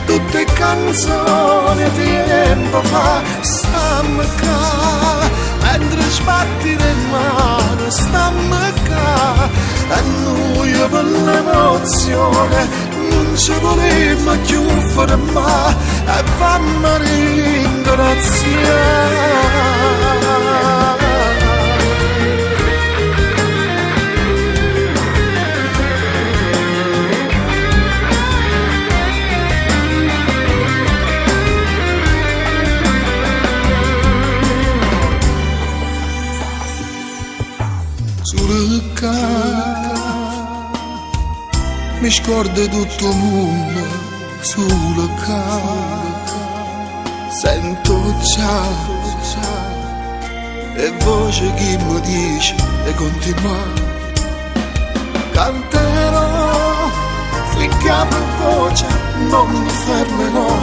tutte canzoni di tempo fa. Stammi qua, mentre sbatti le mani, stammi qua, e noi per l'emozione non ci volevamo più fermare, e fammi ringraziare. Mi scordo tutto il mondo sulla casa, sento ciao e voce che mi dice e continua. Canterò finché per voce non mi fermerò,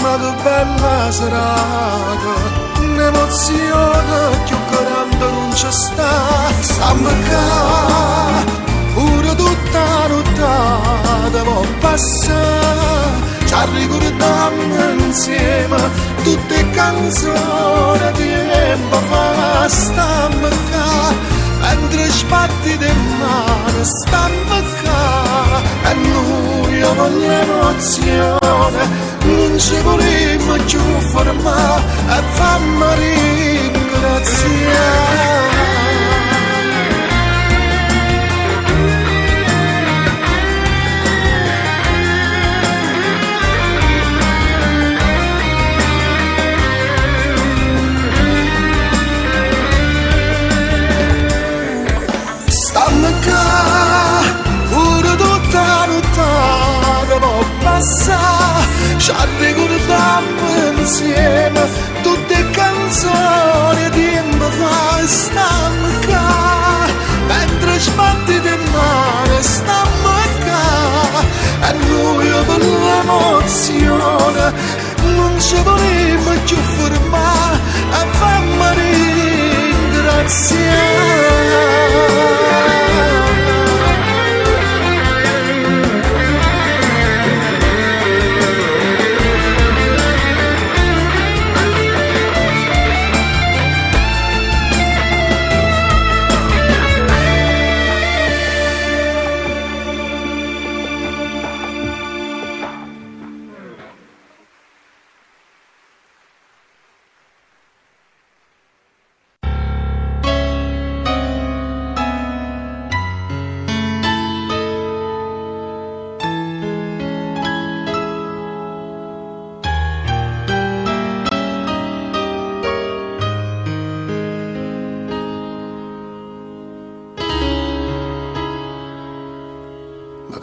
ma che bella serata, un'emozione che grande non c'è sta. Stammi qua, pure tutta nottata può passare, ci ricordiamo insieme tutte canzoni di tempo fa. Stammi qua, mentre sbatti di mano, stammi qua, e noi con l'emozione non ci vogliamo più fermare, e fammi ringraziare. Pure tutta nottata può passare, ci ricordiamo insieme tutte canzoni di tempo fa. Stammi qua, mentre sbatti di mare, stammi qua, e noi per l'emozione non ci vogliamo più fermare, e fammi ringraziare.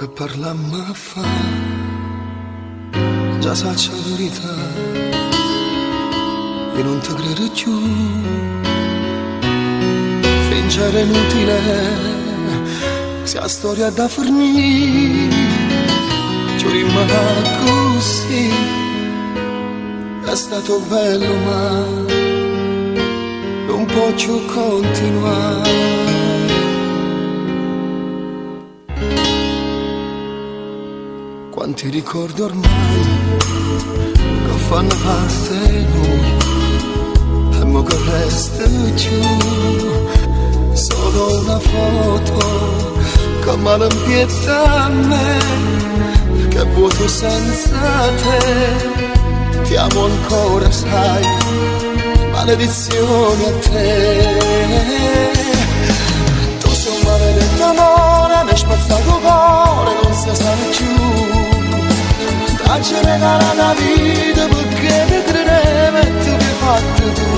Che parlammo a fa, già saccio la verità, e non ti credo più. Fingere inutile, se la storia da fornire, ci rimane così, è stato bello ma non posso continuare. Quanti ricordi ormai che fanno parte di noi, e mo che resta giù solo una foto che malempietta a me, che vuoto senza te. Ti amo ancora, sai, maledizione a te. Tu sei un maledetto amore, mi hai spazzato il cuore, non si sa più. Ci regala la vita perché mi credevo e tu mi hai fatto tu.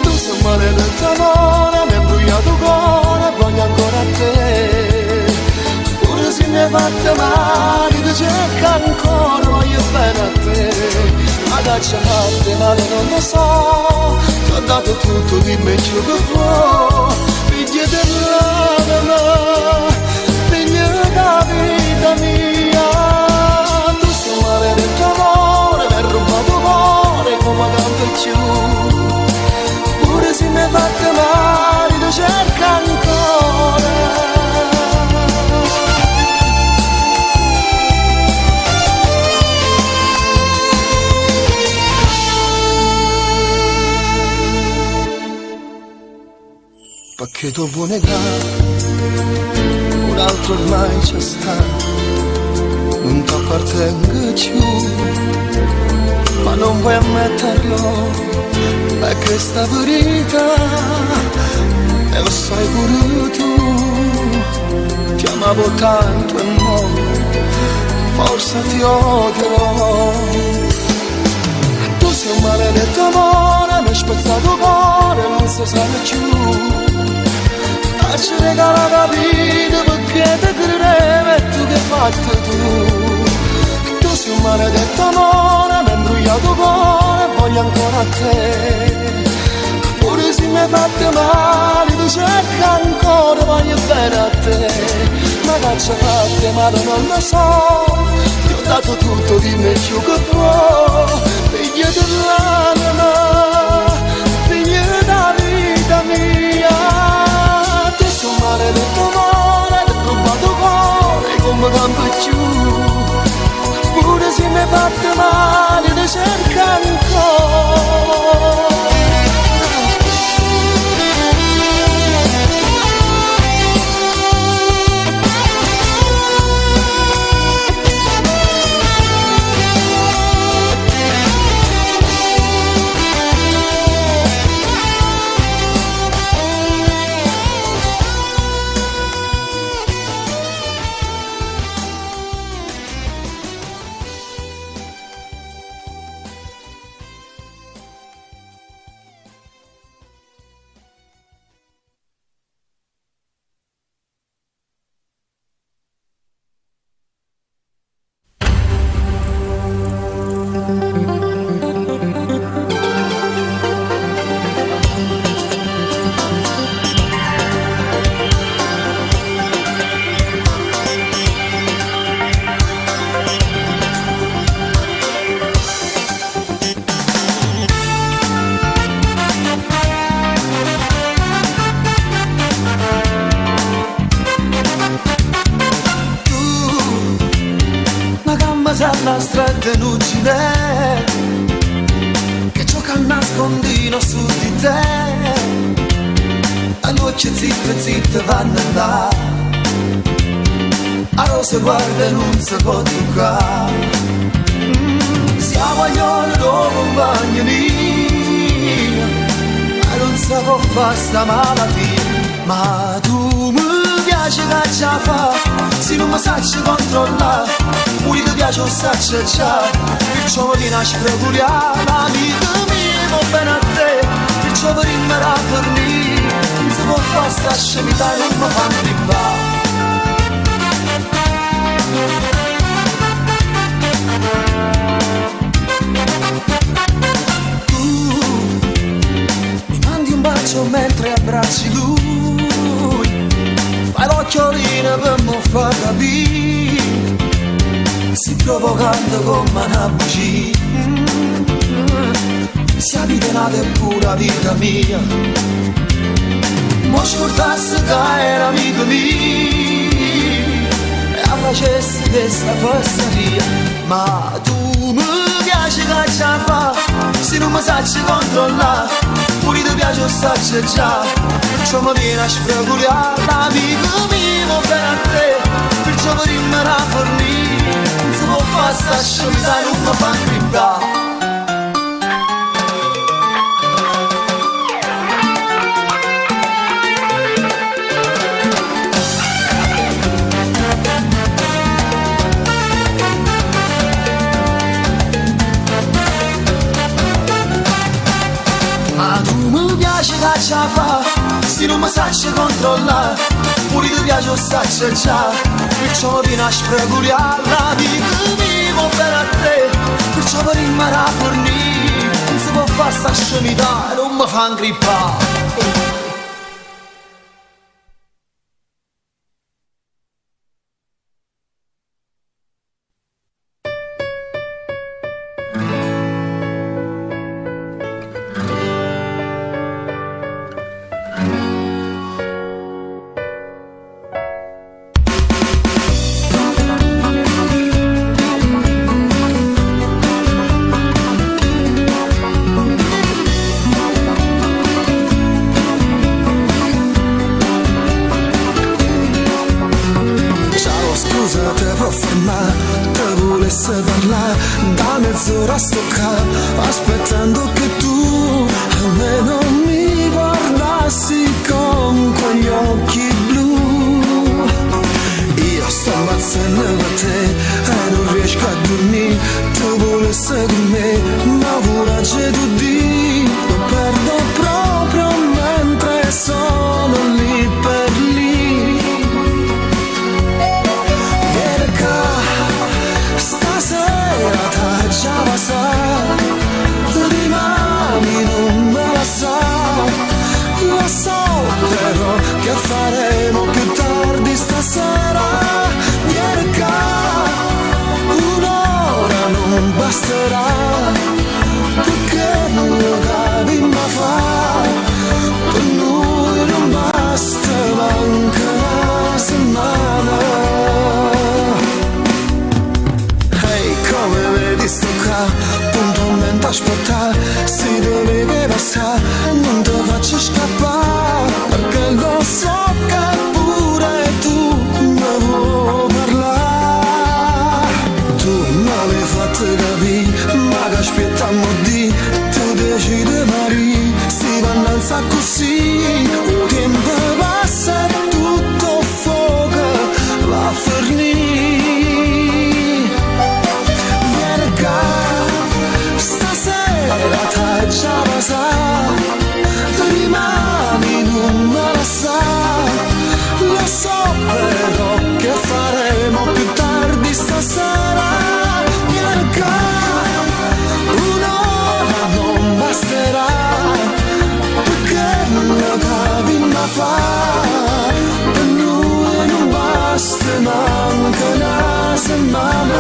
Tu sei un maledetto amore, mi hai imbrugliato il cuore, voglio ancora a te. Pure se mi hai fatto male, ti cerca ancora, voglio bene a te. Ma che ci ha fatto male non lo so, ti ho dato tutto, dimmi ciò che vuoi. Figlia dell'anima, figlia della vita mia. Maledetto amore, mi hai rubato cuore come tanto più. Pure se mi hai fatto male, ti cerca ancora. che tu vuoi negare, un altro ormai c'è sta, non ti appartengo più, ma non vuoi ammetterlo, è che sta verità, e lo sai pure tu, ti amavo tanto e mo, forse ti odierò. Tu sei un maledetto amore, mi hai spezzato cuore, non si sa più. Ci regala la vita perché te credevo e tu che hai fatto tu. Tu sei un maledetto amore, mi hai imbrugliato cuore e voglio ancora a te. Pure se mi hai fatto male, tu cerca ancora, voglio bene a te. Ma che ci hai fatto male non lo so, ti ho dato tutto, dimmi più che può. Figlia dell'anima, figlia della vita mia. Un maledetto amore, ti ho rubato cuore come campo giù, pure se mi hai fatto male ti cerca ancora. La stretta non ci vede, che gioca a nascondino su di te, a noce zitte zitte vanno andare, a rosa guarda e non si può toccare, siamo agli ore dopo compagni mia, ma non si può fare sta malattia, ma tu mi piace che ci fa, se non mi sacci controllare. Pure ti piace un saccio già, perciò mi viene a sprecuriare, amica mia, va bene a te, perciò per rimanere a fornire, non si può fare sta scemità, non mi fa arrivare. Tu mi mandi un bacio mentre abbracci lui, fai l'occhiolino per mi far capire, si provocando come una bugia, si vita nata è pura vita mia, mo scordasse che era amico mio e la facesse questa fesseria, ma tu mi piace che ci fa, se non mi sacci controllare, pure ti piace un saccio già, perciò mi viene a sprecuriare, amico mio, va bene a te, perciò per rimanere a fornire, non si può fare sta scemità, non mi fa gridare. Ma tu mi piace che ci fa, se non mi sacci controllare, pure ti piace un saccio già, perciò mi viene a sprecuriare, l'amico mio va bene a te, perciò per rimanere a fornire, non si può fare sta scemità, non mi fa ingrippare. te può fermare, te volesse parlare, da mezz'ora sto qua, aspettando che tu almeno mi guardassi con quegli occhi blu. Io sto ammazzando da te e non riesco a dormire, tu volesse con me, ma coraggio tu di, lo perdo proprio mentre sono lì per lì. Vieni qua, stasera t'ha già passato, rimani non me la sa, lo so però che faremo più tardi stasera. Vieni qua, un'ora non basterà, perché non lo capi ma fa, per noi non basta manca una settimana. Ehi, come vedi sto qua, puntualmente aspettare, si deve passare, non te faccio scappare, perché lo so che pure tu mi vuoi parlare. Tu mi avevi fatto capire, ma che aspettiamo di, tu decidi Maria, si vanno così, il tempo passa e tutto fuoco va a fornire. Vieni qua, stasera t'ha già passato, rimani non me la sa, lo so però che faremo più tardi stasera. Vieni qua, un'ora non basterà, perché non lo capi ma fa, per lui non basta manca una settimana.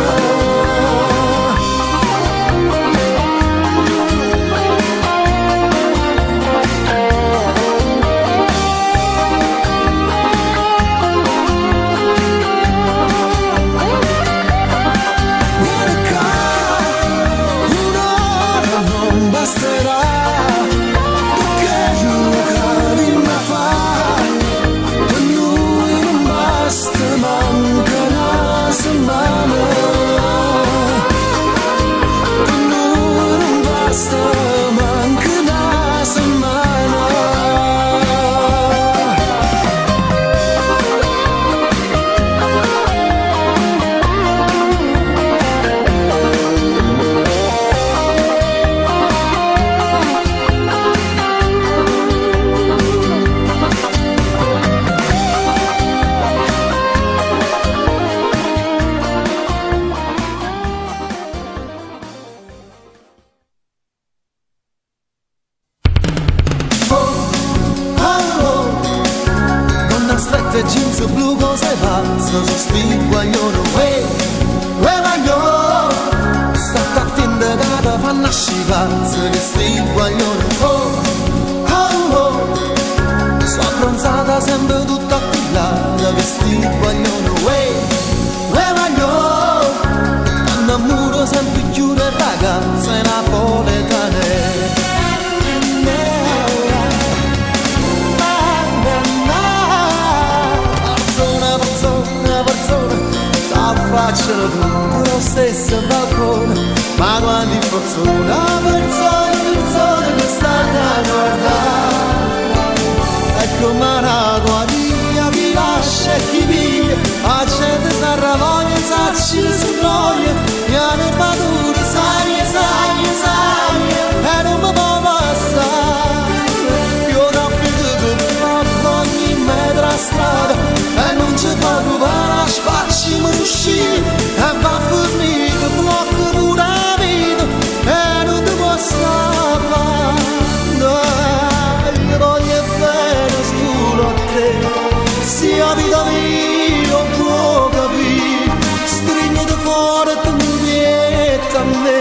Lo stesso balcone, ma quando in fortuna persone che stanno a guardare, ecco ma tua via vi lascia e chi vive, a gente sarà voglia sacci su noia, mi hanno maduro sai e non mi può passare, io da più ogni metro a strada e non ci fa rubare spacci mi uscire e va fornito blocco pure la vita e non ti posso salvare. Io voglio bene solo a te, sia vita mia non può capire, stringiti fuori e tu mi vieni a me,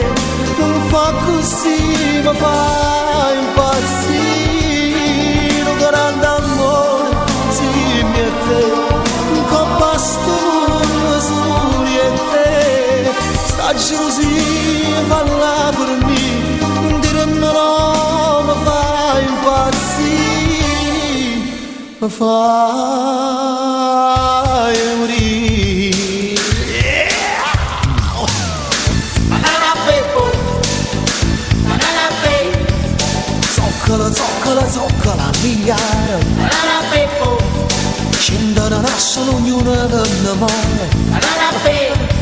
non fa così mi fa impazzire, un grande amore simile a te. La gelosia parla per me, non dire no, mi fa impazzire, mi fa morire. zoccola migliare. Banana Peppo, Scendono nascono ognuno d'amore. Banana Peppo,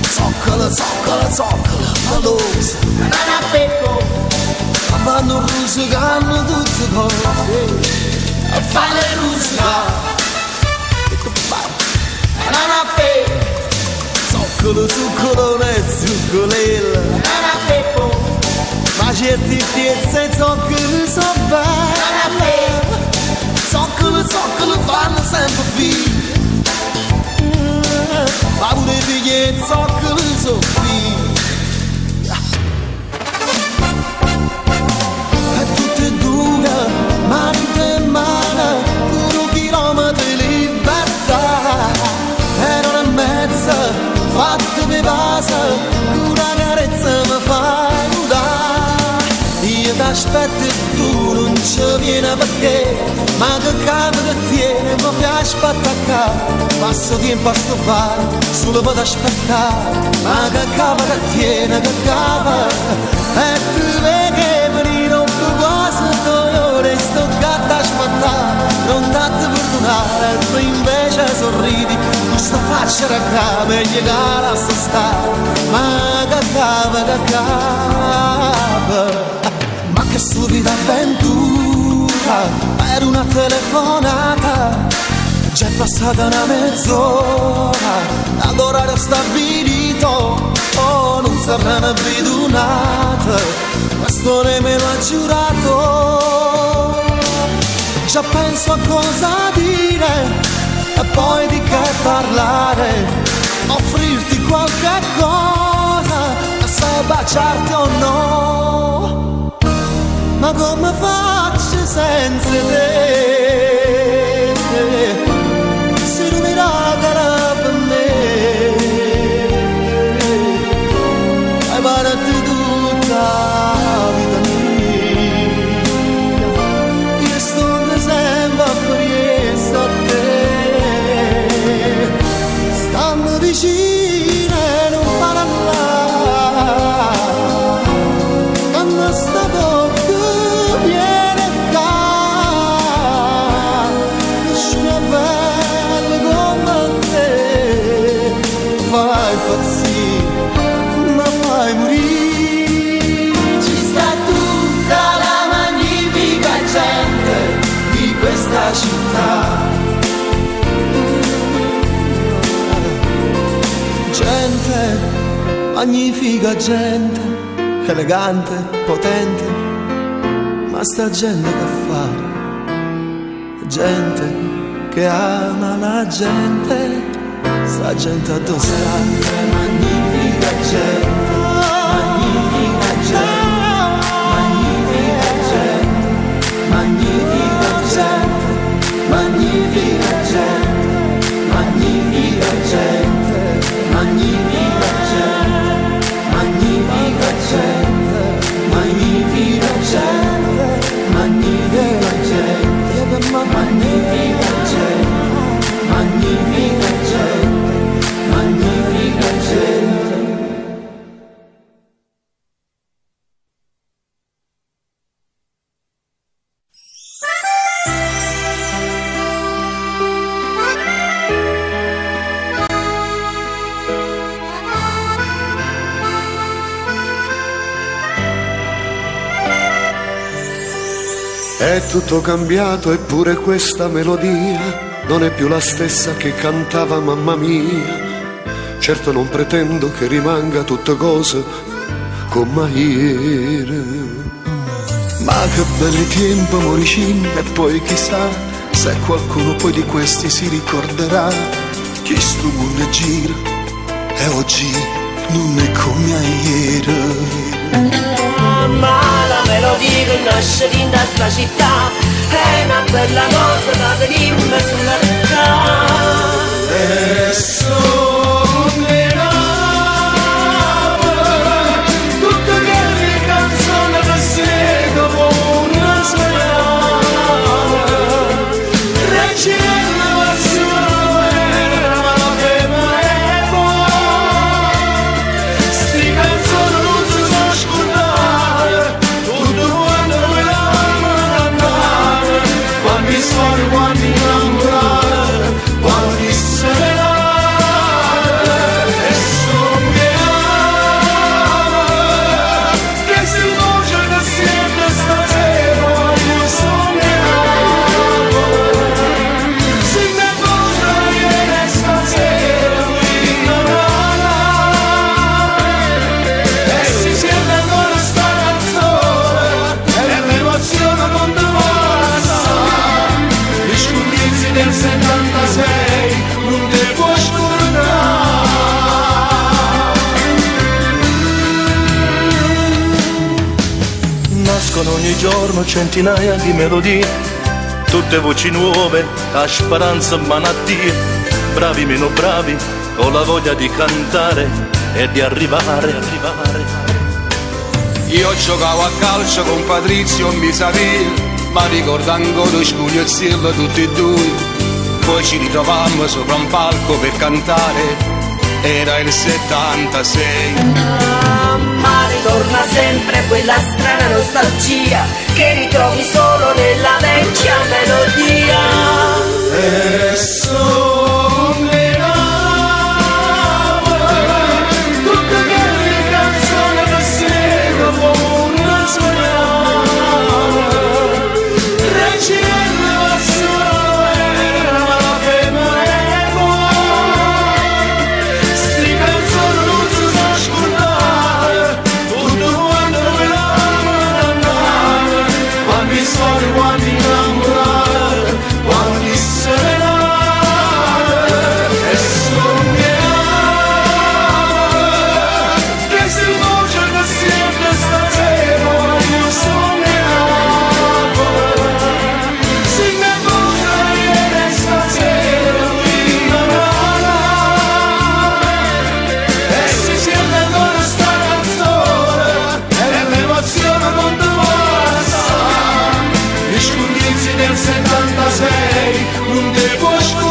Zoccola, malosa. Banana Peppo, Vanno rusicando tutte cose. e fa le rusicare. Banana Peppo, Zuccolone, zuccolella. Banana Peppo, Ma certi piezze e zoccoli sono Banana belle. Zoccoli fanno sempre figli. Ma pure i figli e zoccoli sono figli. E tutte e due, mano in mano, 1 chilometro di libertà. E non è mezza, fatta per base, una carezza mi fai nudare. Io ti aspetto e tu non ci vieni perché, ma che capo che tiene, mi piace attaccare. Passo tempo a sto bar, solo per aspettare, ma che capo che tiene, che capo. E tu vedi venire un po' quasi 2 ore, sto gatto a aspettare, non t'ha perdonare, tu invece sorridi, con sta faccia raga, meglio che la sto stare, ma che capo. Ma che stupida avventura, per una telefonata, già è passata una mezz'ora, all'orario stabilito, oh non saranno abituata, questo ne me l'ha giurato. Già penso a cosa dire, e poi di che parlare, offrirti qualche cosa, se baciarti o no. Ma come faccio senza te? Se non mi regala per me, hai parato tutta la vita mia. Io sto sempre a sto a te, stando vicino e non parlare, quando sta bocca viene qua, nessuno bello come te, fai impazzire, ma fai morire. Ci sta tutta la magnifica gente di questa città, gente, magnifica gente, elegante, potente, ma sta gente che fa? Gente che ama la gente, sta gente addosso. Magnifica gente, magnifica gente, magnifica gente, magnifica gente, magnifica gente, magnifica gente, magnifica gente, magnifica gente, magnifica gente, magnifica gente, magnifica gente, magnifica gente, magnifica gente. È tutto cambiato eppure questa melodia non è più la stessa che cantava mamma mia. Certo non pretendo che rimanga tutte cose come ieri, ma che belli tempi moricini, e poi chissà se qualcuno poi di questi si ricorderà che sto mondo gira e oggi non è come ieri. ma la melodia che nasce in questa città è una bella cosa da venire sulla città. E suonerà tutte quelle canzoni che seguono una sola, regina passione, ma che mai buona, sti canzoni non si sono scordate, tutto quanto quella mamma nascono ogni giorno centinaia di melodie, tutte voci nuove, a speranza e malattie, bravi meno bravi, con la voglia di cantare e di arrivare. Io giocavo a calcio con Patrizio e Misavia, ma ricordo ancora scugnazzello tutti e due. Poi ci ritrovammo sopra un palco per cantare, era il 76. Ma ritorna sempre quella strana nostalgia che ritrovi solo nella vecchia melodia. E tutte quelle canzoni che seguono una sognava, Regina Vassone era la femmina, sti canzoni non si sa scordare, tutto quanto me l'hanno quanti storie, quanti innamorati, quanti serenate, e sognava che si voce che siete stasera, io sognavo, si mi voce ieri stasera, prima e si sente ancora sta canzone, e l'emozione non ti passa. Gli scondizi del 76 non ti può scordare.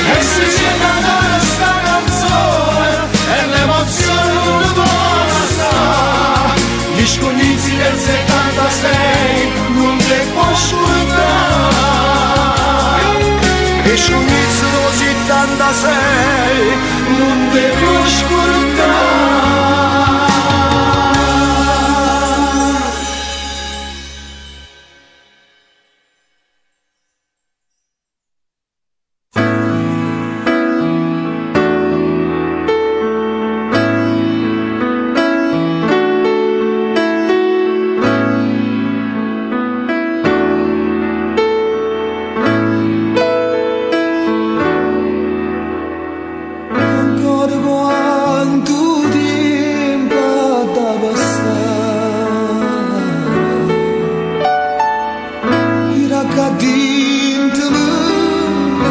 E si sente ancora sta canzone, e l'emozione non ti passa. Gli scondizi del 76 non ti può scordare. Gli scondizi del 76 non ti può scordare. Ancora quanto tempo da passare, i ragazzi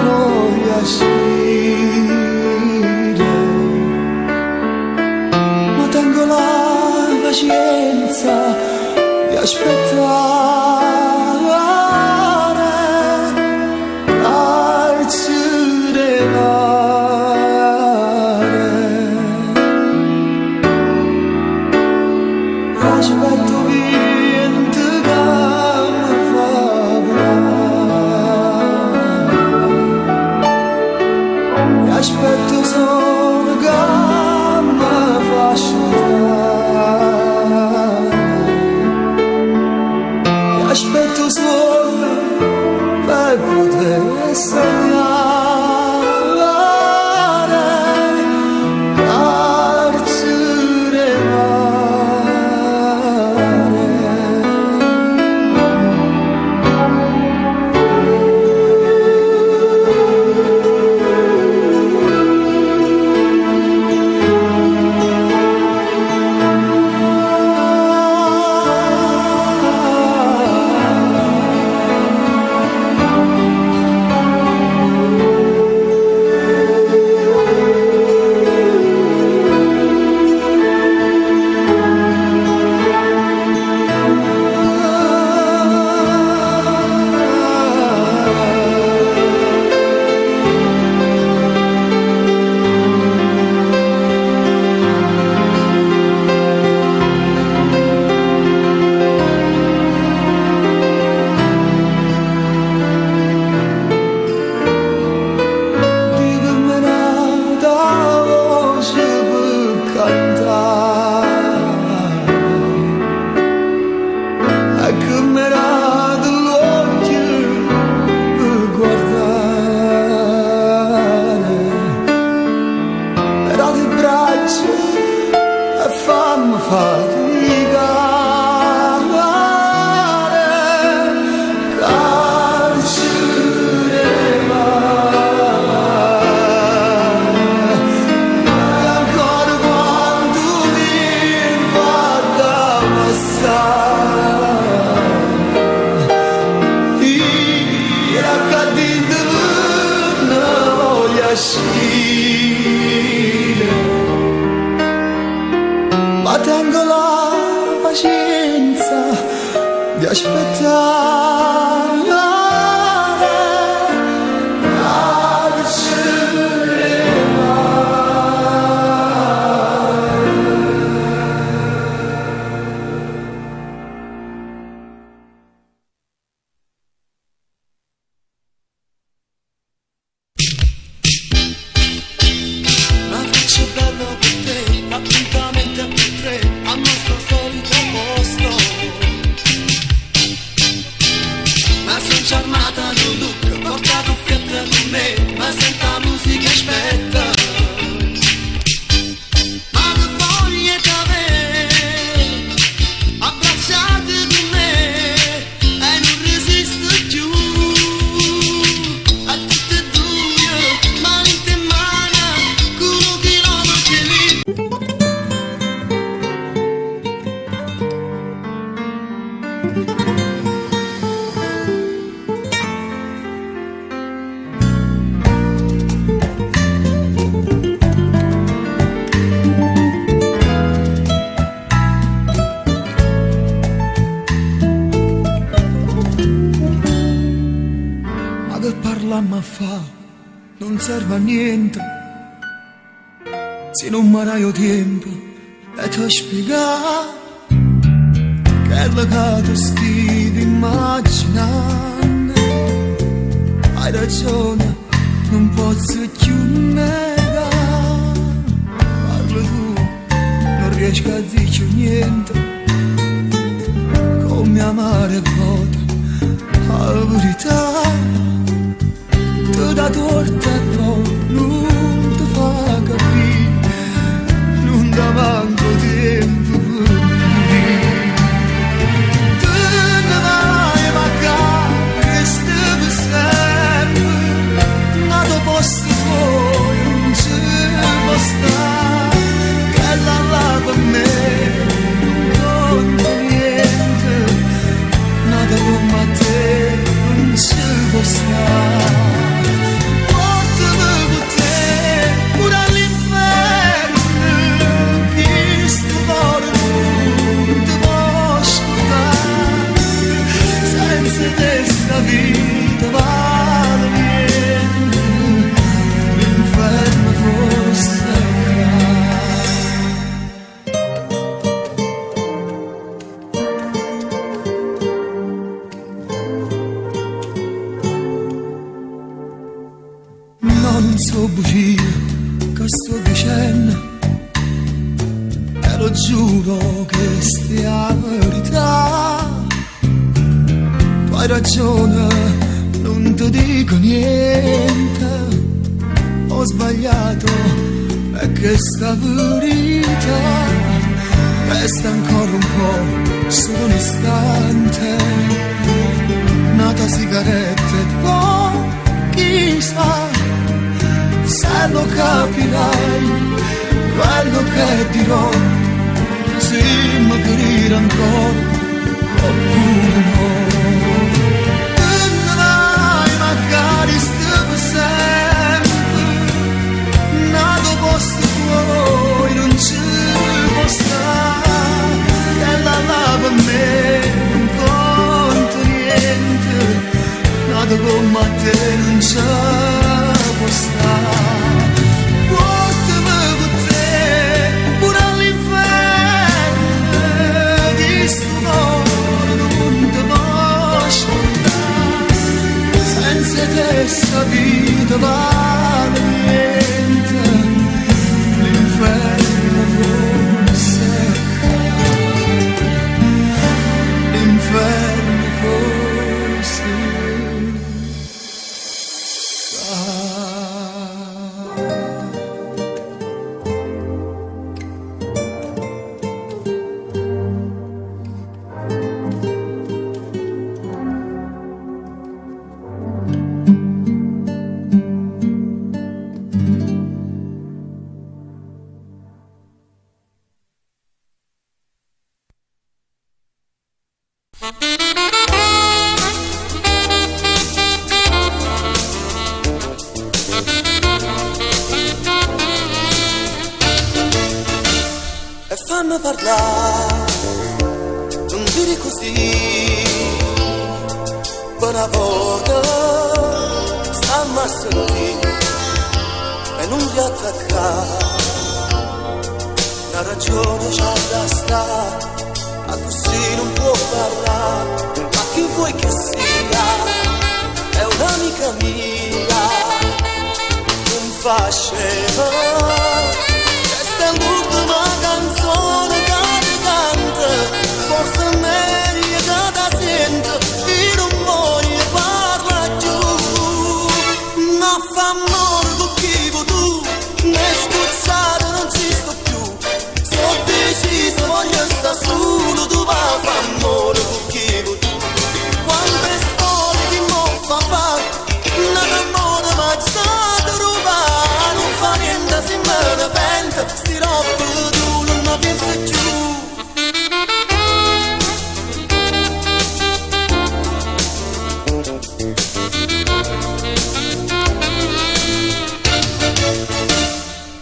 non gli ascire, ma tengo la pazienza di aspettare al serenare. Aspetto vento che mi fa volare, aspetto sole che mi fa asciugare. uscire, ma tengo la pazienza di aspettare. Ma fa, non serve a niente se non mi dai tempo e ti spiegare che la che ti stai immaginando. Hai ragione, non posso più negare. Parla tu, non riesco a dire niente, come amare vota la verità. Tu da torta e poi non ti fa capire, non ti manco tempo per dire. Tu ne vai magari che stai per sempre, ma tu posti fuori non ci può stare, che la per me non conta niente, nata come a te non ci può stare. Questa vita vale niente, l'inferno fosse non so bugie che sto dicendo, te lo giuro che stia la verità. Hai ragione, non ti dico niente, ho sbagliato, è che sta verità resta ancora un po', solo un istante, nata sigaretta e poi chissà se lo capirai, quello che dirò, se mi capire ancora oppure no. Magari stai sempre, nato posto tuoi non ci può stare, che la per me non conta niente, nato come a te non ci può stare. Portami con te pure all'inferno, di sto cuore non ti va. Fammi parlare, non dire così, per una volta stiamo solo lì e non ti attaccare. La ragione c'ha da stare, ma così non può parlare, ma chi vuoi che sia, è un'amica mia, non fa scema, questa è l'ultima canzone che ti canta, forse è meglio che ti sento, io non voglio parlare più, ma fa amore con chi vuoi tu, ne scuzzare non ci sto più, sono deciso, voglio stare solo, tu vai a fare amore con chi vuoi tu, quante storie di mo fa fare, un amore mazzato rubare, non fa niente se me ne pente, sti robe tu non mi pensi più.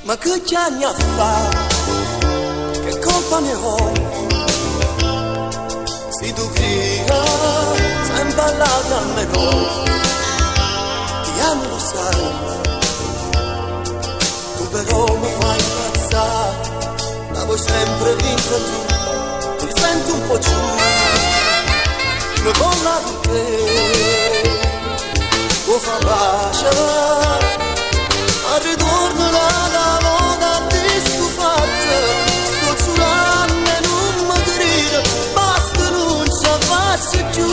Ma che anni a fa, che colpa ne ho, se tu grida, sempre parlato a me no, ti amo lo sai, tu però mi fai impazzare, ma vuoi sempre vincere tu, ti senti un po' giù, mi vola di te, può far pace, al ritorno la volta di scufatta, scozzolando non mi grida, basta non ci faccio più,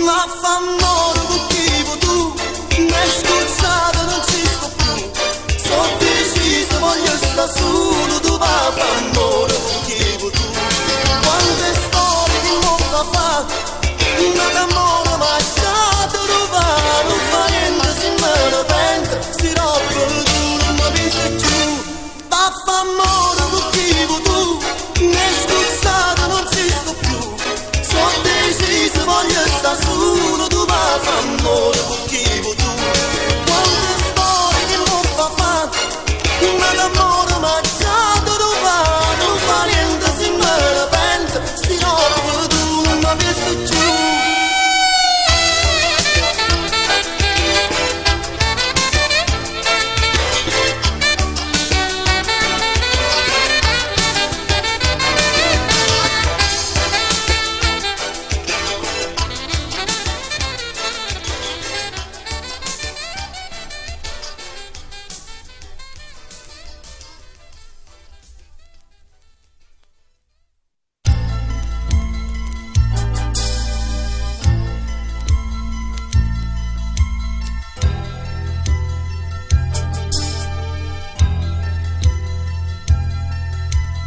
ma fa amore con chi vuoi tu, ne scuzzata non ci sto più, sono deciso, voglio stare solo, tu vai a fare amore con chi vuoi tu, quante storie di mo fa fa, una d'amore mangiato rubare, non fa niente se me ne pente, sti robe tu non mi pensi più, ma fa amore con chi vuoi tu, ne scuzzata non ci sto più, sono deciso, voglio stare solo, tu vai a fare amore con chi vuoi tu, quante storie che non fa fa, una d'amore mangiato rubare, non fa niente se me ne pente, sti robe tu non mi pensi più.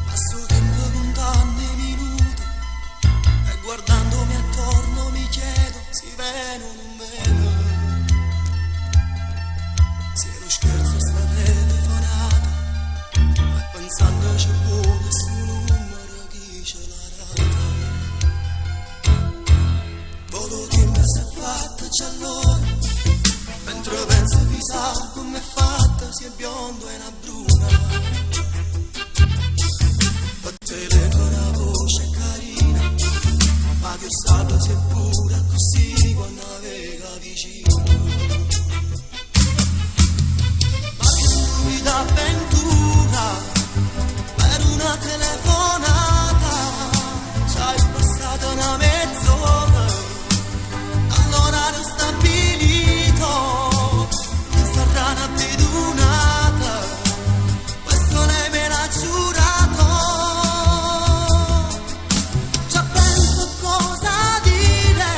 Passo tempo lontano i minuti e guardandomi attorno mi chiedo si vedo o non vedo, se lo scherzo sta telefonato e pensando c'è buono su numero chi ce l'ha dato, voto che mi si è fatta già allora, mentre penso chissà come è fatta, si è biondo e una bruna. Telefono una voce carina, ma che sabato si è pure così quando aveva vicino, ma che stupida avventura, per una telefonata ci hai passato una mezz'ora, all'orario stabilito, sarà una pedunata, questo lei me l'ha giurato. Cosa dire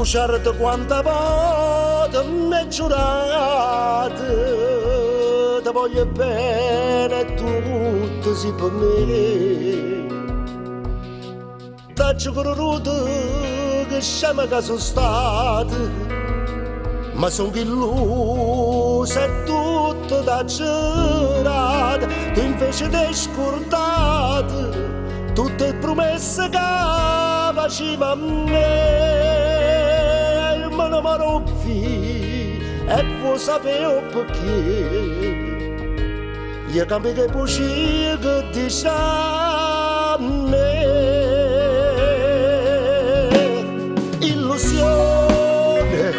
certo quanta volta mi hai giurato, ti voglio bene e tutto si per me. T'ho creduto che scema che sono stato, ma sono illuso e tutto da girato. Tu invece ti hai scordato tutte le promesse che faceva a me. Ma non mi rompi e vuoi sapere perché. Gli cambi che bugie che dici a me. Illusione,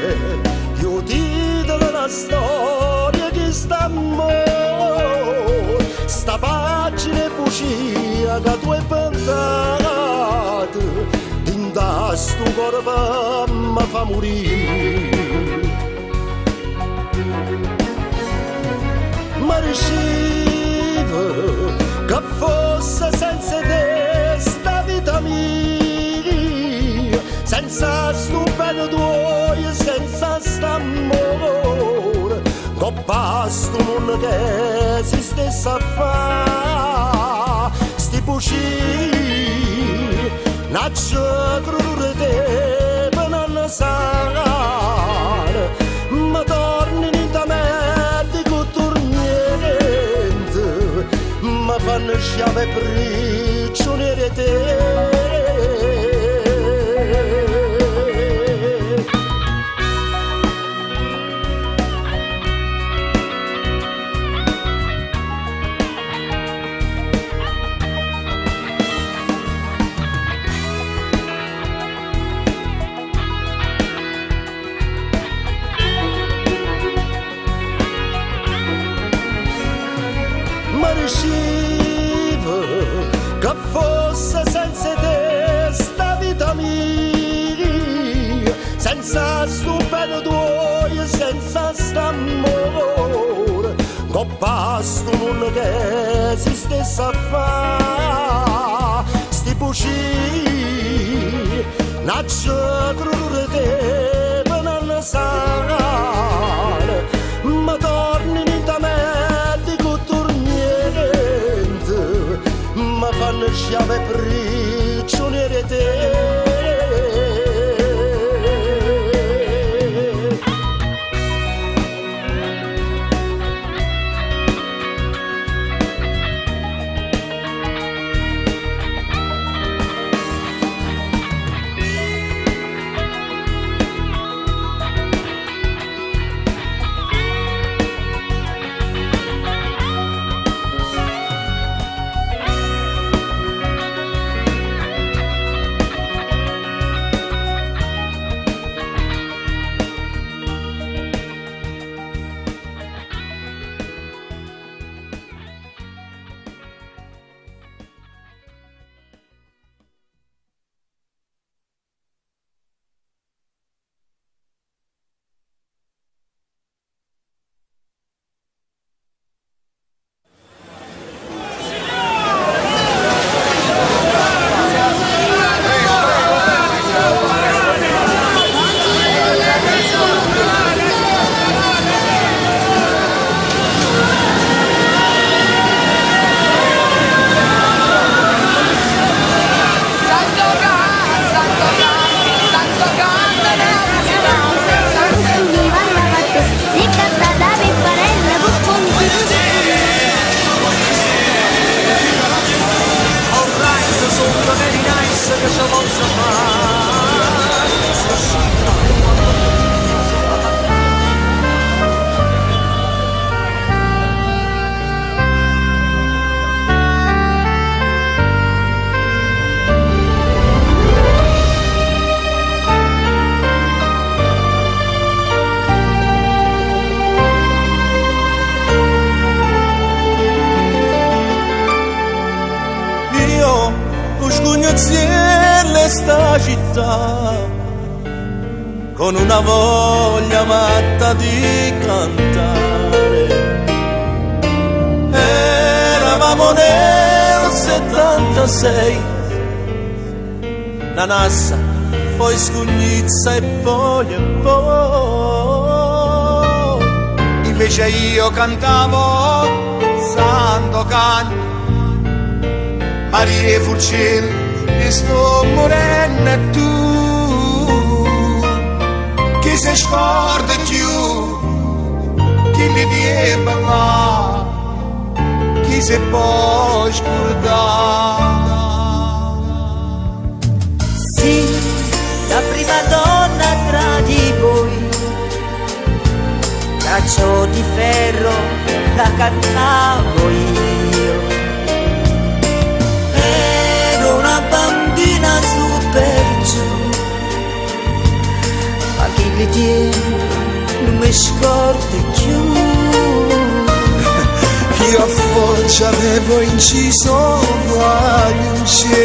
io dico una storia che sta amore, sta pagina e bugia che tu hai pensato, dinda sto corpo mi fa morire. Ma riuscivo che fosse senza te sta vita mia, senza sto bene tuo, senza st'amore, coppa sto mondo che si stessa a fa, sti buci, naccio crudere te per non sanare, ma torni in da me di niente, ma fanno sciave prigioniere te. Che fosse senza te sta vita mia, senza sto bene tuo, senza st'amore, coppa sto mondo che si stessa a fa, sti buci, naccio crudere te per non sanare, ma torni in da me di niente, ma fanno sciave prigioniere te. Sta città con una voglia matta di cantare. Eravamo nel 76, la Nassa poi scugnizza e poi. Invece io cantavo Santo Can, Maria Furcil, e sto morendo e tu, chi si scorda più, chi li deve parlare, chi si può scordare. Sì, la prima donna tra di voi, braccio di ferro la cantavo io. Ero una bambina su per giù, ma chi mi tiene non mi scorda più. Io a Foggia avevo inciso guagliucce,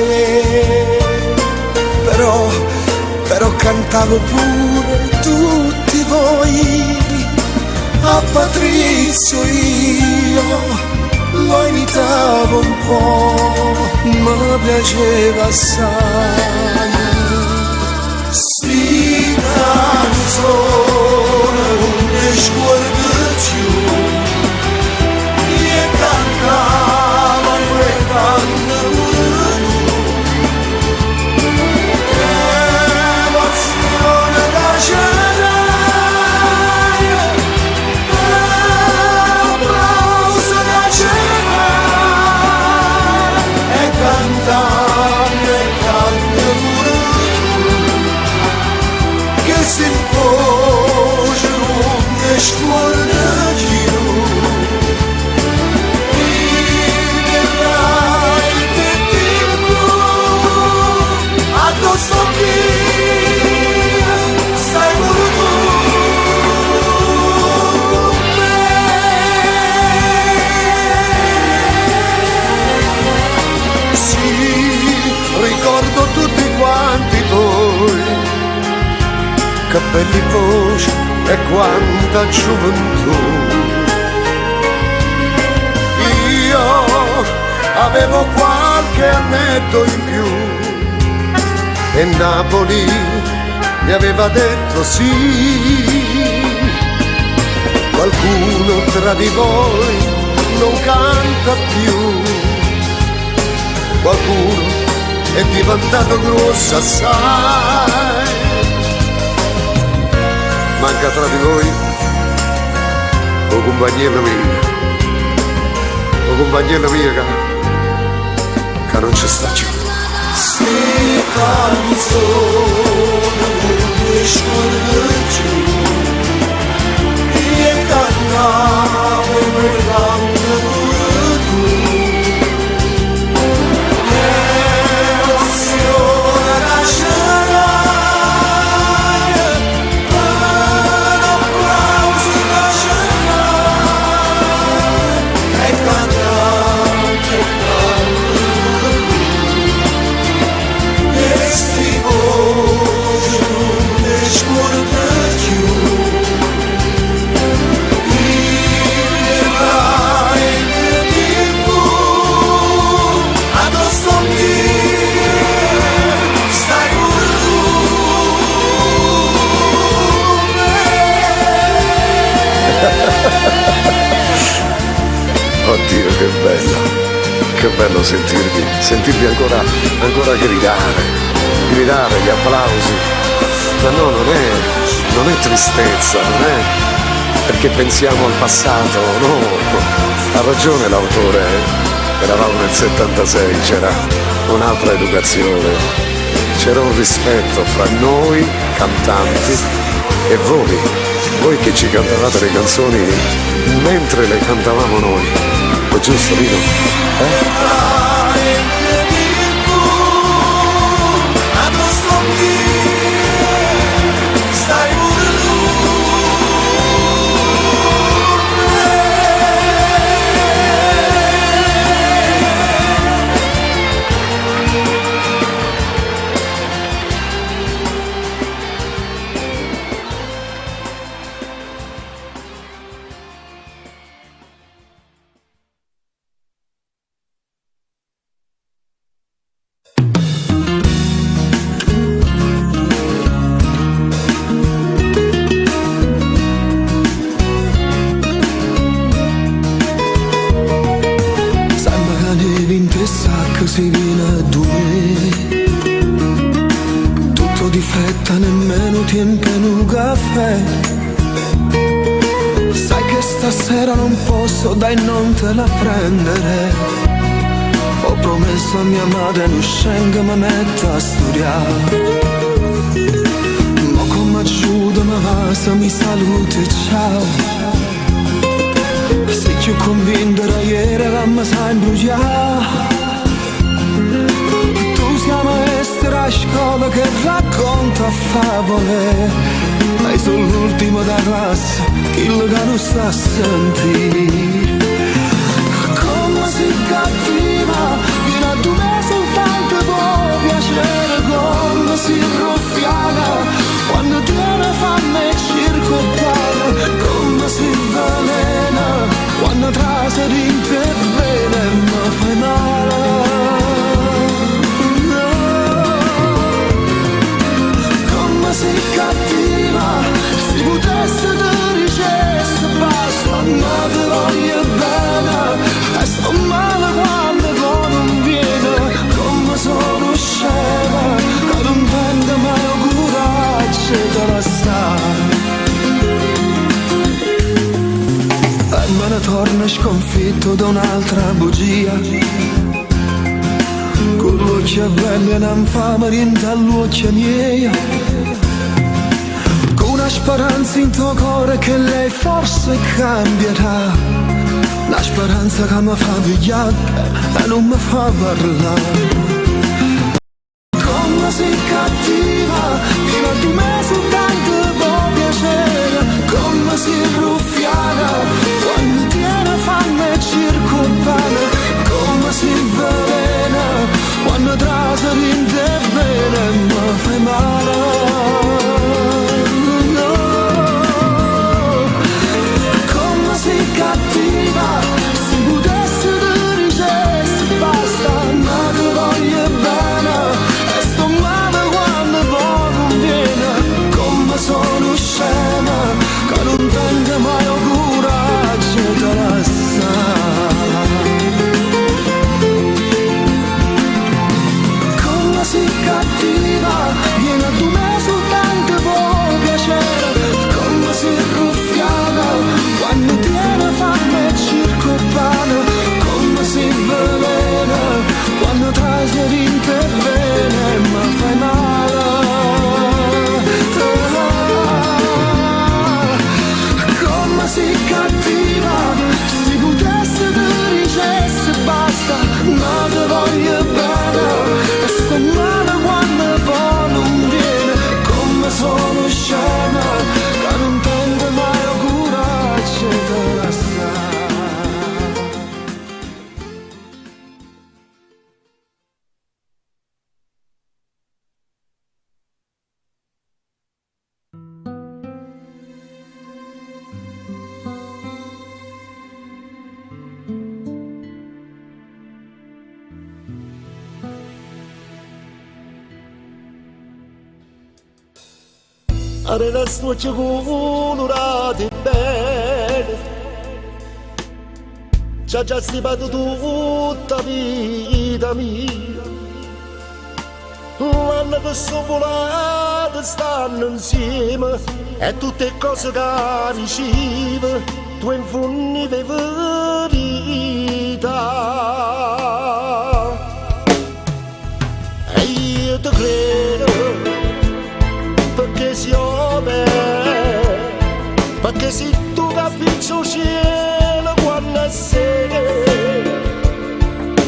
però cantavo pure tutti voi. A Patrizio io lo imitavo un po', ma piaceva assai. Sti canzone non mi scordo più, e cantava e canta pure tu. Emozione da cerare, applauso da cercare, e cantare e canta pure tu, che si impose non mi scorda più. Addosso a chi stai pure tu. Sì, ricordo tutti quanti i tuoi capelli, voce e quanta gioventù. Io avevo qualche annetto in più e Napoli mi aveva detto sì. Qualcuno tra di voi non canta più, qualcuno è diventato grosso assai. Manca tra di voi o compagnia mia che non ci sta più. Sti canzone non mi scordo più, e cantavo e canta pure tu. Emozione da cercare, applausi da cercare, e cantare e canta pure tu. E sti voci non mi scordo più. Oddio, che bello sentirvi ancora gridare gli applausi. Ma no, non è tristezza, non è perché pensiamo al passato, no, ha ragione l'autore, eravamo nel 76, c'era un'altra educazione, c'era un rispetto fra noi cantanti e voi che ci cantavate le canzoni mentre le cantavamo noi. È giusto, Lino? stasera non posso, dai non te la prendere. Ho promesso a mia madre non scenga mi metta a studiare. Ma come aiuta mi va se mi saluti ciao. Se più convinto da ieri che mi sai imbrugliare. Tu sei maestra a scuola che racconta favole. Lei sono l'ultimo da classe, quello che non sta a sentire. Come sei cattiva, vieni a tu me soltanto può piacere. Come sei ruffiana, quando te ne fanno il circo pane. Come sei velena, quando trase di te bene mi fai male. Sei cattiva, se potesse te dicesse basta, ma te voglio bene, e sto male quando tu non vieni, come sono scema, che non prendo mai il coraggio di lasciare. E me ne torno sconfitto da un'altra bugia, con l'occhio bello e non fa niente all'occhio mia. Una speranza in tuo cuore che lei forse cambierà. Una speranza che mi fa vigliare e non mi fa parlare. Come sei cattiva, fino a 2 mesi tanto può piacere. Come sei ruffiana, quando tiene fame e circo pane. Come sei velena, quando trase di te bene mi fai male. Cattiva, se potesse te dicesse basta, ma te voglio bene, e sto male quando poi non viene, come sono scema, che non tengo mai il coraggio di lasciare. Come sei cattiva, vieni a 2 mesi soltanto può piacere, come sei ruffiana, quando ti fame e circo pane, come si velena, quando trasi di te bene, ma fai male. Come si cattiva, se potesse te dicesse basta, ma te voglio bene, e sto male quando poi non viene, come sono scema, che non tengo mai il coraggio di lasciare. Arena stocia colorate bene, ci ha già stimato tutta la vita mia. L'anno che sono volate stanno insieme, e tutte cose che ricevo, tu infondi di verità. E io ti credo, perché si ome, perché se tu capisci il cielo quando è sera,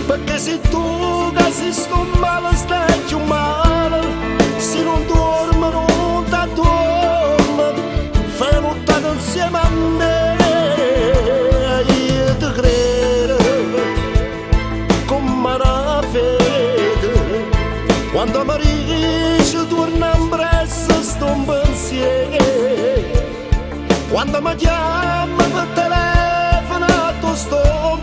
perché se tu casi sto male stai più male, se non dormi non ti dormi, fai nottata insieme a me. Io ti credo come una fede, quando mi dici torna in brezza sto un pensiero, quando mi chiama per telefono tu sto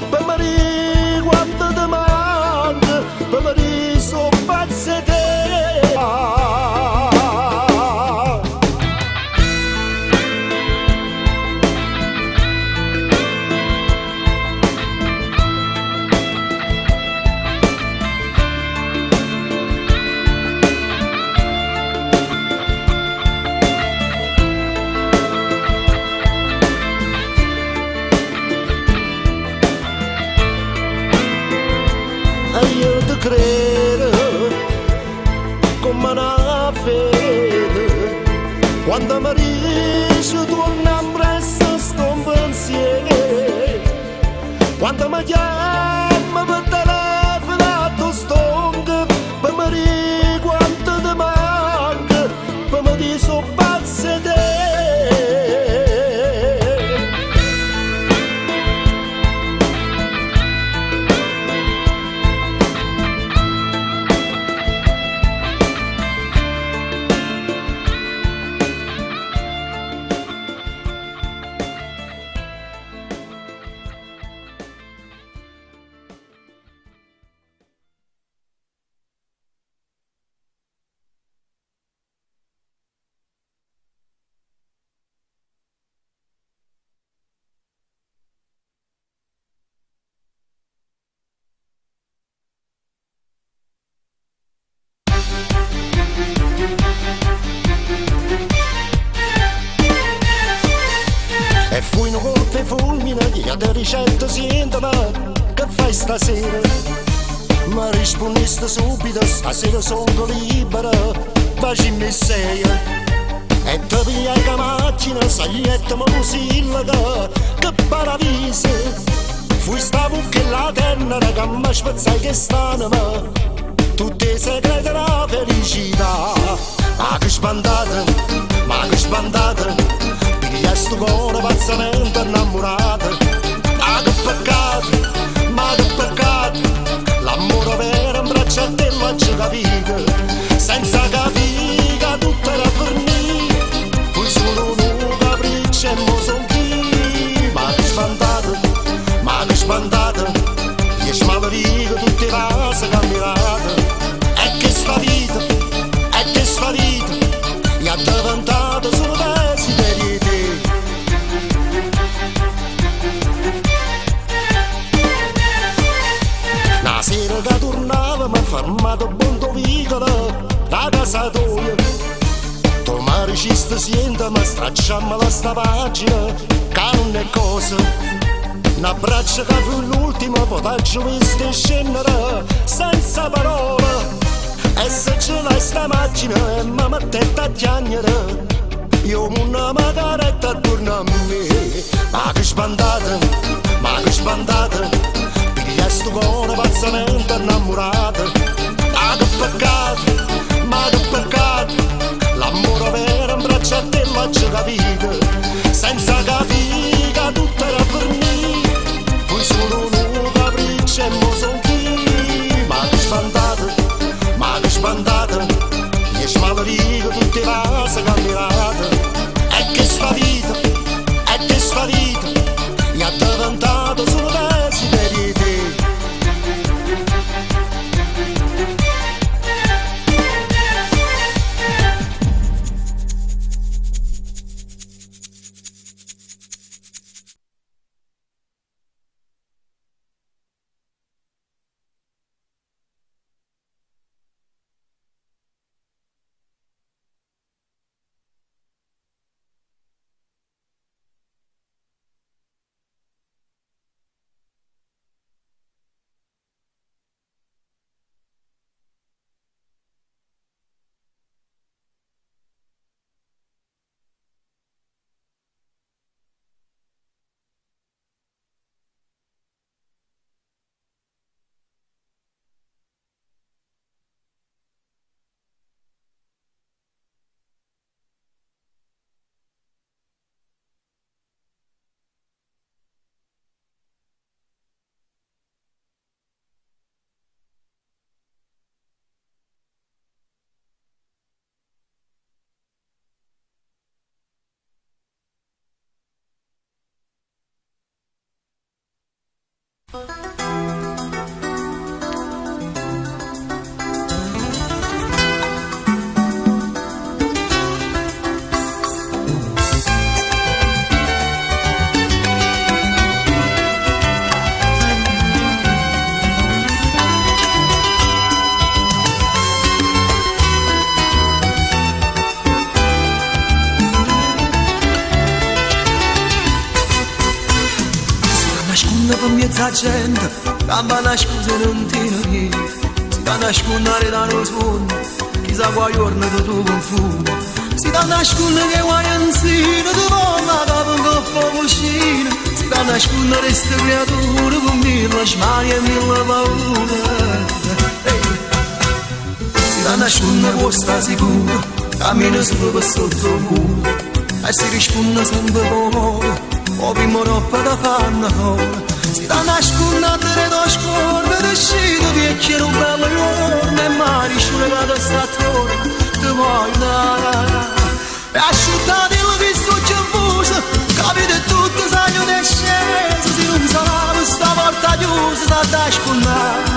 per mi dire quanto ti manca, per mi dire so pazzo di te. quando mi dici torna presto sto un pensiero, quando mi chiama per telefono tu stongo, per mi dire quanto ti manca, per mi dire so pazzo te. E fui una colpa e fulmine che ti ricetto sento ma che fai stasera? Ma rispondiste subito stasera sono libera, facimi sei. E ti pigliai che macchina, saglietta musica, che paradiso. Fui sta bucca e la tenera che mi spezzai che stanima, tutti i segreti della felicità. Ma che spandata, piglia sto cuore pazzamente innamorato. Ma che peccato, l'amore vero in braccio a te l'ho già capito, senza capire che tutto era per me, fui solo un capriccio e mo son chi. Ma che spandata, io smalorico tutte le cose camminate. E che sta vita, mi ha diventato solo desiderio di te. Una sera che tornavo mi ha fermato Bonto Vicolo, da casa tua. Tu mi riciste siente, mi stracciammo la sta pagina, che non è cosa. Un abbraccio che fu l'ultimo, poi t'ho visto scendere senza parole. E se ce l'hai sta macchina e mi mettete a chiagnere, io una magaretta attorno a me. Ma che spandata, piglia sto cuore pazzamente innamorato. Ma che peccato, l'amore vero in braccio a te l'ho già capito, senza capire che tutto era per me, fui solo un capriccio e mo son qui. Ma che spandata, io smalorico tutte le cose camminate. E che sta vita, mi ha diventato solo desiderio di te. mezza gente, camba una scusa e non ti niente. Si va a nascondere da noi suono, chissà quale giorno che tu confumo. si da nascondere che vuoi insieme, tu vuoi ma dopo un po' vicino, si da nascondere queste creature con mille smanie e mille paure. Si da nascondere che sta sicuro, cammina solo per sotto il muro, e si risponde sempre con amore, o prima roba da fanno. Si da nascondere da scorda, descido vecchio un bello giorno, e mai risciuga da sta torna, ti voglio dare. E asciuttati il visto c'è fuso, capite tutto saglio di sceso, si non sarà questa porta chiusa, sa da nascondere.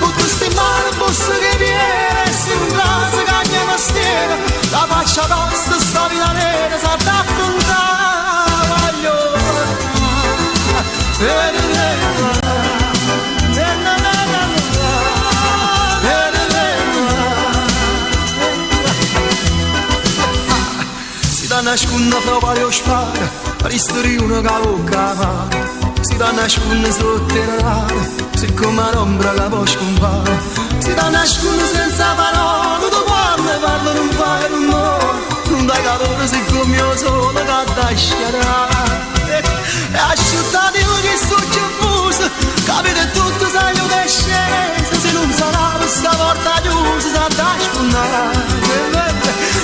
Con queste mani busse che viene, si un grasso cagna e stiega, la faccia tosta, sta vita nera, sa da affrontare, voglio. Si da nascondere fra le spade, ristori uno che avocava, si da nascondere sotterrare, siccome l'ombra la può scompare, si da nascondere senza parole, tu quando parlo non fai rumore, non dai calore siccome io sono che da schiarare. E asciuttati che sto c'è fuso, capite tutto sai io che è sceso, se non sarà questa porta chiusa, sa da scondare.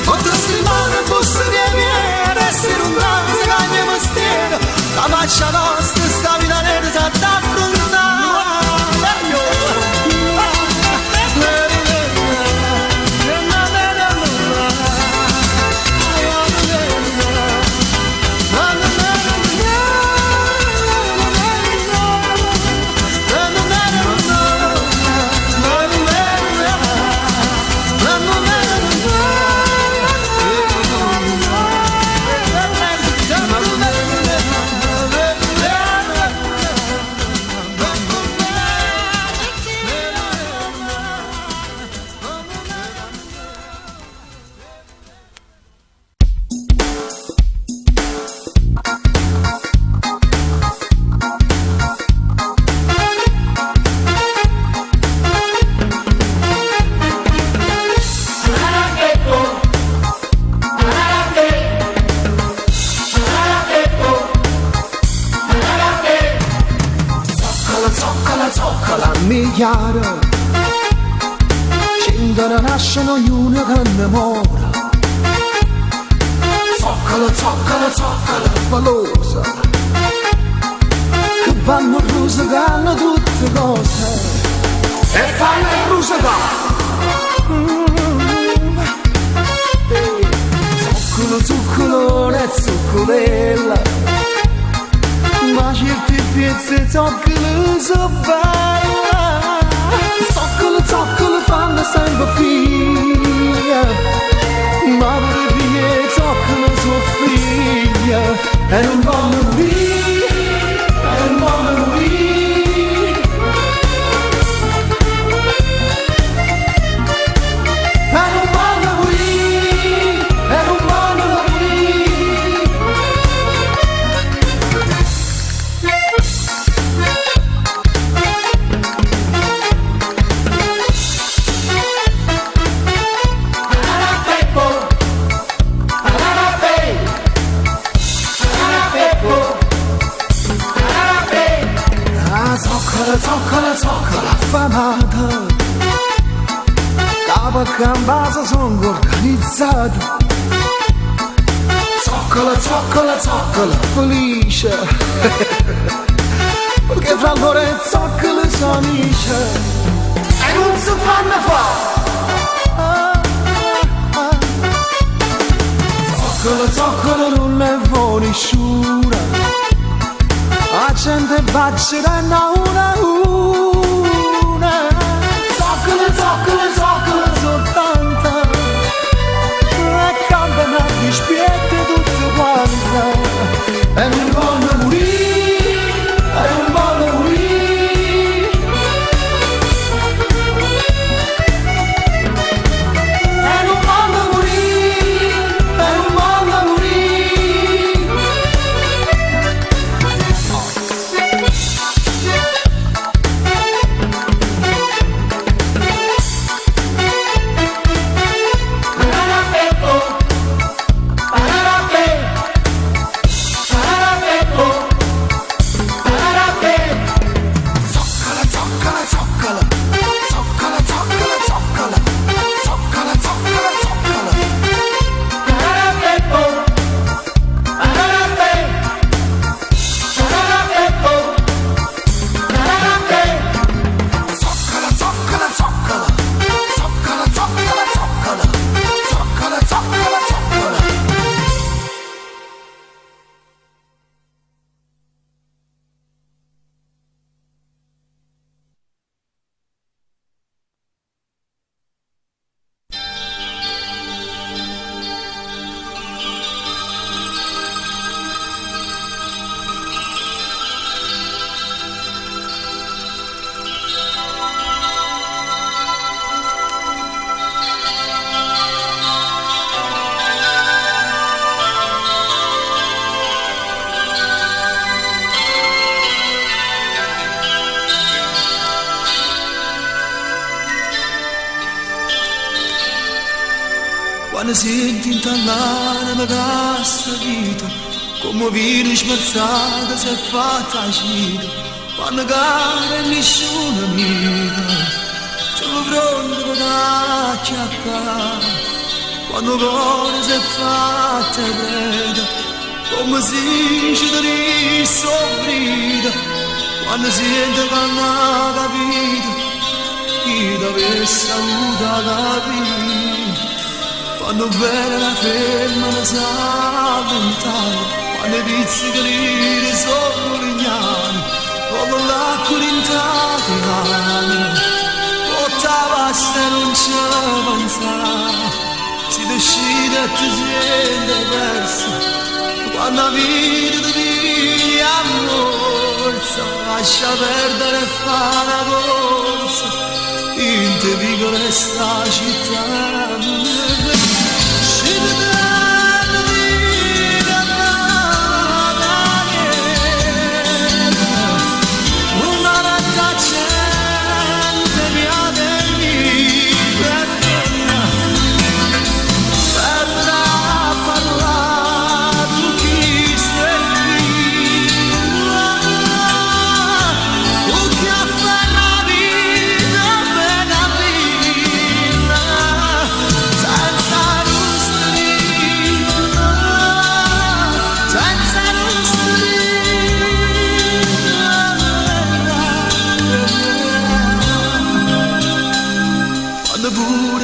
Con queste mani busse che viene, essere un bravo cagna e stiega, la faccia nostra sta vita nera, sa da affrontare. Migliaia scendono, nascono ognuno che innamora. Zoccala, zoccala, zoccala, palosa, che vanno a rosicare tutte cose e fanno a rosicare. Zoccolo, zoccolone e zoccolella, ma certe pezze zoccole so bella. Zoccole, zoccole fanno sempre figlia, ma per vie zoccole sono figlia, e non vanno morire, e non vanno morire, e non vanno morire, e non vanno morire. Zoccola, zoccola, affamata, capo a gambasa sono organizzati. Zoccola, zoccola, zoccola, felice, perché fra loro e zoccole sono amici e non si fanno fare. Zoccolo, zoccolo non ne vuole nessuno, la gente bacerà una. Zoccolo, zoccolo, zoccolo soltanto, e campano a dispiette tutte quante, e non vogliono morire, e non vogliono morire, e non vogliono morire, e non vogliono morire. quando senti intallare mi cassa vita, come vino smerzato si è fatta agita, quando cara nessuno amica, sono pronto per acchiappare, quando cuore si è fatta preda, come si ci devi soffrire, quando sento che non ha capito, chi dovesse avuto capire, quando bene la ferma la sa lontano, quando i pizzicoli sono lignani, come l'acqua rintata in mano, portava se non ci pensava, si decide e ti sente persa, quando la vita ti viene a morsa, lascia perdere e fa la corsa, in te piccola sta città.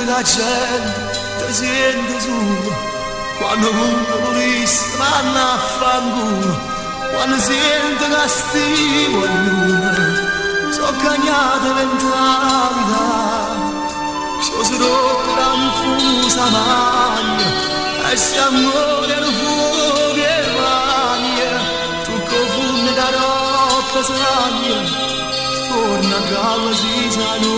La gente ti sente solo, quando uno volesse vanno a fanculo, quando sente castigo e luna, so cagnate vent'anni, si rotta confusa maglia, e se amore non fuoco e maglia, tu confondi da roba saglia, torna a galla si sa non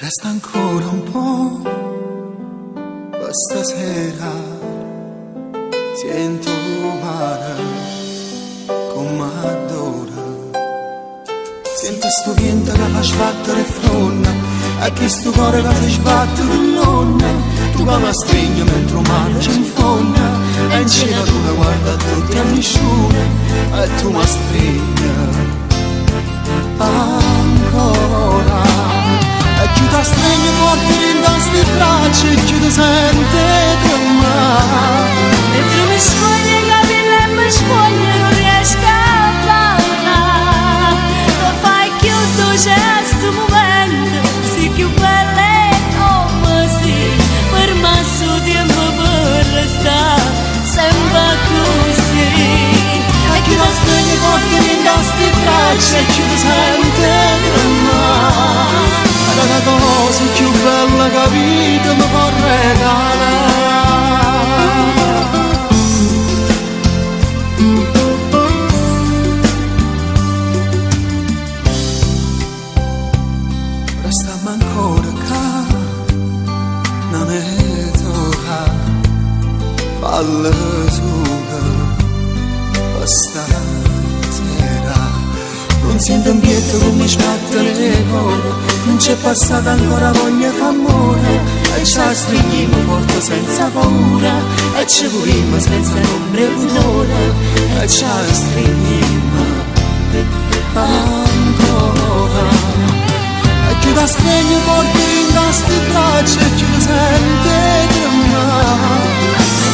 resta ancora un po', questa sera sento mare come adora, sento sto vento che fa sbattere fronna, e che sto cuore che fa sbattere con nonna, tu che mi stringi mentre un mare ci infonda, e in cielo tu che guarda tutti a nessuno, e tu mi stringi ancora. E chi ti stringe forte in queste braccia, e chi ti sente tremare. Dentro mi scoglie i capelli e mi scoglie, non riesco a parlare. Lo fai chiuso c'è questo momento, sei più bella come sei, per me su tempo per restare sempre così. E chi ti stringe forte in queste braccia, e chi ti sente tremare. La cosa più bella che vita mi può regalare. non sento un pietto come scatta le cose, non c'è passata ancora voglia d'amore, e ci stringiamo forte senza paura, e ci curiamo senza ombra e pudore, e ci stringiamo ancora. E chi da stregno porta in queste braccia, e chi lo sente tremare.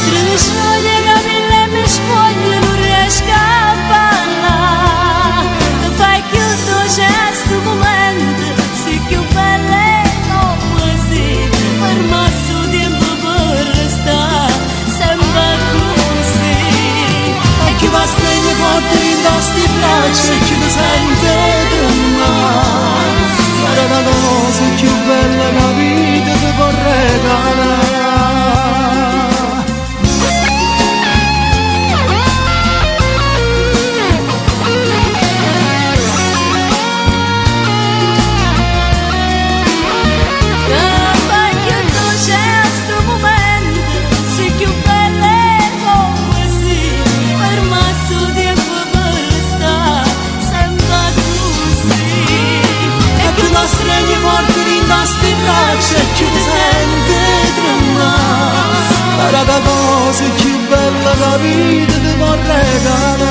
Mentre mi scioglie i capelli e mi sfoglio non riesco a parlare, tu fai chiuso c'è sto momento, sei più bella e così, ferma sto tempo per restare sempre così. E chi va a stregno porta in queste braccia, e chi lo sente tremare. Era la cosa più bella che la vita ti può regalare. Stregni forti in queste braccia e chi ti sente tremare. Era la cosa più bella che la vita ti può regalare.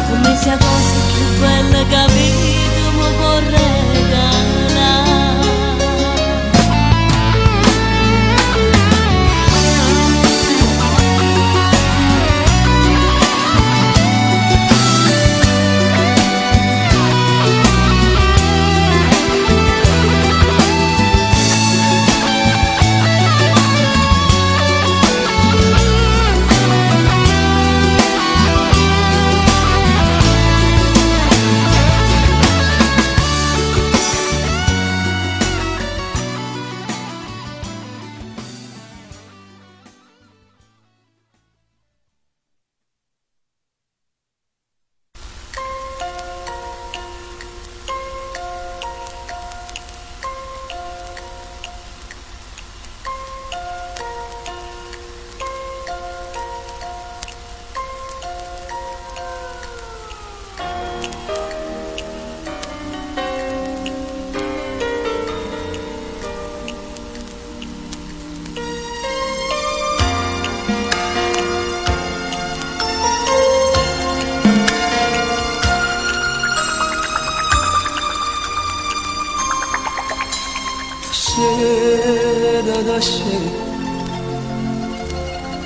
Come sia cosa più bella che la vita mi può regalare.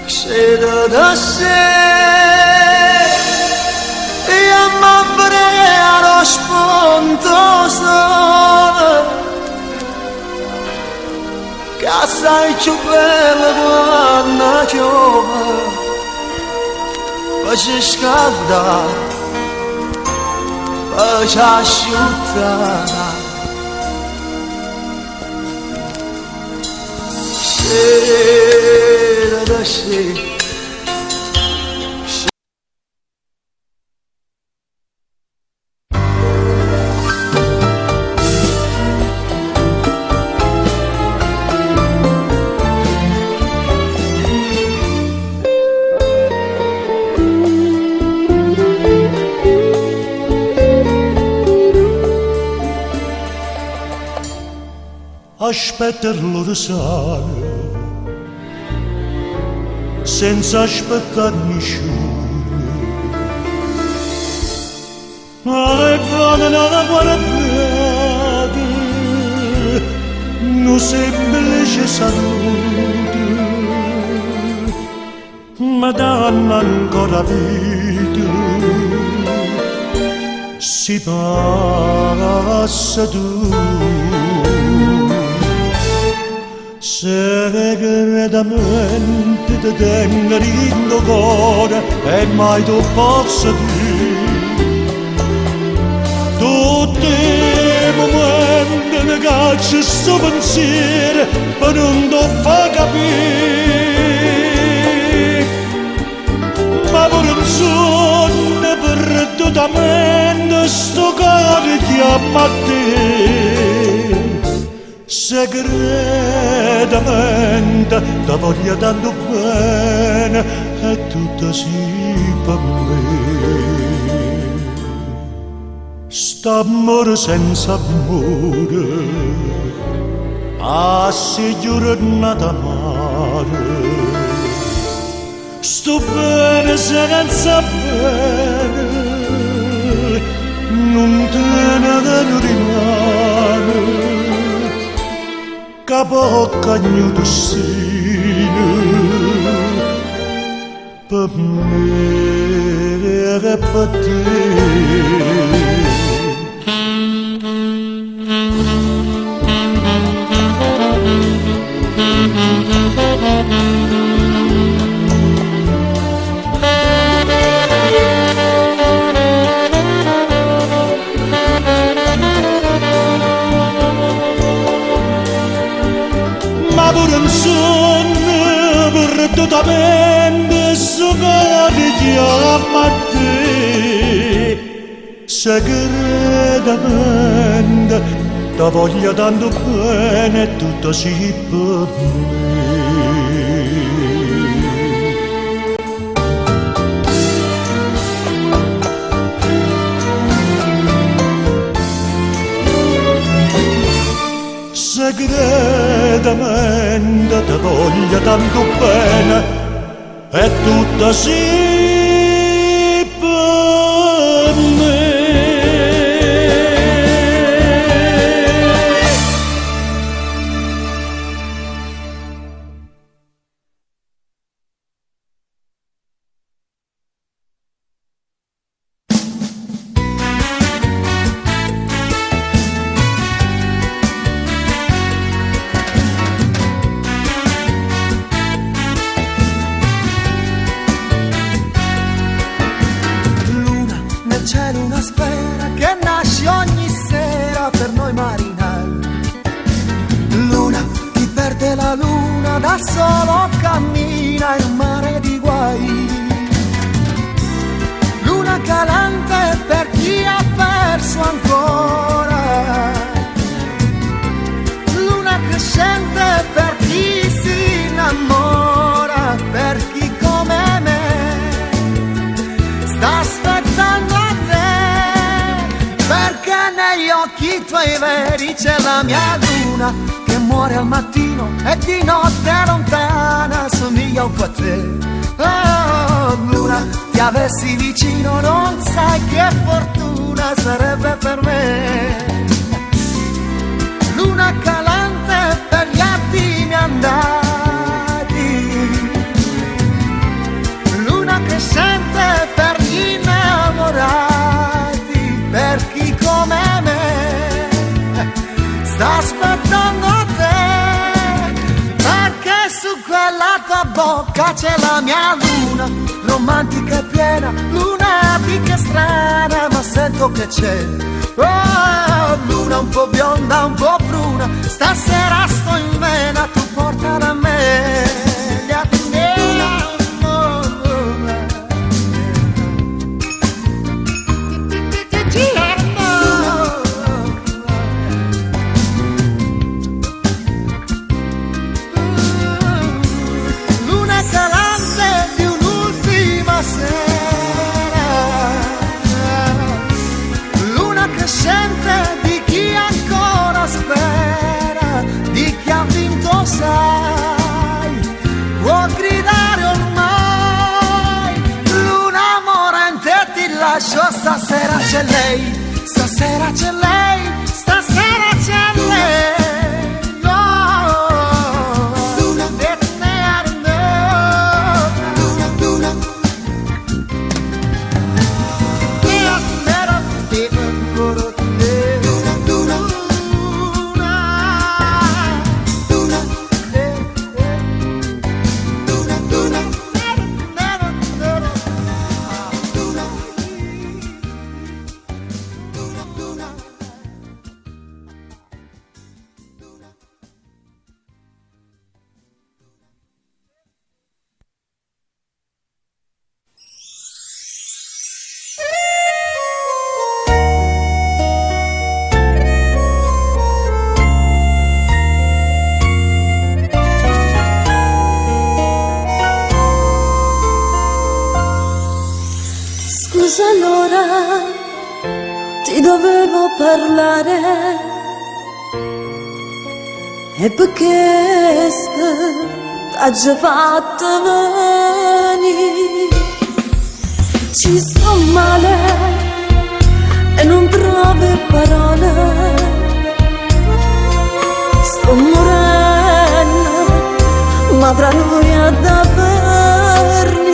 Sceda da sé e a m'abbrea lo spontoso che assai più bella quando piove face scaldare face asciuttare. Sceda da sé. Aspetta lo sai, senza aspettare nessuno. Ma le donne non la guardate, non semplice saluto, ma danno ancora vita, si passa tu. Segretamente ti tengo in cuore e mai tu possa dire tutti i momenti mi caccia sto pensiero per non ti fa capire, ma per un sogno perdutamente sto cuore chiama a te. Segretamente ti voglio tanto bene e tutto sì per me. St'amore senza amore, a se giornata mare, sto bene senza bene, non te ne rimane, capo cagnuto sino, per me e per te. Ma pure un sogno perdutamente succade chiama te segretamente ti voglio tanto bene tutto si per me. Segretamente ti voglio tanto bene e tutto sì per me. Da solo cammina in un mare di guai, luna calante per chi ha perso ancora, luna crescente per chi si innamora, per chi come me sta aspettando a te, perché negli occhi tuoi veri c'è la mia luna che muore al mattino e di notte lontana somiglia un po' a te. Oh, luna, ti avessi vicino non sai che fortuna sarebbe per me. Luna calante per gli attimi andati, luna crescente per gli innamorati, per chi come me sta aspettando a te, perché su quella tua bocca c'è la mia luna, romantica e piena, lunatica e strana, ma sento che c'è. Oh, luna un po' bionda, un po' bruna, stasera sto in vena, tu portala a me. Gli attimi di chi ancora spera, di chi ha vinto sai, può gridare ormai, luna morente ti lascio, stasera c'è lei, stasera c'è lei, stasera c'è lei. ti dovevo parlare e perché t'ha già fatto venire. Ci sto male e non trovo parole, sto morendo ma tra noi è da perni.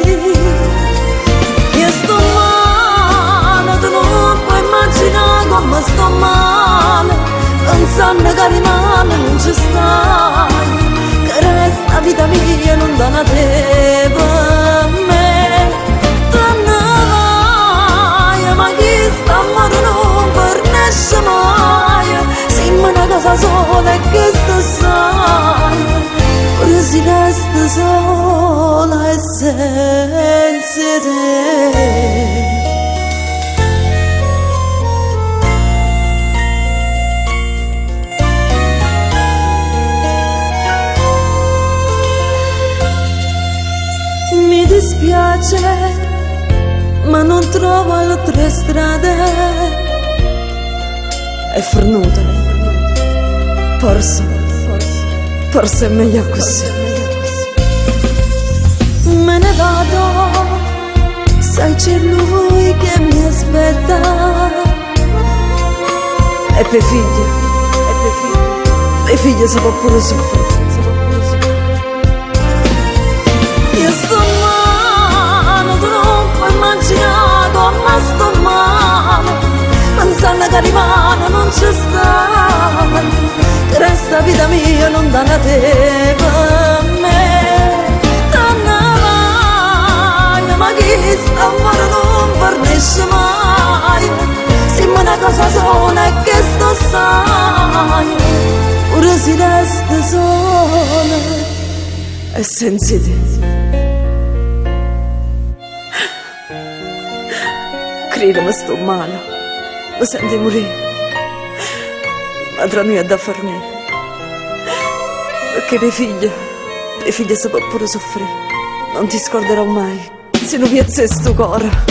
Io sto male, tu non puoi immaginare come sto male, pensando che rimane non ci stai, che resta vita mia non dà una te per me. Te ne vai, ma chi sta amore non fornisce mai, sì ma una cosa sola è che sto sai, ora si resta sola e senza te. Mi dispiace, ma non trovo altre strade. È fornuta, forse è meglio così. Me ne vado, sai c'è lui che mi aspetta. E per figlie si può pure soffrire. Io sto male, tu non puoi immaginare come sto male, pensando che rimane non ci sta, che resta vita mia non dà una te per me. Te ne vai, ma chi sta amore non fornisce mai, sì ma una cosa sola è che sto sai, ora si resta sola e senza te. Ma sto male, mi sento morire, ma tra noi è da far niente, perché le figlie si può pure soffrire, non ti scorderò mai, se non piazza sto cuore.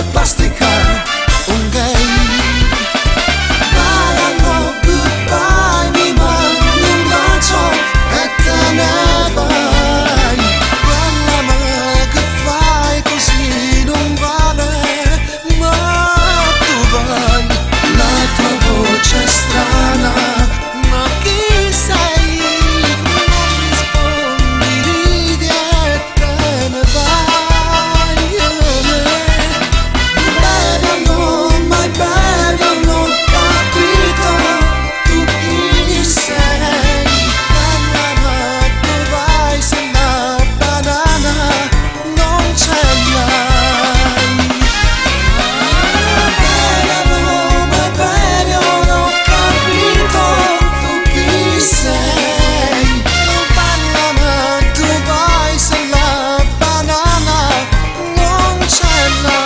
e plasticare un gay. Parlano goodbye, mi mandi un bacio e te ne vai. Quella me che fai così non vale, ma tu vai. La tua voce è strana, ma chi sei? Non rispondi, ridi e te ne vai. Baby, no, my baby, non ho capito tu chi sei. Banana, dove vai? Se la banana non ce l'hai. Baby, no, my baby, non ho capito tu chi sei. Banana, dove vai? Se la banana non ce l'hai.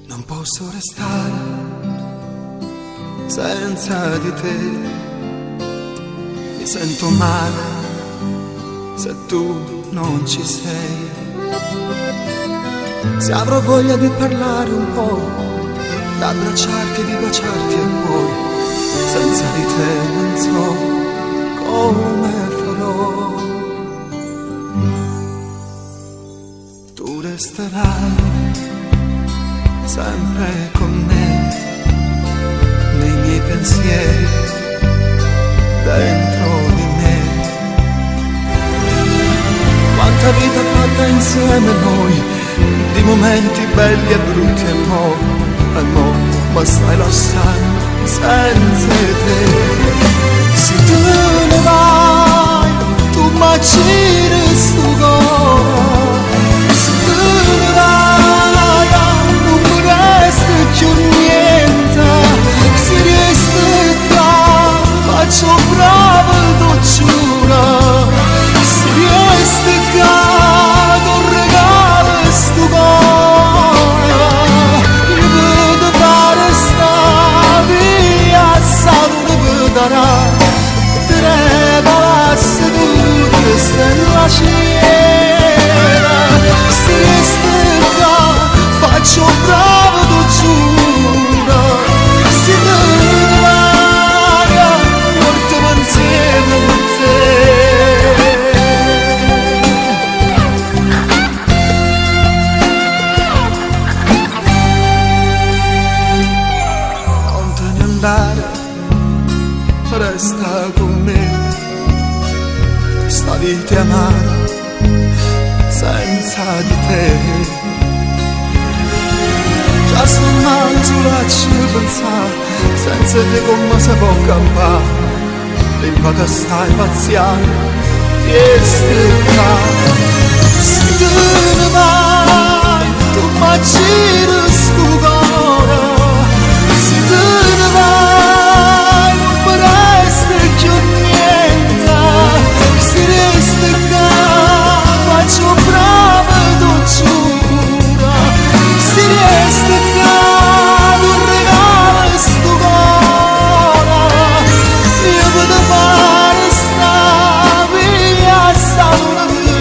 Non posso restare senza di te, mi sento male se tu non ci sei. Se avrò voglia di parlare un po', di abbracciarti e di baciarti e poi, senza di te non so come farò. Tu resterai sempre con me, nei miei pensieri, dentro di me. Quanta vita fatta insieme noi, di momenti belli e brutti e mo, ma stai lasciando senza te. Se tu ne vai, tu mi giri sto cuore. Se tu ne vai, non mi resta più niente. Se resti qua, faccio bravo e lo giuro. Se resti qua, non regalo sto cuore. Io vedo fare sta via, salve vedrà. Te ne balassi tu, che sei la cera. Se resti qua, faccio bravo, lo giuro. Se te ne vai, portiamo insieme con te. Non te ne andare, resta con me. Sta vita amara senza di te. Già sto male sulla ci pensare, senza te come si può campare. L'impata stai pazziando, e stai qua. Se tu ne vai, tu mi giri sto cuore. Se tu ne vai, non mi resta più niente. Se resti qua, faccio bravo e lo giuro. Se resti qua, non regalo sto cuore. Io vedo fare sta via, salve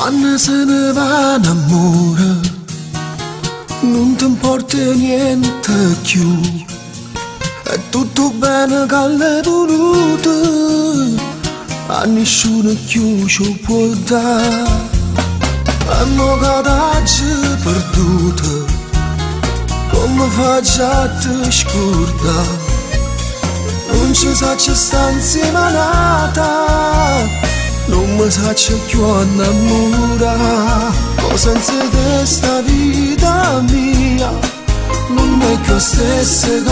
Quando se ne va in amore non ti importa niente più, è tutto bene che l'hai voluto, a nessuno più ci può dare. E mo che t'hai perduto, come faccio a te scordare? Non ci sa ci sta insieme nata, non mi saccio più innamorare. Ma senza te sta vita mia non è più stessa che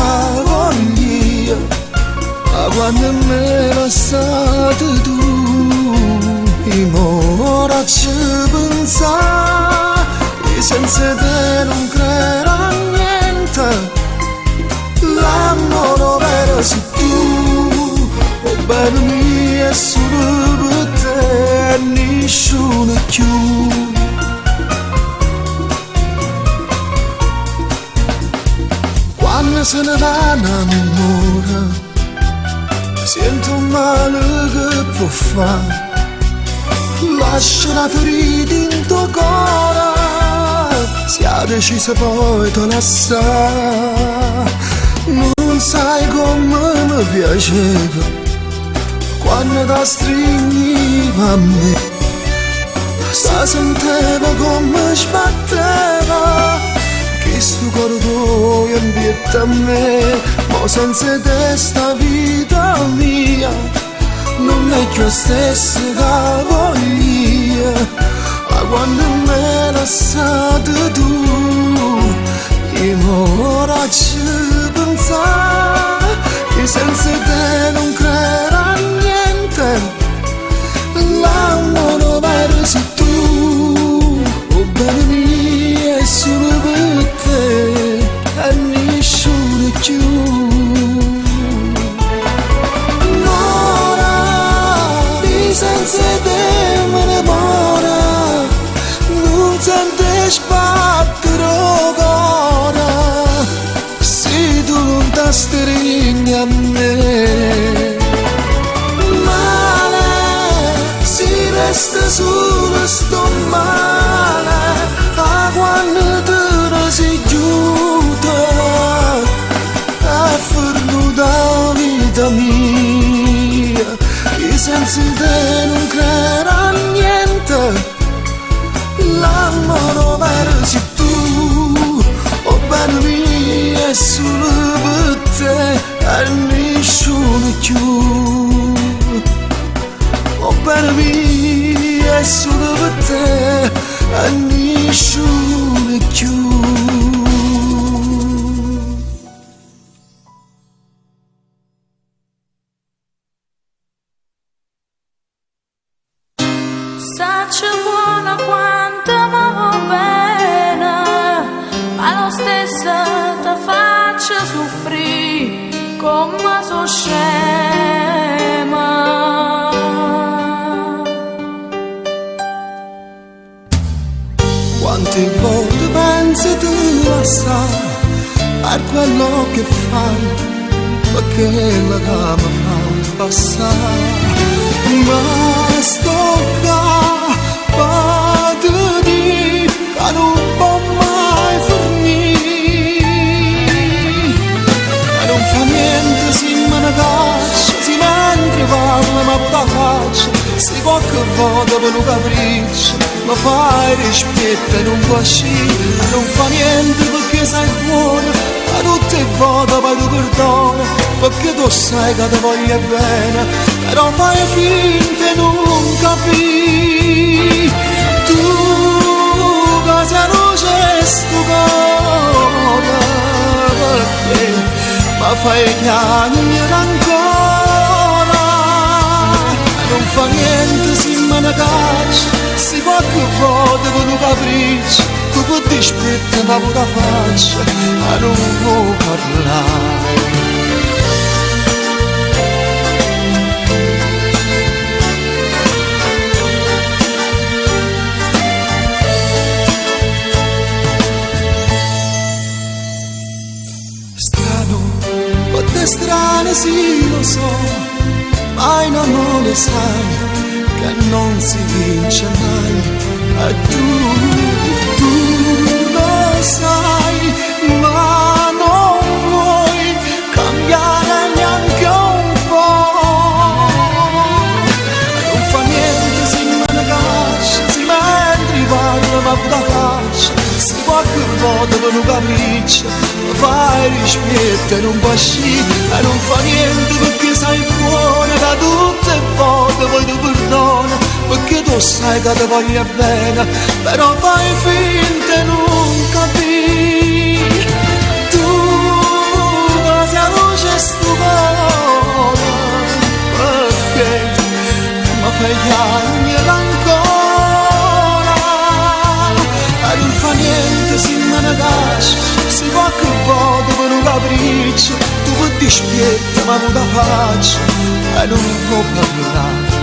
voglio. Ma quando me la state tu, ora ci pensa, e senza te non credo a niente. L'amore vero sei tu, oh bene mia, è solo per te e nessuno più. Quando se ne va un amore, sento un male che può fare. Lascia la ferita in tuo cuore, si ha deciso poi te lasciare. Non sai come mi piaceva quando ti stringiva a me, si sentiva come sbatteva che sto cuore tuo invietta a me. Ma senza te sta vita mia non è più la stessa che voglio. Ma quando me lasciate tu, io ora ci pensare, che senza te non credo a niente. L'amore vero sei tu, oh bene mia, è solo per te e nessuno più. Senza te me ne muore, non sente sbattere il cuore, se tu non ti stringi a me. Male, si resta solo sto male, a quando te sei giunta, a fernuta la vita mia. Senza te non credo a niente, l'amore vero sei tu, oh bene mia, è solo per te e nessuno più. Oh bene mia, è solo per te e nessuno più. Saccia buona quanto m'amo bene, ma lo stesso ti faccia soffrire come so scema. Quante volte pensi tu a stare per quello che fai, perché la cama fa passare. Ma sto qua per dire che non può mai finire, e non fa niente se me ne caccia, se mentre parla ma la faccia, se qualche volta per un capriccio ma fai rispetto e non può uscire, e non fa niente perché sei buono, a tutte le volte poi tu perdono, perché tu sai che ti voglio bene, però fai finta e non capì. Tu cosa non c'è sto cuore, perché ma fai piangere ancora, e non fa niente se me ne caccia, se qualche volta con un capriccio tu puoi dispetto ma la faccia e non vuoi parlare. Strane sì lo so, ma in amore sai che non si vince mai, e tu lo sai, ma non vuoi cambiare neanche un po'. Non fa niente se me ne caccia, se mentre parla ma da faccia, se qualche volta per un capriccio fai rispetto e non pasci, e non fa niente perché sei buona, da tutte le volte poi ti perdona, perché tu sai che ti voglio bene, però fai finta e non capi. Tu che sei luce stupenda, perché mi fai piangere ancora, e non fa niente se me ne caccia, se qualche volta per un capriccio tu puoi dispietta ma non la faccio e non mi può parlare.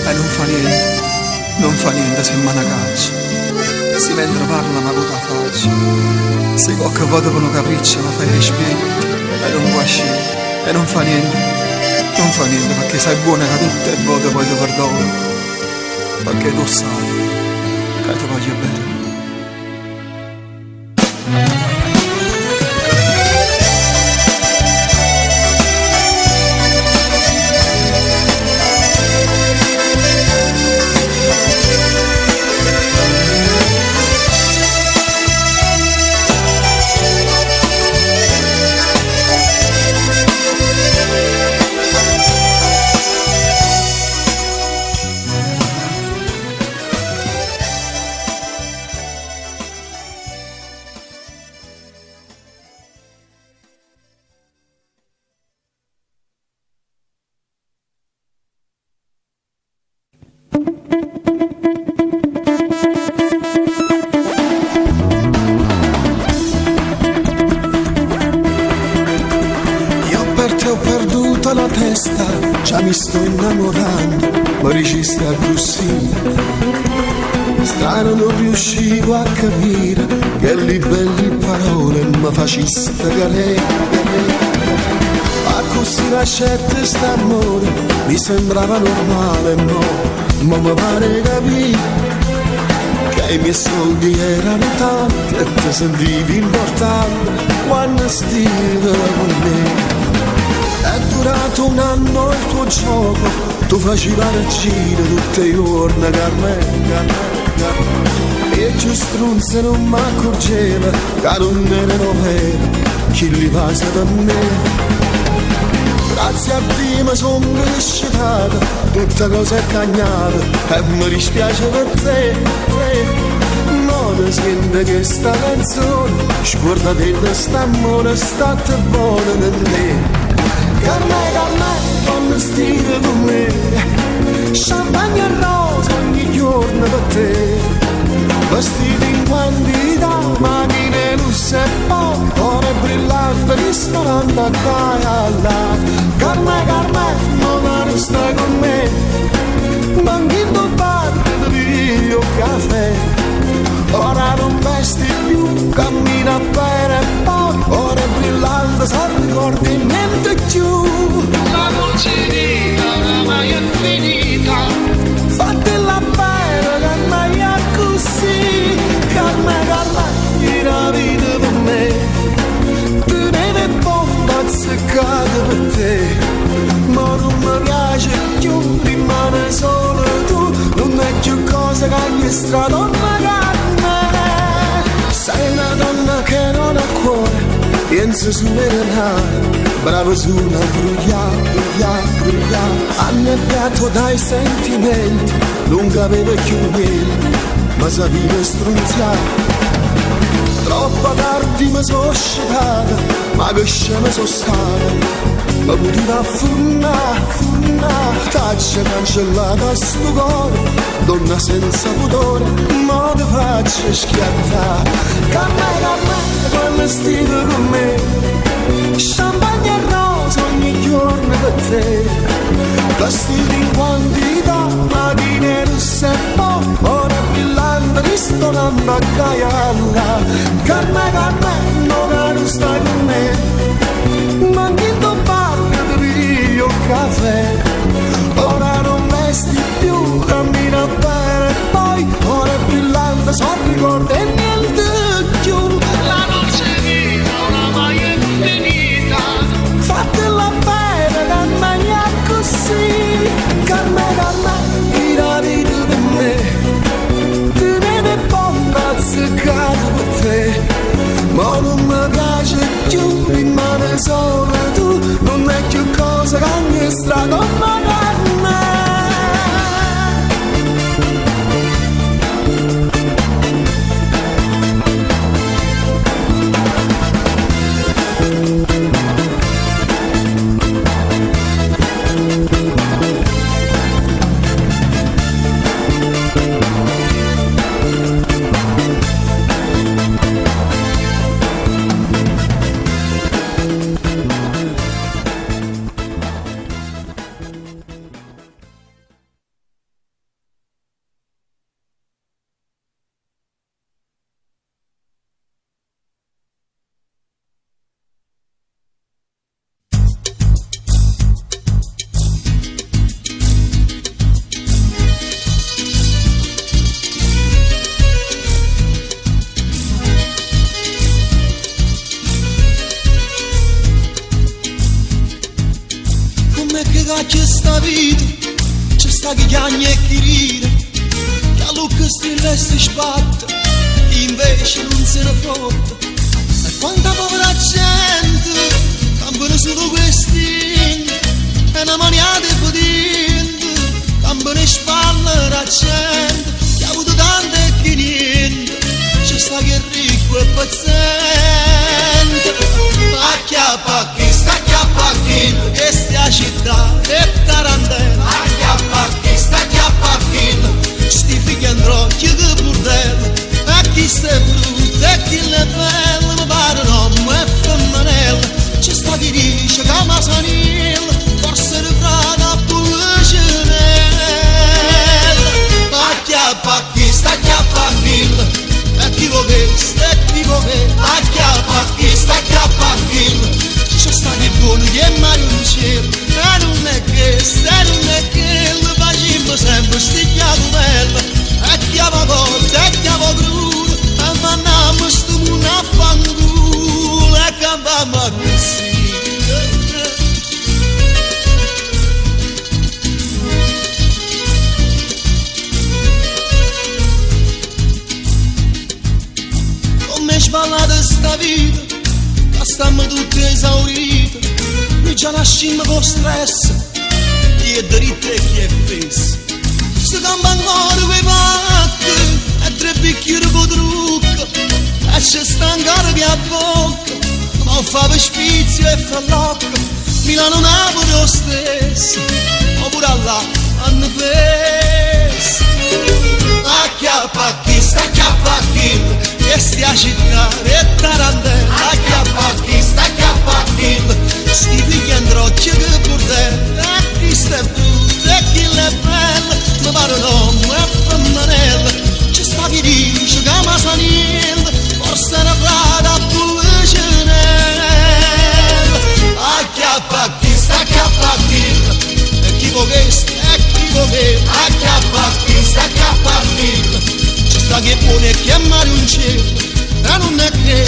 E non fa niente se me ne caccia, se mentre parla ma non la faccio, se qualche volta per un capriccio mi fai respiro e non può uscire, e non fa niente perché sei buona che tutte le volte poi ti perdono, perché tu sai che ti voglio bene. La testa, già mi sto innamorando, ma regista così. Strano non riuscivo a capire che le belle parole mi faciste cadere. A così la scelta st'amore mi sembrava normale, ma mi pare capire che i miei soldi erano tanti e ti sentivi importante quando stivi con me. È durato un anno il tuo gioco, tu facevi il giro tutte le giorni, Carmen. E giù strunze non mi accorgeva che non erano vere chi li passa da me. Grazie a Dio mi sono cresciuta, tutta cosa è cagnata e mi dispiace per te. Non sente che sta canzone, scordate di st'amore, state buone per me. Carmen, non stile con me, champagne e rosa ogni giorno per te, vestiti in quantità, macchine lusse e poi, ore brillanti, ristorante a là. Carmen, non stai con me, manchi in tuo bar, bevi un caffè, ora non vesti più, cammina per e poi, ore brillanti, se ricordi niente più. La dolce vita ormai è finita, fatela bene che mai è così. Carmen, la vita per me, tenere bomba azzeccata per te, ma non mi piace più, rimane solo tu, non è più cosa che ogni stradonna Carmen. Sei una donna che non ha cuore, pensa su me, bravo su una bruglia, annebbiato dai sentimenti, non aveva più niente, ma sapeva strunziare. Troppo tardi mi sono scetata, ma che scema sono stata, ma poteva furnare, taccia cancellata a sto cuore, donna senza pudore, ma ti faccio schiattare. Carmen, quando stai con me, champagne e rosa ogni giorno per te, vestiti in quantità, macchine russe e poi, ore brillanti, ristorante sembra caialla. Carme, no, non stai con me. Ma chi tu parli di io caffè? Ora non vesti più, cammina bene, poi ora è brillante, sono ricordi e niente più. La nostra vita oramai è finita, fatela bene, cammina così. Carme, la vita per me, te ne bomba zeccato per te, ma non mi piace più, rimane solo tu, non è più cosa che mi strada, ma c'è sta vita, c'è sta chi chiagna e chi ride, che a lucca stille si sbatte, invece non se ne frotta. E quanta povera gente, campano solo questi, e una maniata di potente, campano in spalle la gente, che ha avuto tanto e chi niente, c'è sta chi è ricco e paziente. Acchiappa chi sta acchiappa chi, che stia città e tarantella. Acchiappa chi sta acchiappa chi, sti figli andrò chi che bordello. E chi sta brutta e chi le belle, mi pare un uomo e femminella. C'è sta chi dice che ma sanilla, forse riprata a Pulcinella. Acchiappa chi sta acchiappa chi, e chi lo veste e chi lo vede. Acchiappa chi sta acchiappa chi, c'è sta chi buono che è mai un cielo. E non è che, lo facciamo sempre stigliato bello. E chiamo volte, e chiamo crudo, e mandiamo sto mondo a fanculo, e cambiamo così. Come sballate sta vita, stiamo tutti esauriti, noi già nascimmo con stress, chi è dritto e chi è fesso. Se campa ancora quei pacchi, e 3 bicchieri con trucco, e c'è sta ancora che a bocca, ma fa per spizio e fa l'occo, Milano Napoli lo stesso, oppure là hanno fesso. Acchiappa chi sta acchiappa chi, che stia città e tarantella. Acchiappa chi sta acchiappa chi, sti figli andrò che bordello. E chi sta brutta e chi le belle, mi pare un uomo e femminella. C'è sta chi dice che ma sanilla, forse una frata a Pulcinella. Acchiappa chi sta acchiappa chi, e chi può che sta e chi può che. Acchiappa chi sta acchiappa chi, c'è sta che buono e chiamare un cielo. E non è che,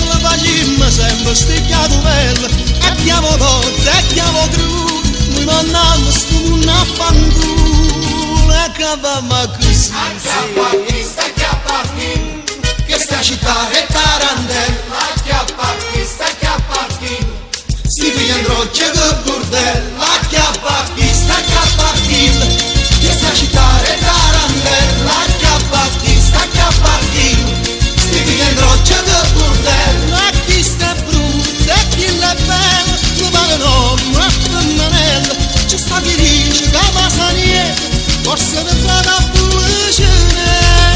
la facciamo sempre stigliato bello. E chiamo forte, e chiamo crudo, noi mandiamo sto mondo a fanculo, e cavamo così. Acchiappa chi sta acchiappa chi, che sta città è tarantella. Acchiappa chi sta acchiappa chi, sti figli andrò che bordello. Acchiappa chi sta acchiappa chi, che sta città è tarantella. Acchiappa chi sta acchiappa chi, sti figli andrò che bordello. E chi sta brutta e chi le belle, mi pare un uomo e femminella. C'è sta chi dice che ma sa niente, forse ne fa da Pulcinella.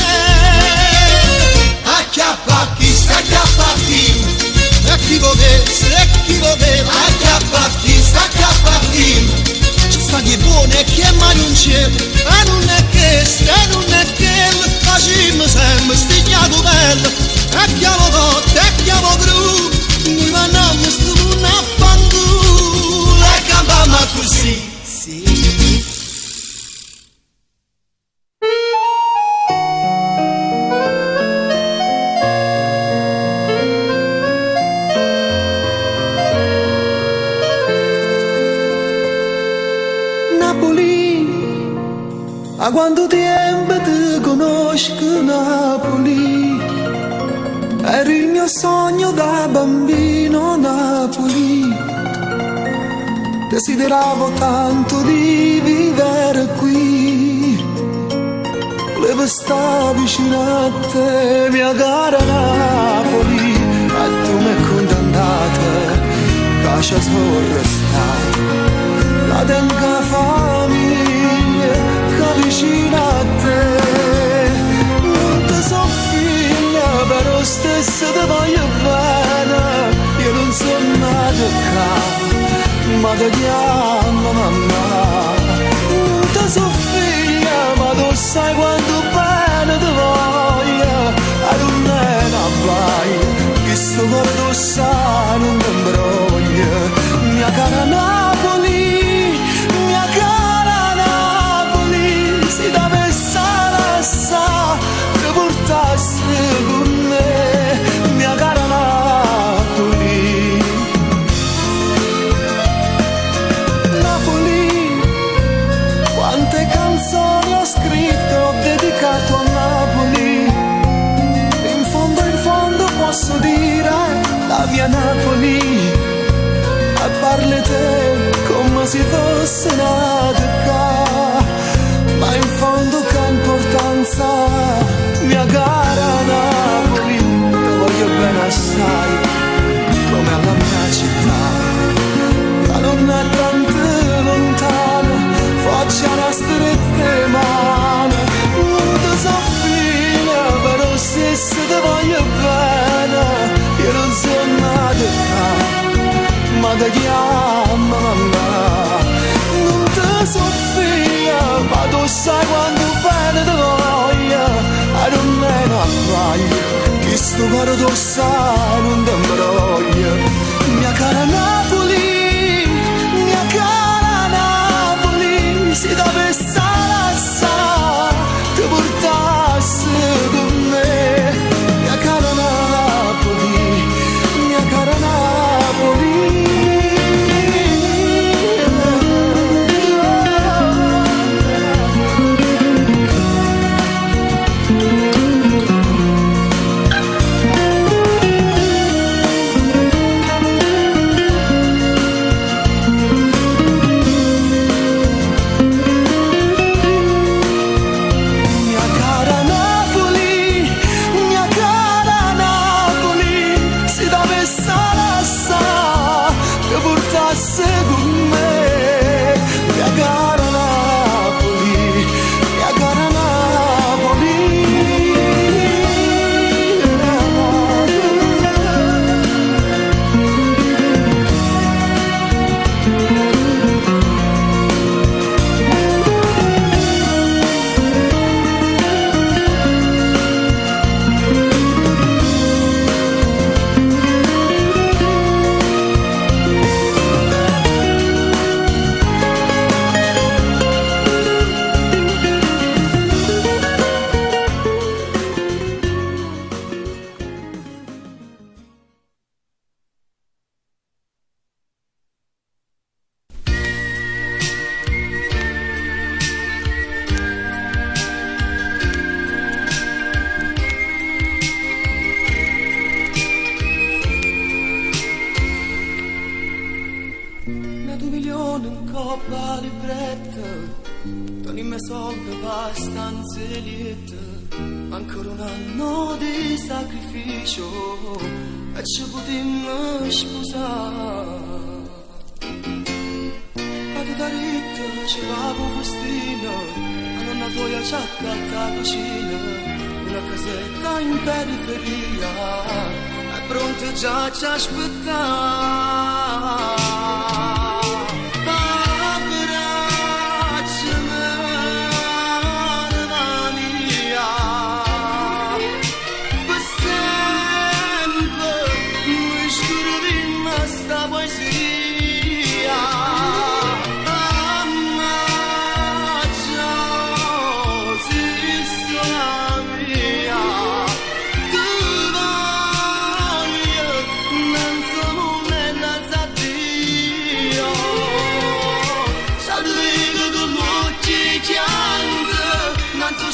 A quanto tempo ti conosco Napoli, eri il mio sogno da bambino Napoli. Desideravo tanto di vivere qui, volevo stare vicino a te, mia cara Napoli. E tu mi hai condannata, lascia sorrestare la tenga famiglia che vicino a te. Non ti so figlia, però stesso ti voglio bene. Io non sono nato qua, ma ti chiamo mamma. Non ti so figlia, ma tu sai quanto bene ti voglio. E non è una baia, che sto cuore tu sai non ti imbroglia. Mia cara Napoli, mia cara Napoli, se dovesse lasciare ti portassi con me, mia cara Napoli. Napoli, quante canzoni ho scritto, ho dedicato a Napoli. In fondo posso dire la mia Napoli. E parli te come se fosse nata qua, ma in fondo che importanza, mia cara Napoli. Ti voglio bene assai, come alla mia città, ma non è tanto lontano, faccia una strette mano. Non ti so figlia, però stesso ti voglio bene. Io non sono nato qua, ma ti chiamo mamma. Non ti so figlia, ma tu sai quanto bene ti voglio. E non è una sbaglia, che sto cuore tu sai non ti imbroglia. Mia cara Napoli, mia cara Napoli, se dovesse lasciare ti portassi con me. Mia cara Napoli, mia cara Napoli. Ancora un anno di sacrificio e ci potremmo sposare. A te da ritto ci va un festino, a nonna tua ci accatta cucina, una casetta in periferia, è pronta già ci aspetta.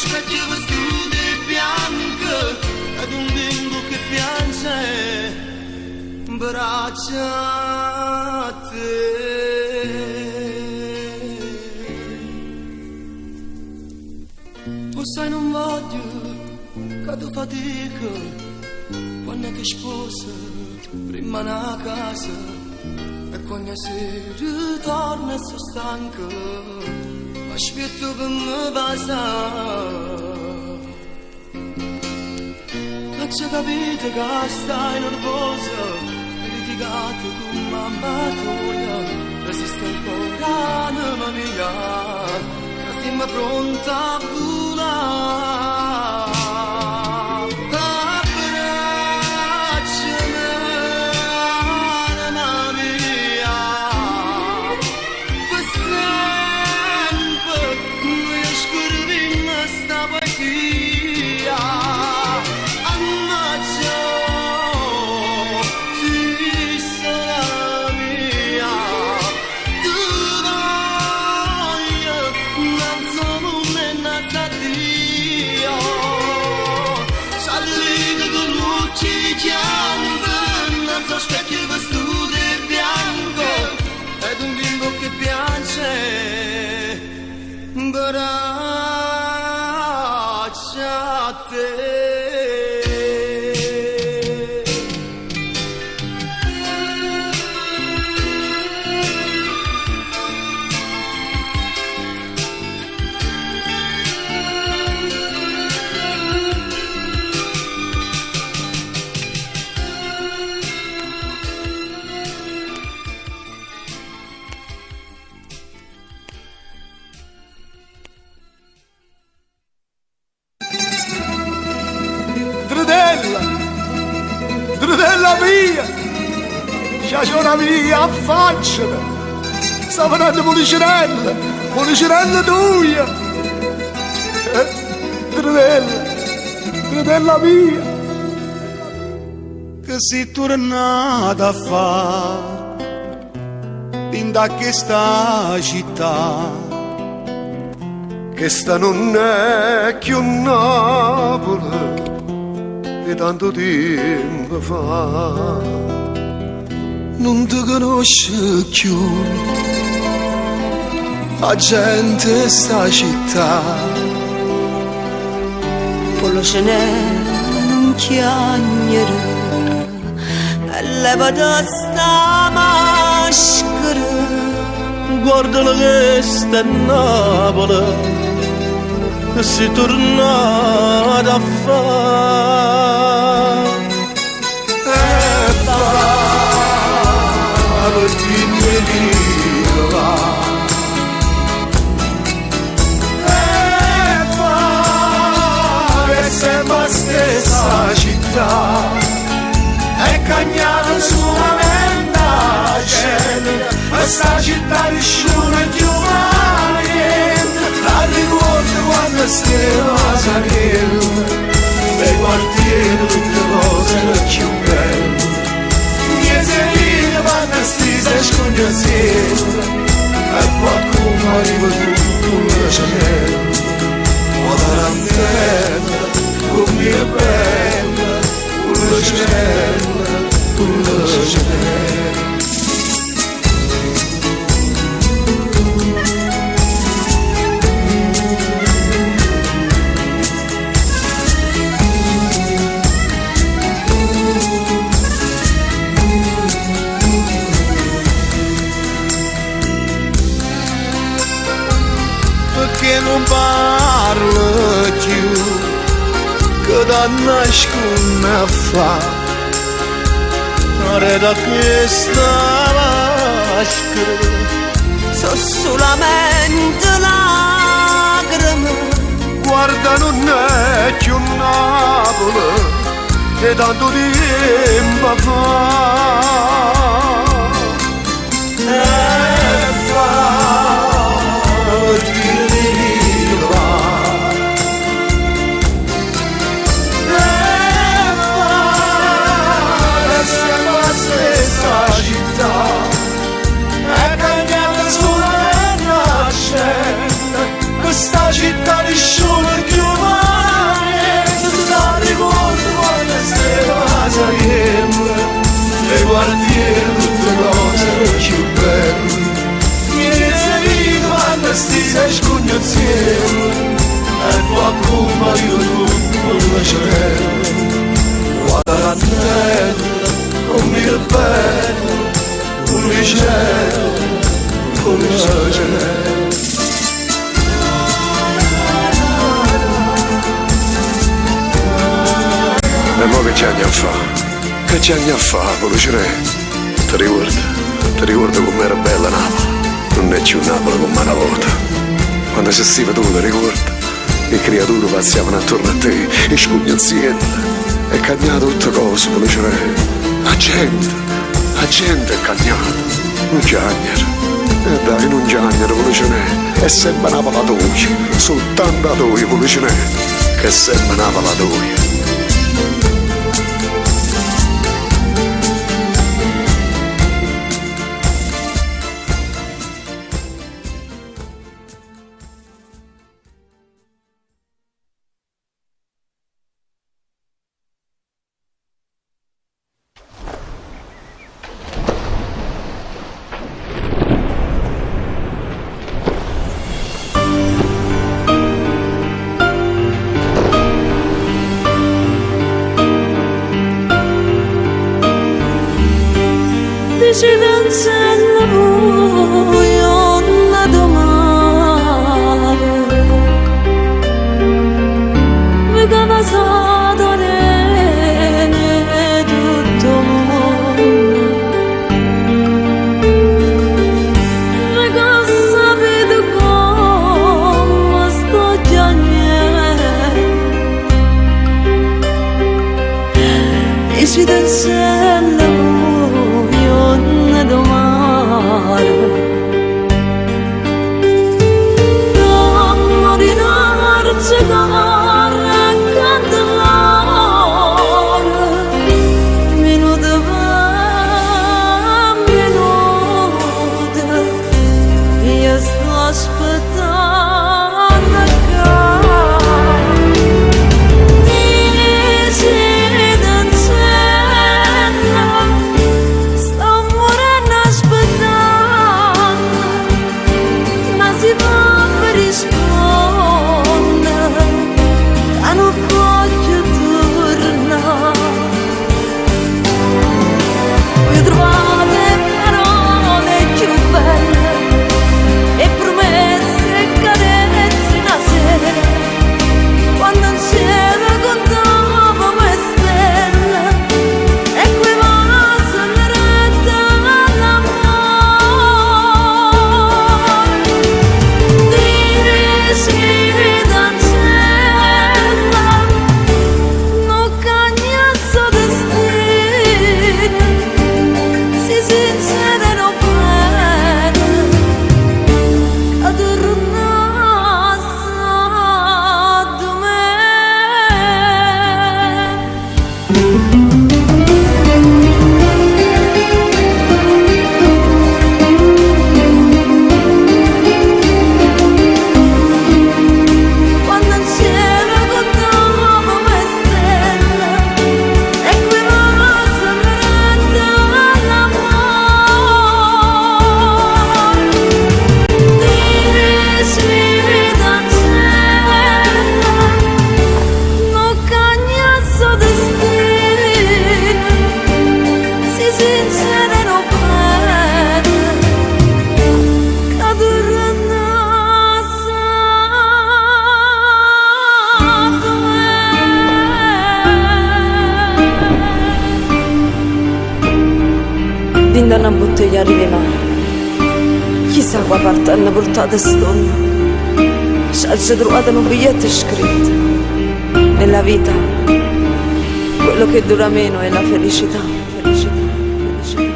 specchio vestito di bianco ed un bimbo che piange braccia a te. O sai non voglio che tu fatica quando è che sposa prima a casa e quando si ritorna so stanco aspetto per me passare. Ma c'è capito che stai nervosa e litigato con mamma tua resiste ancora anima mia che siamo pronta a volare. Braccia a te. Dridella mia, ciaciona mia, affacciata, sta venendo policerella tua, Dridella mia, che sei tornata a fare in da questa città, che sta non è più Napoli di tanto tempo fa. Non ti conosce più la gente sta città. Quello ce n'è un chiagnere e levati sta maschera. Guardala che sta a Napoli che si tornata a fare. Sempre stessa città è cagnata solamente a gente, questa città nessuno più niente. La ricordo quando stiamo a salire nei quartieri tutte cose più belle. Niente lì quando stessa sconosciuta e qualcuno arriva tutto la cielo. Una lanterna con mia bella, una cella, una cella. Perché non parlo più, che da nascono a fa, ora da questa maschera, Sono solamente lacrime. Guarda non è più Napoli di tanto tempo fa. Questa città di scioglie chiude insieme e qualcuno io non lascerei. Guarda a terra come il bello, come il cielo, come il cielo. E mo che ci andiamo a fare? Che ci andiamo a fare, Policere? Ti ricordi com'era bella Napoli? Non è più Napoli come una volta. Quando si stiva tu, ti ricordi? Le creature passavano attorno a te, e spugnazzielle, e cagnate tutte cose, Policere. La gente è cagnata, non giagnere. E dai, non giagnere, Policere. È sempre Napoli a toi, soltanto a toi, Policere. Che è sempre Napoli a toi. Decidenza nel buio la domani mi cavato ne tutto mondo mi sapete come sto chiamando decidenza da una bottiglia di vino. Chissà qua parte hanno portato stonna. Ci trovate un biglietto scritto. Nella vita, quello che dura meno è la felicità. Felicità, felicità.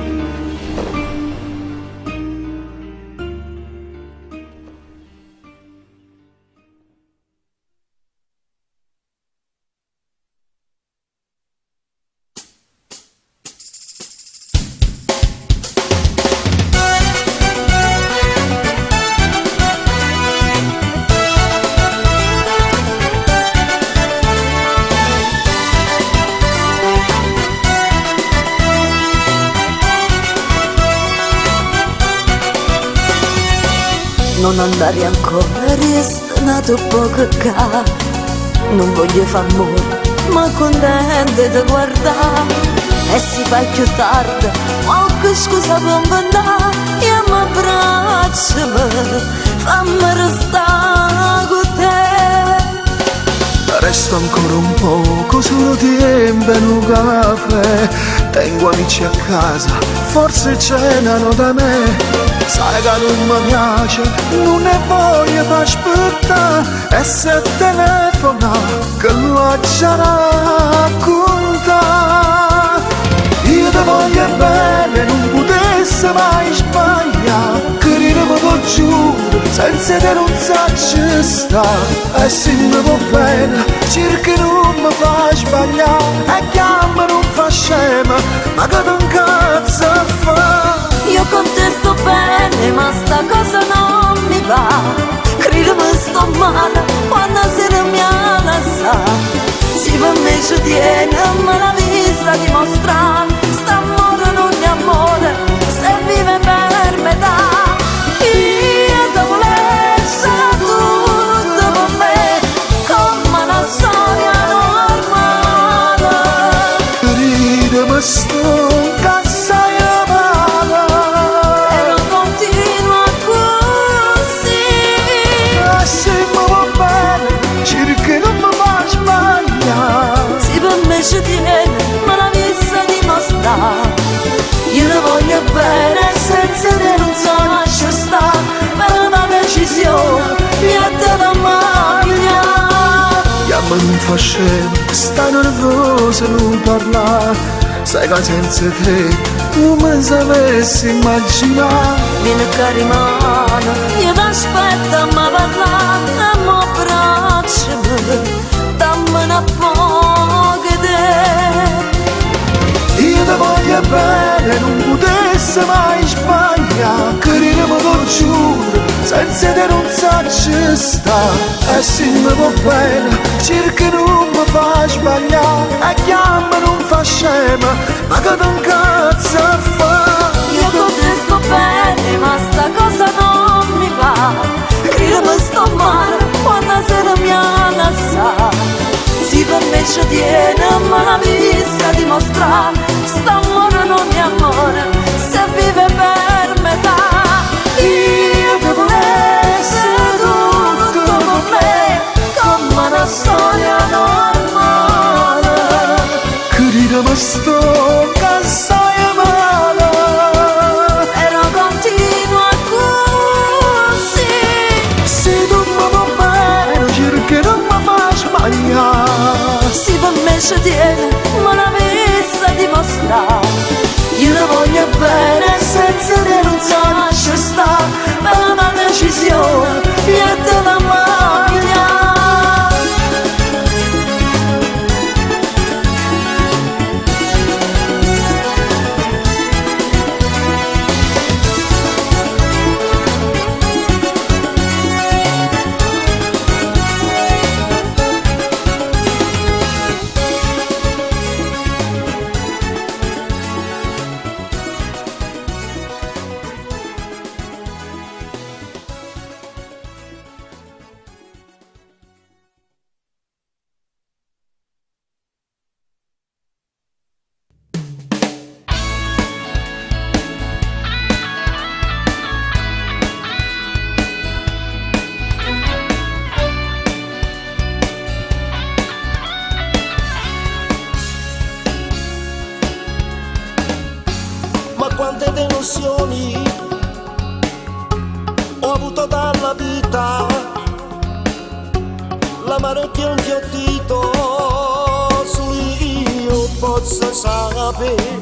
non andare ancora, resta nato poco ca. Non voglio far amore, ma contenta di guardare. E si fa più tardi, qualche scusa per inventare. E mi abbracciami, fammi restare con te. Resto ancora un poco, solo tempo e un caffè. Tengo amici a casa, forse cenano da me. Sai che non mi piace, non ne voglio far aspettare. E se telefona, che lo già racconta. Io ti voglio bene, non potessi mai sbagliare. Credermi con giuro, senza te non ci sta. E se mi va bene, cerca non mi fa sbagliare. E chiama non fa scema, ma che ti incazza fa. Io con te sto bene, ma sta cosa non mi va. Credimi sto male, quando se ne mi ha lasciato. Si per me ci tiene, me la vista dimostrare. St'amore non è amore, se vive per metà. Io ti volessi tutto per me, come una storia normale. Credimi sto assai male. E non continua così. E se mi va bene, cerca non mi fa sbagliare. Si per me ci tiene, ma la vista dimostrare. Io ne voglio bene, senza te non so lascia stare. Per una decisione, niente da magliare. Chiama non fa scemo, sta nervosa non parlare. Sai che senza te non mi sapessi immaginare. Vieni cari mano, io ti aspetto ma parlare. E mo abbracciami, dammi una poca te. Io ti voglio bene, non potessi mai sbagliare. Credimi con giuro, senza te non ci sta. E se mi va bene, cerca non mi fa sbagliare. E chiama non fa scema, ma che ti incazza fa. Io con te sto bene, ma sta cosa non mi va. Credimi sto male, quando se ne mi ha lasciato. Si per me ci tiene, ma la vista dimostrare. St'amore non è amore, se vive per metà. Io ti volessi tutto con me, come una storia normale. Credimi sto assai male. E non continua così. Se tu mi va bene, cerca non mi fa sbagliare. Si per me ci tiene, ma la vista dimostrare. Io ne voglio bene, senza te non so lascia stare. Per una decisione, niente da magliare. Ma quante delusioni ho avuto dalla vita, l'amaro che ho inghiottito, solo io posso sapere.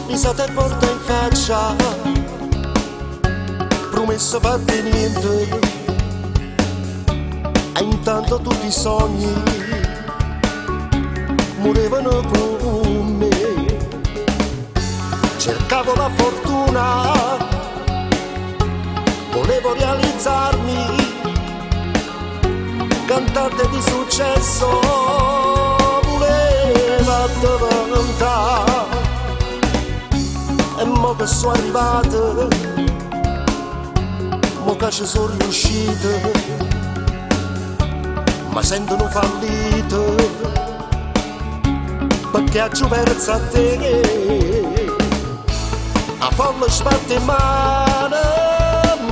Mi sa te porta in faccia, promesso farti niente, e intanto tutti i sogni morivano con me. Cercavo la fortuna, volevo realizzarmi, cantante di successo, voleva diventare. E mo che sono arrivato, mo che ci sono riuscito, ma sentono fallito, perché ha perso a te. A folla sbatte in mano,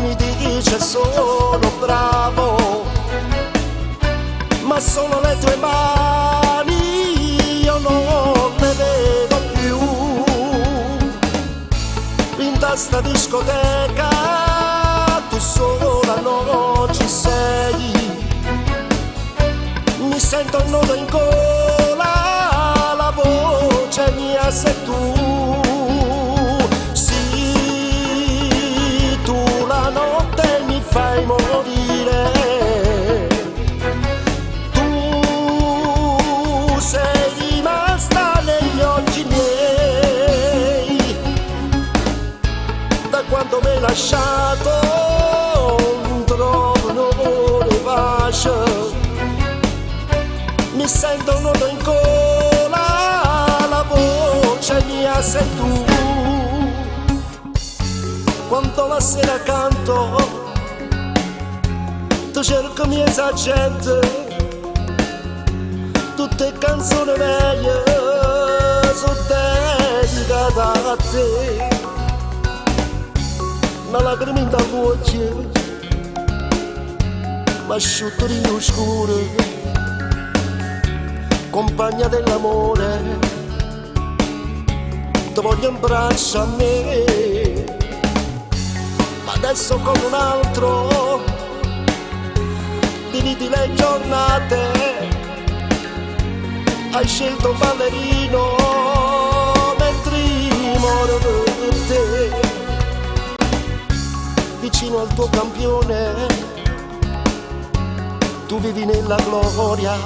mi dice sono bravo, ma sono le tue mani, io non le vedo più. In testa discoteca, tu sola non ci sei, mi sento un nodo in gola, la voce mia sei tu. Sì, tu la notte mi fai morire, tu sei rimasta negli occhi miei, da quando mi hai lasciato non trovo un amore pace, mi sento un nodo in gola, la voce mia sei tu. Quando la sera canto, tu cerchi miei gente, tutte canzoni vecchie sono dedicate a te. Una lacrima in da voce, ma asciutto di oscuro, compagna dell'amore, ti voglio in braccio a me, ma adesso con un altro dividi le giornate, hai scelto un ballerino mentre moro per te, vicino al tuo campione, tu vivi nella gloria,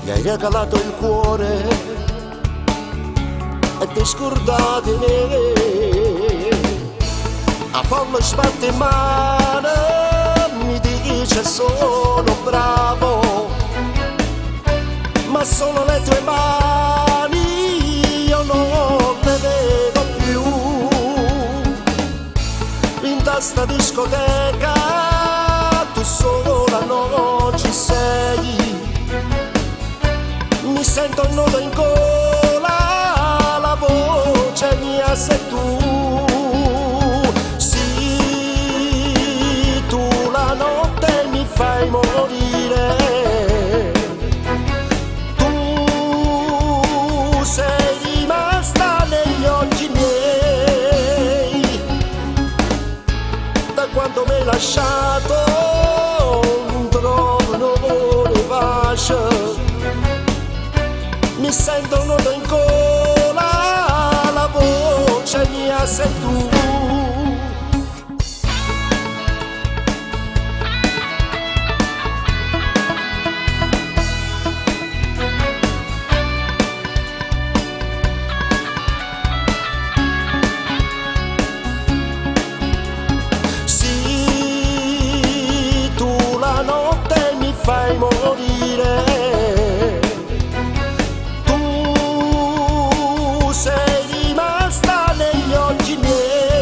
gli hai regalato il cuore e ti scordate me. A folla sbatte in mano, mi dice sono bravo, ma sono le tue mani, io non le vedo più. In testa discoteca, tu sola non ci sei, mi sento un nodo in gola, la voce mia sei tu. Sì, tu la notte mi fai morire, tu sei rimasta negli occhi miei, da quando mi hai lasciato non trovo un amore pace, mi sento un nodo in gola, la voce mia sei tu. Sì, tu la notte mi fai morire, sei rimasta negli occhi miei,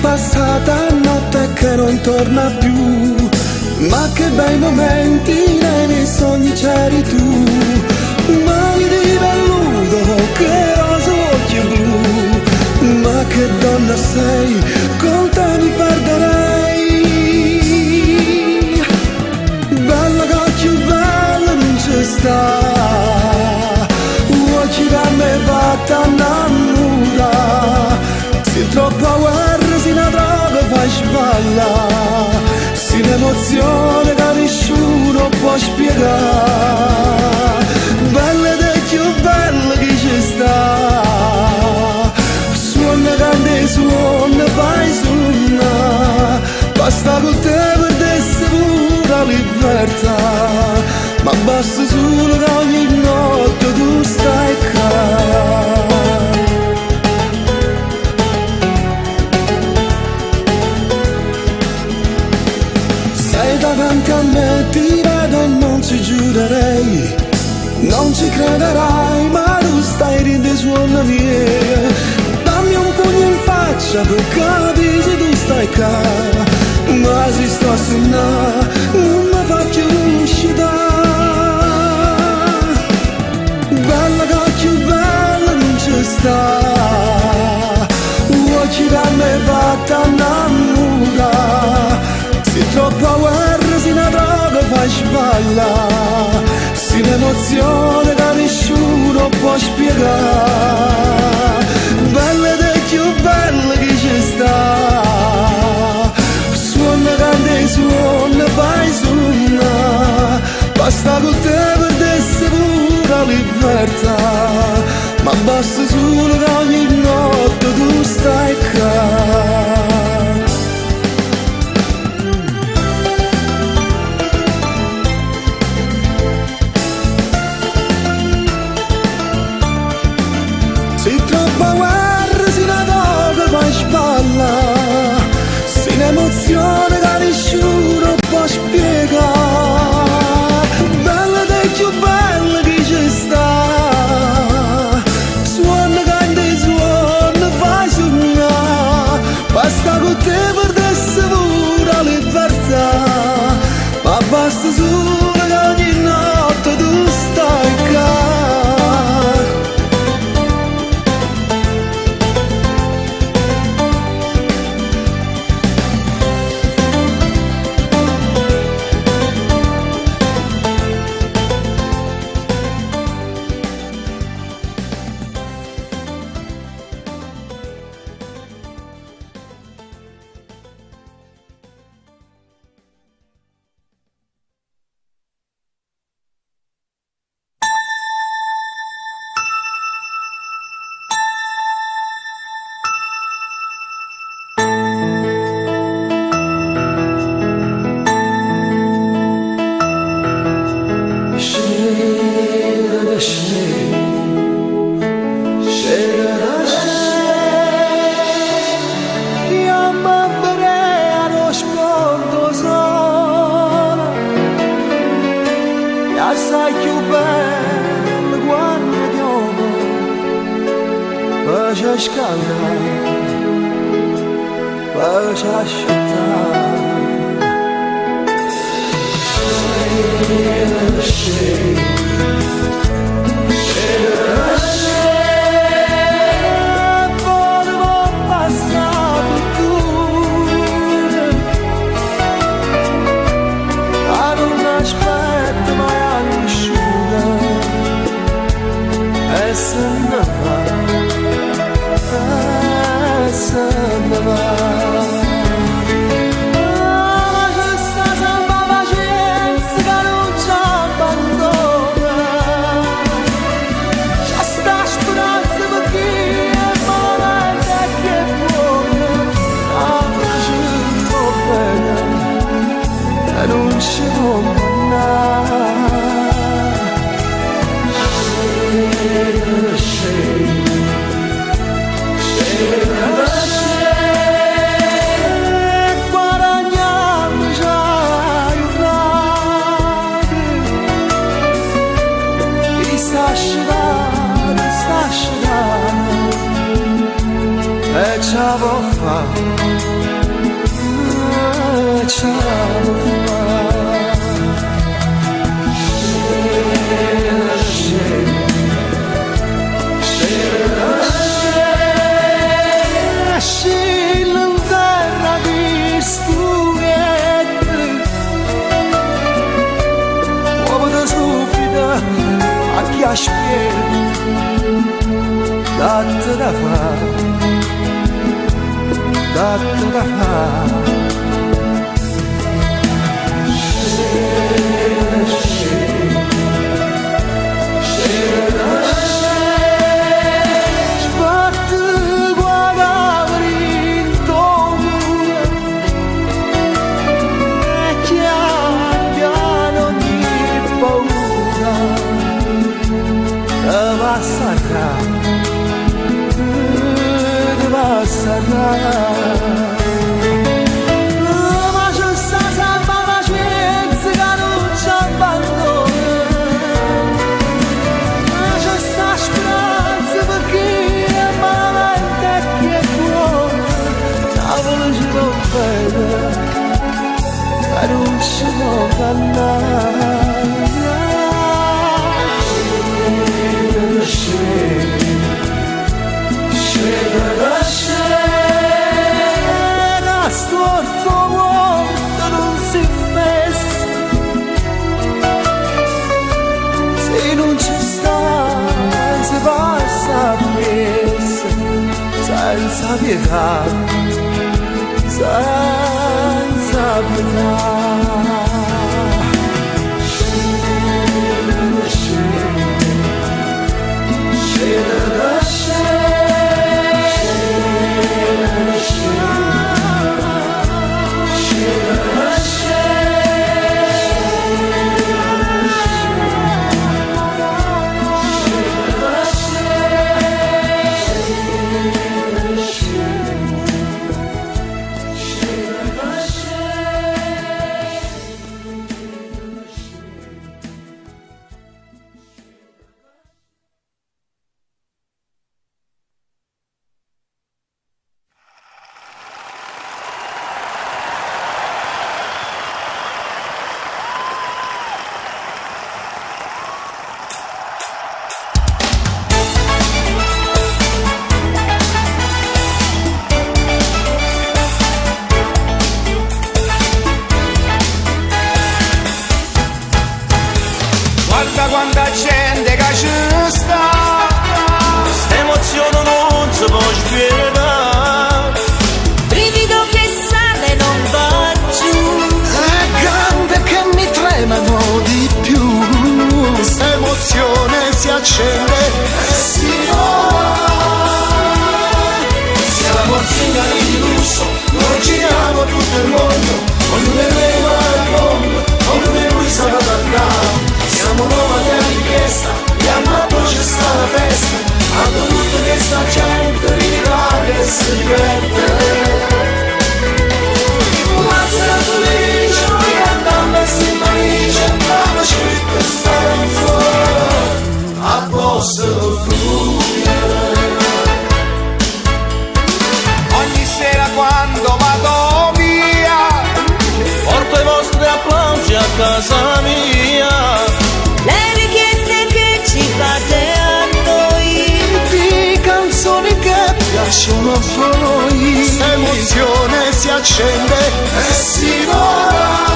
passata notte che non torna più, ma che bei momenti nei miei sogni c'eri tu. Mani di velluto, che rosa occhi blu, ma che donna sei, con te mi perderei. Bella che più bella non c'è sta, occhi da me fatta innamora. Se troppa guerra si ne droga fai sballa, si un'emozione che nessuno può spiegare. Bella ed più bella che ci sta, suona grande suona fai suona, basta con te perdesse pure la libertà, ma basta solo che ogni notte tu stai qua. Davanti a me ti vedo e non ci giurerei, non ci crederai, ma tu stai ridendo suona mia. Dammi un pugno in faccia per capire se tu stai qua, ma se sto a suonare non mi fa più uscita. Bella che più bella non ci sta, occhi da me fatta innamorare. Se troppa guerra si ne droga fai sballa, si un'emozione che nessuno può spiegare. Bella ed più bella che ci sta, suona grande suona fai suona, basta con te perdesse pure la libertà, ma basta solo che ogni notte tu stai qua. Se troppa guerra si ne droga fai sballa, se un'emozione che nessuno può spiegare. Bella ed più bella che ci sta, suona grande suona fai suonare, basta con te perdesse pure la libertà, ma basta solo che ogni notte tu stai qua. Assai più bella quando piove, faccia scaldare, faccia asciuttare. Volevo passare tu, a non aspetta mai. E se ne va, questa santa pazienza che non ci abbandona, c'è sta speranza per chi è morente e che è buona, a facendo bene e non ci può mandare. E ce la può fare facciamo scilla in terra di studiette uomo da subito a chi aspetta dato da fare dato da fare ma c'è sta salva la scienza che non ci abbandona ma c'è sta speranza perché è malamente e chi è buono cavolo ci può vedere ma non ci può andare storto vuoto non si fessa se non ci sta si passa a piessa senza pietà senza pietà Quanta gente che ci sta, questa emozione non si può spiegare. Brivido che sale non va giù, le gambe che mi tremano di più questa emozione si accende e si va siamo morzina di lusso noi giriamo tutto il mondo ognuno è rema al mondo ognuno è lui sa da andare siamo nomadi a richiesta e a mato c'è sta la festa a tutta questa gente rimane e si diverte ma sarà felice noi andiamo e si manice andiamo scritto sta canzone a posto Ogni sera quando vado via, porto i vostri applausi a casa mia. le richieste che ci fate a noi, di canzoni che piacciono a voi questa emozione si accende e si va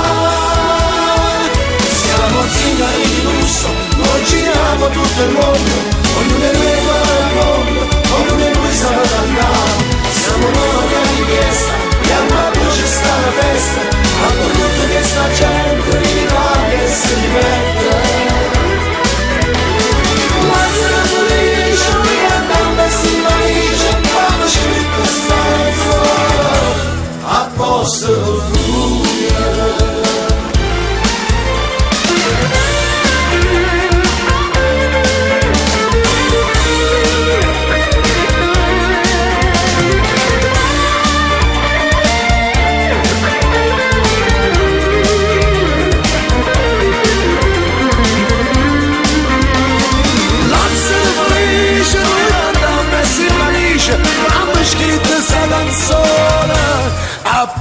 siamo morzina di lusso noi giriamo tutto il mondo ognuno è rema al mondo ognuno è lui sa da andare siamo nomadi a richiesta e a maggio c'è sta la festa a tutta questa gente rimane e si diverte ma sarà felice noi andiamo e si manice quando scritto sta canzone a posto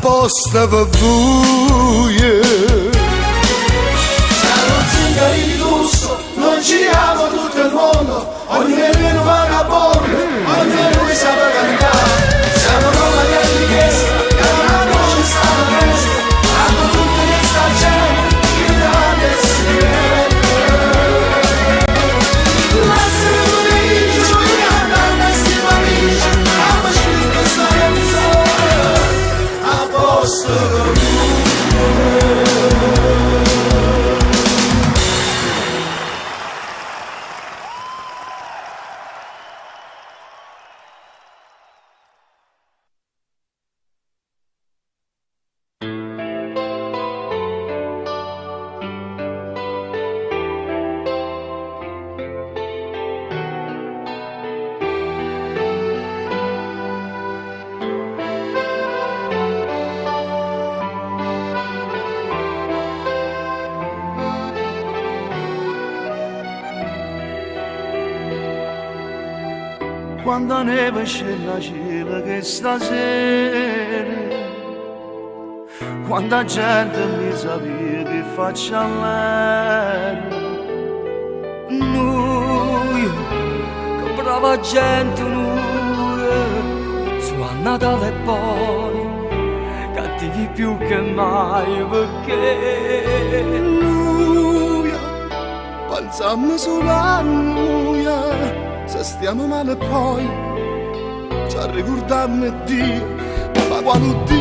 apposta per voi quando neve c'è la cielo che stasera, quanta gente mi sapeva che faccia all'era. Noi, che brava gente noi, su a Natale e poi, cattivi più che mai perché noi, pensiamo solo a noi, se stiamo male poi, ci ricordiamo Dio, ma quando Dio.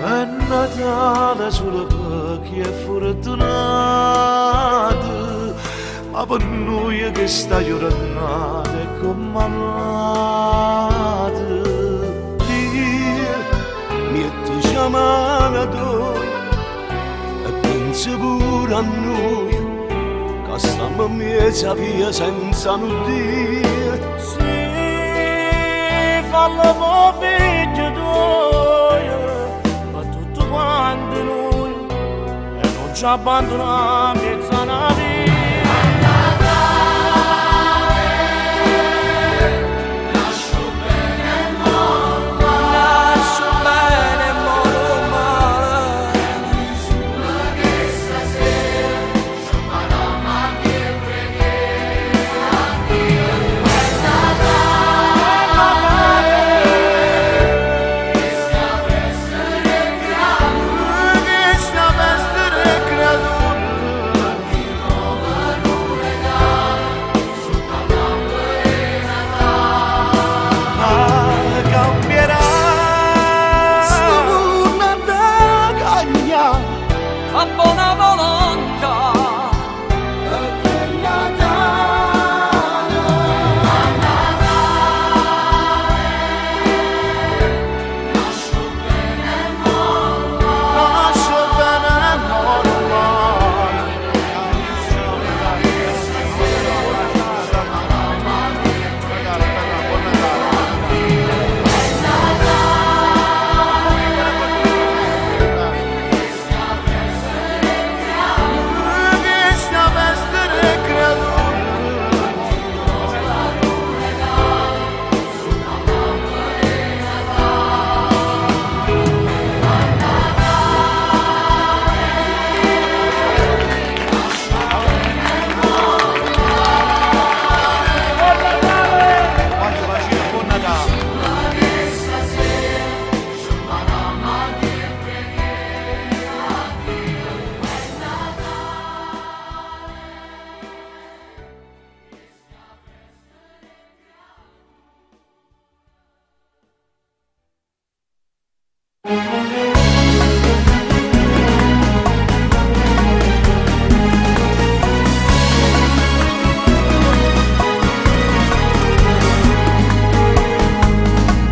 È Natale solo per chi è fortunato, ma per noi che sta giornata è comandata. Dio mi è chiamato e penso pure a noi, che stiamo in mezzo via senza nulla. Sì, fallo po' figlio tuo, quando noi e non ci abbandoniamo in mezzo a una vita.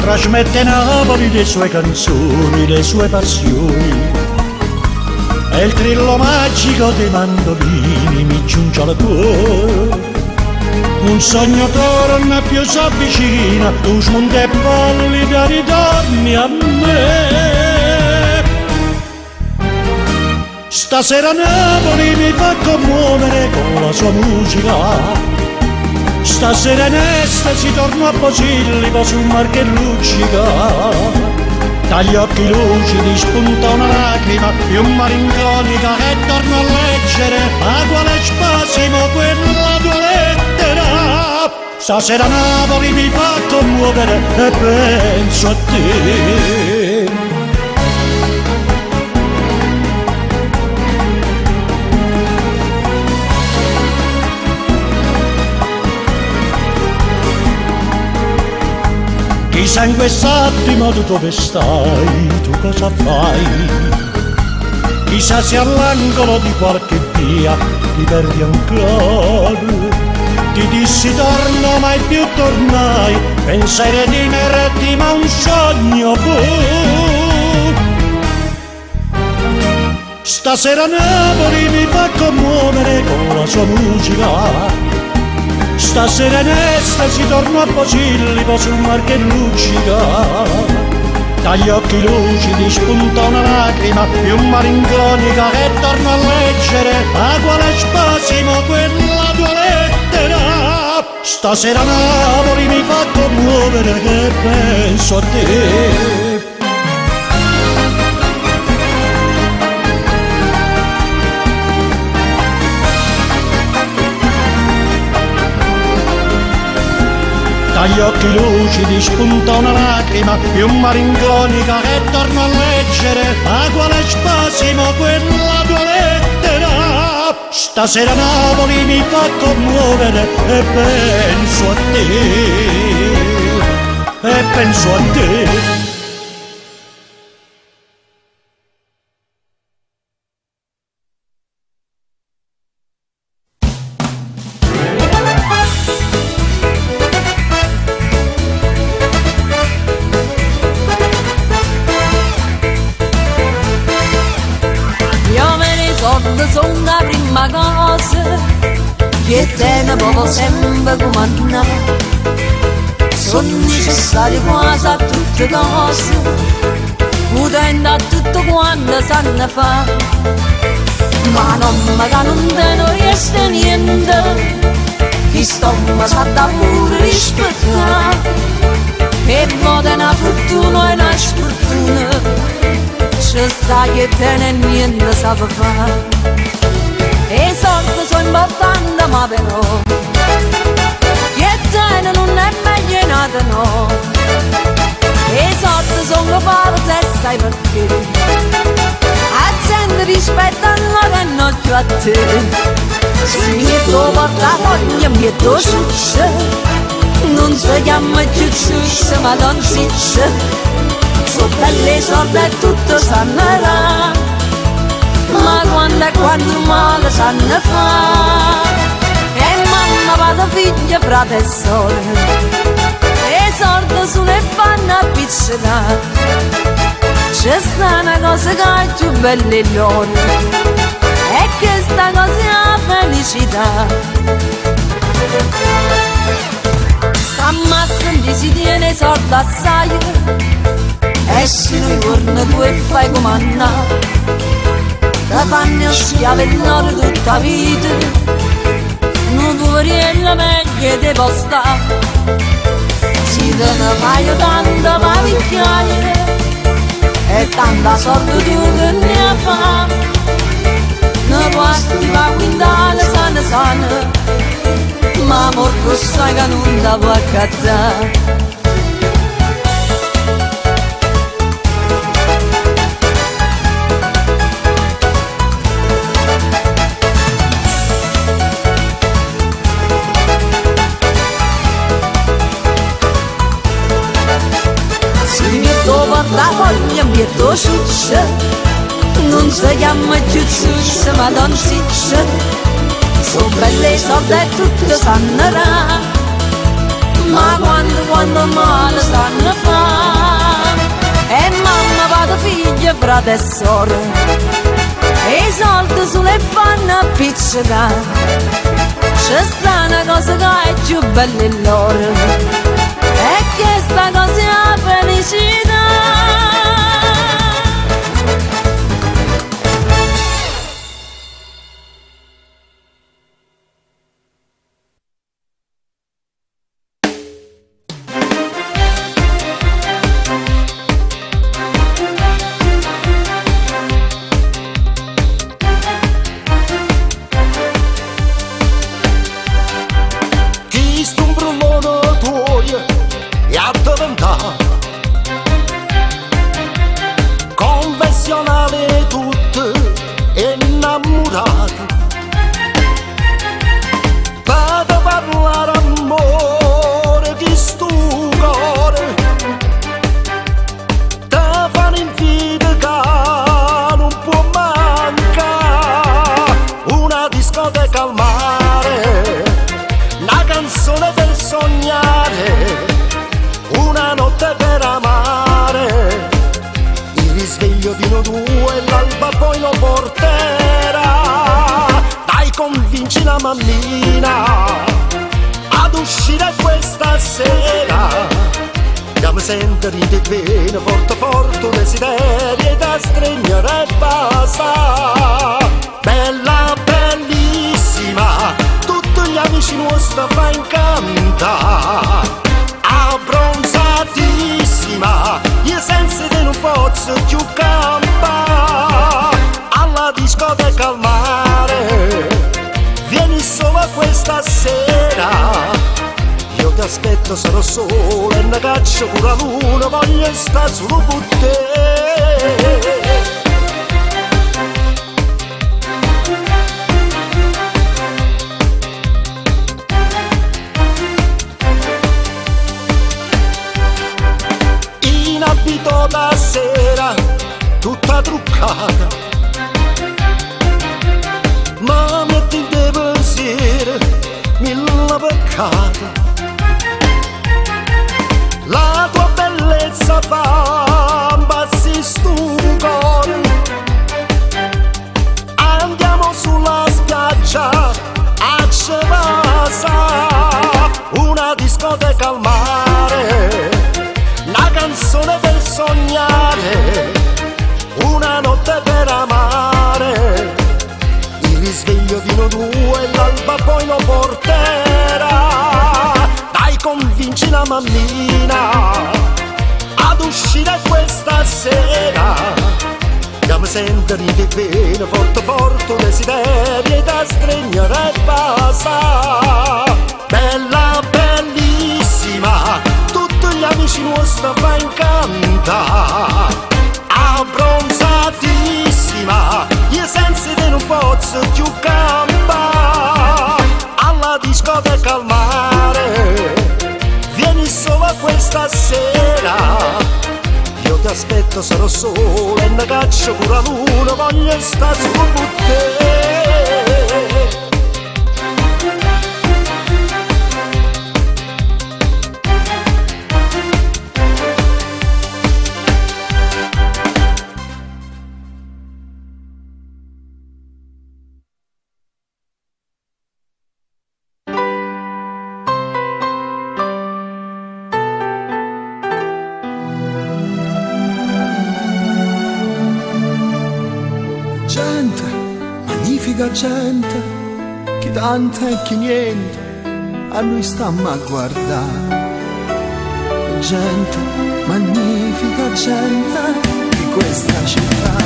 Trasmette Napoli le sue canzoni, le sue passioni, e il trillo magico dei mandolini mi giunge al cuore. Un sogno torna più s'avvicina, tu smonti e pallida ritorni a me. Stasera Napoli mi fa commuovere con la sua musica. Stasera in estasi torno a Posillipo sul mar che luccica. Dagli occhi lucidi spunta una lacrima più malinconica e torno a leggere a quale spasimo quella tua lettera. Stasera Napoli mi fa commuovere e penso a te. Chissà in quest'attimo tu dove stai, tu cosa fai? Chissà se all'angolo di qualche via ti perdi ancora. Ti dissi torno, mai più tornai, pensai redimerti ma un sogno fu. Stasera Napoli mi fa commuovere con la sua musica. Stasera in estasi torno a Posillipo sul mar che luccica. Dagli occhi lucidi spunta una lacrima più malinconica che torno a leggere a quale spasimo quella tua lettera. Stasera Napoli mi fa commuovere che penso a te. Dagli occhi lucidi spunta una lacrima più malinconica che torno a leggere a quale spasimo quella tua lettera. Stasera Napoli mi fa commuovere e penso a te, e penso a te. Sono la prima cosa che tiene proprio sempre comandare. Sono necessarie quasi a tutte cose, potendo a tutto quanto sanno fare. Ma non mi non riesce niente, chi sto mi sa da pure rispettare. E moda una fortuna e una sfortuna, ci sta che tiene niente sa fare. E i soldi sono importanti ma però che tiene non è meglio nato no. E i soldi sono forza e sai perché a gente rispettano che non più a te. Se mi portafoglio mi succe, non si chiama più succe ma non si dice. Sono belle sorte e tutto sanno là, ma quando male sanno fare. E mamma, padre, figlio, frate e sorelle, e sordi sulle fanno appiccicare. C'è sta una cosa che è più bella in loro, e che sta cosa è la felicità. Sta massa si tiene sordi assai, e se noi torni tu e fai comandare, ti fanno schiavellare tutta la vita, non tu vorrei meglio di postare. Si te ne fai tanto per picchiare, e tanta sorte tu che ne fai. Ne puoi scrivere quintale sana sana, ma morto sai che non ti può accattare. La voglia mi è succe, non si chiama più succe ma non si dice. Sono belle sorte e tutte sanno là, ma quando male sanno fare. E mamma, padre, figlio, frate e sorelle, e i soldi sulle fanno appiccicare. C'è sta una cosa che è più bella in loro, e che sta cosa è la felicità. vita, convenzionale tutto innamorato. Vado parlare amore di sto cuore, te fanno invito che non può mancare, una discoteca al mare, una canzone per sognare, una notte per amare, il risveglio di noi due, l'alba poi lo porterà. Dai, convinci la mammina ad uscire questa sera, che mi sento ride bene, forte forte desiderio da stringere e basta. Bella, bellissima, tutti gli amici nostri fa incantare. Abbronzatissima, io senza te non posso più campare. Alla discoteca al mare, vieni solo questa sera, io ti aspetto, sarò solo e ne caccio pure la luna, voglio stare solo con te. In abito da sera, tutta truccata, ma metti dei pensieri, mille peccati. La tua bellezza fa impazzire sto cuore. Andiamo sulla spiaggia a Cevasa, una discoteca al mare, una canzone per sognare, una notte per amare, il risveglio di noi due, l'alba poi lo porterà. Dai, convinci la mammina ad uscire questa sera, che mi sento ride bene, forte forte desiderio da stringere e basta. Bella, bellissima, tutti gli amici nostri fa incantare. Abbronzatissima, io senza te non posso più campare. Alla discoteca al mare, vieni solo questa sera, io ti aspetto, sarò solo e ne caccio pure la luna, voglio stare solo con te. Gente, magnifica gente, chi tanta e chi niente, a noi stiamo a guardare. Gente, magnifica gente di questa città.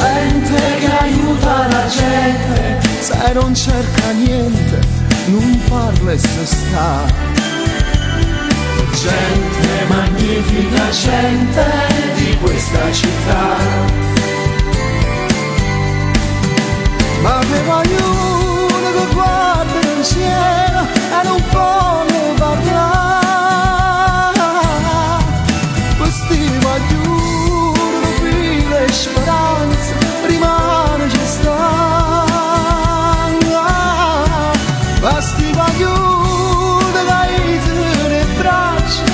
Gente che aiuta la gente, se non cerca niente, non parla e se sta. Gente, magnifica gente di questa città. Ma che voglio che guarda insieme e non può parlare. Questi vogliono file e speranza, rimane ci sta. Questi vogliono che le braccia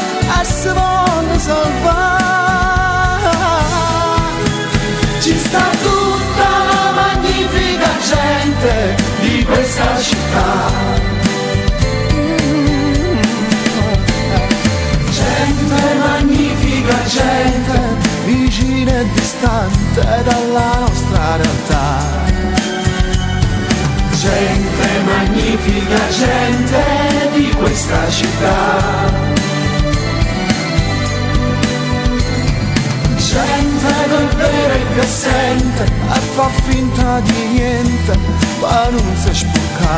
e si vogliono salvare. Ci sta tutta la magnifica gente di questa città. Gente, magnifica gente, vicina e distante dalla nostra realtà. Gente, magnifica gente di questa città. Gente che vede e che sente e fa finta di niente, ma non si spurca.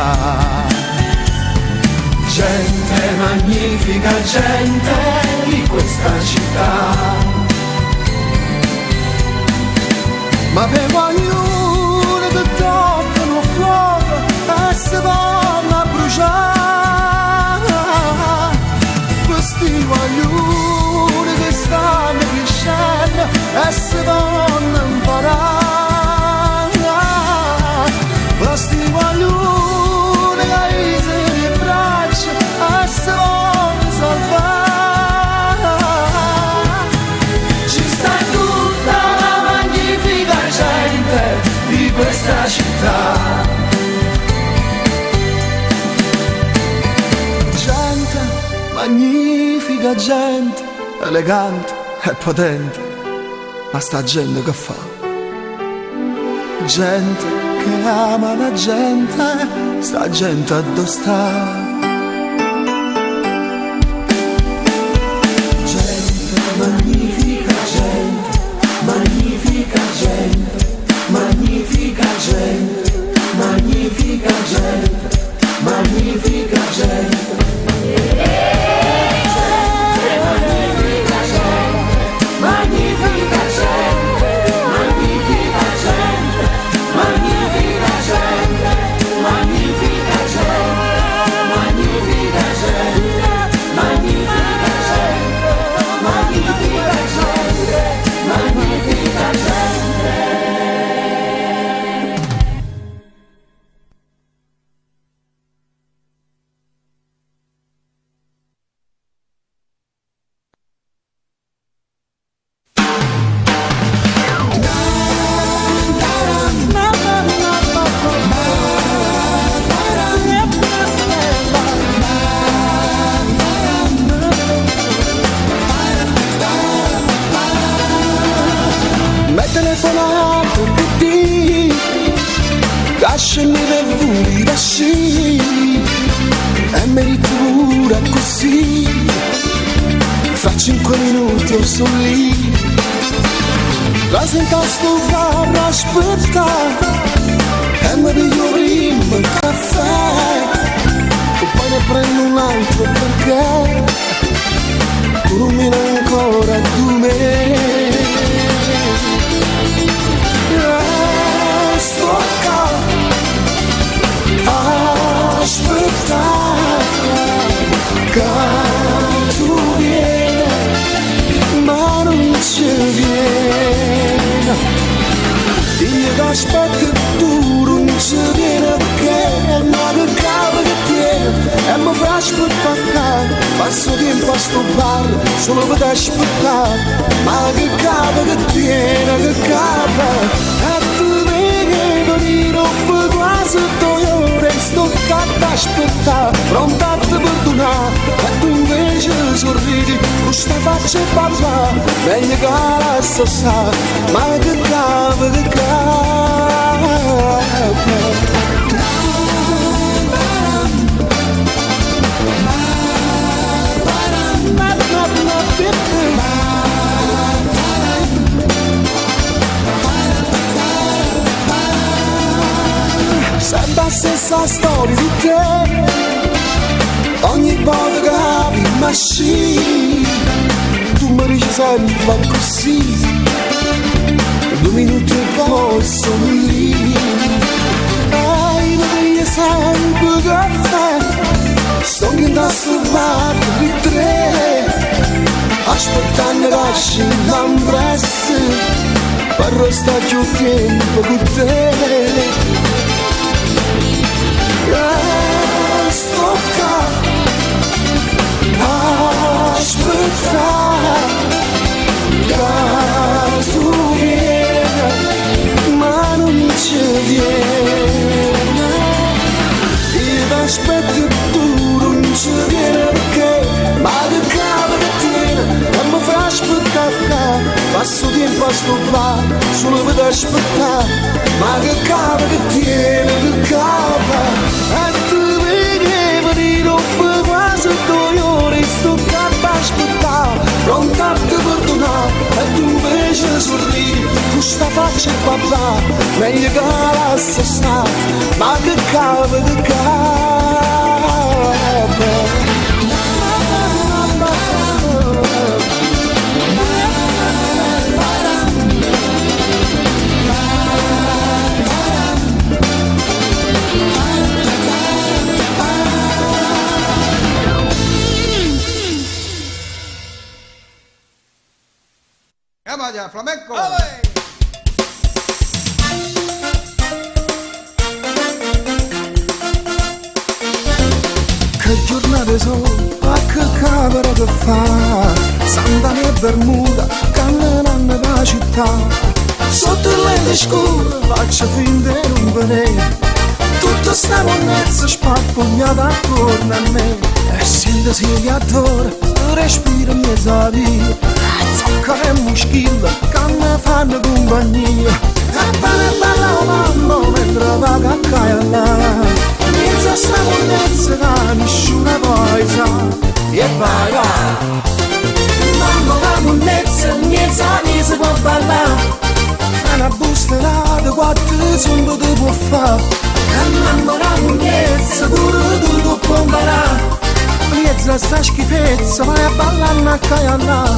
gente, magnifica gente di questa città. Ma per ognuno che toccano fuoco e si vanno a bruciare, questi guaglioni che stanno crescendo e si vanno a imparare, questi guaglioni che si ribraccia e si vanno a salvare. Ci sta tutta la magnifica gente di questa città. Gente, magnifica gente, elegante e potente, ma sta gente che fa? Gente che ama la gente, sta gente addo sta. Gente, magnifica gente, magnifica gente, magnifica gente, magnifica gente, magnifica gente. Telefonato per te, lasciami per voi da sci, e merito pure così, fra 5 minuti io sono lì, la sento a sto carro aspettare, e mi piglio prima il caffè, e poi ne prendo un altro perché, tu non mi dai ancora tu me. Sto qua a aspettare che tu vieni, ma non ci vieni. Io ti aspetto e tu non ci vieni perché ma che capo che tieni e mi fa aspettare. Passo tempo a sto bar solo per aspettare, ma che capo che tieni, che capo. Quasi 2 ore sto qua ad aspettare, pronta a te perdonare, e tu invece sorridi, con sta faccia e parla, meglio che la sa, ma che capo, che capo. Sempre la stessa storia di te, ogni volta che apri il machine, tu mi dici sempre così, 2 minuti e poi sono lì, e mi pigli sempre caffè, sto andando a salvare di 3, aspettando che esci l'ambresse, per restare più tempo con te. Sto qua a aspettare che tu vieni, ma non ci vieni. Io ti aspetto e tu non ci vieni perché ma che capo che tieni e mi fa aspettare. Passo tempo a sto bar solo per aspettare, ma che capo che tieni, che capo. E tu vedi dopo quasi 2 ore sto qua ad aspettare, pronta a te perdonare, e tu invece sorridi, con sta faccia e papà, meglio che la sta, ma che capo, che capo. Italia, flamenco! Che giornate sono, a che camera che fa, Sant'Anna e Bermuda, camminando per la città, sotto il lente scuro faccio finta di non vedere, tutta sta monnezza sparpagliata attorno a me, e sento sia che adoro, respiro in mezzo a via, zocca e moschilla che mi fanno compagnia, e balla mamma mentre va a caia là. Mezza sta monnezza che nessuno poi sa. E vai va. Mamma la monnezza, mezza ne si può ballare. E una bustarata quattro zombo ti può fare. E mamma la monnezza pure tu può imparare. Mezza sta schifezza vai a ballare a caia là.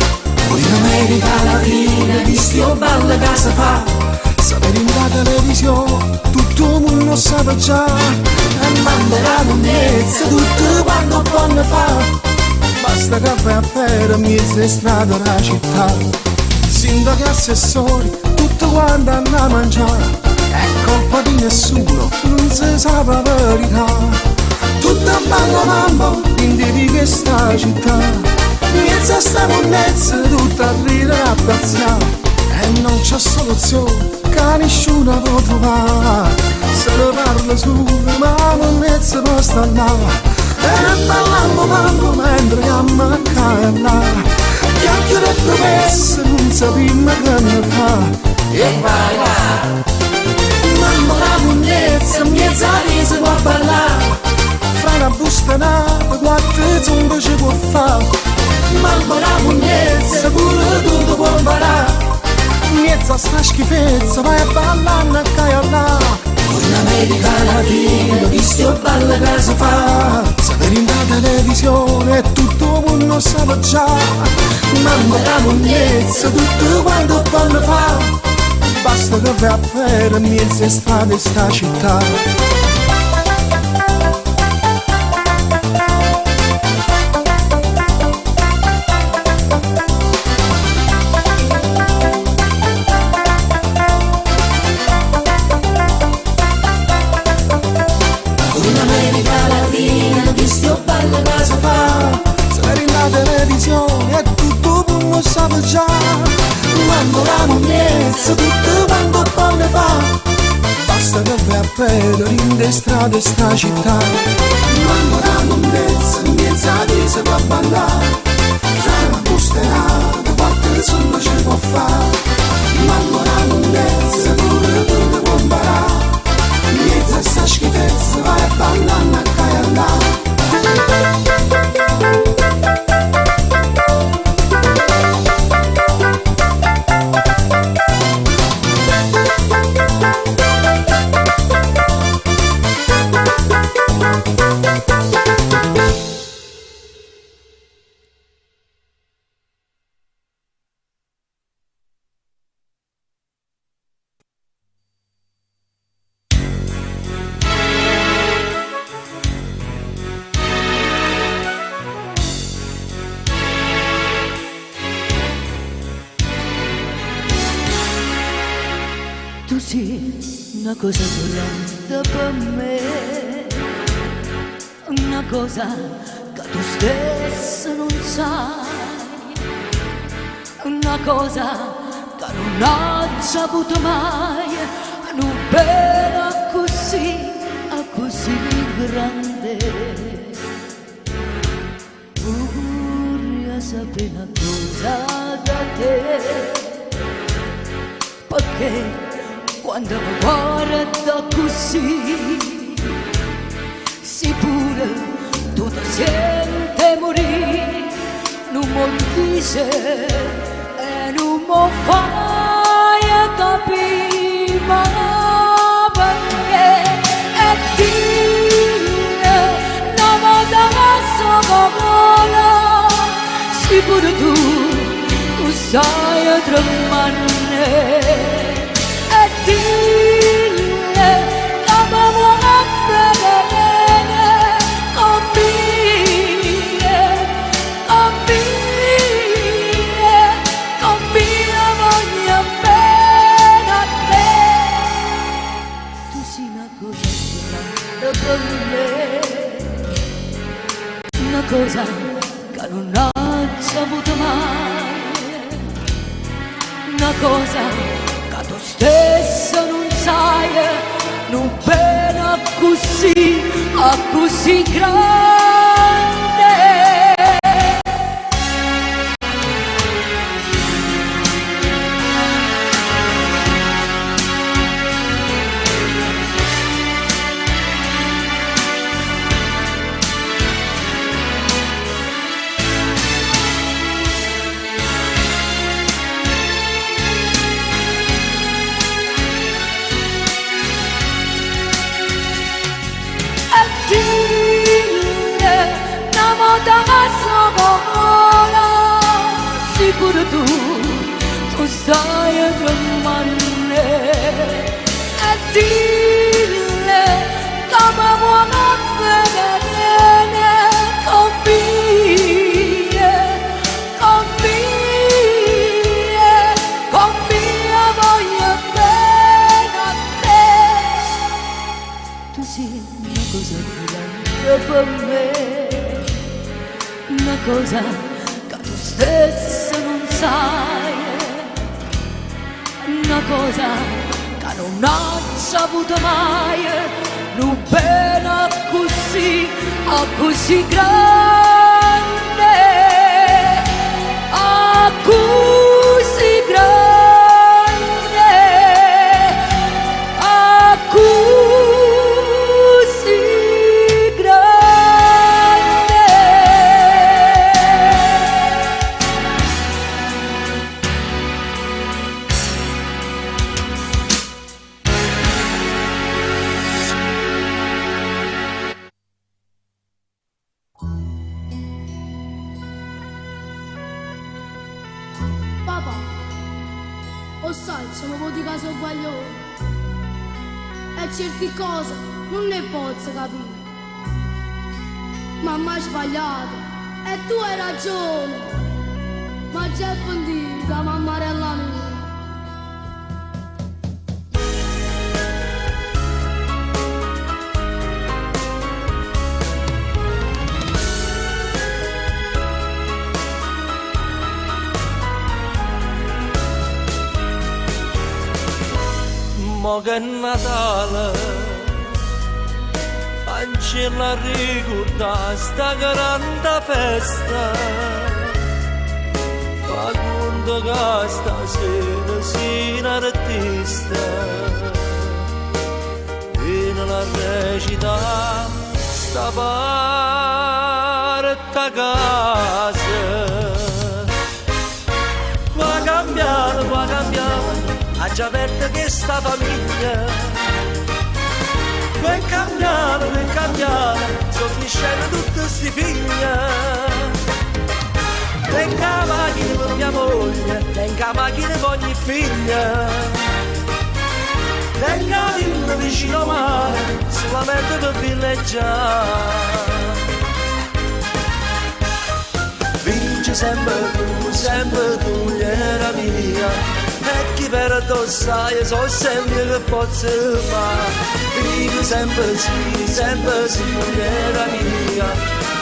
Poi in America Latina visti o balla che si fa. Sapere in la televisione tutto il mondo sa già. E manda la monnezza tutto quanto buono fa. Basta che vai a fare mezza strada la città. Sindaco e assessori tutto quanto hanno a mangiare. È colpa di nessuno, non si sa la verità. Tutta balla mamma in di questa città. Mezza sta monnezza tutta a ridere a piazzare. E non c'è soluzione che nessuno può trovare. Se ne parla solo ma la monnezza può stare là. E ballando mamma mentre chiama a caella. Chiacchiere e promesse non sappiamo che ne fa. E vai là. Mamma la monnezza mezza ne si può ballare. Fra una bustanata quattro zombe ci può fare. Mamma la monnezza pure tu può imparare. Mezza sta schifezza vai a ballare a caia là. Poi in America Latina visti o balla che si fa. Sapere in la televisione tutto il mondo sa già. Mamma la monnezza tutto quanto buono fa. Basta che vai a fare mezza strada sta città. Tutto quanto buono fa. Basta che vai a perdere in de strade sta città. Mamma la monnezza, mezza di si può ballare. Tra una busterata, quattro insomma ci può fare. Mamma la monnezza, pure tu ti può imparare. Mezza sta schifezza, vai a ballare a caia là. Tu sì, una cosa dolente per me, una cosa che tu stessa non sai, una cosa che non ho saputo mai, non pena così, così grande. Vorrei sapere una cosa da te, perché quando mi guarda così, sicuro tu ti senti morire, non mi dice e non mi fai capire, ma perché e dire non mi dà parola, sicuro tu sai tremare. Dille come vuoi vedere, con mia voglio una cosa grande per me, una cosa che non ho saputo mai, una cosa che tu stesso non sai, non pena così grande. Sicuro tu stai a tremare e dille come buona bene convie voglio bene a te. Tu sei una cosa grande per me, una cosa stesso non sai, una cosa che non ho saputo mai, non pena così grande, così grande, così grande. Papà, lo sai, sono un po' di caso sbagliato e certe cose non ne posso capire. Mamma ha sbagliato e tu hai ragione, ma già è pentita, mammarella mia. Mo che è Natale, cancella ricorda sta grande festa, fa conto che stasera si artista, viene la recita sta parte a casa, va cambiare. Ha già aperto questa famiglia, per cambiare, sono crescendo tutte queste figlie. Venga la macchina per mia moglie, venga la macchina per ogni figlia. Venga la villa vicino al mare, solamente per villeggiare. Vince sempre tu, gliela mia. E chi per addossare so sempre che posso fare. Dico sempre sì, mogliera mia.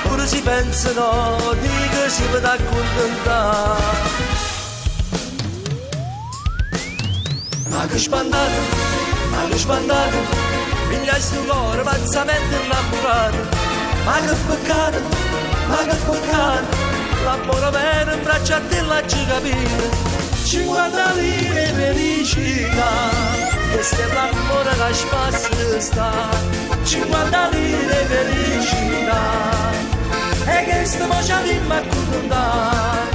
Pure si pensa no, dico si può accontentare. Ma che spandato, piglia sto cuore pazzamente innamorato. Ma che peccato, l'amore vero in braccio a te l'ha già capito. 50 lire felicità, questo è l'amore che spazio sta. 50 lire felicità, e che stiamo ci avviamo a contare,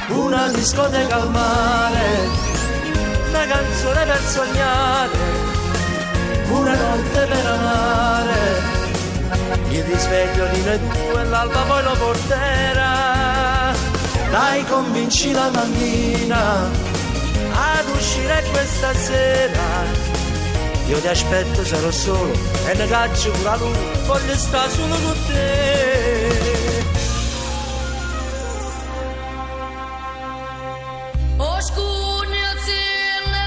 una discoteca al mare, una canzone per sognare, una notte per amare. Io ti sveglio di noi due e l'alba poi lo porterà. Dai, convinci la mammina ad uscire questa sera. Io ti aspetto, sarò solo e ne caccio pure a lui. Voglio stare solo con te. Oscurni aziende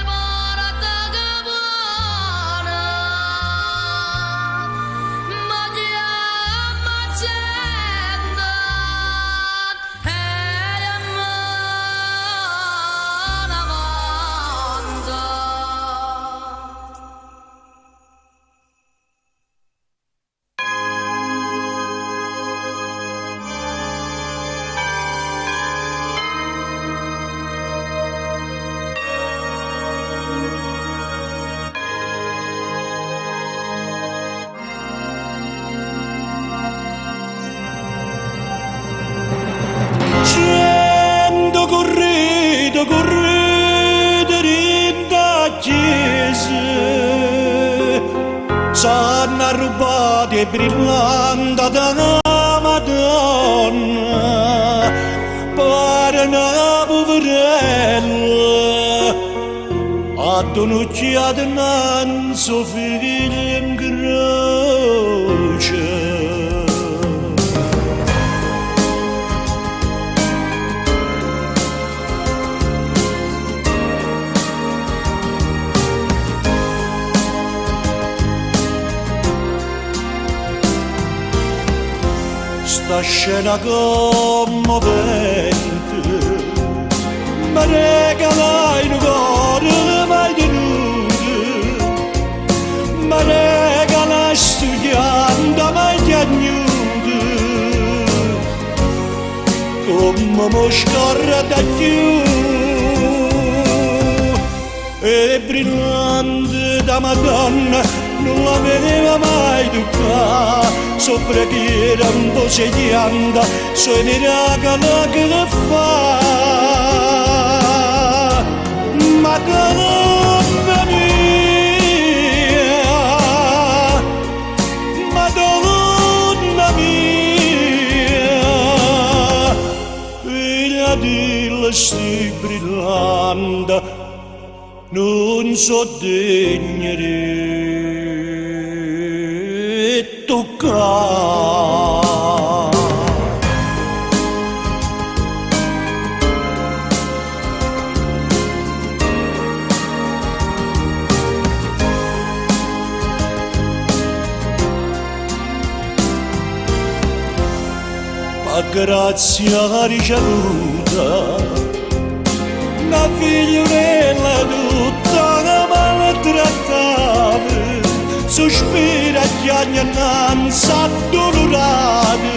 di brillante da Madonna, pare una poverella, ad un'occhiata non so figlio in croce. Sta scena commovente mi regala in cuore mai tenuto, mi regala studiando mai piagnuto, come mi scorre da più e brillante da Madonna non la vedeva mai toccare, sopra che era un po' sedianda, sui miracoli che le fa. Madonna mia, Madonna mia, figlia di sti brillante, non so degna di toccare. Ma grazia ricevuta, una figliolella tutta maltrattata, sospira gli anni innanzi addolorati,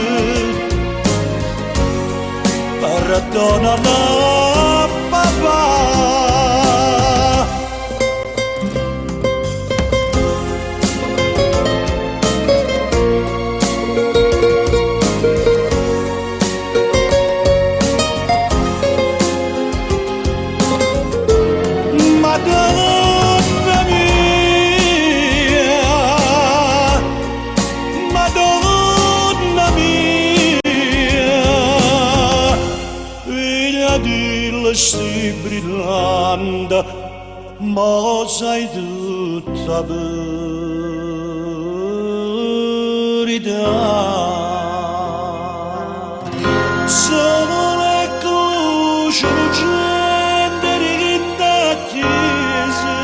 perdonala papà. Sti brillante, ma sai tutta verità. Sono le croci lucente da chiesa,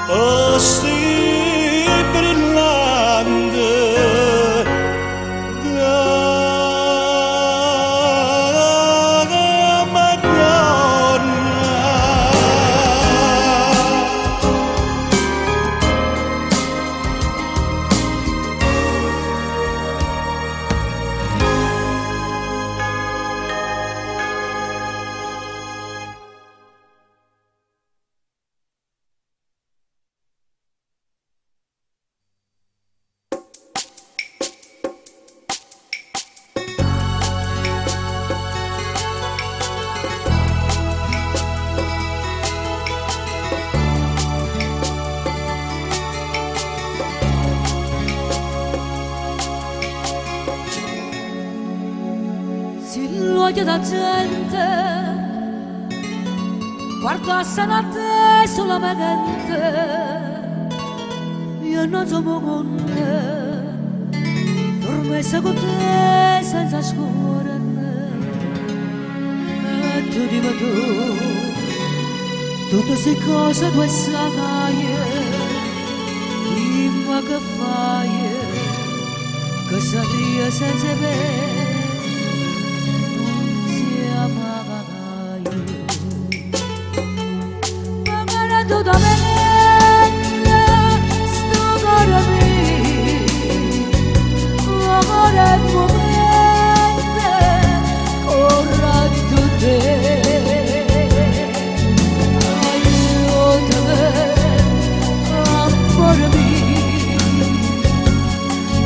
oh sti brillante. Da gente guardassero a te solamente, io non sono con te, dormessa con te senza scorrere, e tu dimmi tu tutte queste cose tu sai, dimmi che fai, che sei senza me. Da venire sto cuore mio, amore momente, ora tu te, aiutami, amore mio,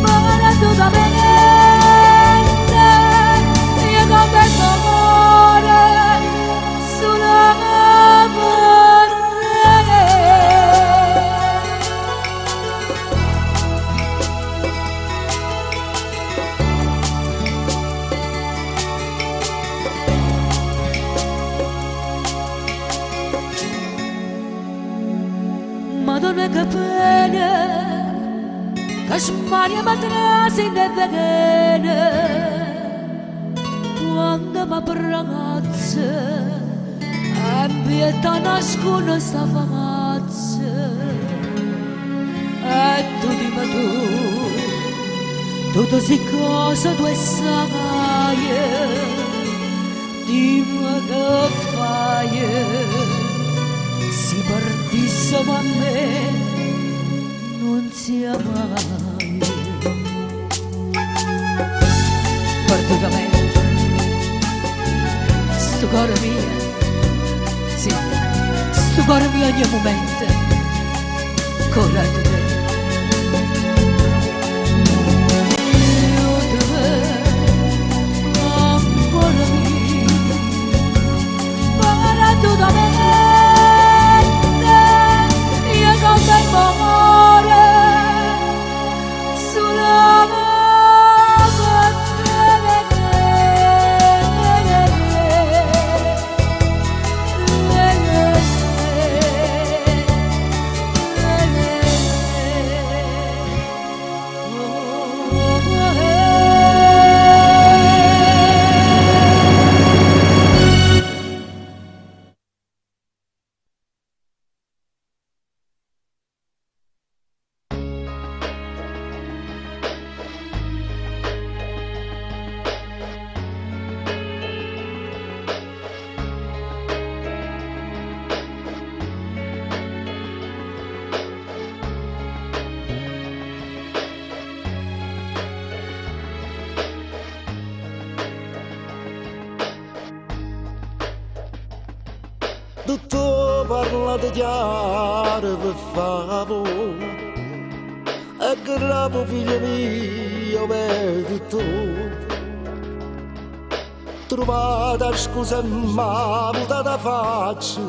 amore tu da venire Madonna che pena, che smaria matrasi in veleno, quando mi ragazza, e pietà nascono sta famazza, e tu dimmi tutto si cosa tu sai, dimmi che fai, si partissimo a me, non sia mai. Perdutamente, sto cuore mio, sì, sto cuore mio ogni momento, corretto te. Io canto il amore sulla tutto parlate chiaro per favore e gravo figlio mio per tutto trovate scusa e m'ha da faccia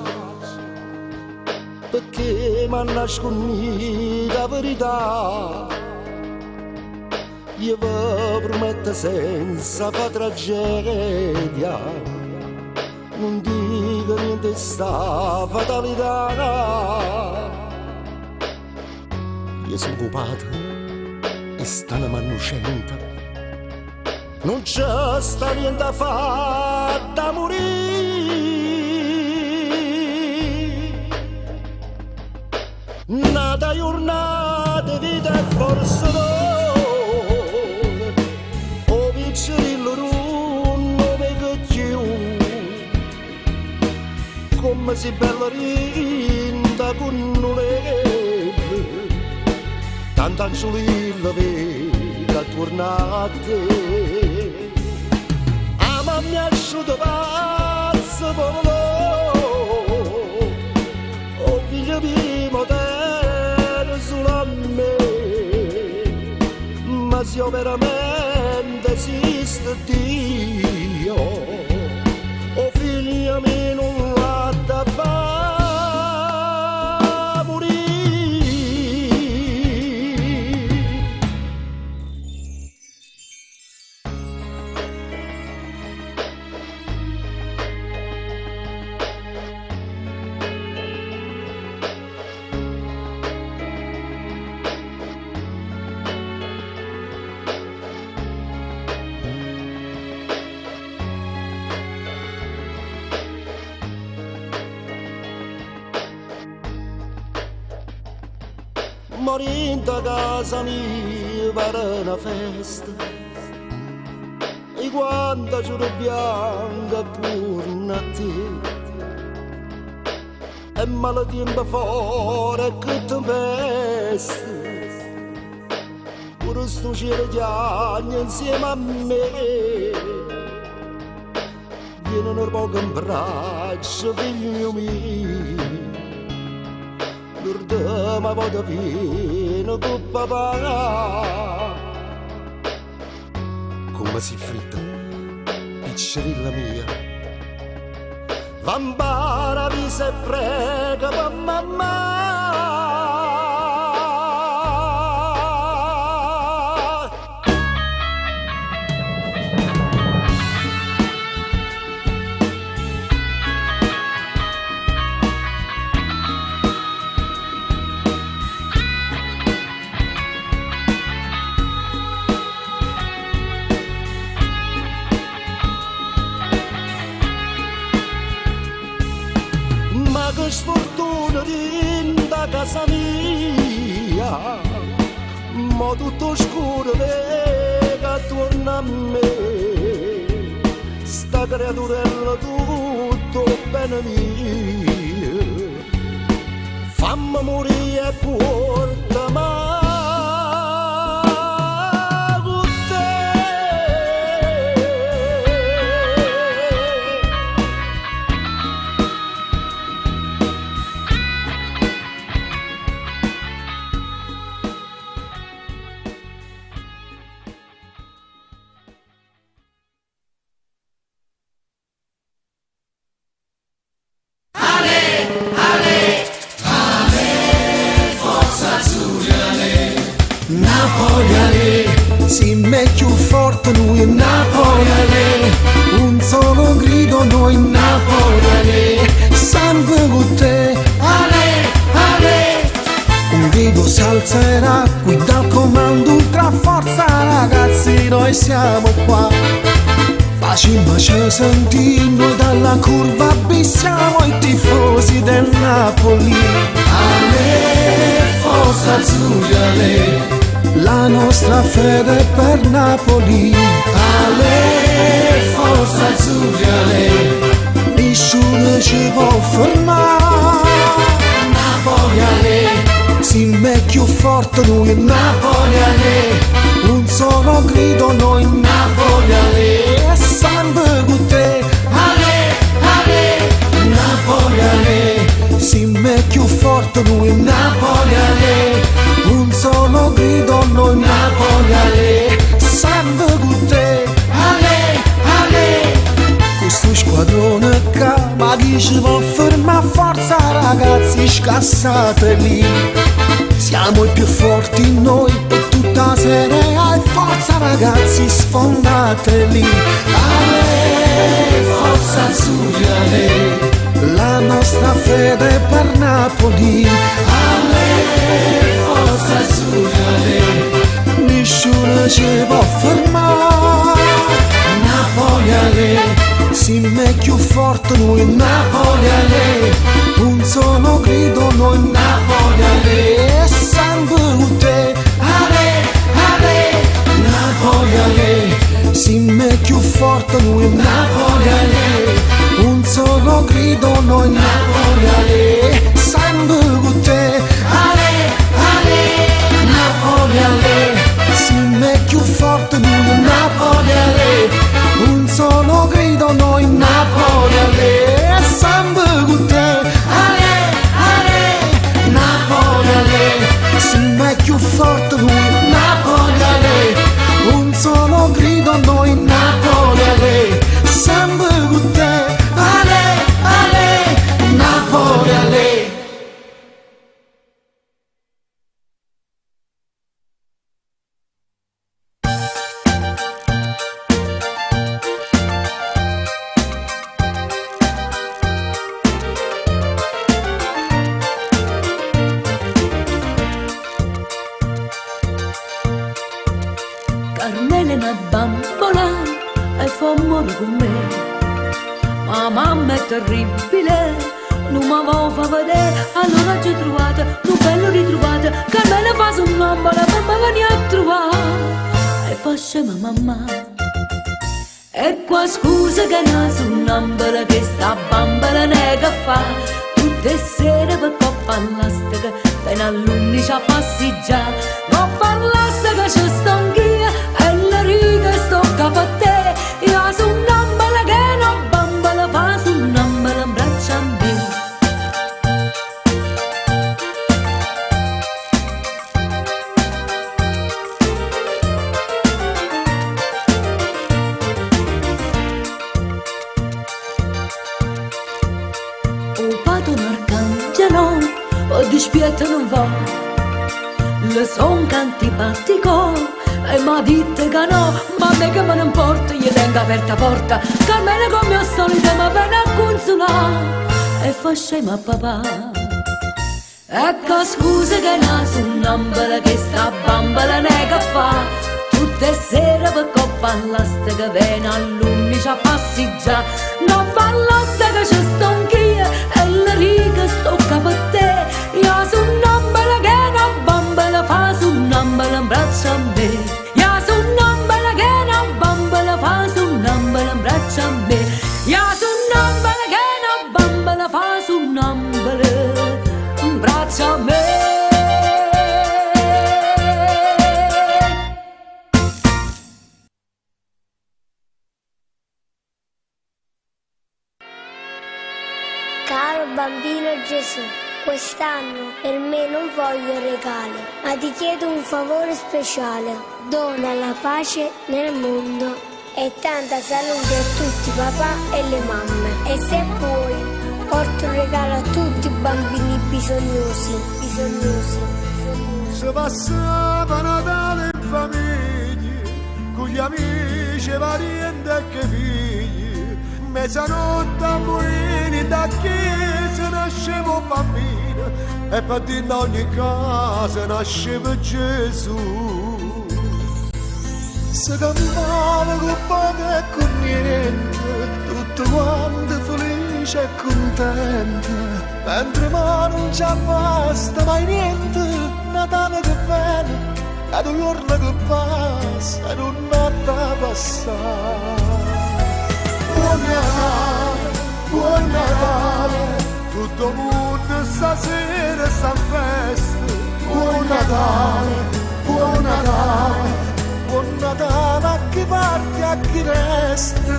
perché mi ha nascondito la verità io vi prometto senza fare tragedia non dico niente sta fatalità io sono occupata e stanno innocente non c'è sta niente a fare da morire nata giornata vita e forse d'ore o piccirillo runno vecchio come si bella rinda con neve tanta angiolilla veda tornate ama mi asciuto pazzo povolo oh figlio mio te sulla me ma se io veramente esiste Dio oh figlio mio non da fa morire morì da casa mia per una festa e quando giuro bianca pure a te e malattia in fuori che tempesta pure sto cielo chiagna insieme a me viene un poco in braccio figlio mio ma vado vino con papà come si fritta piccerilla mia vampara vi se prega per mamma che sfortuna da casa mia, ma tutto scuro lega attorno a me, sta creaturella tutto bene mio, fammi morire e portami con te. Si me più forte noi Napoli, un solo grido noi Napoli, sempre con te, ale, ale. Un grido si alzerà, qui dal comando ultra forza ragazzi, noi siamo qua. Facciamoci sentire, noi dalla curva abbissiamo i tifosi del Napoli. Ale, forza azzurra, la nostra fede per Napoli. Ale, forza azzurra, nessuno ci può fermare. Napoli, ale, si me più forte noi Napoli, ale, un solo grido noi Napoli, ale, sempre con te. Ale, ale, Napoli, ale, si me più forte noi Napoli, ale, un solo grido noi Napoli, ale, sempre con te. Ale, ale, questo squadrone che ma chi ci può fermare, forza ragazzi scassate lì, siamo i più forti noi per tutta Serie A, forza ragazzi sfondate lì. Ale, forza azzurra, ale, la nostra fede per Napoli. Ale, forza azzurra, ale, nessuno ci può fermare. Napoli, ale, si me più forte noi Napoli, ale, un solo grido noi Napoli, ale, sempre con te. Ale, ale, Napoli, ale, si me più forte noi Napoli, ale, un solo grido noi Napoli, ale, sempre con te. Ale, ale, Napoli, ale, si me più forte noi Napoli, ale, un solo grido noi Napoli, ale, sempre con te. Ale, ale, Napoli, ale, si me più forte noi Napoli, ale, un solo grido noi Napoli, ale, sempre con te. Ale, ale, Napoli, ale. Carmela è una bambola e fa morire con me, ma mamma è terribile, non mi vuole fa vedere, allora ci trovate, un bello ritrovate, Carmela fa su un'ambola, mamma vieni a trovare, e fa scema mamma, e qua scusa che non su un'ambola, che sta bambola nega fa, tutte sere per coppa all'astica, fino all'11 a passeggiare, coppa all'astica ci sto anch'io, e la riga sto capo a te, io su un'ambola che non bambola, fa su un'ambola in braccio a me. O dispietto non va, le son antipatico e m'ha detto che no, ma a me che me ne importa, gli tengo aperta porta, Carmela come al solito mi viene a consolare e fa scema papà. Ecco scusa che non sono un'ambola, che sta bambola nega fa, tutte sere per coppa all'asta che viene all'11 a passeggiare, non ballate che ci sto anch'io e la riga bambino Gesù, quest'anno per me non voglio regali, ma ti chiedo un favore speciale. Dona la pace nel mondo e tanta salute a tutti i papà e le mamme. E se puoi, porto un regalo a tutti i bambini bisognosi. Si passava Natale in famiglia, con gli amici, parenti e che figli. Mezzanotte a mulini da chiesa nasceva un bambino, e per dire da ogni casa nasceva Gesù. Si cantava con poco e con niente, tutto quanto felice e contento, mentre ma non c'è basta mai niente. Natale che viene, ed un giorno che passa, ed un notte passare. Buon Natale, tutto il mondo stasera sta in festa. Buon Natale, buon Natale, buon Natale a chi parte e a chi resta.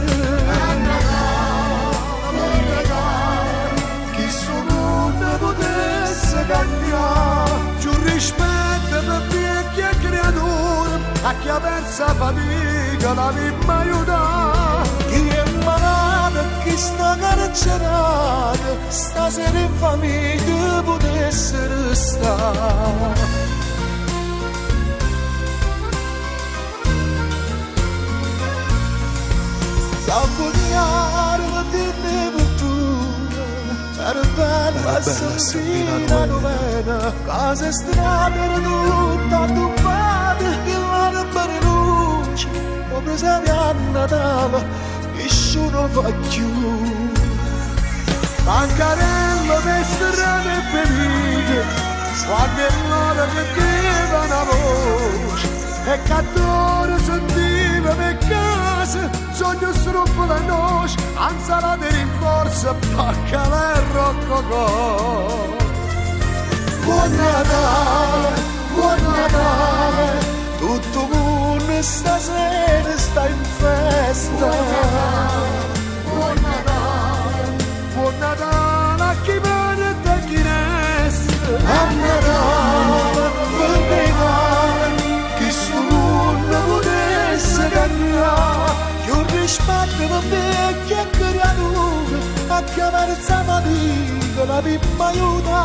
Buon Natale, chi sto mondo potesse cambiare, più rispetto per vecchi e creature, a chi ha perso la fatica la vita aiuta. Chi è malato e chi sta carcerato, stasera in famiglia potesse restare. S'avvogliare la tenne cultura, era bella Santina Novena, case e strade erano tutte addobbate, che l'hanno per luce, ho preso a Natale, nessuno fa più. Bancarello, restaurante e bevite, quando è l'ora che deva una voce, e cattore sentiva per casa, sogno struppo la noce, anzalate rinforza, baccalà e roccocò. Buon Natale, tutto il mondo stasera sta in festa. Buon Natale a chi viene e a chi resta. A Natale, buon Natale, chi sto mondo potesse cambiare, più rispetto per vecchi e creature, a chi ha perso la fatica la vita aiuta.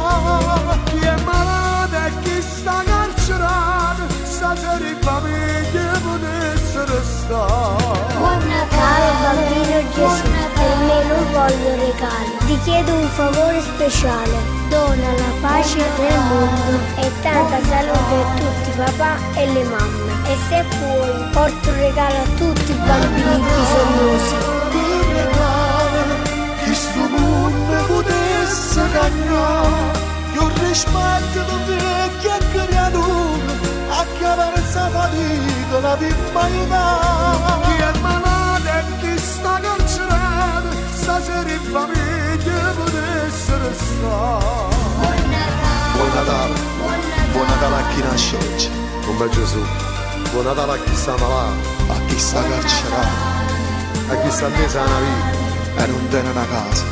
Chi è malato e chi sta carcerato, stasera in famiglia potesse restare. Buon Natale bambino Gesù, per me non voglio regali, ti chiedo un favore speciale. Dona la pace nel mondo e tanta salute a tutti i papà e le mamme. E se puoi, porto un regalo a tutti i bambini bisognosi. Chi sto mondo potesse cambiare, più rispetto per vecchi e creature, a chi ha perso la fatica la vita aiuta. Chi è malato e chi sta carcerato, stasera in famiglia potesse restare. Buon Natale a chi nasce oggi, Come Gesù, buon Natale a chi sta malato, a chi sta carcerato, a chi sta messa una vita, e non tiene una casa,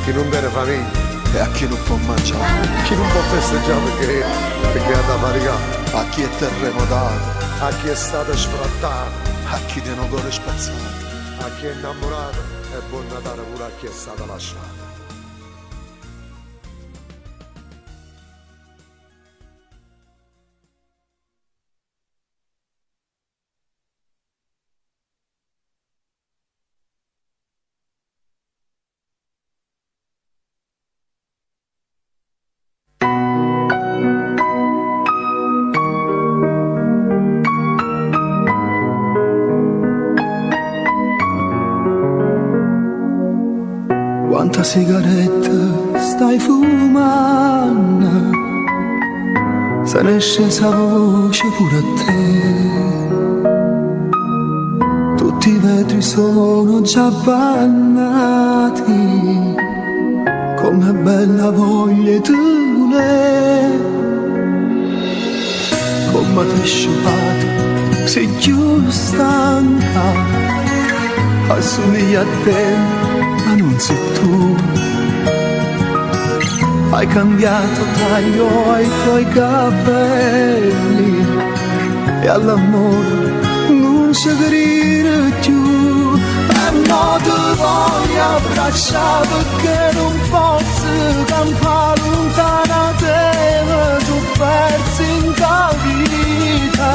chi non tiene famiglia, e a chi non può mangiare, chi non può festeggiare perché ha da faticare, a chi è terremotato, a chi è stato sfrattato, a chi tiene un cuore spazzato. a chi è innamorato e buon Natale pure a chi è stato lasciato. Quanta sigaretta stai fumando, se ne è scesa voce pure a te. Tutti i vetri sono già bannati, come bella voglia tu ne. Come ti sciupata, sei più stanca, assomiglia a te, ma non sei tu. hai cambiato taglio ai tuoi capelli e all'amore non si grida più. E mo ti voglio abbracciare perché non posso campare lontana te, ma tu persi in tua vita.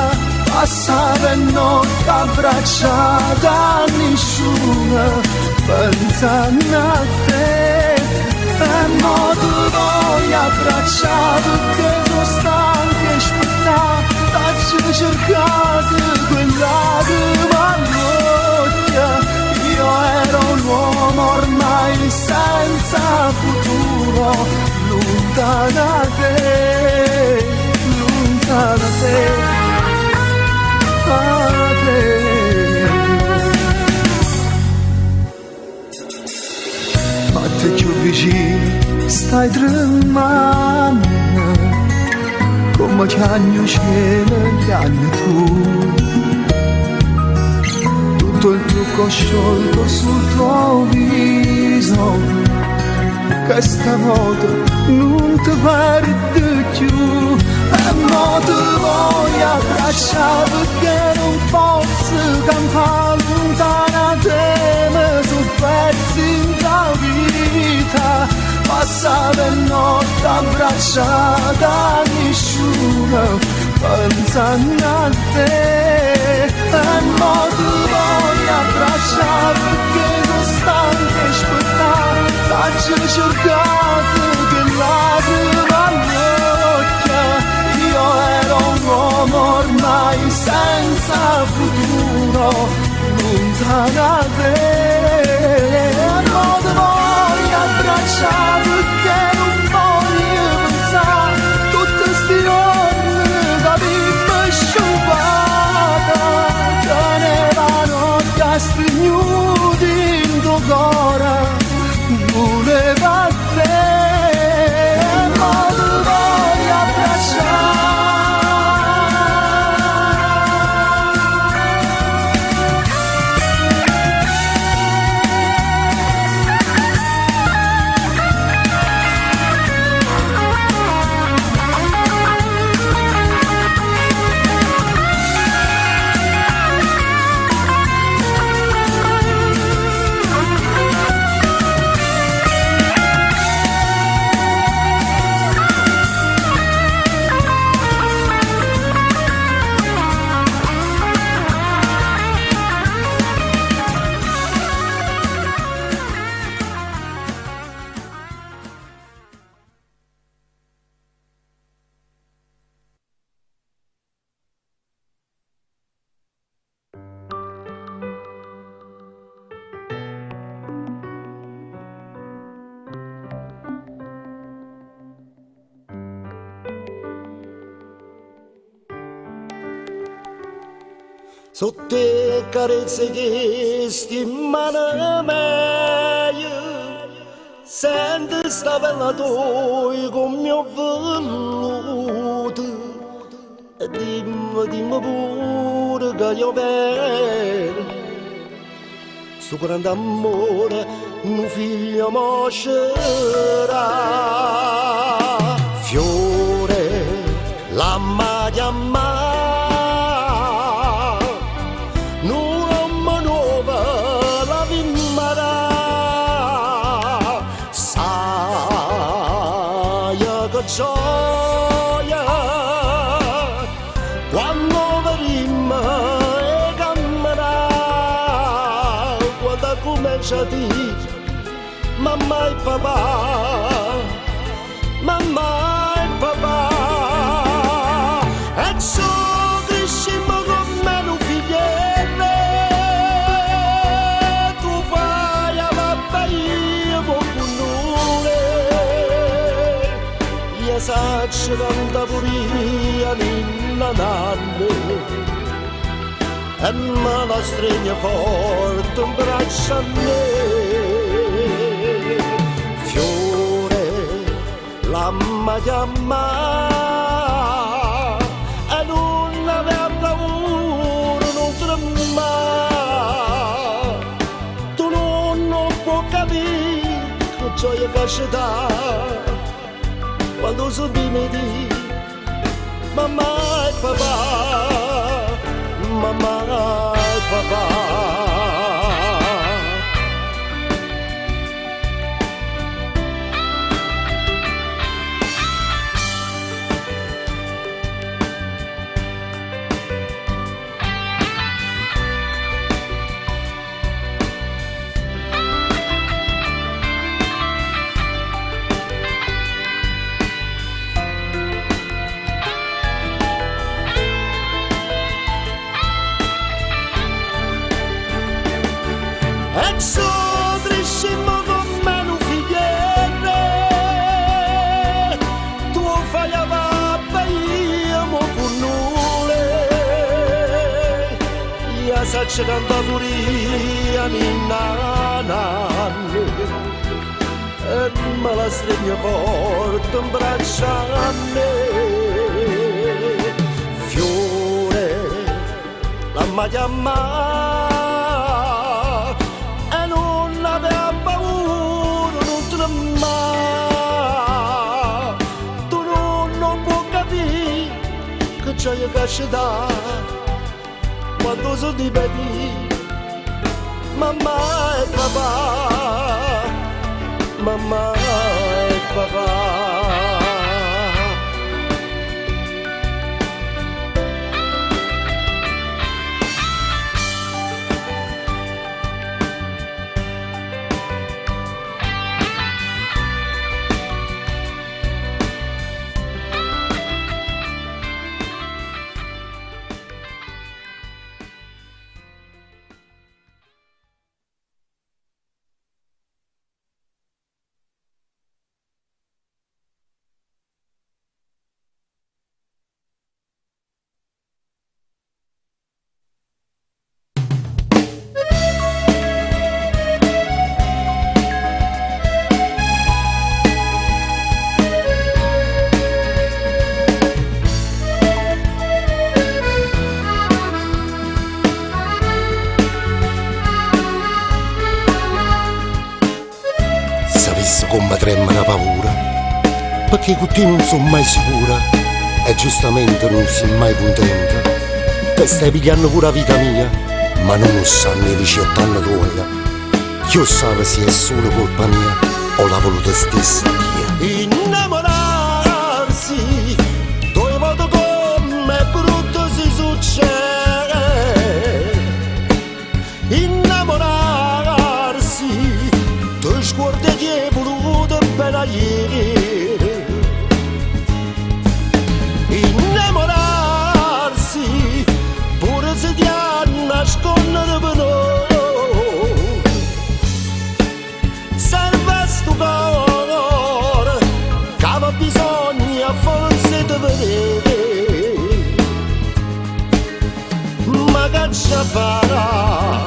Passare notte abbracciata a nessuno pensando a te. E mo ti voglio abbracciare perché sono stanchi e aspettare. Faccio cercare quella che m'alloggia. Io ero un uomo ormai senza futuro, lontano da te, lontano da te. Ma te più vicino stai tremando, come chiagno cielo chiagno tu. Tutto il trucco sciolto sul tuo viso, che stavolta non ti perde più. E mo ti voglio abbracciare perché non posso campare lontana te, ma sono persi in tua vita. Passare notte abbracciata a nessuno pensando a te. E mo ti voglio abbracciare perché sono stanchi e aspettare. Faccio cercare che lacrima all'occhio. Io ero un uomo ormai senza futuro, lontano da te. E mo ti voglio abbracciare perché non voglio pensare tutti sti giorni da vita sciupata, che ne vanno da spignuti in tuo cuore. Voleva te, ma ti voglio abbracciare. Sotto le carezze che stimano meglio, senti sta bella tua come ho voluto. E dimmi pure che io bene, sto grande amore, un figlio moscerà. Fiore, la maglia gioia quando vedimmo e camera, quando comincia a dire mamma e papà, mamma e papà, e so crescimmo come un figlietto, tu fai a papà io con sacci tanta puria ninna nanne e me la stringe forte un braccio a me. Fiore, l'amma chiama e non aveva paura, non trema. Tu non puoi capire che gioia che ci dà quando su di me di mamma e papà, mamma e papà. E sodrissimo con me un figliere, tu fai a papà, io mo con nulle, io saccio cantaduria ninna, e me la stringe forte in braccia a me. Fiore, la maglia mai, c'è che esce da quando sono di baby mamma e papà, mamma e papà. Come trema la paura, perché con te non sono mai sicura e giustamente non sei mai contenta. Te stai pigliando pure la vita mia, ma non lo sanno i 18 anni tuoi. Io so se è solo colpa mia o la voluta stessa tia. Innamorarsi, due volte come brutto si succede. Innamorarsi, tu sguardi che bella ieri, innamorarsi pure se ti ha nascondere per noi, serve sto cuore che aveva bisogno forse di vedere, ma che ci farà,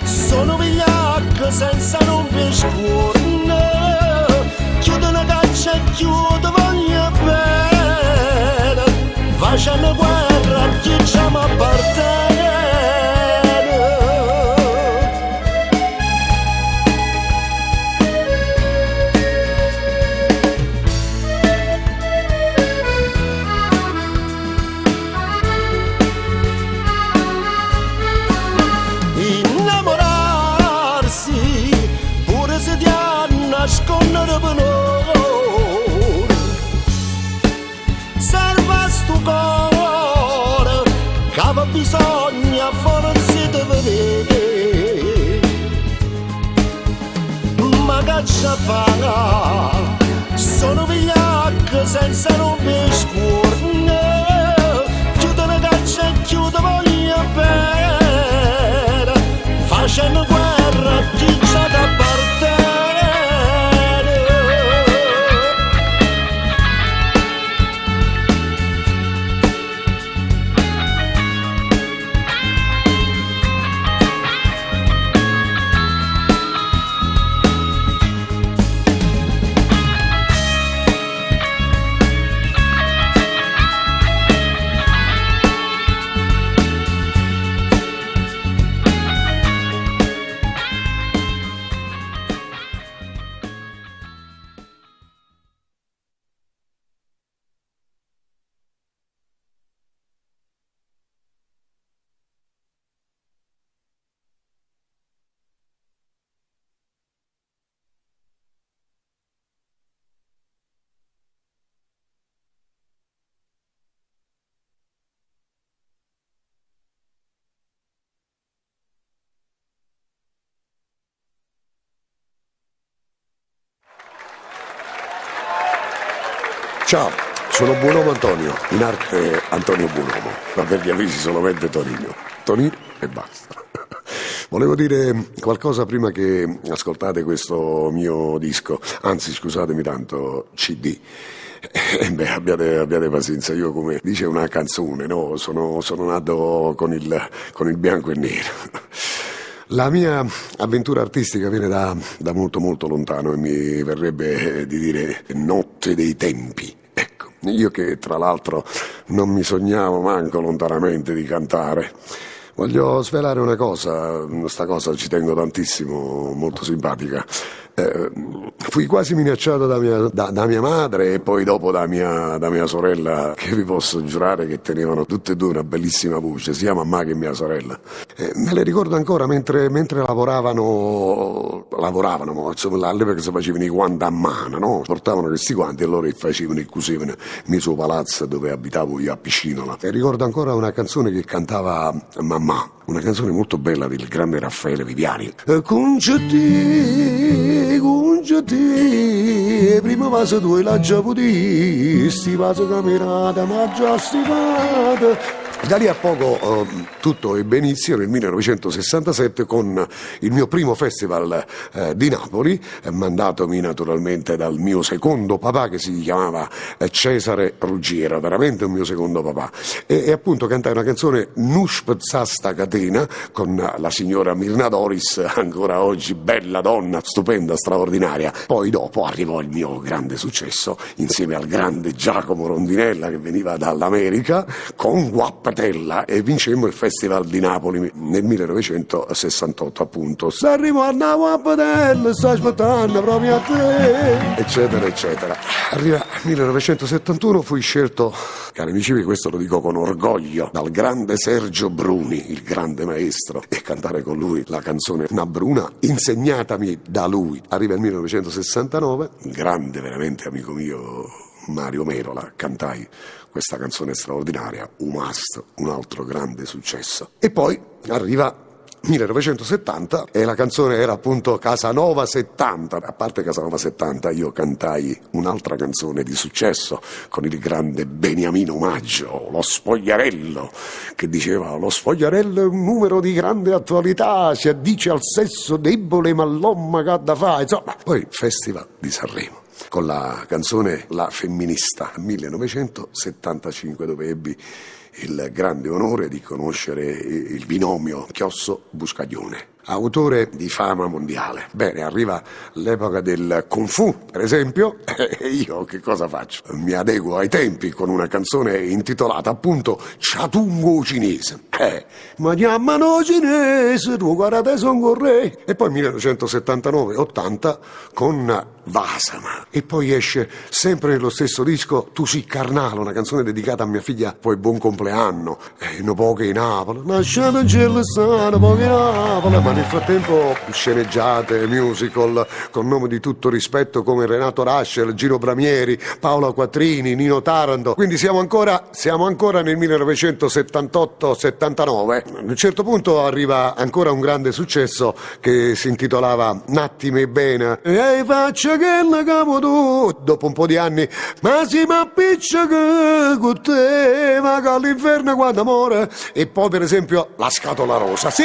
sono vigliacco senza non pescuore. Chiudo una caccia e chiudo voglio bene, facendo guerra a chi ci appartiene. Innamorarsi pure se ti ha nascondere per noi. Aveva bisogno forse di vedere, ma che ci farà, sono vigliacco senza non pescuore, chiudo una caccia e chiudo voglio bene, facendo guerra a chi ci appartiene. Ciao, sono Buonomo Antonio, in arte Antonio Buonomo, ma per gli amici solamente Tonino. Tonino e basta. Volevo dire qualcosa prima che ascoltate questo mio disco, anzi scusatemi tanto, CD. Beh, abbiate pazienza, io come dice una canzone, no? Sono nato con il bianco e nero. La mia avventura artistica viene da molto molto lontano e mi verrebbe di dire notte dei tempi. Ecco, io che tra l'altro non mi sognavo manco lontanamente di cantare. Voglio svelare una cosa, sta cosa ci tengo tantissimo, molto simpatica. Fui quasi minacciato da mia madre e poi dopo da mia sorella, che vi posso giurare che tenevano tutte e due una bellissima voce, sia mamma che mia sorella. Me le ricordo ancora mentre lavoravano, insomma, all'epoca si facevano i guanti a mano, no? Portavano questi guanti e loro facevano e cusivano nel suo palazzo dove abitavo io a Piscinola. E ricordo ancora una canzone che cantava mamma, una canzone molto bella del grande Raffaele Viviani. Conceti, prima vaso tu e la già puti, sti vaso camerata, ma già stivata. Da lì a poco tutto ebbe inizio nel 1967 con il mio primo festival di Napoli, mandatomi naturalmente dal mio secondo papà che si chiamava Cesare Ruggiero, veramente un mio secondo papà. E appunto cantai una canzone Nushp Zasta Catena con la signora Mirna Doris, ancora oggi bella donna, stupenda, straordinaria. Poi dopo arrivò il mio grande successo insieme al grande Giacomo Rondinella che veniva dall'America con Guapatella e vincemmo il Festival di Napoli nel 1968 appunto. S'arrivo a Guapatella, sto aspettando proprio a te, eccetera eccetera. Arriva il 1971, fui scelto, cari amici miei, questo lo dico con orgoglio, dal grande Sergio Bruni, il grande maestro, e cantare con lui la canzone Una Bruna insegnatami da lui. Arriva il 1969, grande veramente amico mio Mario Merola, cantai questa canzone straordinaria, Umast, un altro grande successo. E poi arriva 1970 e la canzone era appunto Casanova 70. A parte Casanova 70 io cantai un'altra canzone di successo con il grande Beniamino Maggio, Lo Spogliarello, che diceva: lo spogliarello è un numero di grande attualità, si addice al sesso debole ma l'uomo che ha da fare. Insomma, poi Festival di Sanremo con la canzone La Femminista 1975, dove ebbi il grande onore di conoscere il binomio Chiosso-Buscaglione, autore di fama mondiale. Bene, arriva l'epoca del Kung Fu, per esempio, e io che cosa faccio? Mi adeguo ai tempi con una canzone intitolata appunto Chatungo cinese. Ma chiamano cinese, tu guardate son con re. E poi 1979-80 con Vasama. E poi esce sempre nello stesso disco Tu sì carnale, una canzone dedicata a mia figlia, poi buon compleanno, no poche in Napoli, lasciate in cielo sana, poche in Napoli. Ma nel frattempo sceneggiate, musical, con nome di tutto rispetto come Renato Rascel, Gino Bramieri, Paola Quattrini, Nino Taranto. Quindi siamo ancora nel 1978-79. A un certo punto arriva ancora un grande successo che si intitolava N'attime bene. E faccia che la capo tu. Dopo un po' di anni, ma si m'appiccia che con te, ma che all'inferno quando amore. E poi per esempio La scatola rosa. Sì,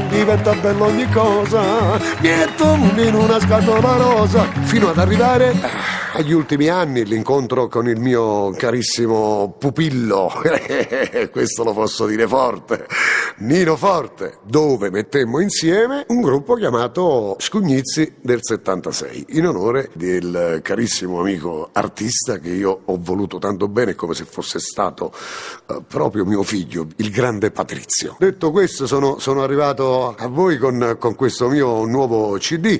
diventa bello ogni cosa, metto in una scatola rosa, fino ad arrivare agli ultimi anni, l'incontro con il mio carissimo pupillo, questo lo posso dire forte, Nino Forte, dove mettemmo insieme un gruppo chiamato Scugnizzi del 76, in onore del carissimo amico artista che io ho voluto tanto bene, come se fosse stato proprio mio figlio, il grande Patrizio. Detto questo, sono arrivato a voi con questo mio nuovo CD,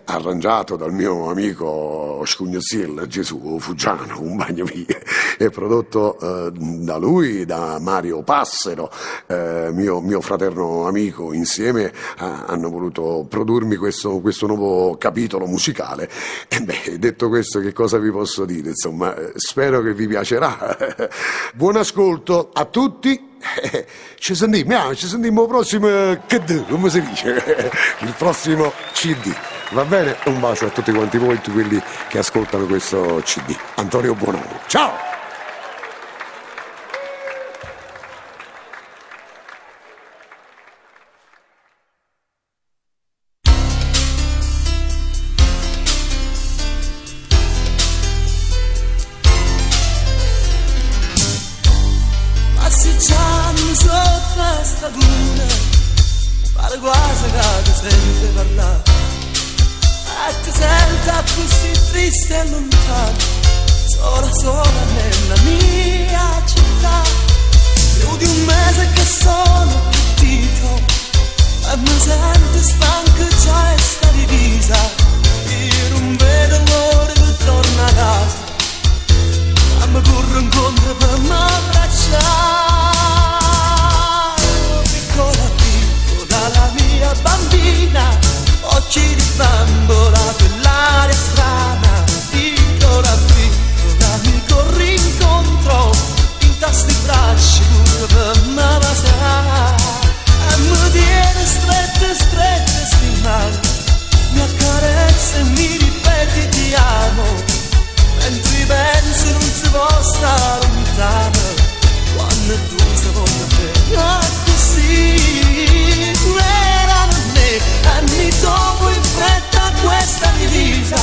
arrangiato dal mio amico Scugnoziel Gesù Fuggiano, un bagno via, e prodotto da lui, da Mario Passero, mio fraterno amico. Insieme hanno voluto produrmi questo nuovo capitolo musicale. E beh, detto questo, che cosa vi posso dire? Insomma, spero che vi piacerà. Buon ascolto a tutti. Ci sentimmo prossimo, come si dice, il prossimo CD. Va bene? Un bacio a tutti quanti voi, tutti quelli che ascoltano questo CD. Antonio Buonanno. Ciao! Passeggiando sotto la stradina, pare quasi che ti sente parlare, e ti senta così triste e lontano, sola nella mia città. Più di un mese che sono partito e mi sento stanco già e sta divisa. Io non vedo l'ora che torna a casa, ma mi corro incontro per m'abbracciare. Piccola piccola la mia bambina, occhi di bambola quell'aria strana. Piccola piccola mi corri incontro, intasti i bracci pure per m'abbracciare. E mi tiene strette strette sti mani, mi accarezza e mi ripeti ti amo. Mentre penso non si può stare lontano, quando tu sei con me, così era me. Anni dopo in fretta questa divisa,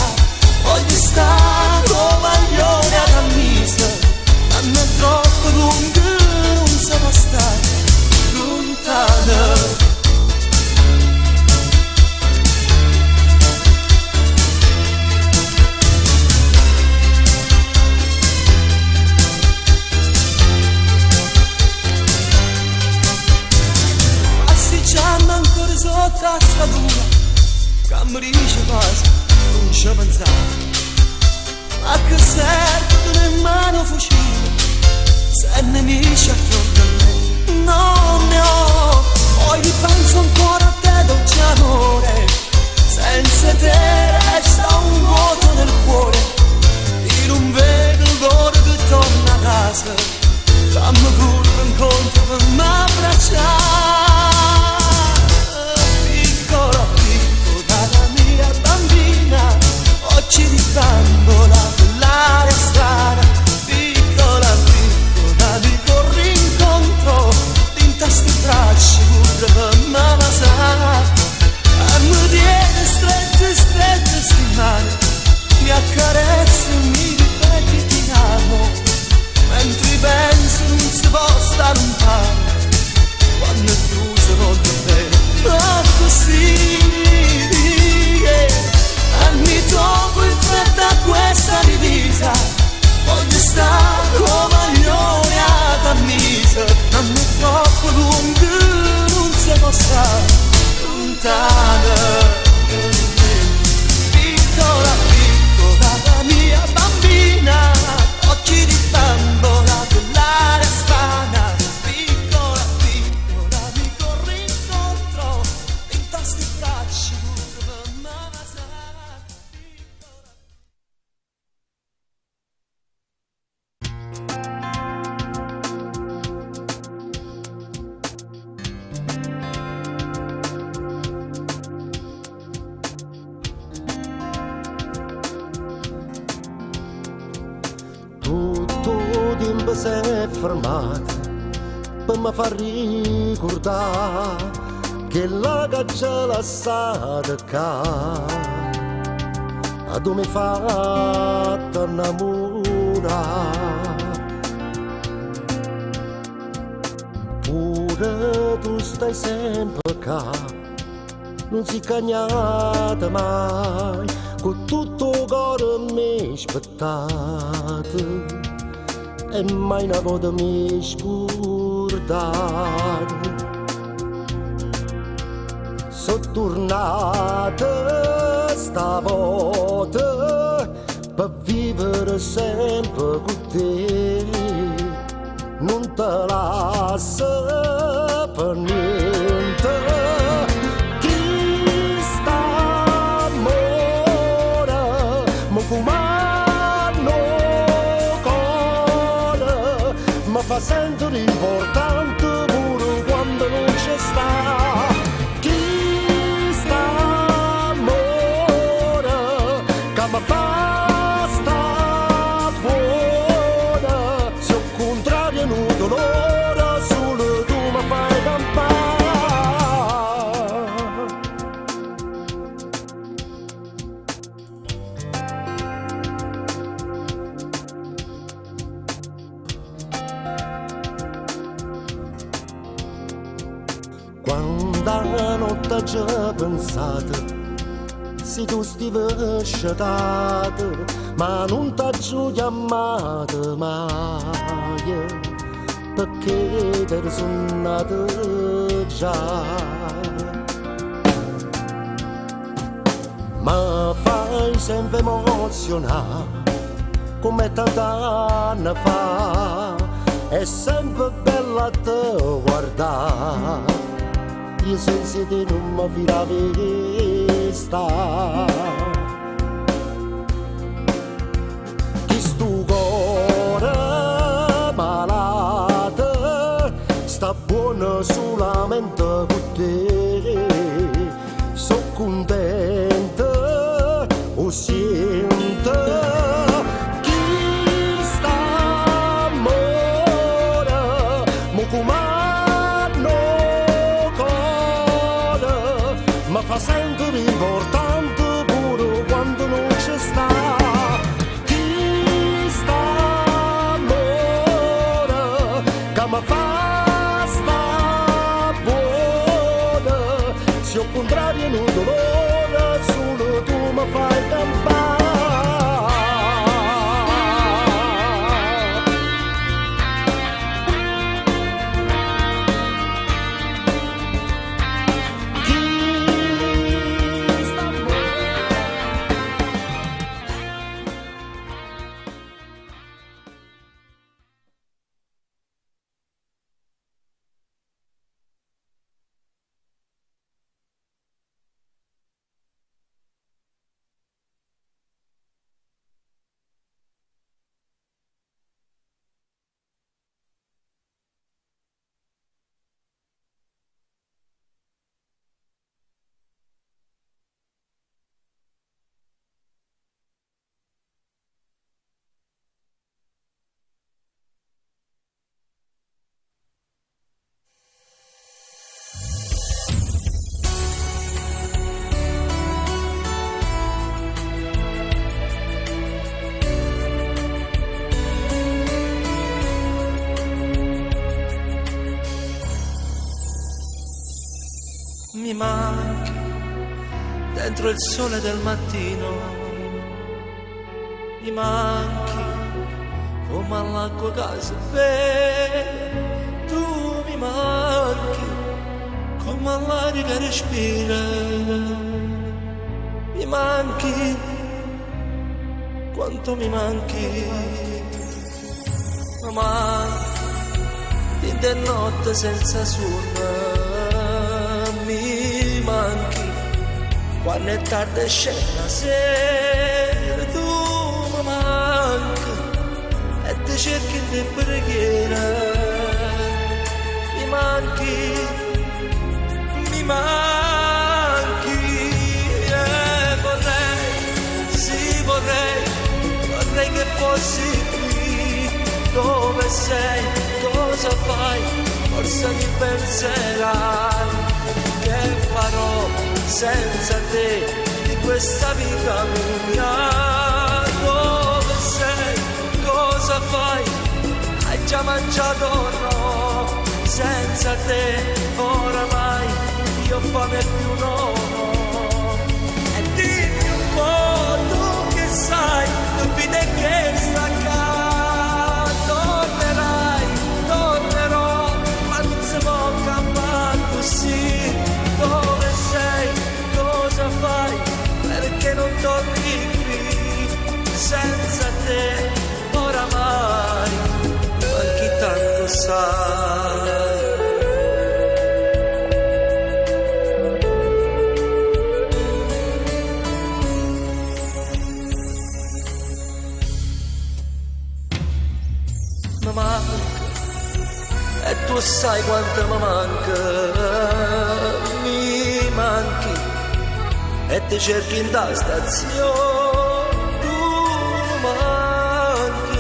voglio stare con maglione a camisa, ma non è troppo lungo, non si può stare lontano. Ancora sotto la stradura, che mi dice quasi, non ci pensare. Ma che serve in mano fucile, se nemici attorno a me? Non ne ho, poi ripenso ancora a te dolce amore. Senza te resta un vuoto nel cuore, io non vedo l'ora che torna a casa, fammi pure incontro per m'abbracciare. Occhi di bambola, quell'aria strana. Piccola, piccola, mi corri incontro, intasti i bracci pure per m'ammasare. E mi tiene strette, strette sti mani, mi accarezza e mi ripeti ti amo. Mentre penso non si può stare lontano, quando tu sei molto bene, così. Anni dopo in fretta questa divisa, voglio stare con maglione a camisa, non è troppo lungo, non si può stare lontano. Piccola, piccola la mia bambina, occhi di bambola, quell'aria strana. Piccola, piccola mi corri incontro, intasti i bracci pure per m'ammasare. Si è fermata per mi far ricordare che la caccia lasciata qua a dove mi fatta innamorare. Pure tu stai sempre qua, non si cagnata mai, con tutto il cuore mi aspettate. E mai una volta mi scordate. Sono tornata stavolta per vivere sempre con te, non te lascio per niente. Chi sta amore, ma mi fa sentire importante pure quando non c'è sta. Chi sta amore Quando la notte ci pensate, se tu stivi scetate, ma non t'ho chiamato mai, perché ti suonate già. Ma fai sempre emozionare, come tant'anni fa, è sempre bella a te guardare, io senza te non mi fila la vista. Chi sto cuore malato, sta buono solamente con te, so contento, o sento. Ma sento l'importante pure quando non ci sta. Chi sta amore che mi fa sta buona, se al contrario non dolore, solo tu mi fai campare. Mi manchi dentro il sole del mattino, mi manchi come all'acqua che si beve, tu mi manchi come all'aria che respira, mi manchi quanto mi manchi, mi manchi in de notte senza suono. Mi manchi quando è tardi e scende la sera, tu mi manchi e ti cerchi di preghiera, mi manchi vorrei, sì vorrei che fossi qui dove sei, cosa fai, forse mi penserai. Che farò senza te di questa vita mia? Dove sei? Cosa fai? Hai già mangiato o no? Senza te oramai io fame più non ho. E dimmi un po' tu che sai, dubbi che sta accanto. Tornerò, ma non si può campare così. Dove sei? Cosa fai? Perché non torni qui? Senza te oramai manchi tanto sai. Mi manca e tu sai quanto mi manca. Mi manchi e ti cerchi in da stazione, tu manchi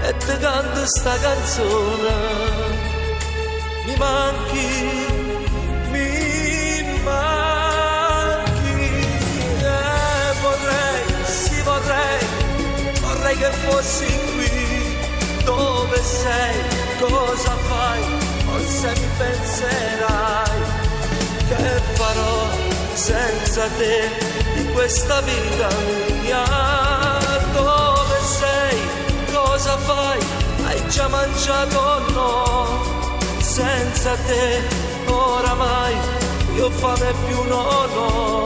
e ti canto sta canzone, mi manchi, vorrei, sì vorrei che fossi qui, dove sei, cosa fai, forse mi penserai. che farò senza te di questa vita mia? Dove sei? Cosa fai? Hai già mangiato o no? Senza te oramai io fame più non ho.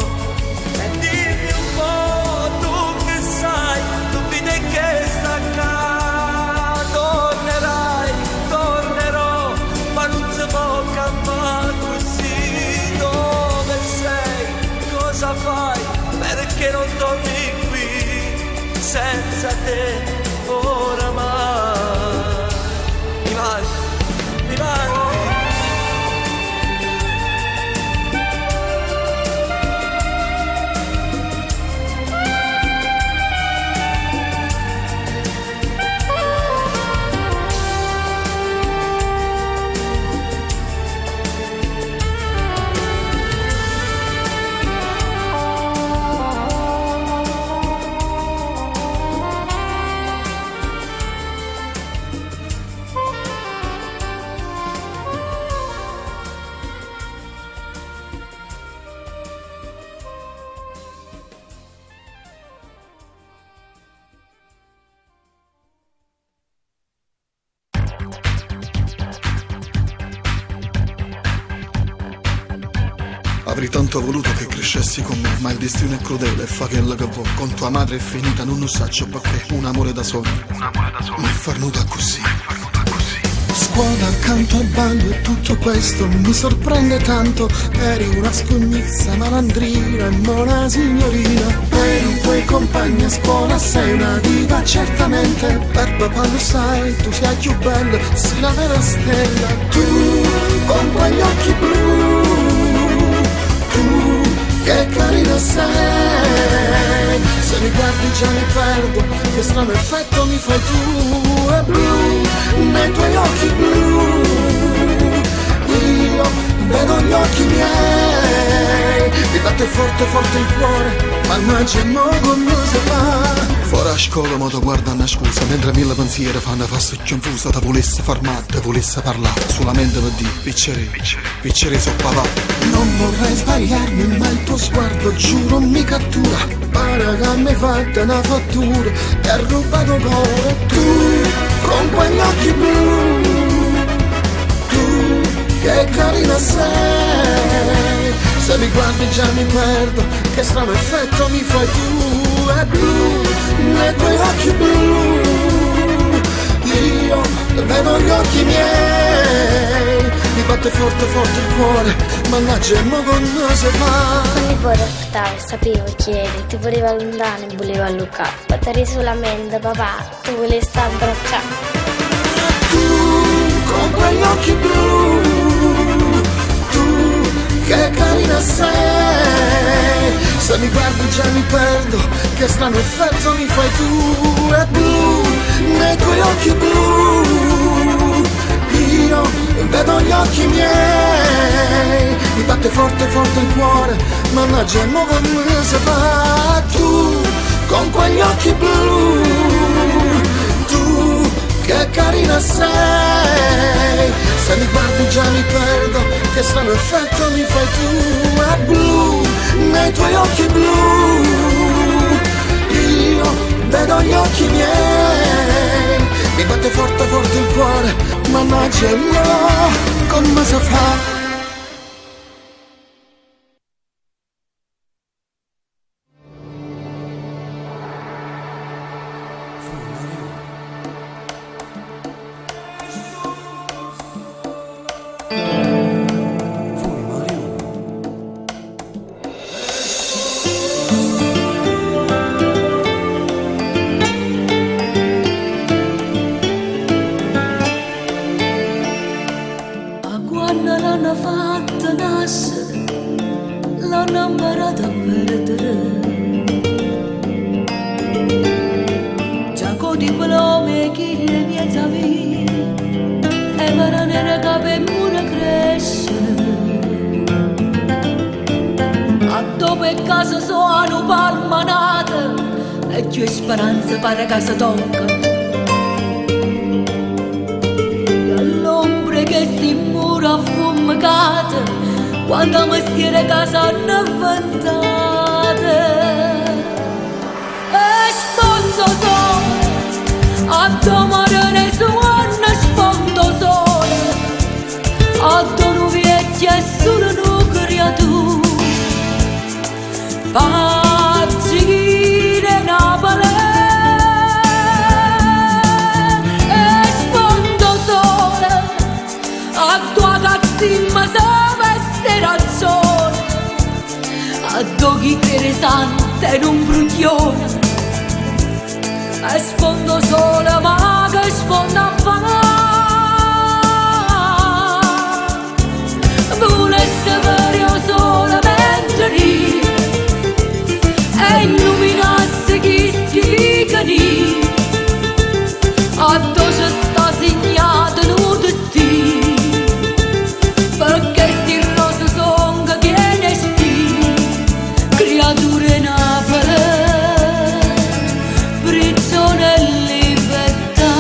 E dimmi un po', tu che sai, tu vedi che sta acá. Tornerai, tornerò, ma non si può campare così. Dove sei? Cosa fai? Perché non torni qui? Senza te oramai mi manchi, mi manchi. Avrei tanto voluto che crescessi con me, ma il destino è crudele e fa quello che vuoi. Con tua madre è finita, non lo saccio perché un amore da solo, ma è farnuta così. Scuola, canto e ballo e tutto questo mi sorprende tanto. Eri una scognizza malandrina e una signorina. Per i tuoi compagni a scuola sei una diva certamente. Per papà lo sai, tu sei più bella, sei la vera stella. Tu con quegli occhi blu, tu che carina sei. Se mi guardi già mi perdo, che strano effetto mi fai tu. È blu, nei tuoi occhi blu, io vedo gli occhi miei. Mi batte forte forte il cuore, mannaggia mo come si fa. Fuori a scuola mo ti guarda una scusa, mentre mille pensieri fanno fassa confusa. Ti volesse far male, ti volesse parlare, solamente per dire piccere so papà. Non vorrei sbagliarmi, ma il tuo sguardo giuro mi cattura. Pare che mi hai fatto una fattura e ha rubato cuore. Tu, con quegli occhi blu, tu che carina sei. Se mi guardi già mi perdo, che strano effetto mi fai tu. È blu, nei tuoi occhi blu, io vedo gli occhi miei. Mi batte forte forte il cuore, mannaggia mo con se fa. Ogni volta aspettavo, sapevo chi eri, ti volevo lontano e volevo allucare. Battere solamente papà, tu volevi stare abbracciato. Tu con quegli occhi blu, tu che carina sei. Se mi guardi già mi perdo, che strano effetto mi fai tu. È blu, nei tuoi occhi blu, io vedo gli occhi miei. Mi batte forte forte il cuore, mannaggia mo come si fa. Tu con quegli occhi blu, tu che carina sei. Se mi guardi già mi perdo, che strano effetto mi fai tu. È blu, nei tuoi occhi blu, io vedo gli occhi miei. Mi batte forte forte il cuore, mannaggia no, come si fa. Speranza pare che si tocca all'ombre che si mura affumicata quando mi stiere casa inventate. E spondo sole, a domare ne suona spondo sole, a dono vecchia e solo no creatura. Pazzire Napoli, e spondo sole, a tua cazzimma se veste razzone, a doghi crede santa in un bruglione, e spondo sole ma che spondo a fare, volesse vero sole mentre ride, e illuminasse chi sticani, a dove sta segnato un destino, perché sti rose son che viene spine, creature Napoli, prigione e libertà.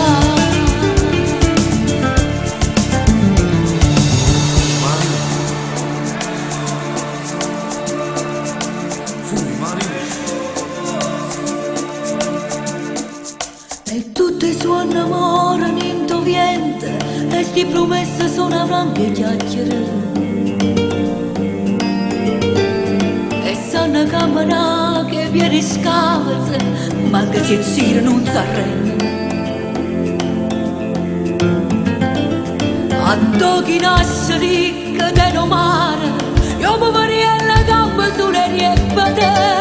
E tutte sue innamorano in viente, e sti promesse sono franche chiacchiere, e sanno camminare che viene scalze, ma che si zira non s'arrende. A doghi nasce ricca del mare, io mi vorrei la gamba sulle riepate,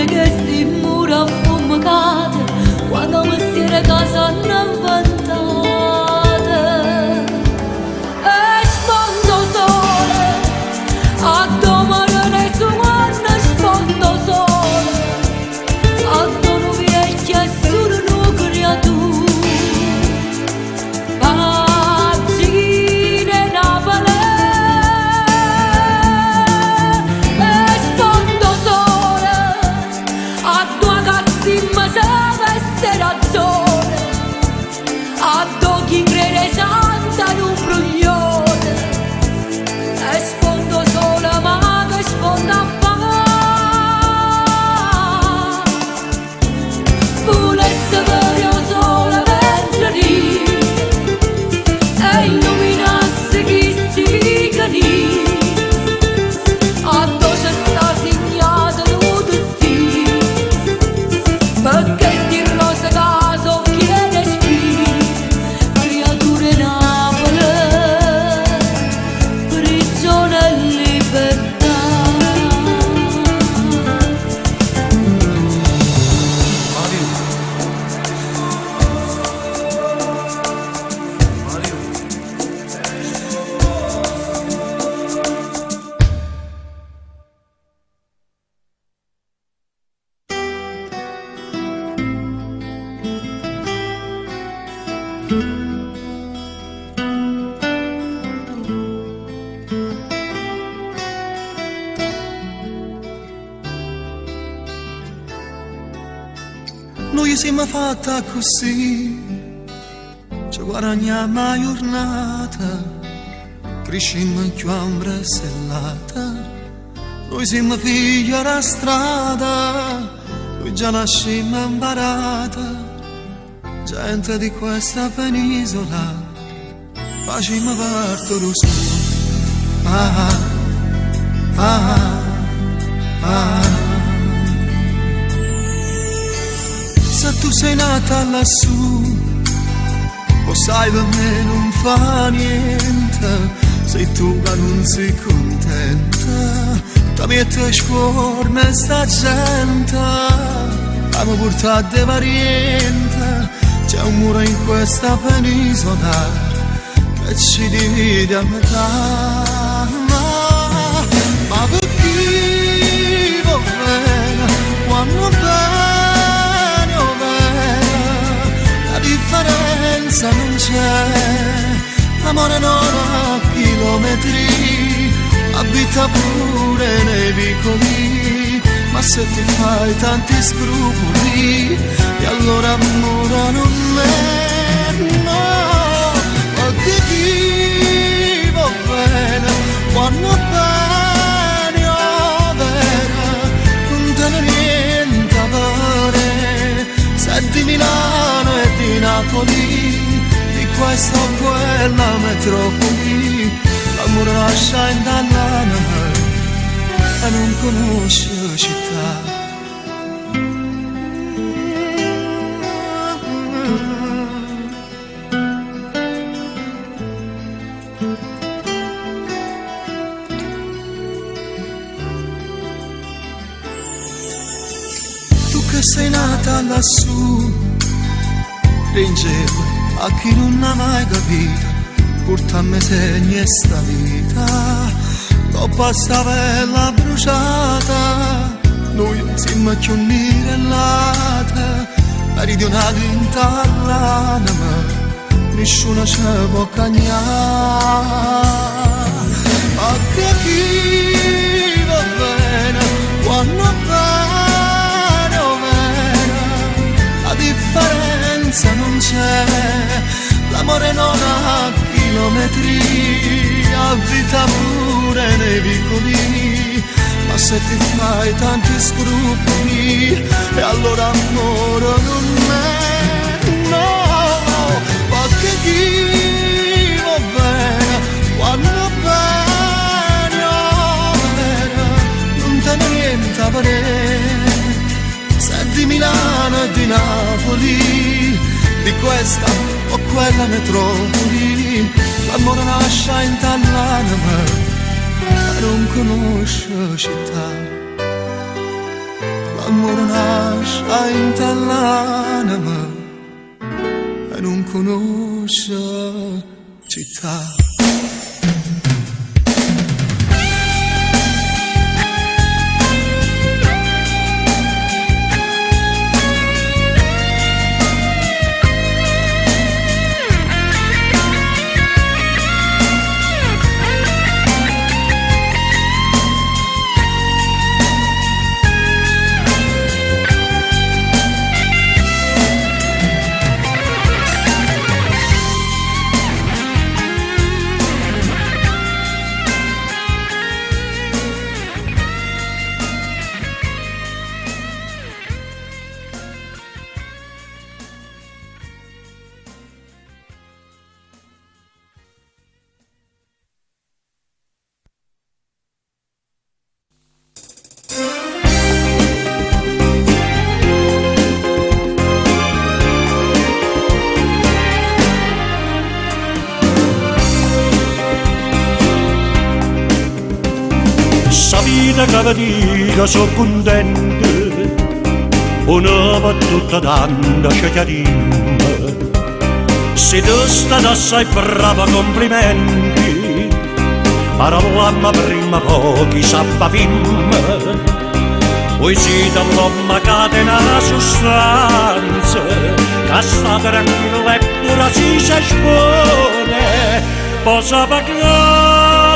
che sti mura affumicate quando mi stiere casa inventate. E spondo sole, a domare ne suona spondo sole, a dono vecchia e solo no creatura. Pazzine Napoli, e spondo sole, a tua cazzimma se veste razzone, a doghi crede santa in un bruglione, e spondo sola ma che sponda a fare, volesse vero sole mentre ride, e illuminasse chi sticani, a dove sta segnato un destino, perché sti rose caso chiede spine, creature Napoli, prigione e libertà. Noi siamo fatta così, ci guadagniamo la giornata, crescimmo in più ambresellata. Noi siamo figli della strada, noi già nascimmo imparata, gente di questa penisola, facciamo parte lo scudo. Ah, ah, ah. Se tu sei nata lassù, lo sai per me non fa niente, sei tu che non sei contenta, ti metti fuori questa gente, abbiamo portato dei variante, c'è un muro in questa penisola che ci divide a metà, ma per chi va bene, quando bene o bene, la differenza non c'è, l'amore non ha chilometri, abita pure nei vicoli, ma se ti fai tanti scrupoli, e allora amore non è, no, ma che chi Napoli, di questa o quella metropoli, l'amore lascia in danna e non conosce città. Che sei nata lassù, ringeva a chi non ha mai capito, portammi segni e sta vita, dopo sta bella bruciata, noi siamo più nirellate, meridionali in tallana, ma nessuno ci può cagnare, ma che chi va bene, quando va differenza non c'è, l'amore non ha chilometri, ha vita pure nei vicoli, ma se ti fai tanti scrupoli, e allora amore non è, no, ma che chi va bene, quando bene, non te ne niente a vedere. Di Milano e di Napoli, di questa o quella metropoli, l'amore nasce in tallana ma non conosce città. L'amore nasce in tallana ma non conosce città. Che dica sono contento, una battuta tanta c'è chiarima, se tu stai assai brava complimenti, parlavamo prima pochi sappavim, poesia dell'uomo catena la sostanza, che sta tranquilla e pure si espone, posa pagata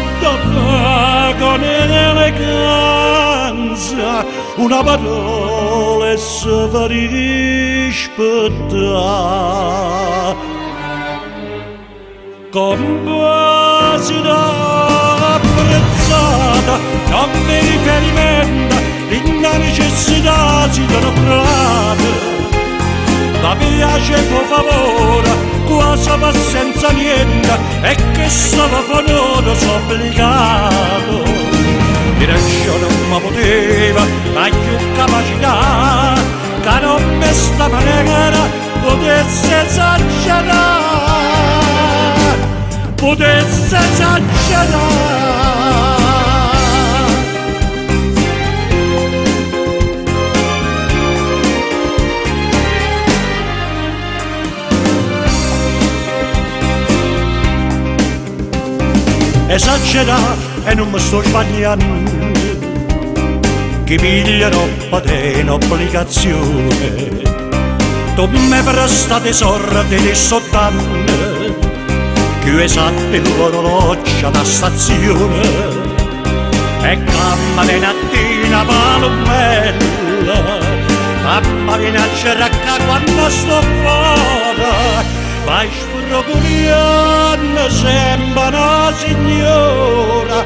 con eleganza, una parola e si fa rispettare. Compasità apprezzata, non mi riferimento, la necessità si danno prate. Ma piace per favore, quasi per senza niente, e che stava con loro sono obbligato. Direzione non mi poteva, ma più capacità, che non mi sta maniera potesse esagerare, potesse esagerare. Esagerare e non mi sto sbagliando, che pigliano per un'obbligazione. Tu mi presta tesoro di soltanto, più esatto l'orologio da stazione, e camma di nattina palumella, mamma viene a cercare quando sto fuori. Vai sfrogoliando sembra una signora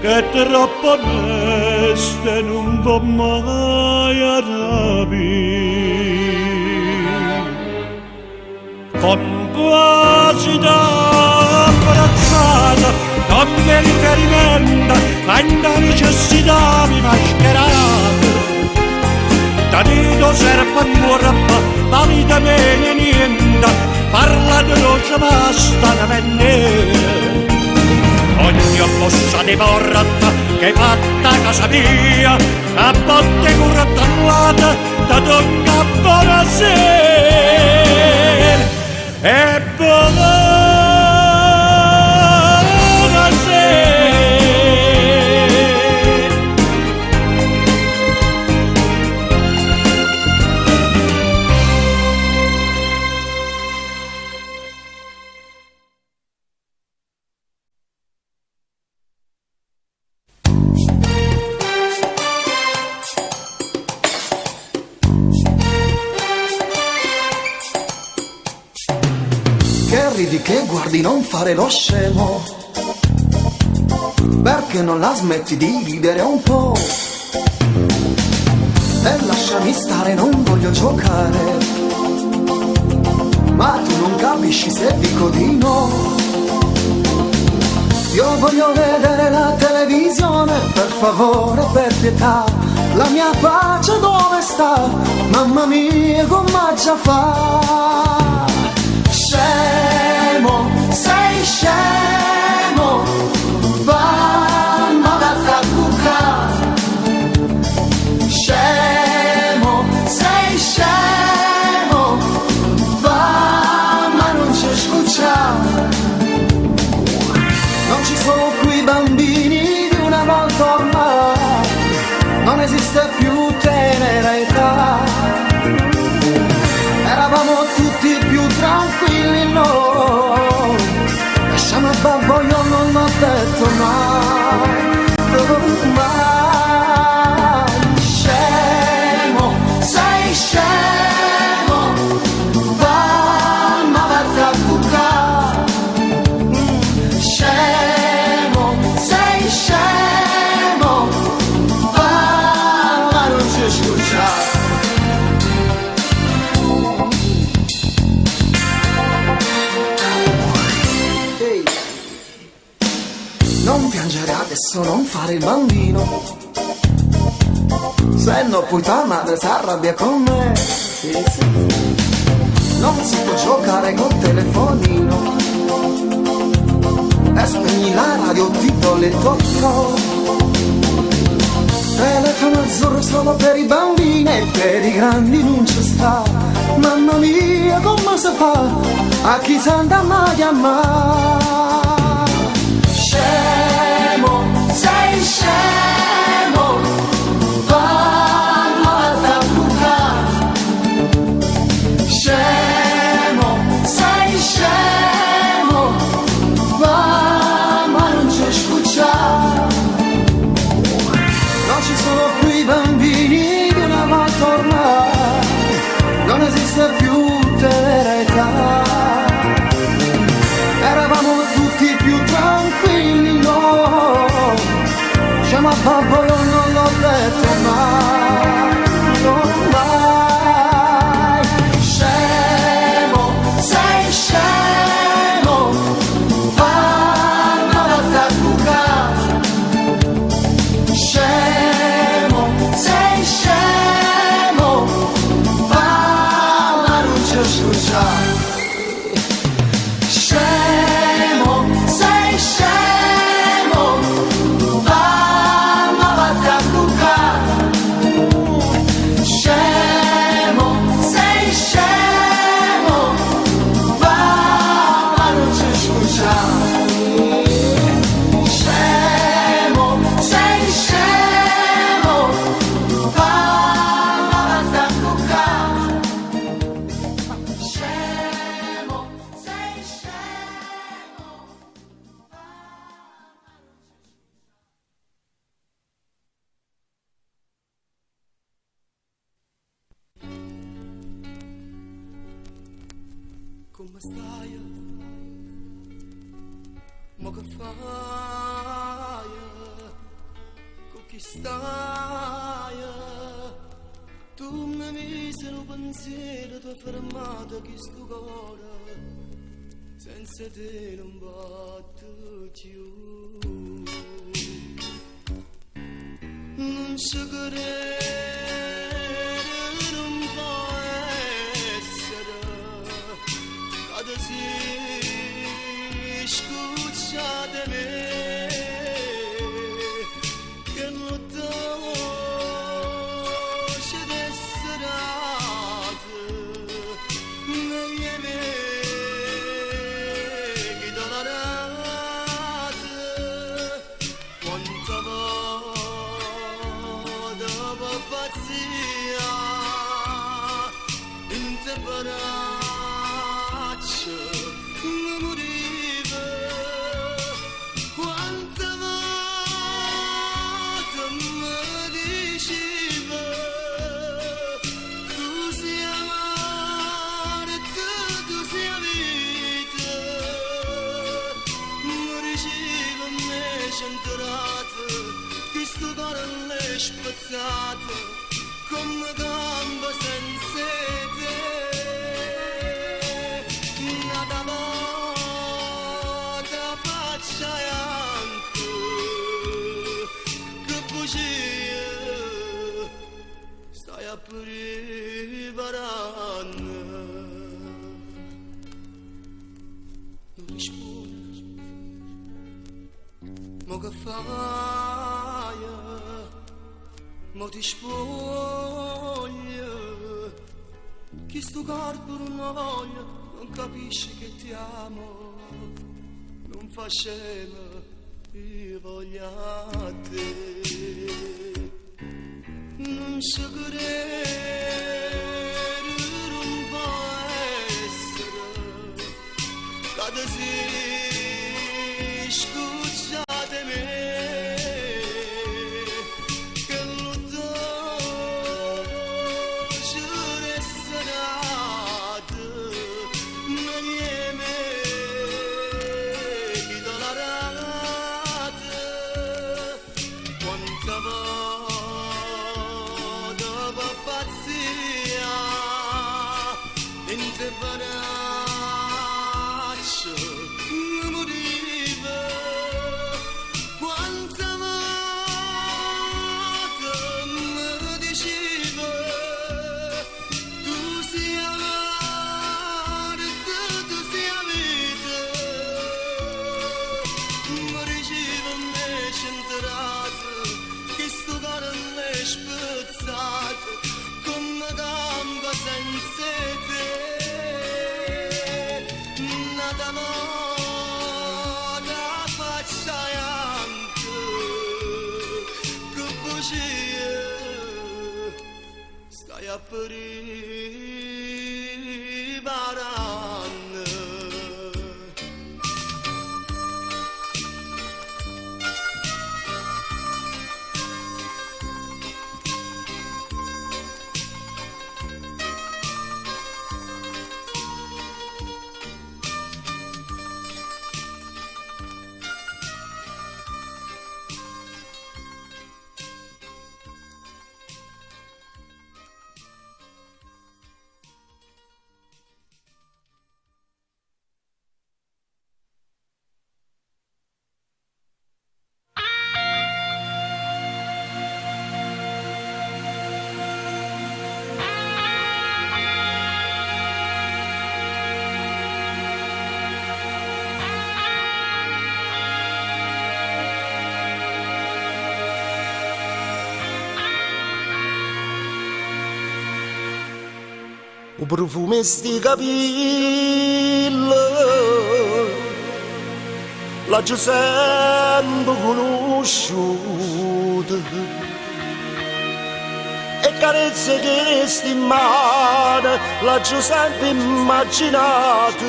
che troppo onesta non può mai arrabbiare. composita abbrazzata, non mi riferimento a una necessità mi mascherata. Tanito serve ancora, la vita meno niente, parla di dolce basta una vennera. Ogni mossa di porta che fatta a casa mia, a botte curtallata da donna buonasera e buonasera. Ridi che guardi, non fare lo scemo, perché non la smetti di ridere un po'? E lasciami stare, non voglio giocare, ma tu non capisci se dico di no. Io voglio vedere la televisione, per favore, per pietà, la mia pace dove sta? Mamma mia, come già fa? Scemo, sei scemo, mamma da cucca. Scemo, sei scemo, mamma non c'è scuccia. Non ci sono qui bambini di una volta ormai, non esiste più tenera età. Eravamo tutti più tranquilli noi, lasciamo il babbo, io non l'ho detto mai, mai. Scemo, sei scemo, mamma verta a cucca. Scemo, sei scemo, mamma non ci scuccia. Non piangere adesso, non fare il bambino, se no poi tua madre si arrabbia con me. Non si può giocare col telefonino, e spegni la radio, ti do le tocco. Telefono azzurro solo per i bambini e per i grandi non ci sta. Mamma mia, come si fa? A chi si andrà a chiamare? Scemo, sei scemo, mamma da cucca. Scemo, sei scemo, mamma non c'è scuccia. Non ci sono più i bambini di una volta ormai, non esiste più tenera età. Eravamo tutti più tranquilli, no. Chiama babbo, io non l'ho detto mai, non mai. Scemo, sei scemo, mamma da cucca. Scemo, sei scemo, mamma non c'è scusa. Scemo, sei scemo, mamma vatti a cucca. Scemo, sei scemo, mamma non c'è scusa. Scemo, sei scemo, mamma vatti a cucca. Scemo, sei scemo. Come stai? Ma che fai? Con chi stai? Tu mi mise un pensiero, tu hai fermato questo cuore, senza te non batte più. Non ci credere, non può essere, quando si scuccia di me, che non c'è d'essere negli amici dolorati, quanta volta pazzia in te braccia non moriva, quanta volta mi diceva tu sei amare, tu sei vita, mi diceva me centrato questo cuore l'è spezzato come gamba senza te. Nada volta faccia anche che bugia stai a preparare. Non rispondi, ma che fai? Ma ti spoglia, chi sto corpo non voglia, non capisci che ti amo, non fa scema, io voglio a te. Non so credere, non può essere, quando si scuccia di me, che lutto ci resterà negli amici dolorati, quanta volta pazzia in te braccia mi moriva, quanta volta mi diceva tu sei amare, tu sei vita, mi diceva me centrato questo cuore l'è spezzato come gamba senza te. Nada volta faccia anche che bugia stai a preparare. O profumo sti capelli l'ho già sempre conosciuto, e carezze che sti in mano l'ho già sempre immaginato.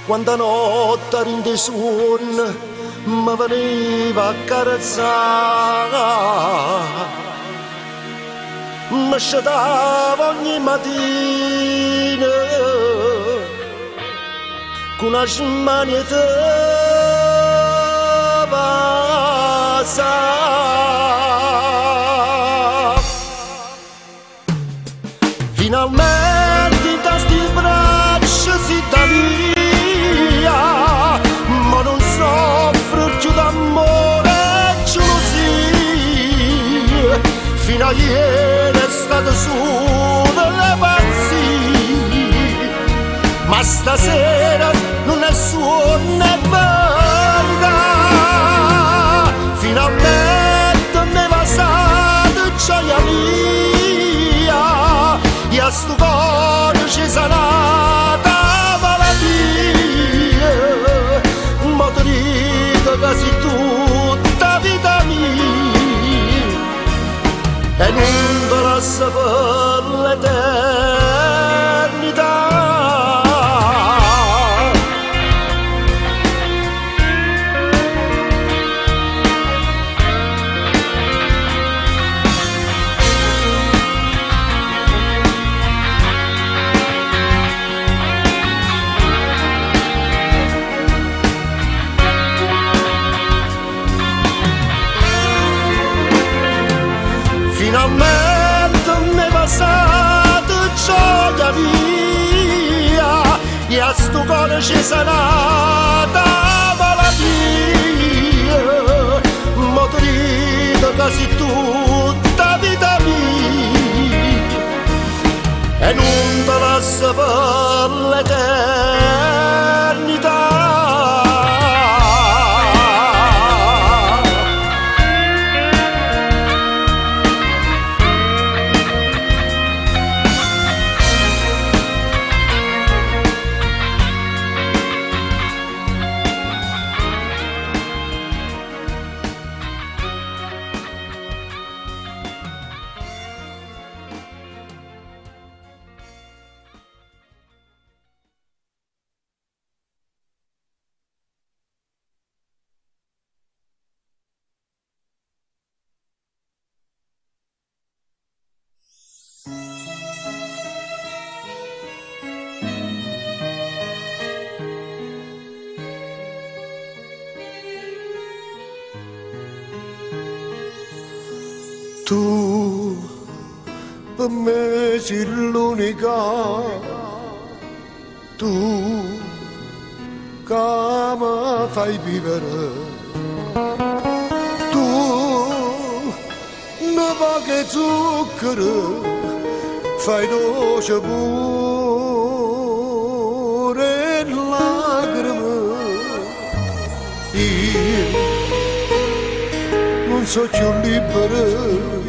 Quando notte rinde sonno mi veniva a carezzare, mi sciatava ogni mattina con una smagnetta vasa. finalmente in tasti braccia si talia, ma non soffro più d'amore e gelosia, fino a ieri è stato solo le pazzie, ma stasera non è suo né verità, finalmente mi va stato gioia mia, e a sto cuore ci sarà da malattia, ma ti dico che sei tutta vita mia, e non te la per l'eternità. Finalmente mi è passato gioia mia, e a sto cuore ci sarà da malattia, ma ti dico che sei tutta vita mia, e non te lascio per l'eternità. Tu per me sei l'unica, tu che mi fai vivere, tu ne poche zucchero, fai dolce pure lacrime, io non so più libero,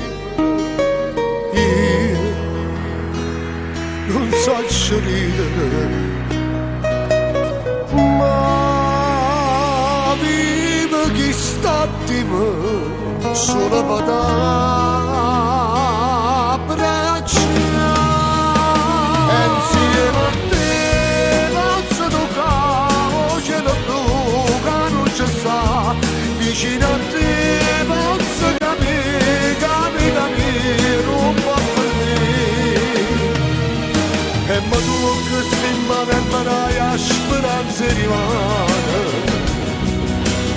non so ridere, ma vivo chi st'attimo solo per abbracciare, insieme a te posso toccare cielo blu che non ci sta, vicino a te posso capire da me non può e ma tu che sei male farai a speranze rimane,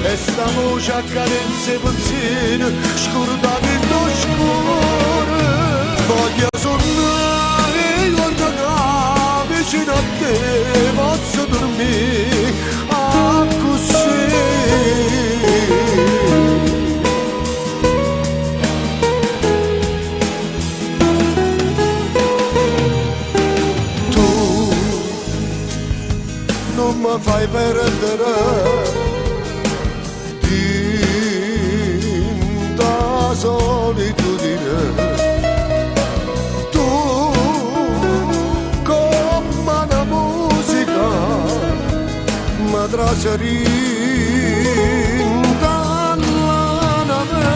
e sta voce a carenze pensieri scordati in lo scuro, voglio suonare quando che vicino a te posso dormire a così. Non mi fai perdere in da solitudine, tu come una musica mi trascerin dalla nave,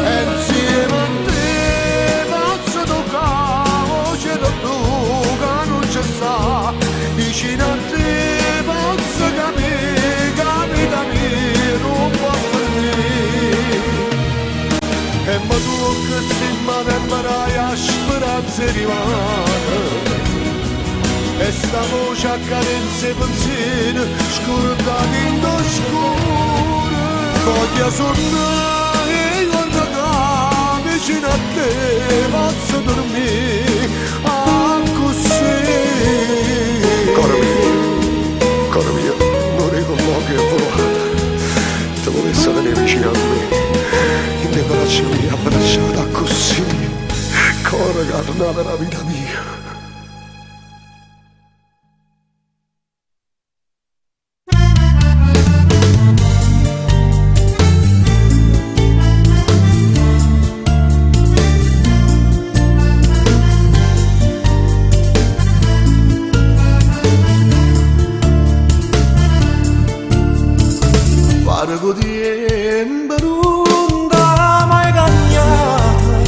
e insieme a te posso toccare cielo blu che non ci sta, vicino a te posso capire, capita mia non può finire, e ma tu che sei male farai a speranze rimane, e sta voce a carenze pensieri scordati in lo scuro, voglio suonare quando vicino a te posso dormire mia. Parco di Emberunda mai cagnata,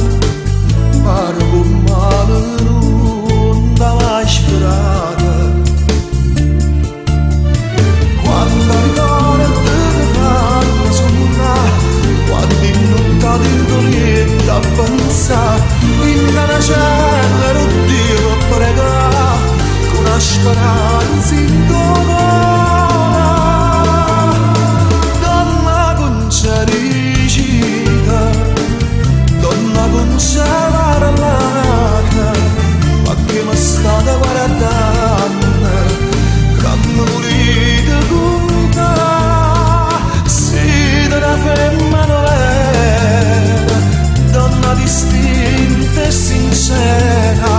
parco malerunda mai sperata. Quando ricordo che fanno sonna, quando in notte dentro niente a pensare, in una cella ero Dio a pregare, con una speranza in dono. Donna con c'era parlata, ma che mi state guardando, che mi volete contare, siete una femmina vera, donna distinta e sincera,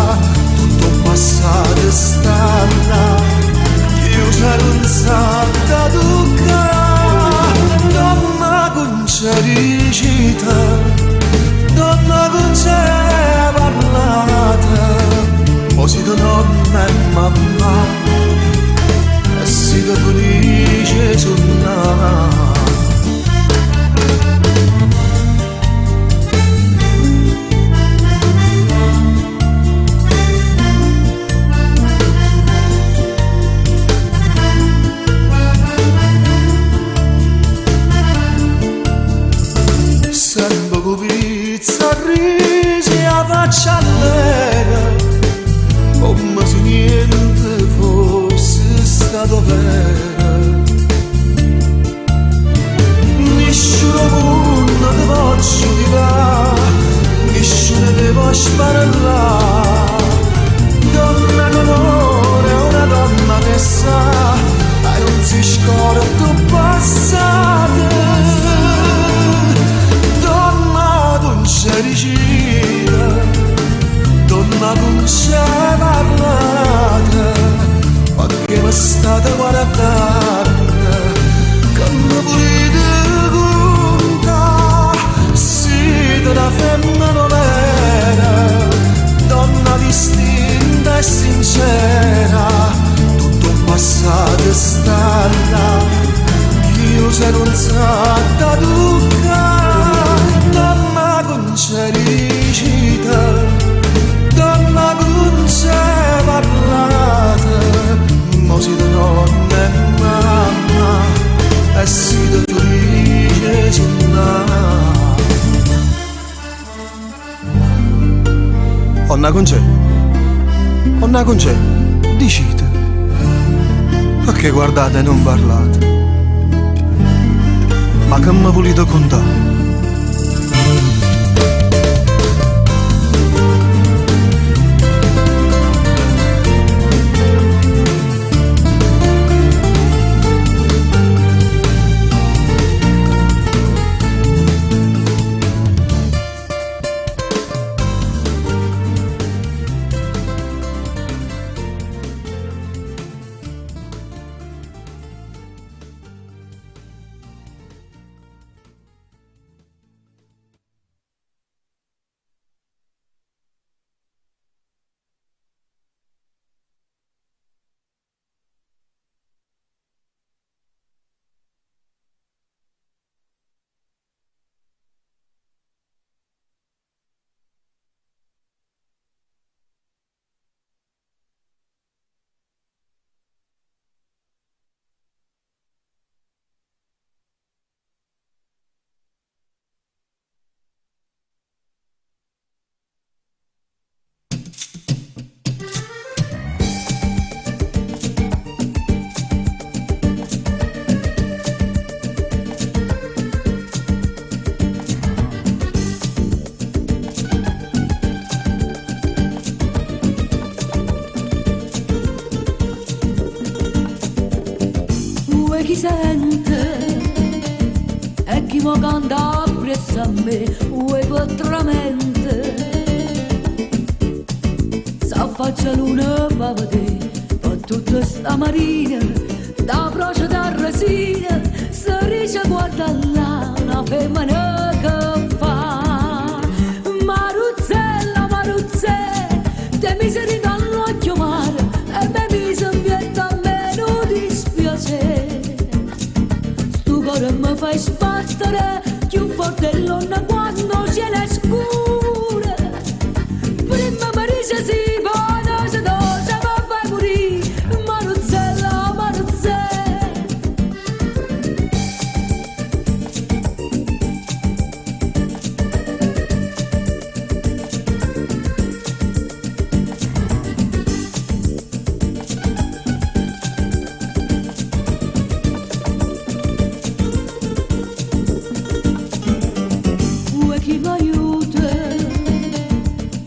tutto passato stanno, chiusa non sa da toccare, donna con cericità. Donna con c'è parlata, o siete nonna e mamma, e siete felice suonare. Sempre con pizza, risi a faccia allegra, come se niente fosse stato vero. Nessuno mondo ti voglio dire, nessuno ti può sparare. Donna con onore, una donna che sa, e non si scorda il passato. Cericina, donna con c'è parlata, ma che mi state guardando, che mi volete contare, siete una femmina vera, donna distinta e sincera, tutto passato stanno, chiusa non sa da toccare, donna con cericità, donna con c'è parlata, mo siete nonna e mamma, e siete felice suonare. Onna con c'è, dicite, perché guardate e non parlate, ma che mi volete contare? chi sente e chi mo canta appresso a me, uè patronamente sa faccia luna va a vedere per tutta sta marina da brocia da resina se riesce a guardare là una femmina che fa Maruzzella, Maruzzella te mi sei dall'occhio mare e me mi si invietta a meno dispiacere stu cuore mi fai sbattere più forte l'onna quando c'è la scura prima Marisa si vada se dosa ma fai morire Maruzzella, Maruzzella vuoi chi mi aiuta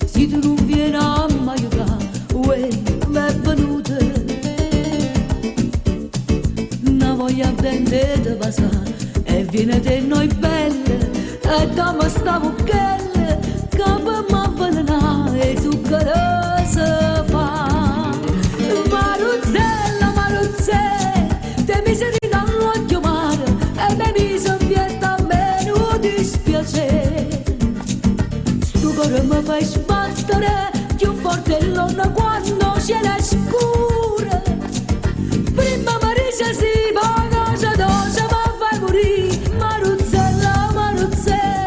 se tu non vieni a mi aiutare uè mi è venuta una voglia bene di passare e viene di noi belle e da me sta buchelle che per me avvelenare e zucchero si fa Maruzzella, Maruzzella te mi sei dall'occhio mare e me mi si invietta a meno dispiacere stu cuore mi fai sbattere più forte l'onna quando c'è la scura prima Marisa si paga se dosa ma fai morire Maruzzella, Maruzzella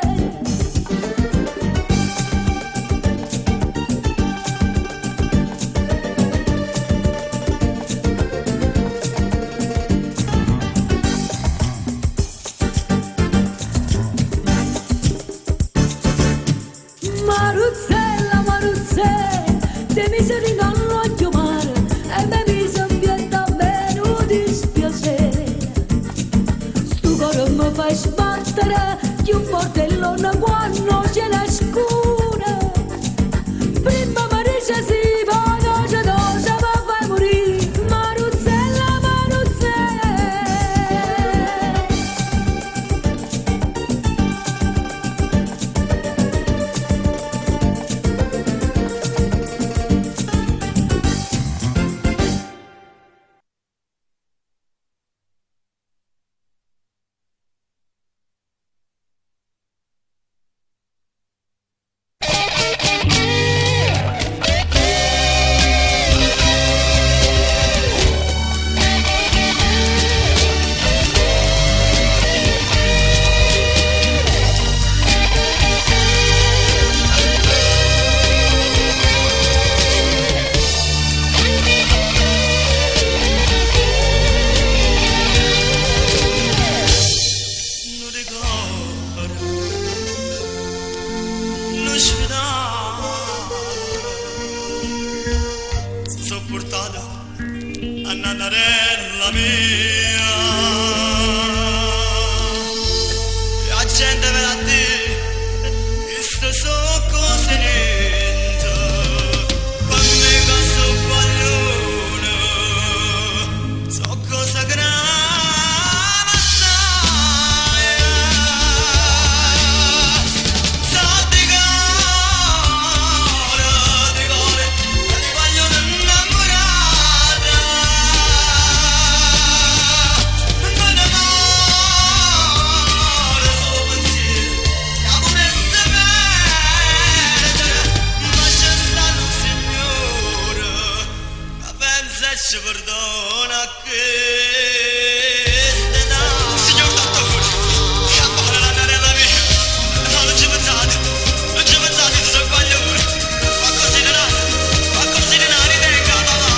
Maruzzella, Maruzzella te mi sei dall'occhio mare e me mi si invietta a meno dispiacere stu cuore mi fai sbattere più forte l'onna quando c'è la scura prima Marisa si paga se dosa ma fai morire Maruzzella, Maruzzella Sopportata a Nannarella mia la gente me la dice queste sono cose niente quando mi caso pallone so cosa grave sai so di cuore ti voglio innamorare non ne muore solo pensiero che vorreste perdere ma c'è stato un signore che pensa e ci perdona che signor dottore scappa con la narella mia no non ci pensate ti so sbaglio pure fa così di là ritenga papà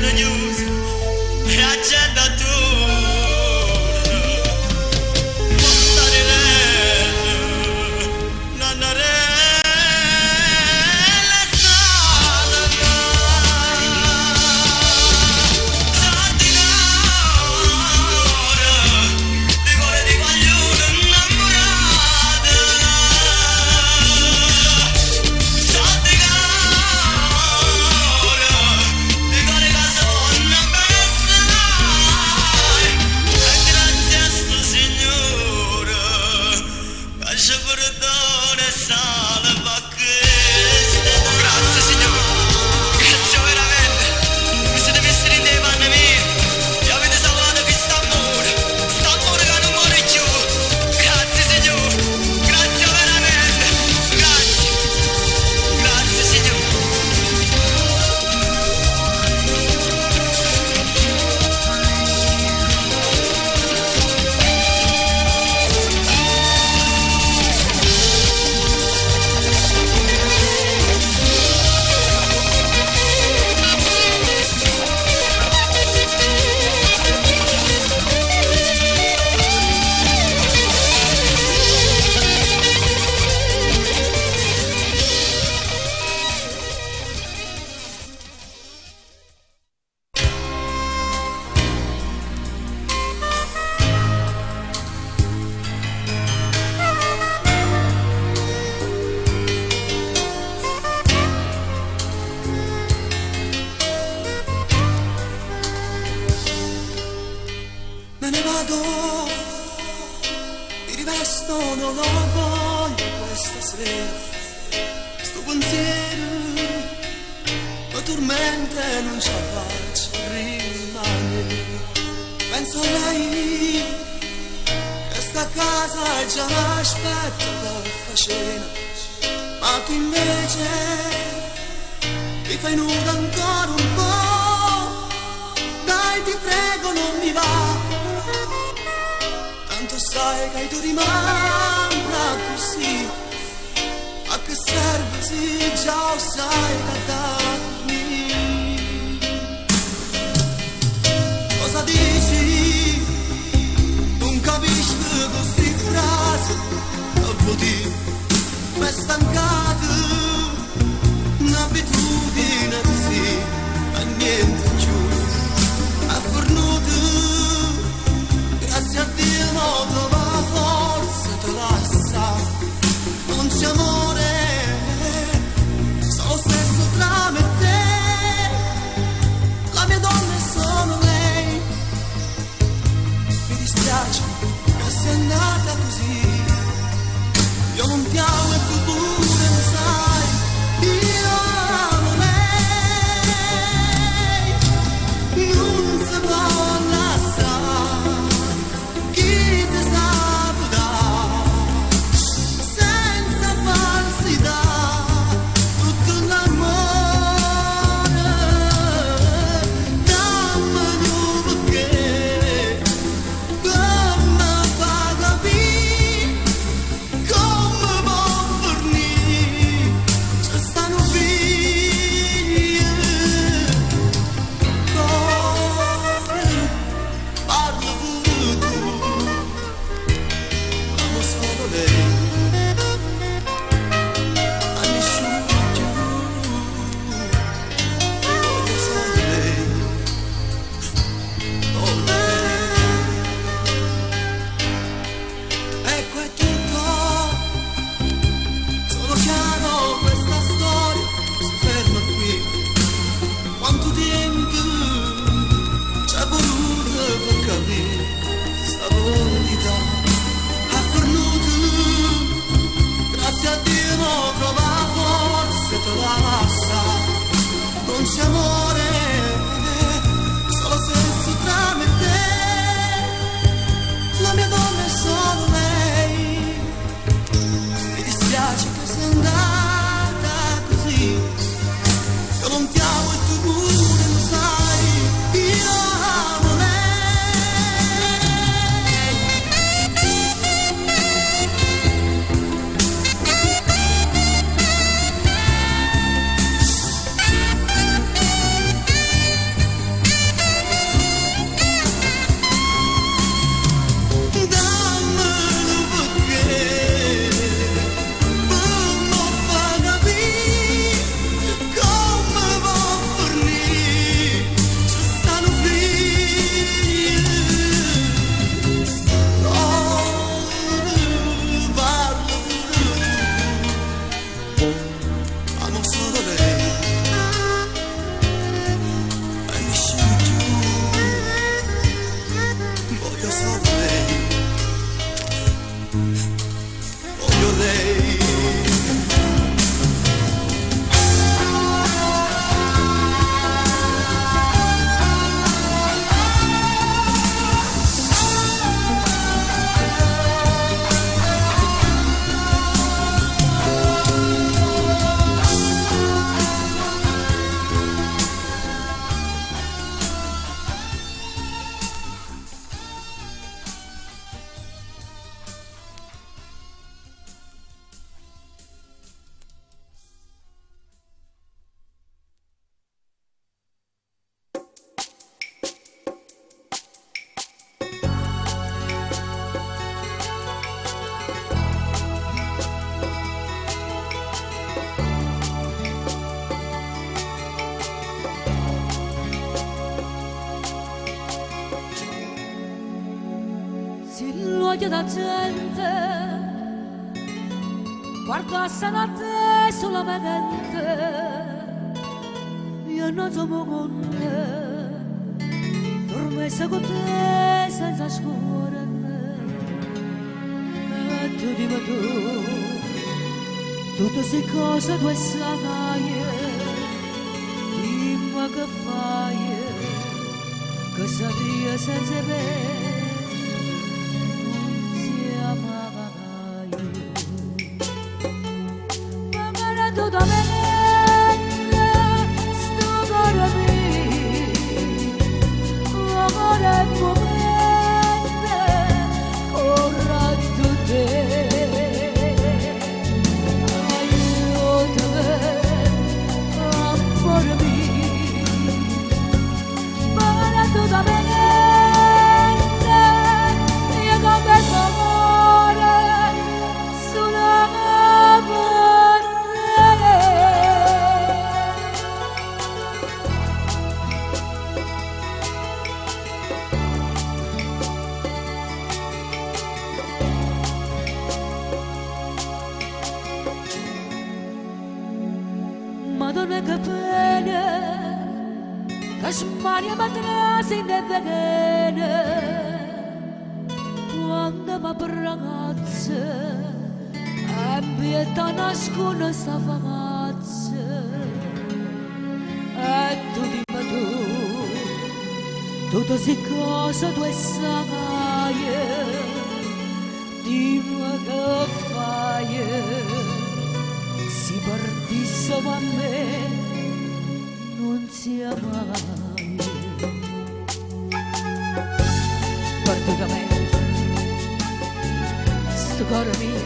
porte chiuse e la gente attorno. Portarilello, nannarella strada, Sant'Inora, di cuore di guaglione innamorata. Grazie signore, grazie veramente, mi siete messi in dei panni miei e avete salvato questo amore che non muore più. Grazie signore, grazie veramente, grazie, grazie signore. Me ne vado, mi rivesto, non ho voglia questa sera. Sto pensiero mi tormenta e non ce la faccio rimanere. Penso a lei che sta a casa e già l'aspetta per far cena, ma tu invece mi fai nuda ancora un po'. Dai ti prego non mi va, tanto sai che tu rimanga così. A che serve se già lo sai che darmi? Cosa dici? Non capisco queste frasi, devo dire, mi è stancato, un'abitudine così, a niente più. È fornuto, grazie a Dio non trova forza te lascia. Non c'è amore, sono stesso tra me sogno da gente guardassero a te solamente, io non sono con te, dormessa con te senza scuola, e tu dimmi tu, tutte queste cose tu sai, dimmi che fai, che sapria senza me. Da me, sto cuore mio, amore potente, ora tu te, aiutami, amore mio, parlando da me, io con questo amore, sono Madonna che pena, che smaria matrasi in veleno, quando mi ragazza, e pietà nasconde sta famazza, e tu dimmi tu, tutte queste cose tu sai, dimmi che fai. Si partissimo a me non sia mai. Perdonami, sto cuore mio,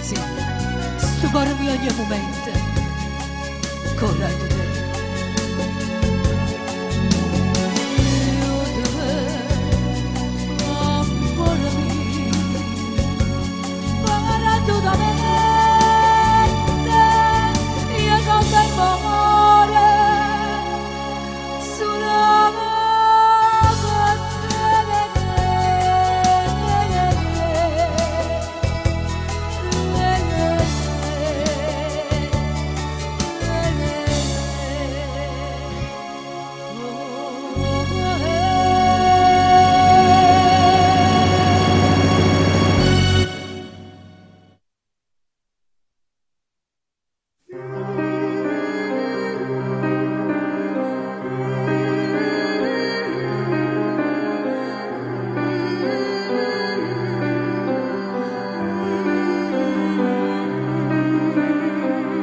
sì, sto cuore mio ogni momento, corretto te. Aiutami, amore mio, guarda da me.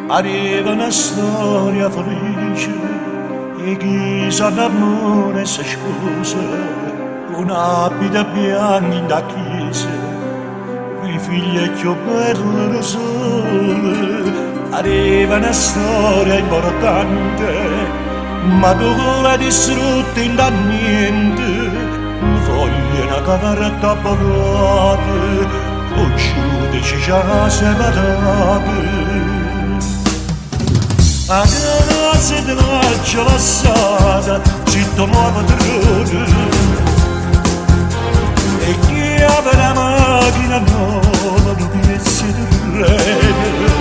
Arriva una storia felice e chi sa d'amore si sposa con abiti bianchi da chiesa, i figli più belli sole. Arriva una storia importante, ma tu la distrutta in da niente, voglio una carta parlata, o giudici già separati. A casa di noce passata, città nuova padrone, e chi apre la macchina nuova non piezza di treno.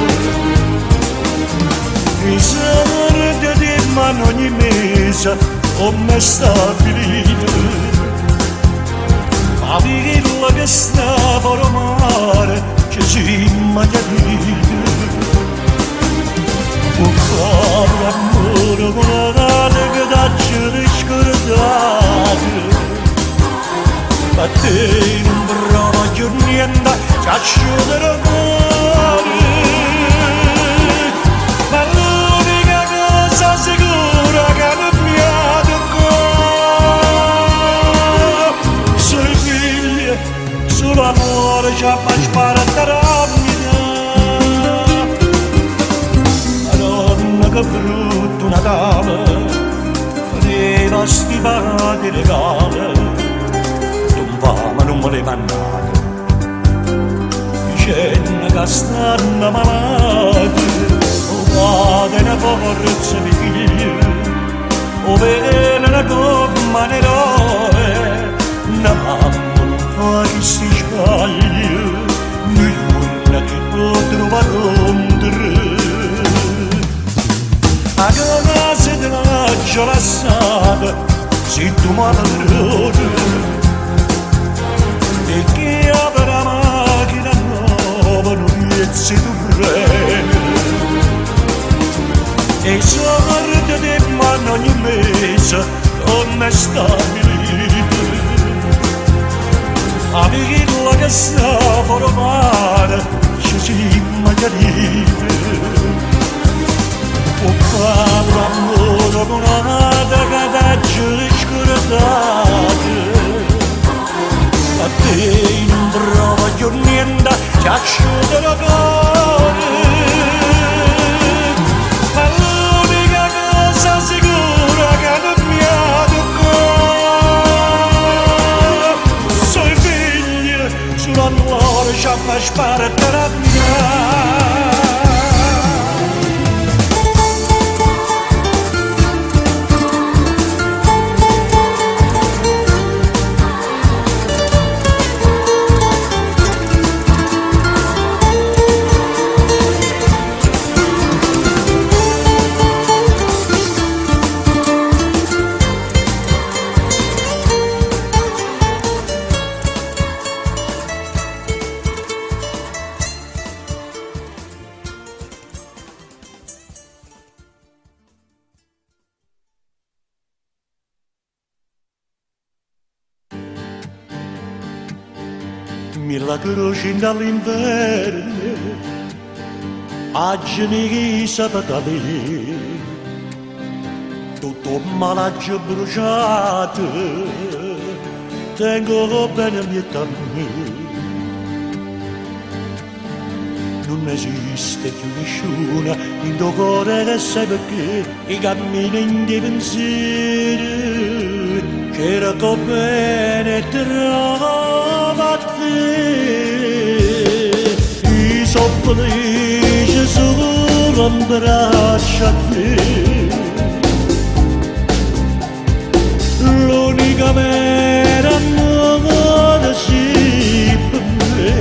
I soldi di mano ogni mese come stabilito, ma quello che stava a mare che ci m'ha capito. Un cuore amore volare che t'ha riscordato, ma te non provo più niente, ci asciugherò cuore. Ma l'unica cosa sicura che mi ha toccato, sui figli, sull'amore ci ha fatto sparare. Che brutto Natale, le nostre parti regale, non va ma non voleva andare, dicendo che stanno malati, o vada una forza di figlio, o viene una gomma un eroe, una mamma non fa che si battaglia nulla che potrò rompere a casa della giolassata se tu m'adori e che apre la macchina nuova non riesci tu e sorte di mano ogni mese non è stabile amica che sta formare ci si magari o fare l'amore con una cadaggio scordata a te non provo più niente ti acciuto la cuore ma l'unica cosa sicura che non mi ha toccato sono i figli sulla nuova ci fa sparare la mia. La croce dall'inverno a genere sapatale tutto malaggio bruciato tengo bene il mio cammino non esiste più nessuno in tuo cuore che sai perché i cammini in dei pensieri c'era come bene trova te i soffrici solo un braccio a te l'unica vera amore si per me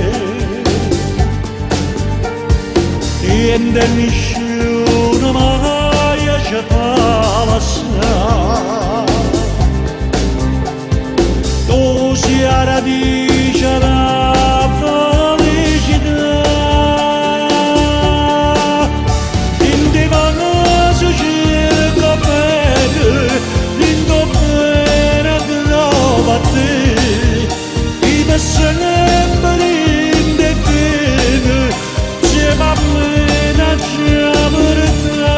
e nessuno mai ci fa passare tu sia la radice la felicità in divano cerca bene in doppera trova te i per sempre in define se va bene c'è verità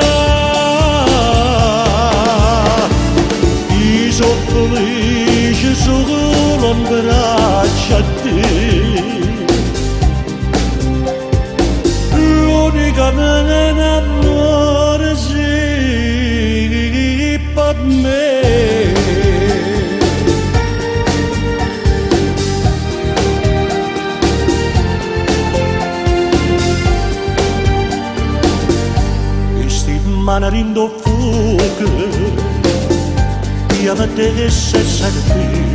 i soffrici solo un braccio a te l'unica mia amore sì per me questi manarindo fuoco io a te se serve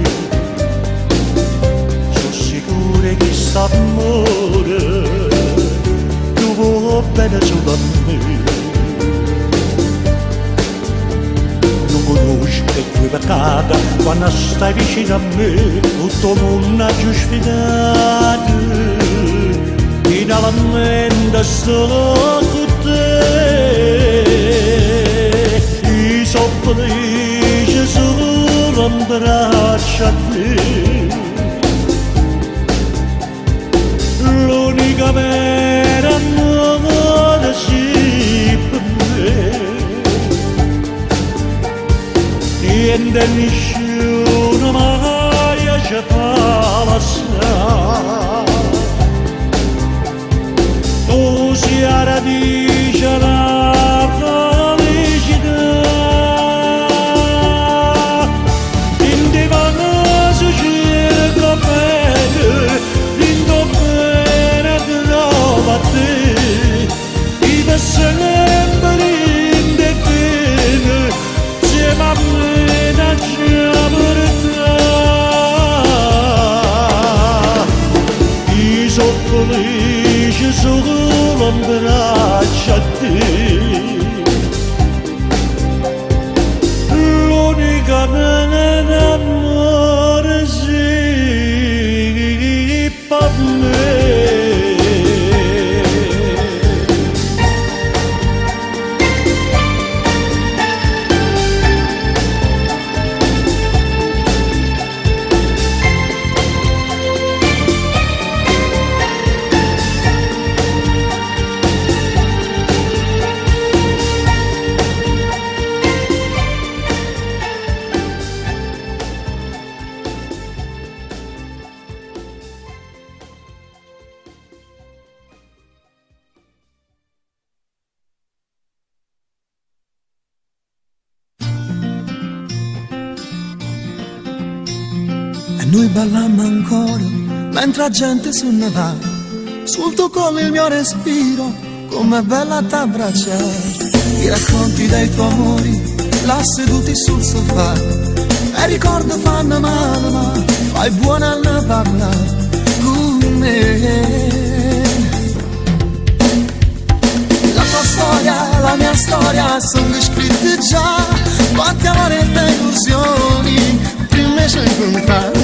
sono sicuro che sta amore tu vuoi bene solo a me non conosci le tue peccate quando stai vicino a me tutto il mondo ha giustificato finalmente sto con te i soffrici solo un braccio a te l'unica vera amore si per me niente nessuno mai ci fa passare tu sia radice la felicità in divano cerca bene in doppera trova te i per sempre in define se va bene c'è verità noi ballammo ancora mentre la gente suonava sul tuo collo il mio respiro, com'è bella t'abbracciare. I racconti dei tuoi amori là seduti sul sofà, e ricordo fanno male ma fai buona a parlare con me. La tua storia, la mia storia sono scritte già, quanti amori e illusioni prima ci incontrare.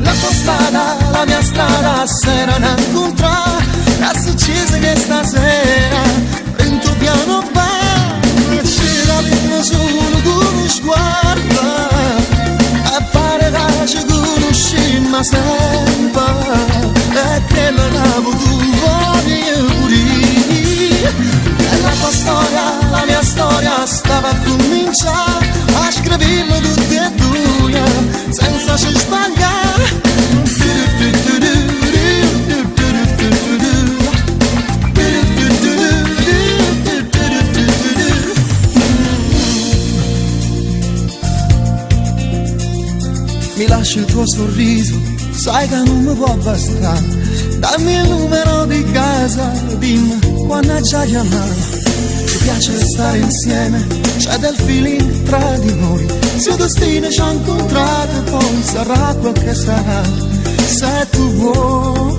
La tua strada, la mia strada s'erano incontrate, è successo che stasera in tuo piano bar c'era l'uno solo con uno sguardo, e pare che ci conoscemmo sempre, e che lo davo tu voglio pure. E la tua storia, la mia storia stava a cominciare a scriverlo tutte e due senza ci sbagliare. Mi lasci il tuo sorriso, sai che non mi può bastare. Dammi il numero di casa, dimmi quando già chiamare. Ci piace stare insieme, c'è del feeling tra di noi. Se il destino ci ha incontrato, poi sarà quel che sarà, se tu vuoi.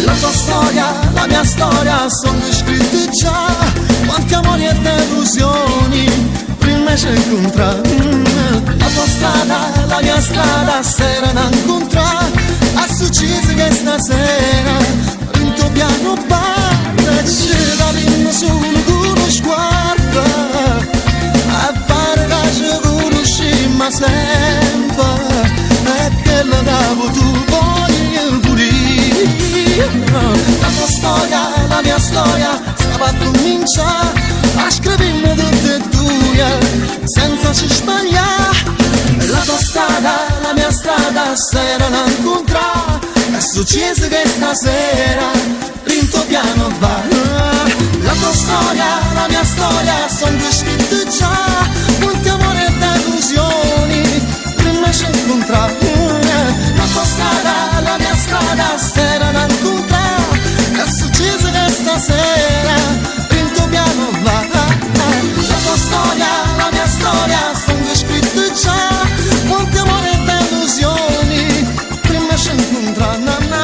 La tua storia, la mia storia sono scritte già, quanti amori e delusioni prima ci incontrare. La tua strada, la mia strada s'erano incontrate, è successo che stasera in tuo piano bar c'era l'uno solo con uno sguardo, e pare che ci conoscemmo sempre, e che lo davo tu voglio pure. La tua storia, la mia storia stava a cominciare a scrivermi tutte e due senza ci sbagliare. La tua strada, la mia strada s'erano incontrate, è successo che stasera in tuo piano bar. La tua storia, la mia storia sono due scritte già, quanti amori e delusioni prima ci incontrate. La tua strada, la mia strada s'erano incontrate, è successo che stasera in tuo piano bar. La tua storia, la mia storia sono due scritte già, quanti amori e delusioni prima ci incontrate.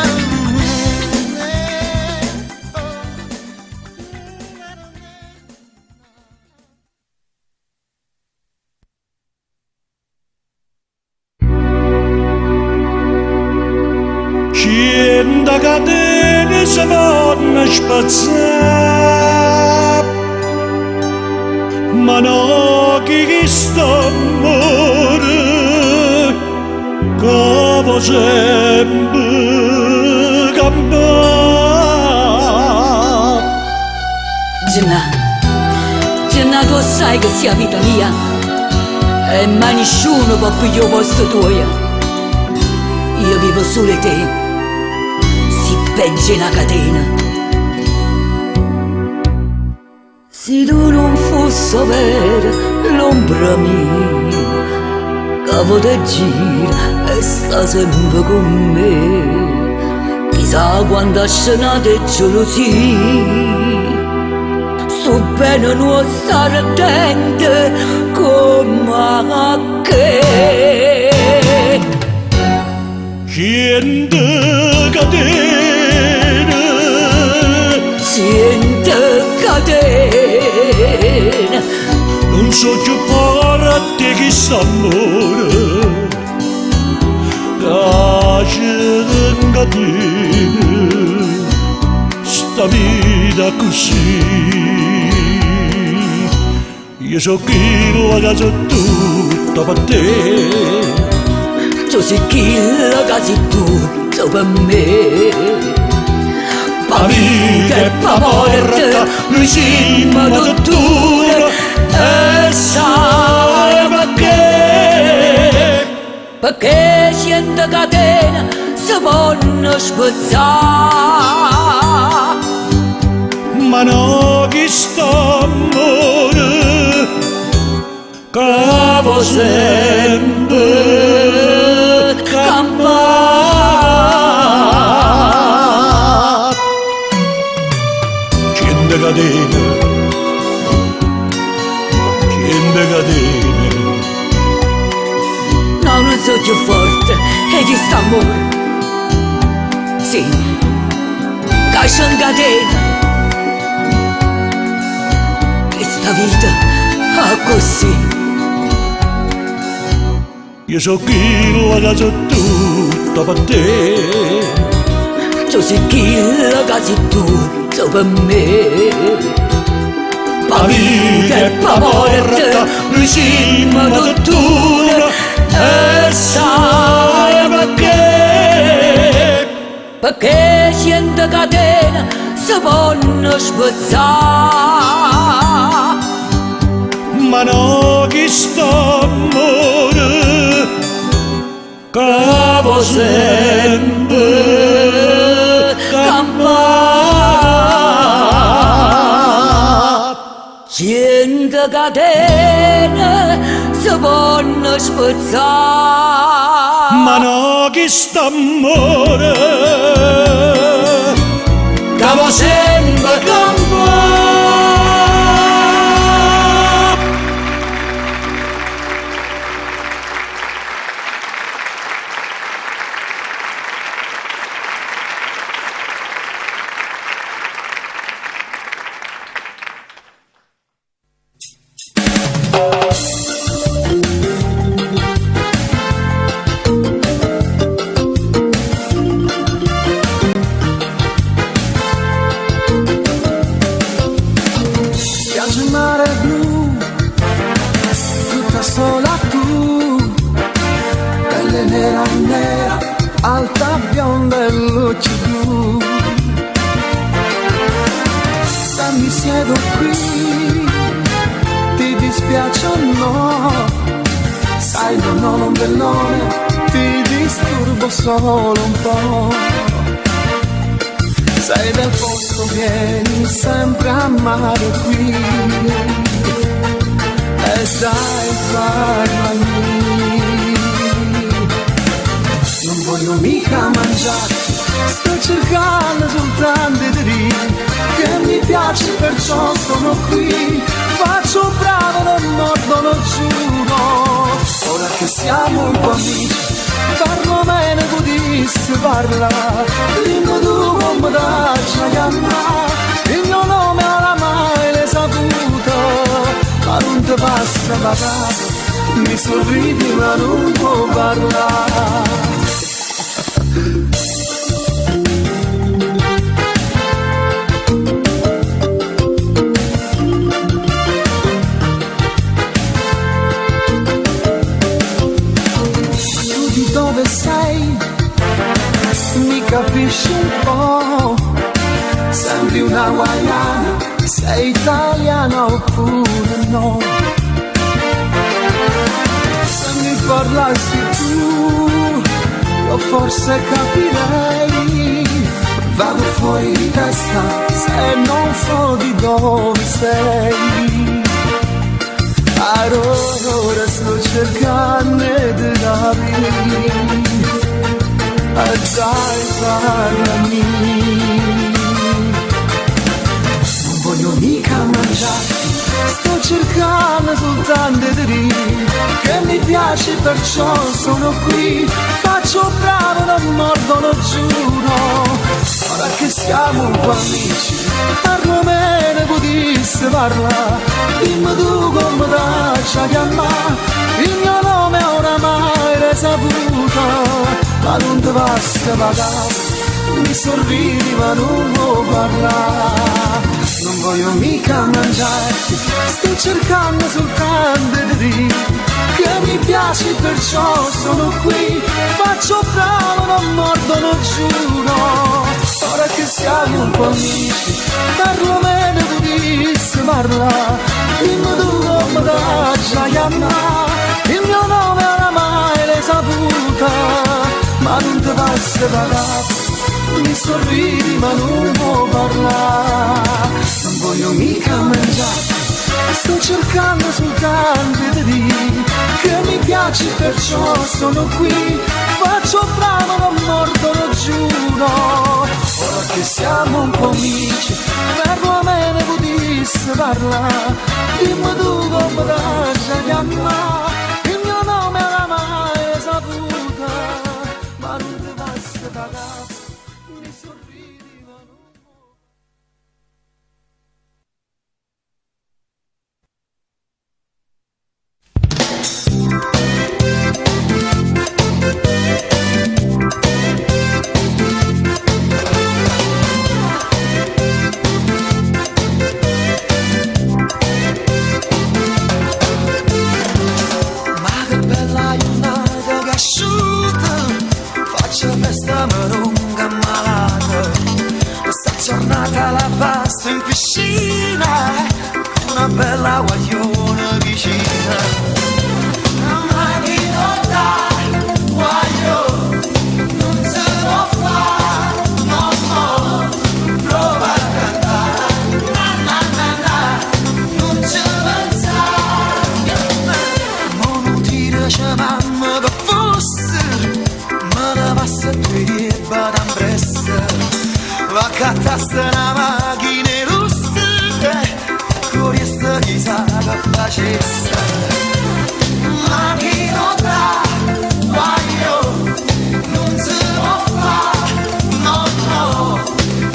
Cento catene si vanno spazzare, ma no chi sta amore che va sempre campare. Gianna, tu sai che sia vita mia, e mai nessuno può pigliare il posto tuo. Io vivo solo te, si peggio una catena. Se tu non fossi vera l'ombra mia, che te gira e sta sempre con me, chissà quando scenate gelosia, sto bene non stare attente come a che. Cento catene, non so più parte chi s'amore, cento catene, sta vita così. Io so chi la casa tutta per te, tu sei chi la casa tutta per me. Pa vita e pa morte, noi siamo dotture, e sai perché cento catene si vanno spezzare. Ma no chi sta amore, che va sempre campà. Cente catene, No, non so più forte, e chi sta amore? Sì, caccia in catena. Questa vita è così. Io so chi la so tutto per te. Tu sei chi la sei tutto per me. Pa vita e pa morte, noi siamo tuttora. E sai perché cento catene si possono spezzare. Ma no chi sta amore cavo sempre campà. Cento catene si possono spezzare. Ma no chi sta amore cavo sempre campà. Solo un po', sei del posto, vieni sempre a mare qui e sai farmi. Non voglio mica mangiarti, sto cercando soltanto di dire che mi piaci, perciò sono qui. Faccio bravo, non mordo, lo giuro. Ora che siamo un po' amici, parlo bene, potessi parlare. Dimmi tu come da chiamare. Il mio nome oramai l'hai saputo, ma non ti passa la casa. Mi sorridi ma non può parlare. Dove sei? Mi capisci un po'? Sembri una hawaiana, sei italiana oppure no? Se mi parlassi tu, io forse capirei. Vado fuori di testa se non so di dove sei. Ora sto cercando di capire, dai parlami. Non voglio mica mangiarti, sto cercando soltanto di dire che mi piaci, perciò sono qui. Faccio bravo, non mordo, lo giuro. Ora che siamo un po' amici, parlo bene, potessi parlare. Dimmi tu come da chiamare. Il mio nome oramai l'hai saputo, ma non ti basta pagare. Mi sorridi ma non può parlare. Non voglio mica mangiarti, sto cercando soltanto di dire che mi piaci, perciò sono qui. Faccio bravo, non mordo, lo giuro. Ora che siamo un po' amici, parlo bene, potessi parlare. Dimmi tu come da chiamare. Il mio nome oramai l'hai saputa, ma non ti passa pagare. Mi sorridi ma non può parlare. Non voglio mica mangiarti, sto cercando soltanto di dire che mi piaci perciò sono qui, faccio bravo, non mordo, lo giuro. Ora che siamo un po' amici, perlomeno potessi parlare, dimmi tu come ti chiama, il mio nome era mai saputa, ma non ti basta da capo, mi sorridi ma non giornata la passo in piscina, una bella guagliona vicina. Ma chi non dà guaglio, non si può fare, no, no, prova a cantare, na na na na, non ci pensare. Ma non ti dice mamma che fosse, ma la passa qui e vado a impressa. Va a cattare una macchina russa, curiosa chissà che facesse. Ma chi non dà guaglio, non si può fare, no, no,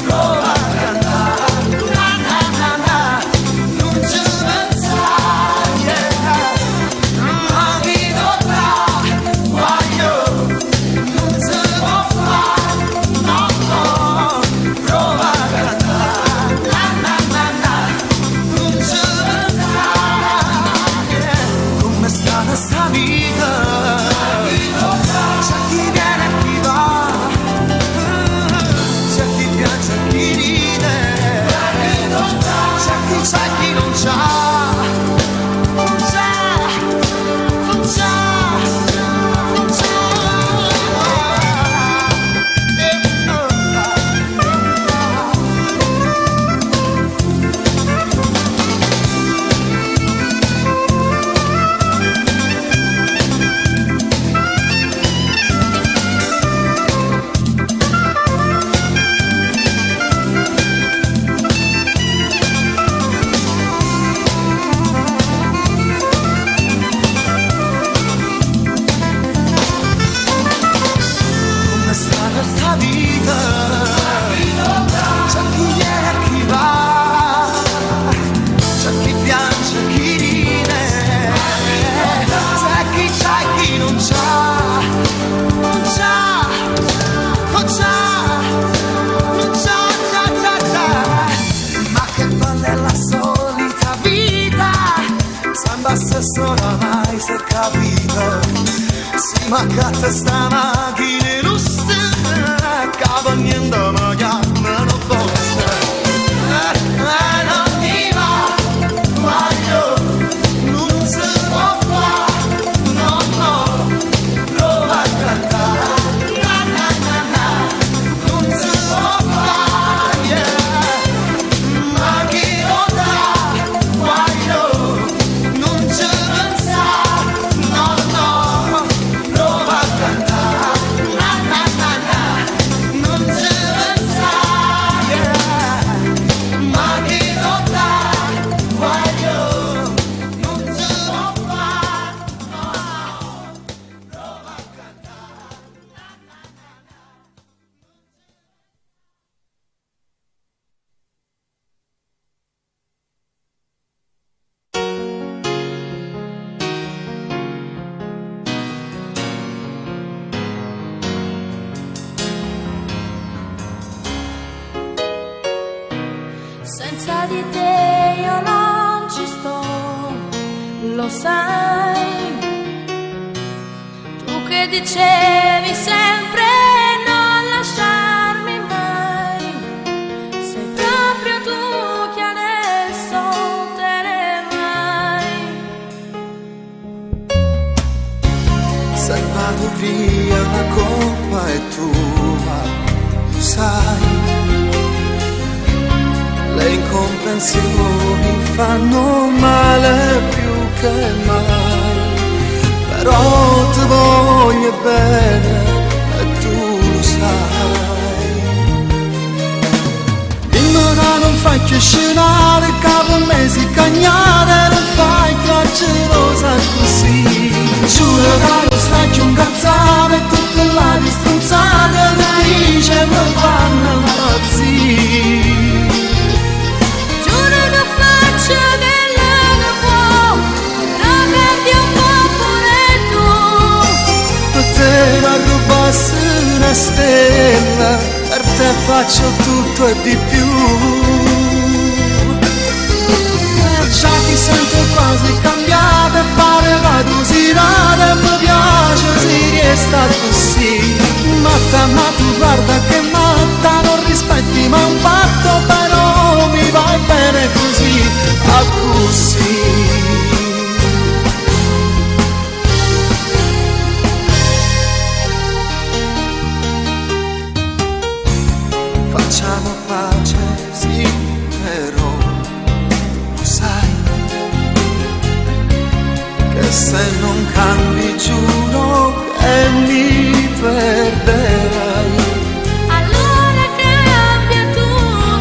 prova a cantare, na na na na, non ci pensare, yeah. Ma chi non dà guaglio, non si può fare, no, no. Prova a cantare, na na na na, non ci pensare, come sta questa vita, c'è chi viene e chi va, c'è chi piange e chi ride, c'è chi c'è e chi non c'ha, non c'è, non c'è, non c'è. Se oramai si è capito, si mancata sta macchina russa, capo niente ma chiamano forse, non mi va, guaglio, non si può fare, no, no, prova a cantare, na na na na, non si può fare, yeah. Ma chi lo dà, guaglio, non ci pensare, no, no, prova a cantare, na na na na, non ci pensare, yeah. Ma chi lo dà, guaglio, non ci può fare, no, prova a cantare, na na na na. Senza di te io non ci sto, lo sai. Tu che dicevi sempre non lasciarmi mai, sei proprio tu che adesso te ne vai. Salvato via, la colpa è tua, lo sai. Le incomprensioni fanno male più che mai. però ti voglio bene e tu lo sai. Dimmi che non fai più scenare, che per me si cagnare, non fai più gelosa così. Giuro che non stai più incazzare, tutte le distrunzate che dice mi fanno impazzire. Giuro che faccio quello che può, però cambi un po' pure tu. Per te mi rubassi una stella, per te faccio tutto e di più. Già ti sento quasi cambiata, pare vado sirata, mi piace si resta così. Matta, ma tu guarda che matta, non rispetti ma un patto, però mi vai bene così, a così. Facciamo pace, sì, però sai che se non cambi giuro che mi perderai. Allora cambia, tu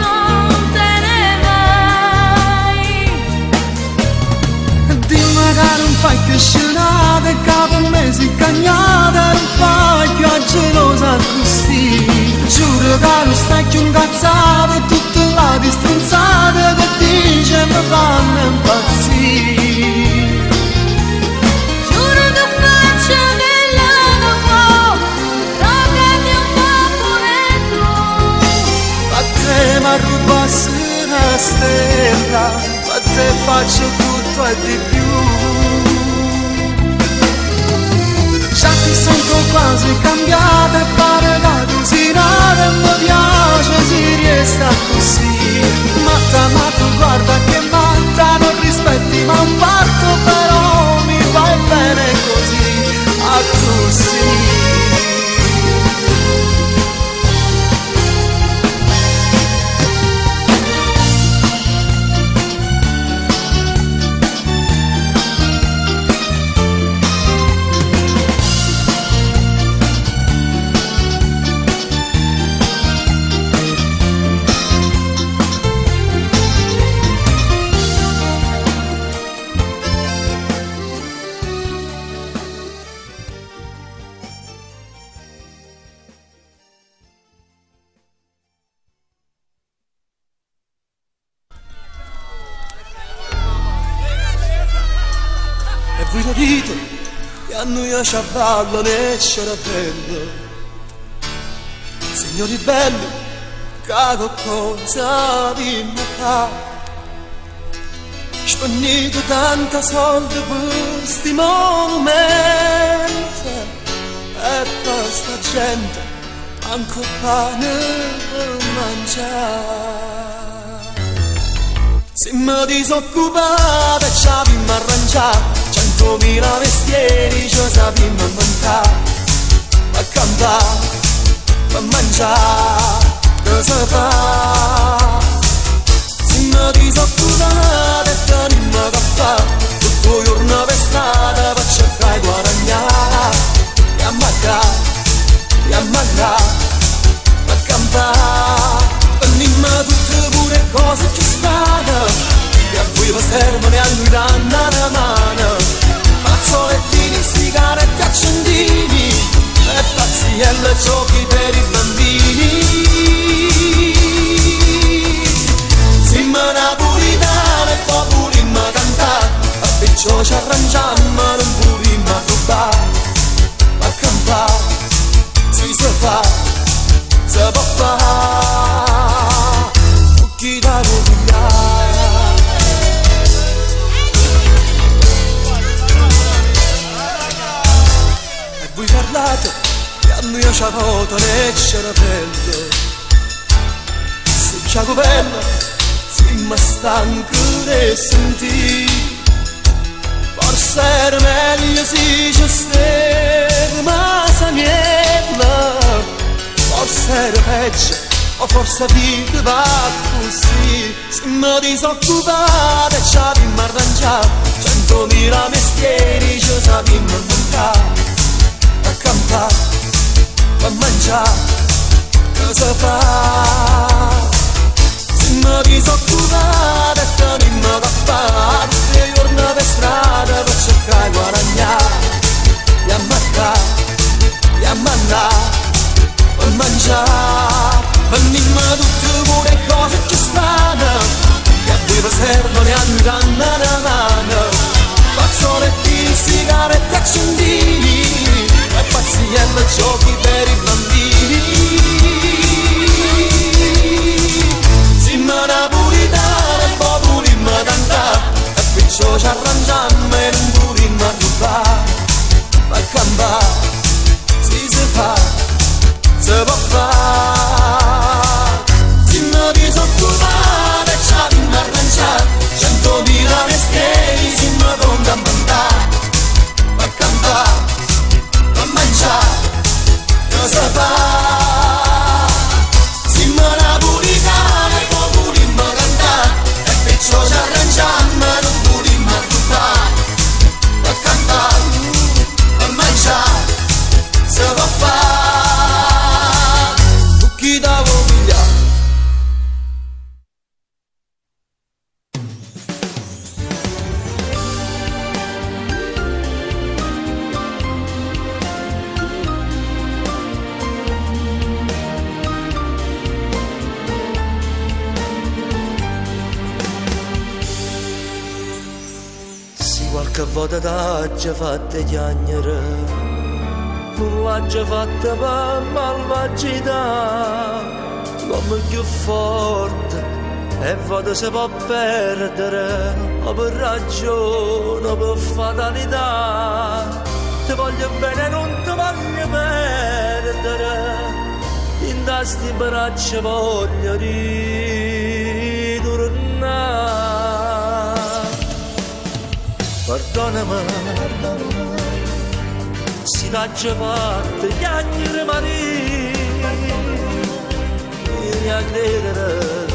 non te ne vai. Dimmi che non fai più scenate, che per me si cagnate, non fai più gelosa così. Giuro che non stai più incazzata, tutte le distrunzate che dice mi fanno impazzire. Giuro che faccio quello che può, però cambi un po' pure tu. A te mi rubassi una stella, a te faccio tutto e di più. Già ti sento quasi cambiata e pare vado sirata, mi piace si resta così. Matta, ma tu guarda che matta, non rispetti ma un patto, però mi vai bene così, a così. E voi capite che a noi ci balla nel cervello. Signori belli, che cosa vi fa? Spendete tanta soldi per sti monumenti e per sta gente anche pane per mangiare. Se mi disoccupate ci abbiamo arrangiato, 100.000 mestieri ci sappiamo inventare, a cantare, a mangiare, che si fa. Se mi disoccupate e tenimo da fare, tutto il giorno per strada per cercare di guadagnare, e a mangiare, a cantare, venimmo tutte pure cose che stanno, e a voi vi servono e a noi danno una mano. Fazzolettini, sigarette, accendini e pazzielle, giochi per i bambini. Siamo napolitani e poi pulimmo a cantare, a perciò ci arrangiamo, non pulimmo a rubare, a cantare, si fa, si può fare, chi da rovinare. Voi parlate che a noi ci ha avuto nel cervello. Se c'è bella, siamo stanchi di sentire. Forse era meglio se ci stesse ma sagnella. Forse era peggio, o forse vita va così. Siamo disoccupati e ci abbiamo arrangiato, 100.000 mestieri ci sappiamo inventare. quante volte t'ha fatte chiagnere, non l'ha fatta per malvagità, l'uomo più forte e volte si può perdere, o per ragione o per fatalità. Ti voglio bene, non ti voglio perdere, in queste braccia voglio ritornare. Perdonami, si t'ha fatta chiagnere vieni a credere,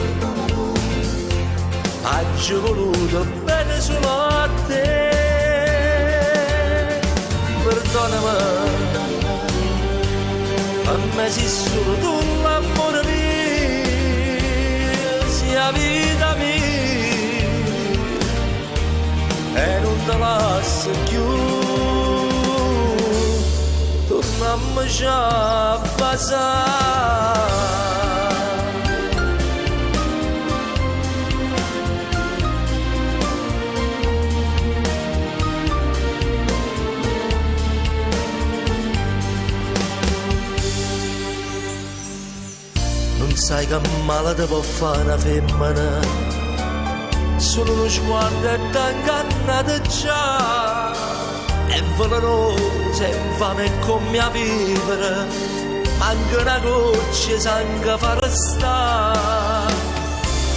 ho voluto bene solo a te. Perdonami, a me sei solo tu l'amore mio, sia vita mia, e non te lascio più, tornammoci a basare. Sai che male ti può fare una femmina, solo uno sguardo e t'ingannate già, è velenosa e infame come a vivere, manca una goccia e sangue fa restare,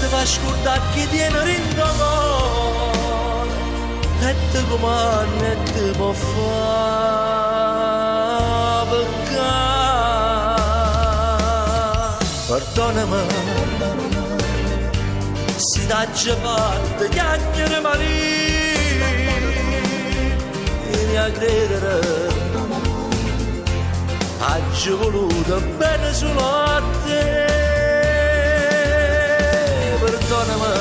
ti fa scordare chi tiene in tuo cuore, e ti comanda e ti può fare peccare. Perdonami, si t'ha fatta chiagnere vieni a credere, ho voluto bene solo a te. Perdonami,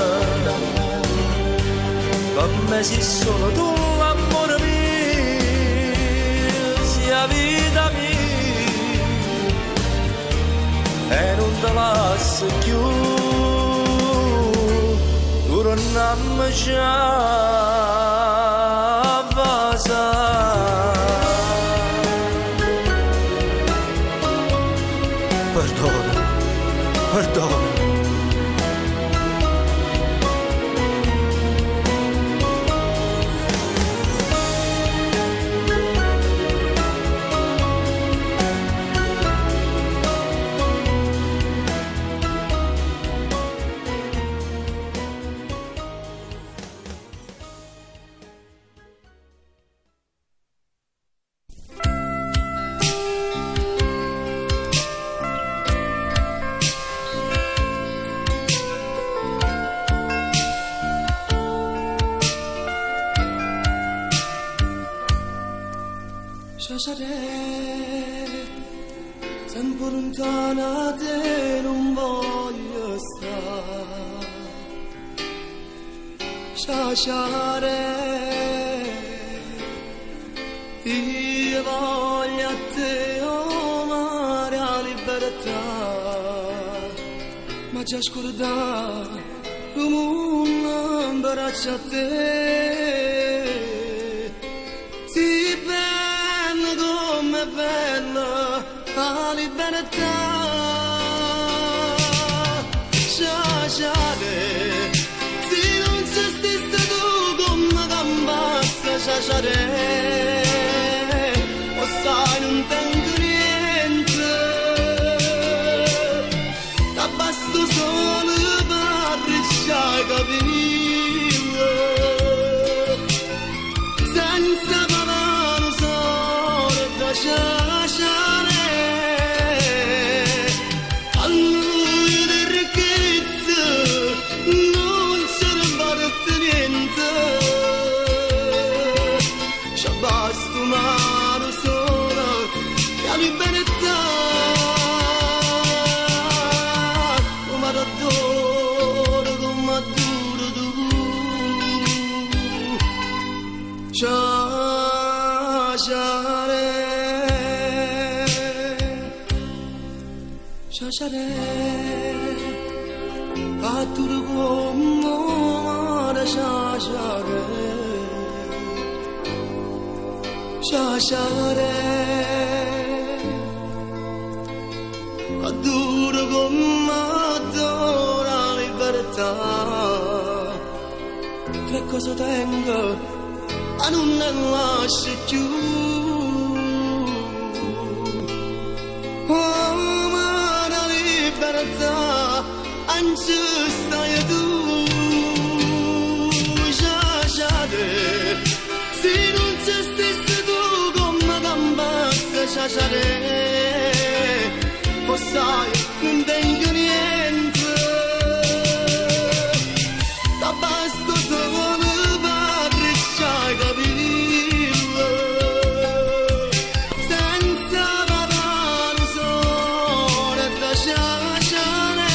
per me sei solo tu l'amore mio, sia vita mia, e non te lascio più, tornammoci a basare. Perdona, perdona. Sempre lontana da te non voglio stare, sciacciare, io voglio a te amare a libertà, ma già scordare come un braccio a te, ti bene come bella la libertà, sciacciare, se non sei stessa tu come gambassa, sciacciare, o sai non tengo niente, t'abbasto solo per risciare capire, senza parlare solo da sciacciare. Sciacciare a tu come sciacciare Sciasciare adoro come adoro la libertà. Che cosa tengo a non ne lascio più. Oh, ma la libertà anzi stai tu. Sciasciare se non c'è stessi tu come t'ammazza. Sciasciare sai, non tengo niente, da basta solo per ricciare capire, senza parlare solo da sciasciare,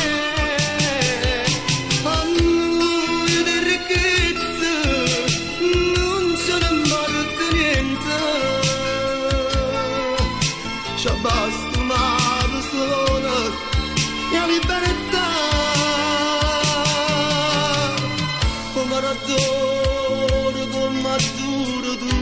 a noi di ricchezza non ce ne importa niente, ci basta una la libertà, come adoro, come adoro tu.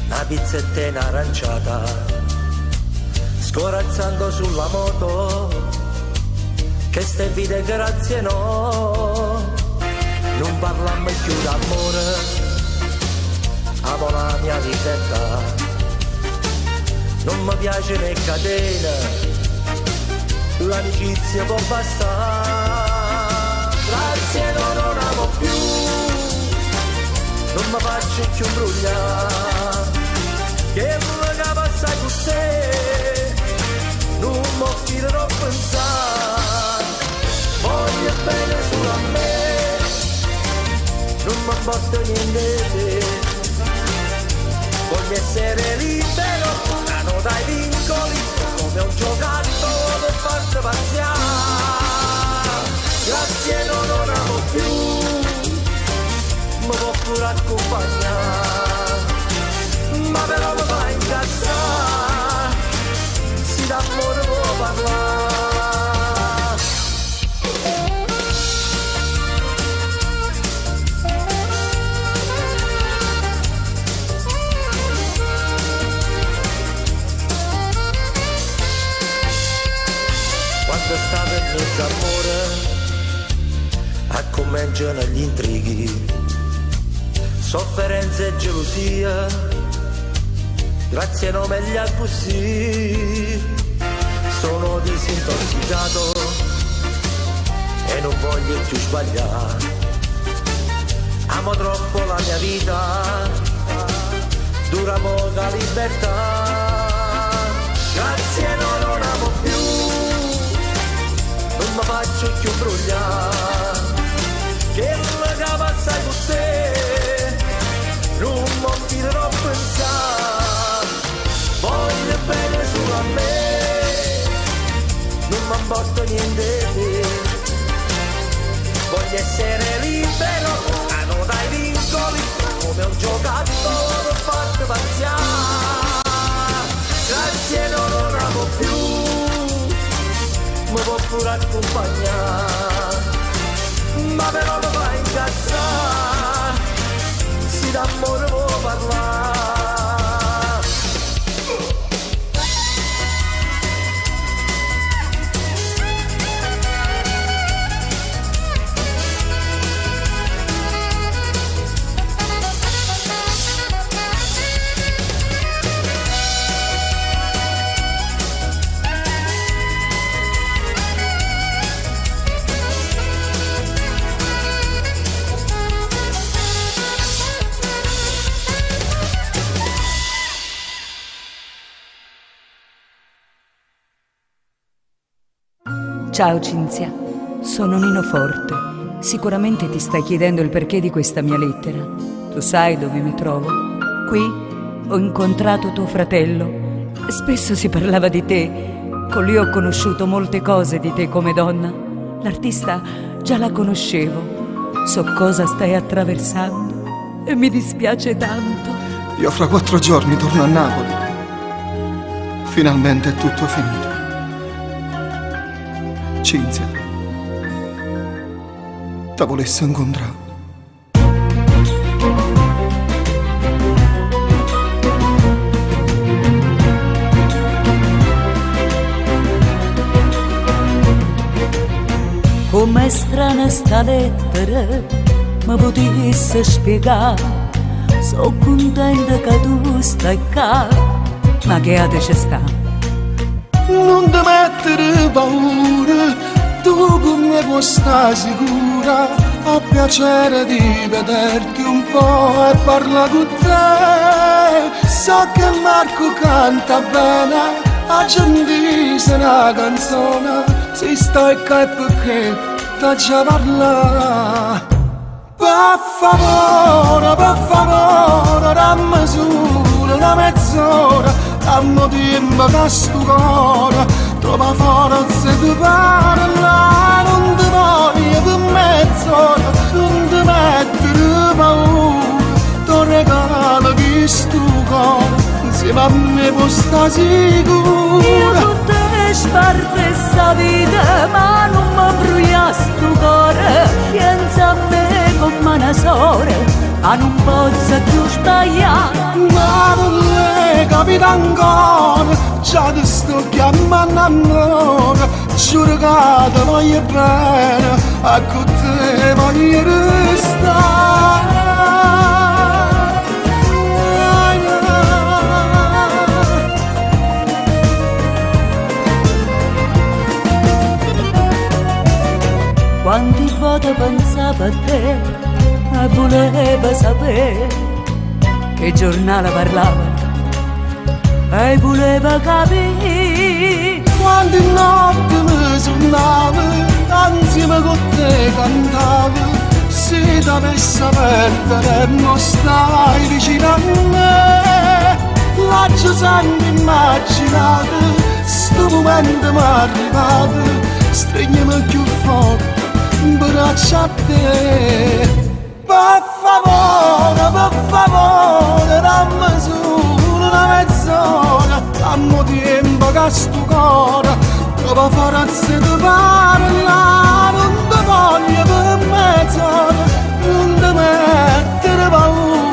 Una pizzettina aranciata, scorazzando sulla moto, che ste vite grazie no, non parlammo più d'amore, amo la mia libertà, non mi piace né catena, l'amicizia può bastare, grazie no, non amo più, non mi faccio più imbrugliare, che me passa con te, non mi fiderò a pensare, voglio bene solo a me, non mi importa niente, voglio essere libero, non dai vincoli, come un giocattolo per farti paziare, grazie no, non amo più, mi può pure accompagnare, ma però mi fa incazzare, si d'amore può parlare. Quando sta per mezzo amore, cominciano gli intrighi, sofferenza e gelosia, grazie nome agli abusi, sono disintossicato e non voglio più sbagliare, amo troppo la mia vita, dura poca libertà. Grazie, no, non amo più, non mi faccio più brugliare, che la cava stai con te, non mi fiderò a pensare, voglio bene solo a me, non mi importa niente di te, voglio essere libero, non dai vincoli, come un giocattolo per farti paziare. Grazie, no, non amo più, mi può pure accompagnare, ma però mi fa incazzare, si d'amore può parlare. Ciao Cinzia, sono Nino Forte. Sicuramente ti stai chiedendo il perché di questa mia lettera. Tu sai dove mi trovo? Qui ho incontrato tuo fratello. Spesso si parlava di te. Con lui ho conosciuto molte cose di te come donna. L'artista già la conoscevo. So cosa stai attraversando e mi dispiace tanto. Io fra 4 giorni torno a Napoli. Finalmente è tutto finito. Cinzia, ti volessi incontrare. Com'è strana sta lettera, mi potessi spiegare? So contenta che tu stai qua, Ma che ate c'è sta? Non ti mettere paura, tu con me puoi stare sicura. Ho piacere di vederti un po' e parla con te. So che Marco canta bene, a gentile una canzone. Se stai qua è perché t'ha già parlato. Per favore, dammi solo una mezz'ora. Dammi tempo che sto cuore trova forza di parlare. Non ti voglio per mezz'ora, non ti mettere paura. Ti regalo questo cuore, insieme a me puoi stare sicura. io con te sparte sta vita, ma non mi brucia sto cuore. Pensa a me come una sorella, ma non posso più sbagliare. Ma non le capita ancora, già ti sto chiamando ancora. Giuro che ti voglio bene, a con te voglio restare. Quanti volte pensavo a te e volevo sapere Che giornale parlavano e volevo capire. Quante notti mi suonavo, insieme con te cantavo. Se ti avessi perdere non stai vicino a me. L'ho sempre immaginato, sto momento mi è arrivato. Stringiami più forte, braccia a te. Per favore, dammi solo una mezz'ora. Dammi tempo che sto cuore trova forza di parlare. Non ti voglio per mezz'ora, non ti mettere paura.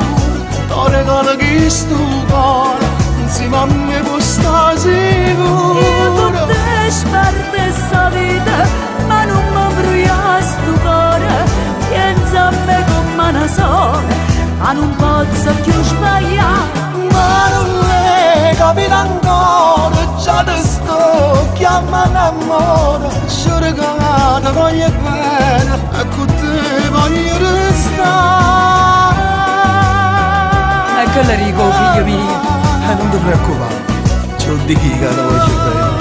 Ti regalo questo cuore, insieme a me puoi stare sicura. Io con te sparte sta vita, ma non mi brucia sto cuore. Pensa a me come una sola, ma non posso più sbagliare. Ma non le capita ancora, già ti sto chiamando amore. Giuro che ti voglio bene e con te voglio restare. che la dico, figlio mio. Non ti preoccupare, c'ho di chi che la voglio bene.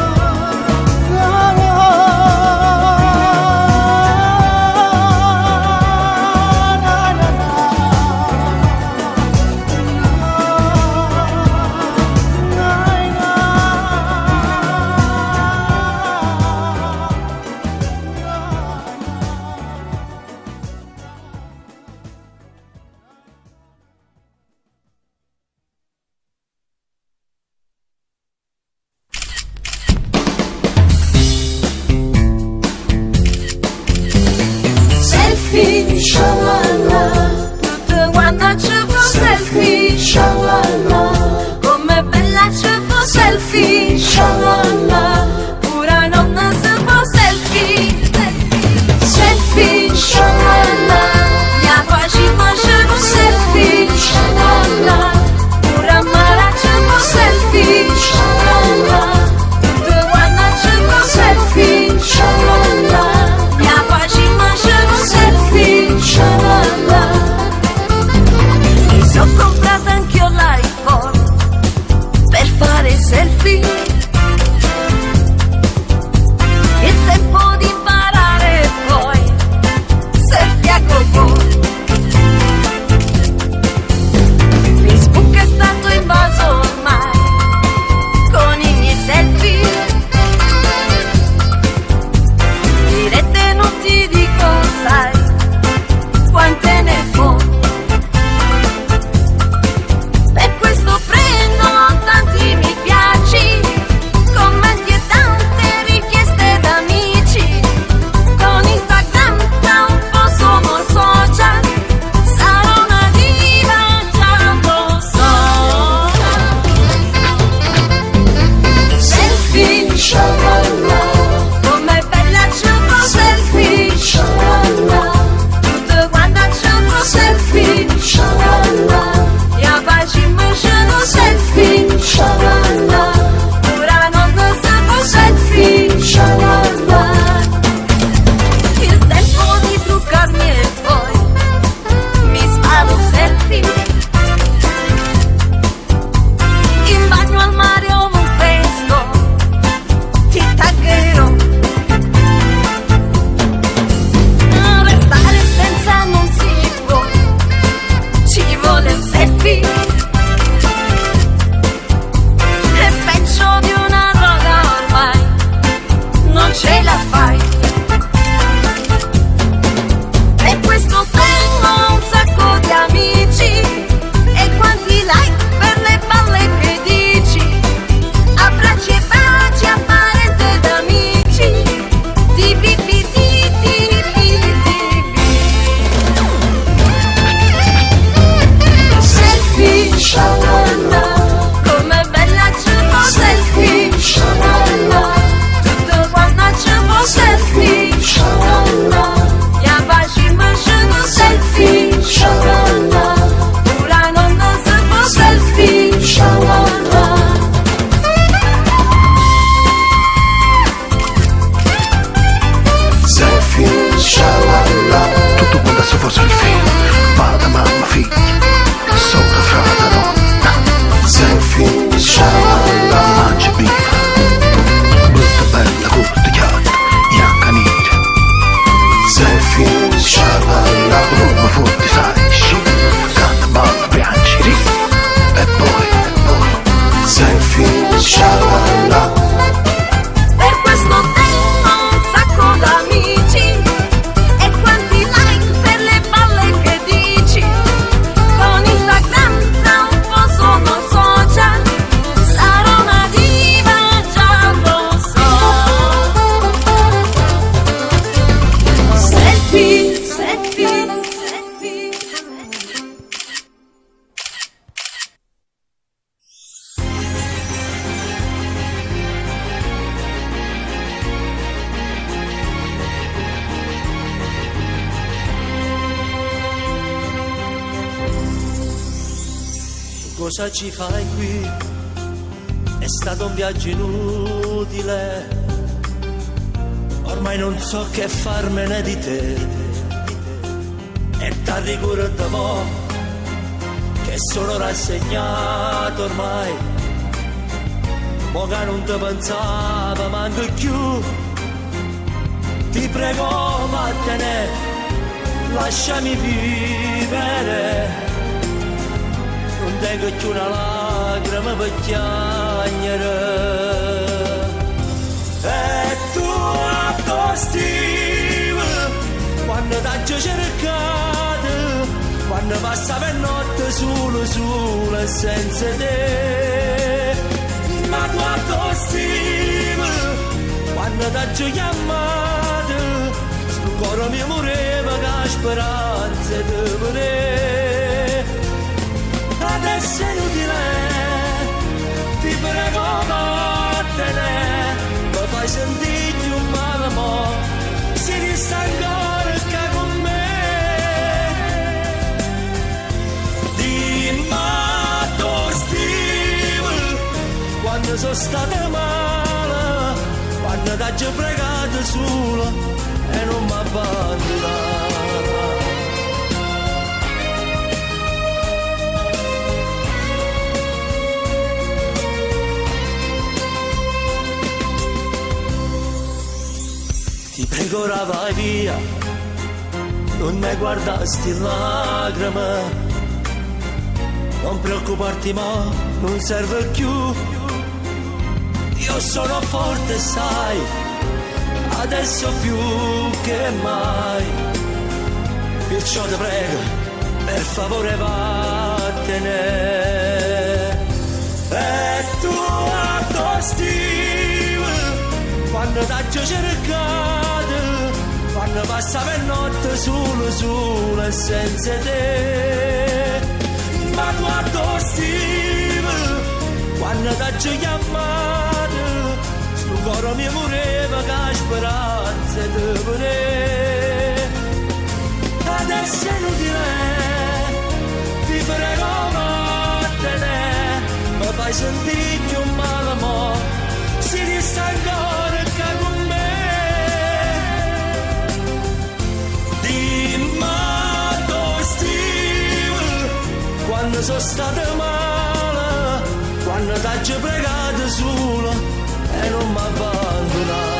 cosa ci fai qui? È stato un viaggio inutile, ormai non so che farmene di te. E t'arricordo mo che sono rassegnato ormai, mo che non ti pensava manco più. Ti prego vattene, lasciami vivere, non tengo più una lacrima per piangere. E tu attostivi quando t'ho cercato, quando passava la notte solo e senza te. Ma tu attostivi quando t'ho chiamato, sto cuore mio moreva che ha speranza di vedere. Adesso è inutile, ti prego vattene, mi fai sentire più male, mo si resta ancora che con me. Dimmi attostivi quando sono stata male, quando t'ho pregato solo e non mi abbandonare. Ti prego ora vai via, non ne guardasti lacrime, non preoccuparti ma non serve più. Io sono forte sai, adesso più che mai, perciò ti prego, per favore vattene. E tu attostivi quando t'ho cercato, quando passava la notte solo e senza te. Ma tu attostivi quando t'ho chiamato, sto cuore mio moreva che ha speranza di vedere. Adesso è inutile, ti prego vattene, mi fai sentire più male, mo si resta ancora che con me. Dimmi attostivi quando sono stata male, quando t'ho pregato solo e non mi abbandonare.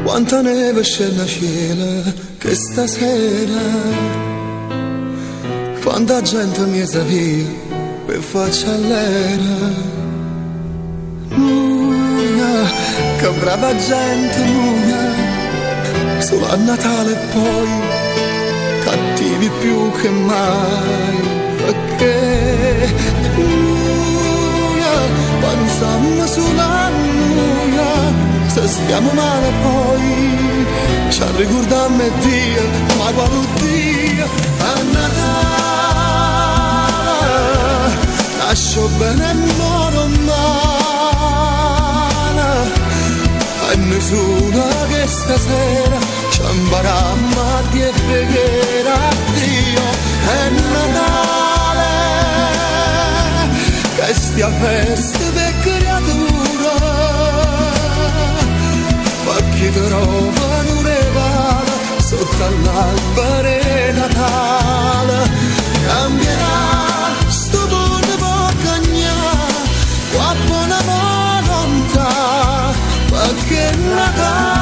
Quanta neve c'è nel cielo che stasera, quanta gente mi sa via per faccia all'era. Nuia, che brava gente, nuia, solo a Natale poi cattivi più che mai. Perché nuia, pensiamo sulla nuia, se stiamo male poi ci ricordiamo Dio, ma quando Dio a Natale lascio bene non male, e nessuno che stasera ci imparammo a dire preghiera a Dio. È Natale che stia festa per creatura, chi trova un regalo sotto all'albero Natale. Cambierà sto mondo può cagnare, qua buona volontà, perché Natale.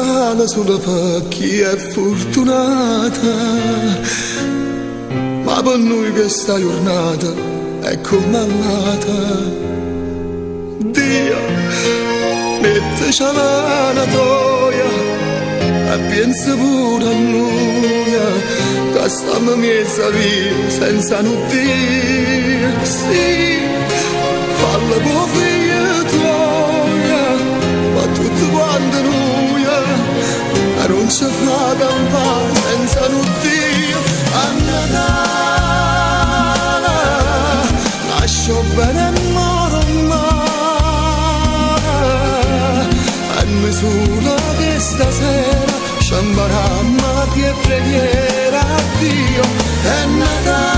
sale sulla per chi è fortunata, ma per noi questa giornata è come all'altra. Dio, metteci la toia e pensa pure a noi, che stiamo mezza via senza nulla. Sì, falla con figlia tua, ma tutto quanto noi, e non ci fa campare senza nulla. A Natale lascio bene e moro mare, e misura che stasera sciambaramma che preghiera a Dio. È Natale,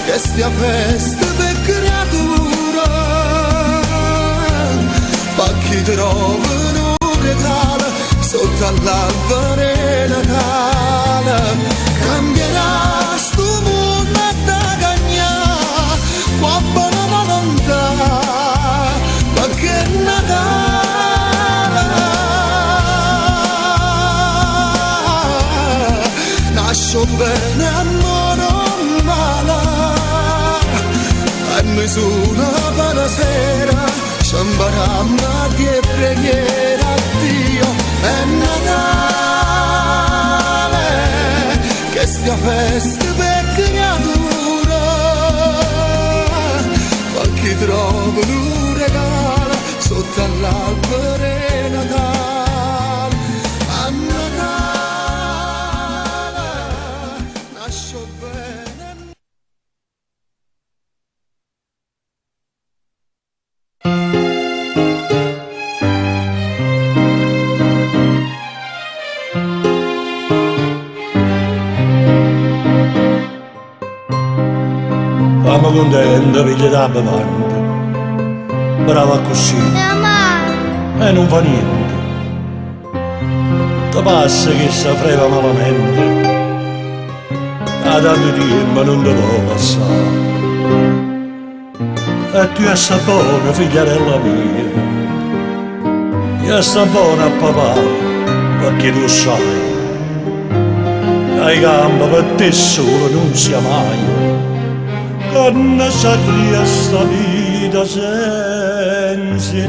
che stia festa per creatura, ma chi trovano un regalo sotto all'albero Natale. Cambierà sto mondo da cagnà, qua buona volontà, ma che Natale. Nascio bene a non male, e misura per la sera sciambaramma che preghiera a Dio. È Natale, che stia festa per creatura, ma chi trova un regalo sotto all'albero Natale. A Natale nascio bene. Fammi contento, figlia da bevanda, brava così, e non fa niente. Ti passa che si frega malamente, da tanto tempo non te può passare. E tu sta buona, figliarella mia, io sta buona a papà, perché tu sai, ai gambe per te solo non sia mai. Non saprei sta vita senza te.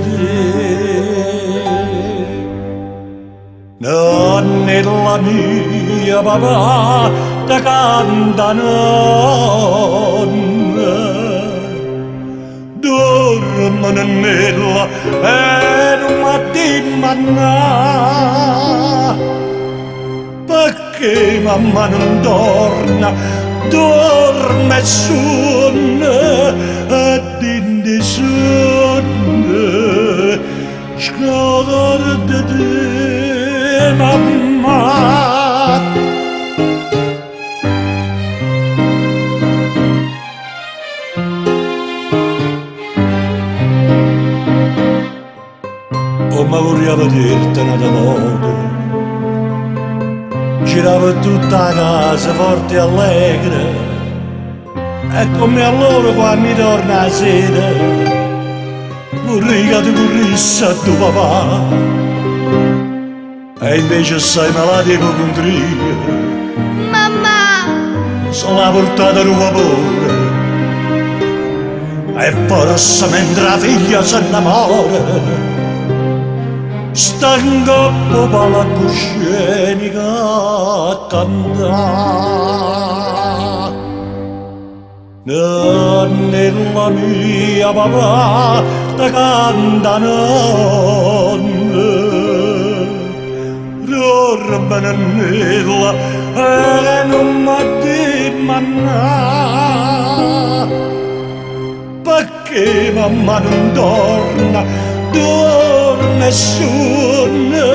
Non è la mia papà, da canta nonna, dorme nella e non mi manna, perché mamma non torna, dorme sonne e dindi sonne, scorda te mamma. Oh, ma vorrei vederti una volta, girava tutta la casa forte e allegre, e come allora quando torna a sera, vorrei che ti corrissi a tuo papà, e invece sei malato con contria. Mamma! Se l'ha portata a vapore, e forse mentre la figlia si innamora, stanco per la coscenica a cantare. Non è la mia papà, da canta nonna, dorme nella e non mi dimmanna, perché mamma non torna, dorme sonne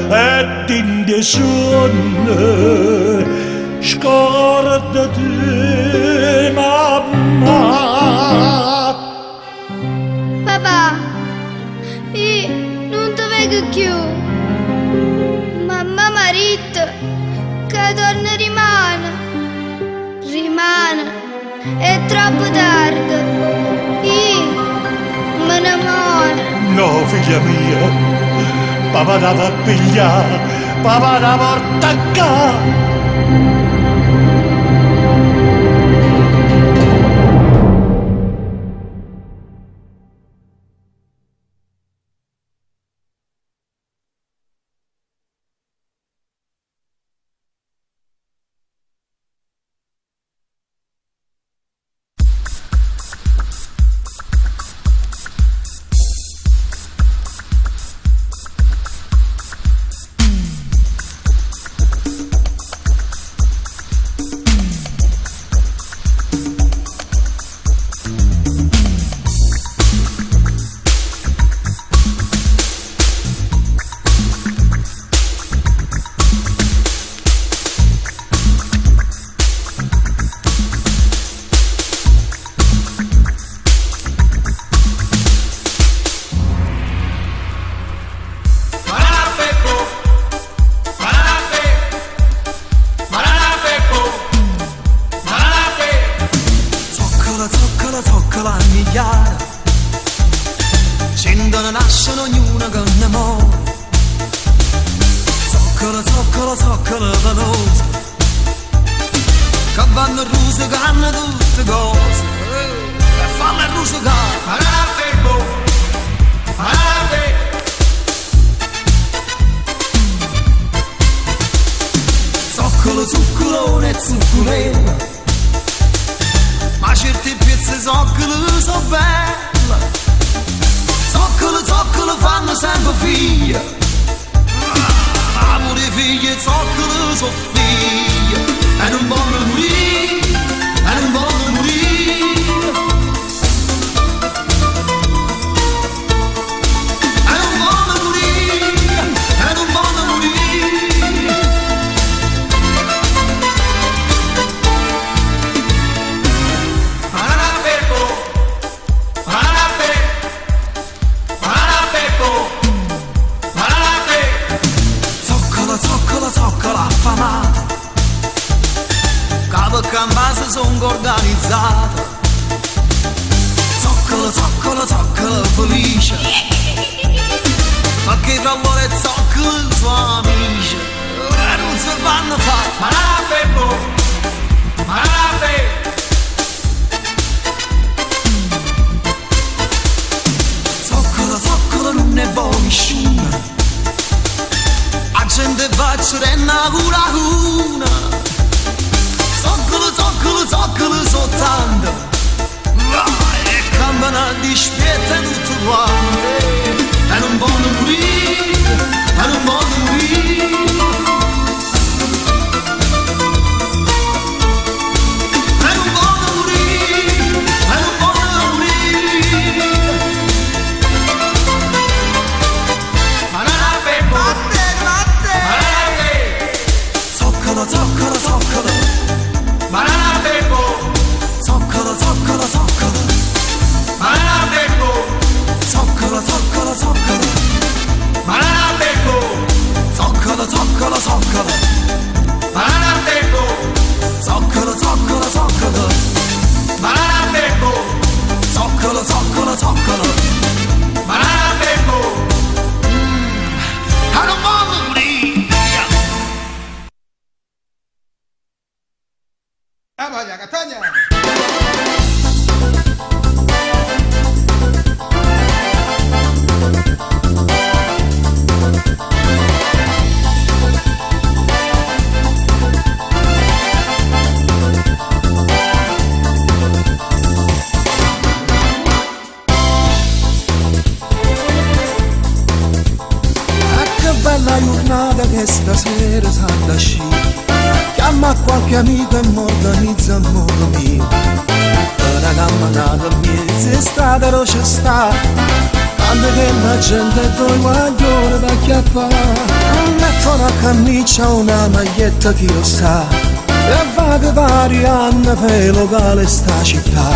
e dindi sonne, scorda te mamma. Papà, io non ti vedo più. Mamma mi ha detto che torna rimane, è troppo tardi. Io me ne muoio. No, figlia mia, papà da va a pigliare, papà da porta a casa. Zoccola a migliaia, scendono, nascono ognuno con amore. Zoccola veloce, che vanno a rusicare tutte cose, e fanno a rusicare. Parate! Zoccolo, zuccolone e zuccolino, ma certe pezze zoccolo sono belle. Zoccolo fanno sempre figlia, amore figlie, zoccolo sono figlie, e non vogliono morire, e non vogliono morire. E non vogliono morire, e non vogliono morire. Zoccola affamata, cava canvase sono organizzata. Zoccola felice, perché tra loro e zoccolo sono amici, e non si fanno fare. Parate! Zoccola non ne vuole nessuno, la gente faccia renna cura. Zoccolo soltanto, e campana dispietta tutto quanto, e non voglio morire, e non voglio morire. E non voglio morire, e non voglio morire. Zoccolo, banana beppo. Zoccolo, banana beppo. Zoccolo, banana beppo. Zoccolo, banana beppo. Zoccolo, banana beppo. Zoccolo, banana beppo. I don't wanna bleed. Vaya, Castaña. Che bella giornata che stasera sa da sci. Chiama qualche amico e mi organizza a modo mio. Una camminata mia, se strada non c'è sta, quando che la gente due guaglione da chiappare. Metto una camicia, una maglietta che io sta, e vado vari anni per il locale sta città.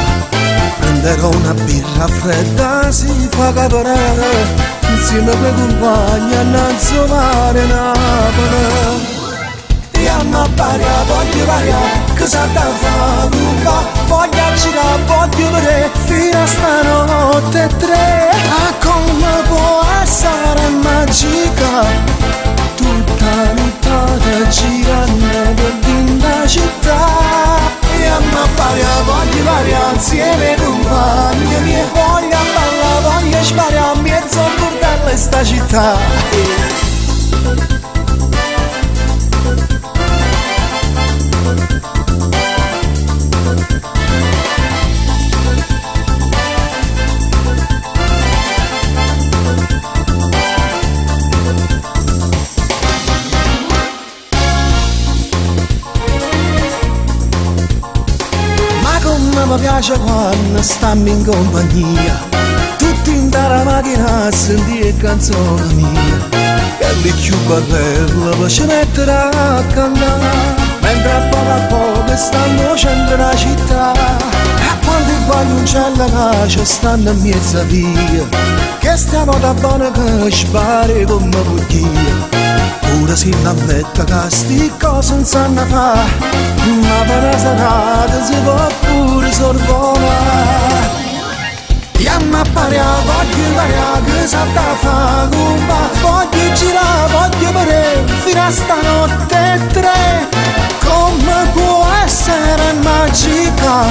Prenderò una birra fredda, si fa caporare, insieme con i compagni a Nazzolare Napoli. Andiamo a Baria, voglio variare, che sa da fare lunga, voglio girare, voglio vedere, fino a stanotte 3. Ah, come può essere magica città. Mi piace quando stammi in compagnia, tutti in la macchina a sentire canzone mia, e lì più bella per ci mettere a cantare, mentre a poco stanno centro della città, e quando i guagliuncella nasce stanno in mezza via, che stiamo da buona che spari come bugia. Pure si l'ammetta che sti cose non sanno fare, ma per una serata si può pure sorvolare. Andiamo a pariare, voglio pariare, che sa da fare, voglio girare, voglio vedere, fino a stanotte e 3. Come può essere magica,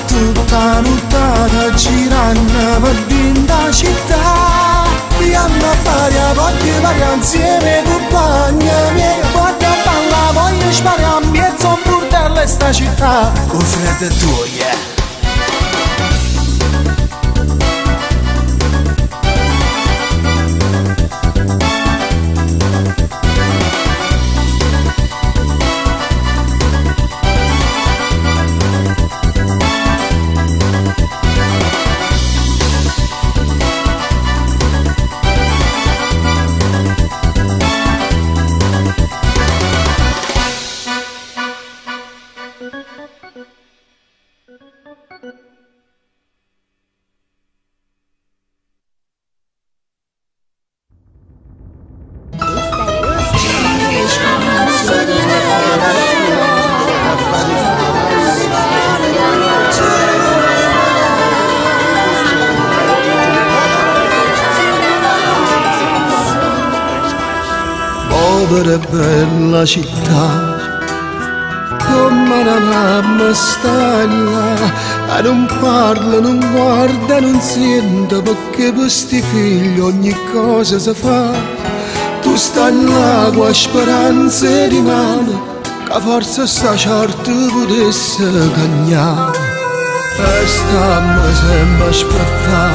tutta nottata girando per la città. Andiamo a pariare, voglio pariare insieme compagni miei, voglio ballare, voglio sparare in mezzo a un burdello in sta città. Con freddo e tuo, yeah. Povera e bella città, come una mamma stella, e non parla, non guarda, non sente, perché per sti figli ogni cosa si fa. Tu stai là con speranze di mano, che forse sta certo potesse cagnare. E stiamo sempre a aspettare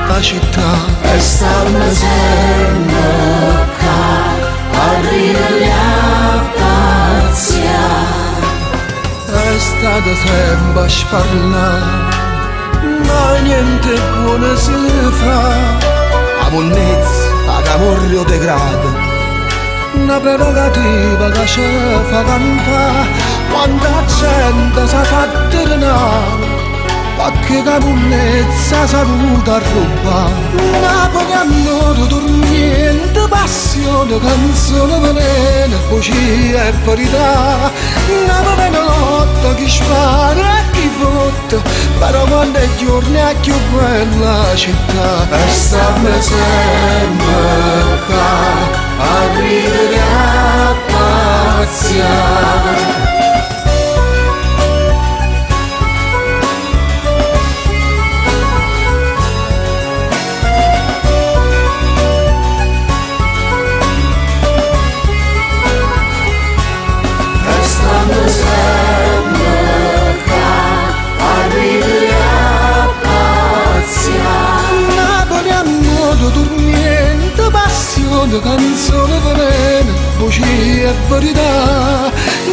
la città, e stiamo sempre qua. Arrivi a paziare, è stato tempo a sparlare, ma niente buono si fa. A monnezza, a camorrio degrada, una prerogativa che ci fa cantare, quanta gente si fa terminare, qualche camunnezza saluta a rubare. Napoli amore, dormiente, passione, canzone velena, bugia e verità. Napoli notte, chi spara e chi fotte, però quando è giorno è più bella città. E stiamo sempre qua, a ridere a pazziare. Canzone velena, bugia e verità.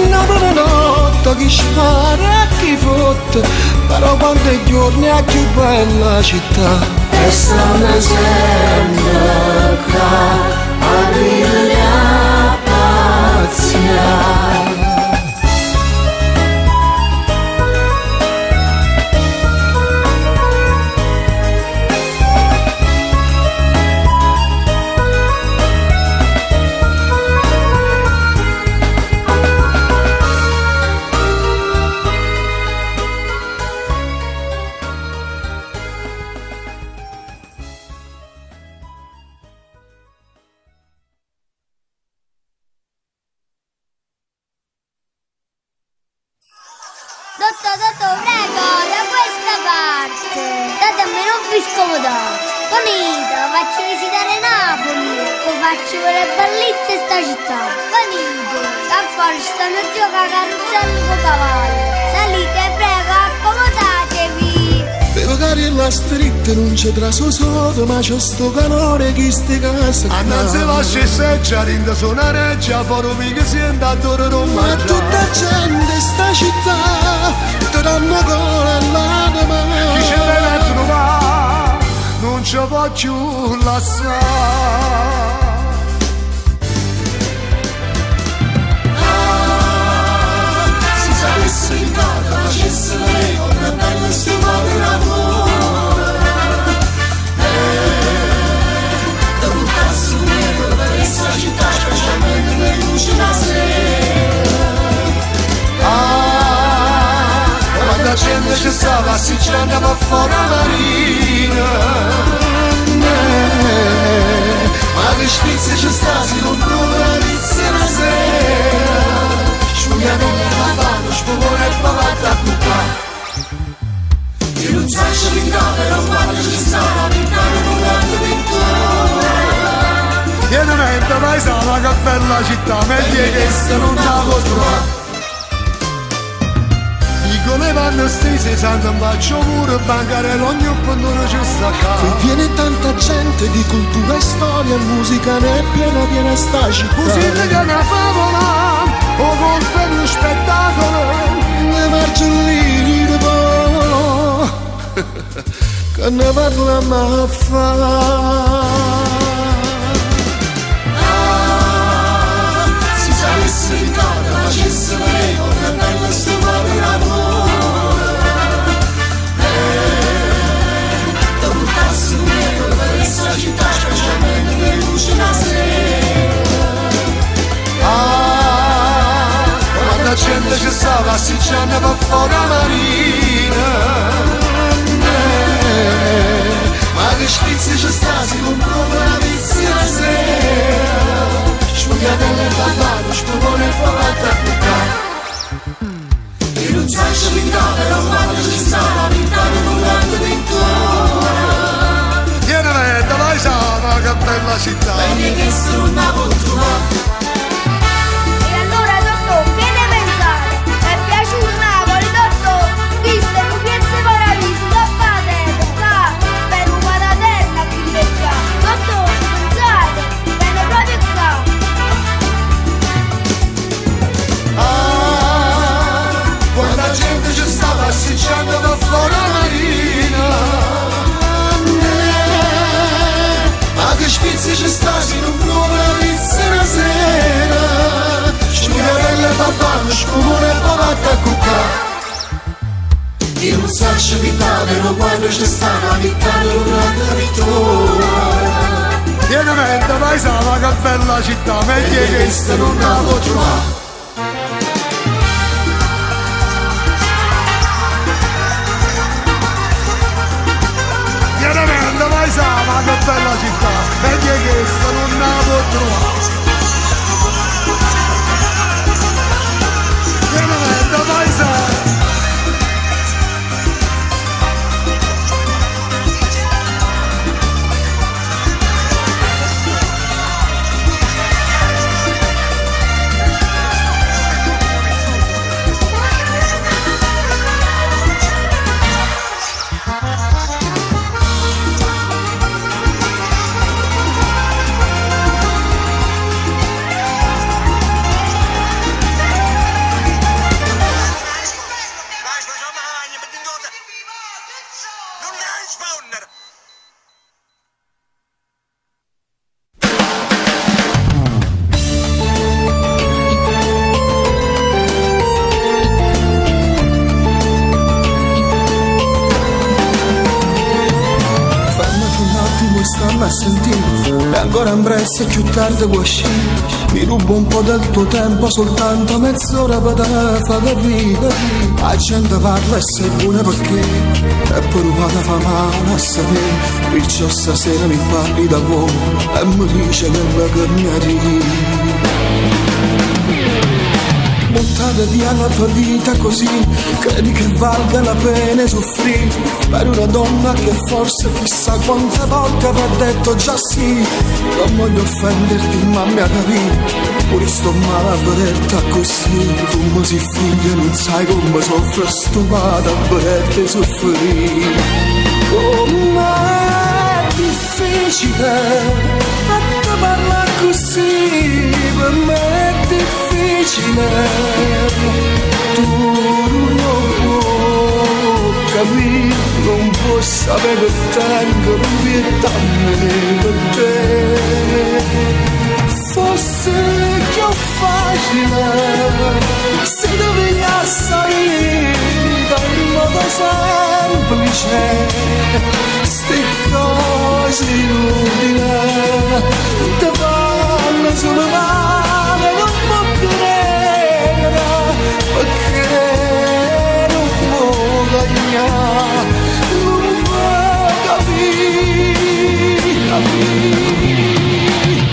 Napoli notte, chi spara e chi fotte, però quando è giorno è più bella città. E stiamo sempre qua, a ridere a pazziare. Dottor, prego, da questa parte. Datemi, non vi scomodate. Venite, faccio visitare Napoli. faccio le bellezze sta città. Venite, a fare stanno gioca a carrozzello con cavalli. Salite, prego, accomodatevi. Per cari la stritta non c'è traso solo, ma c'è sto calore che sti casa. Annanzi lascia seggiare in sonareggia, fuori che si è andato a Roma. Ma tutta gente sta città, ti danno gola all'anima. Chi ce deve trovare, non ci può più lasciare. Si salisse in casa, facesse la regola, bello sto cuore d'amore. Da buttarsi un nero per questa città, specialmente le luci la sera. Quando la gente ci stava, si ci andava fuori la marina. Ma che spizzi ci sta, si comprova la pizza la sera. Spugliamo nella mano, spumone e pavata a buttare. Io non so se pintare, non quando ci sta, pintare non quando pintura. Pienamente paesana, che bella città, meglio che se non la può trovare. Con le vanno stese, sanno un bacio pure, bancarello, ogni punto ci sta qua. Qui viene tanta gente di cultura e storia, musica ne è piena sta città. Così che una favola, o con per uno spettacolo, le margiolini di po', che ne parliamo a fare. Si salisse in casa, facesse la regola, bella sto cuore d'amore. Da buttarsi un nero per questa città, specialmente le luci la sera. quando la gente ci stava, si ci andava fuori la marina. Ma che spizzi ci sta, si comprova la pizza la sera. Spugliatelle e babano, spumone e pavata a buttare. Io non so se pintare, non quando ci stava, pintare non quando pintura. Pienamente paesana, che bella città. Vedi che sono una cultura. E allora, dottor, vieni a pensare. È piaciuto Napoli, dottor? Visto un piezzo paradiso, da fate, da, per un guadaterna più lecca. Dottor, pensate, viene proprio qua. Quando la gente ci stava, si ci andava fuori la marina. Ma che spizzi ci sta, si non prova la pizza una sera. Spugliarella e babano, spumone e pavata a cuccare. Io non so se pintare, non quando ci sta, ma pintare non quando pittura. Pienamente paesana, che bella città, meglio che se non la può trovare. Pienamente paesana, che bella città, meglio che se non la può trovare. Pienamente paesana. A sentire e ancora in brezza più tardi può uscire. Mi rubo un po' del tuo tempo, soltanto mezz'ora per te fa capire. La gente parla e sei buona perché è provata fa male a sapere. Perciò stasera mi parli da buono e mi dice che la che mi arrivi. buttare via la tua vita così, credi che valga la pena soffrire per una donna che forse chissà quante volte avrà detto già sì. Non voglio offenderti ma mi ha capito, pure sto male a vederti così. Tu mi sei figlio e non sai come soffro, sto male a vederti soffrire. Com'è difficile a te parlare così, per me è difficile. Tu non puoi capire, non puoi sapere che tengo pietà per te. Forse più facile se dovevi salire in modo semplice, ste cose inutili ti fanno solo male, non può credere perché non può guadagnare, non può capire.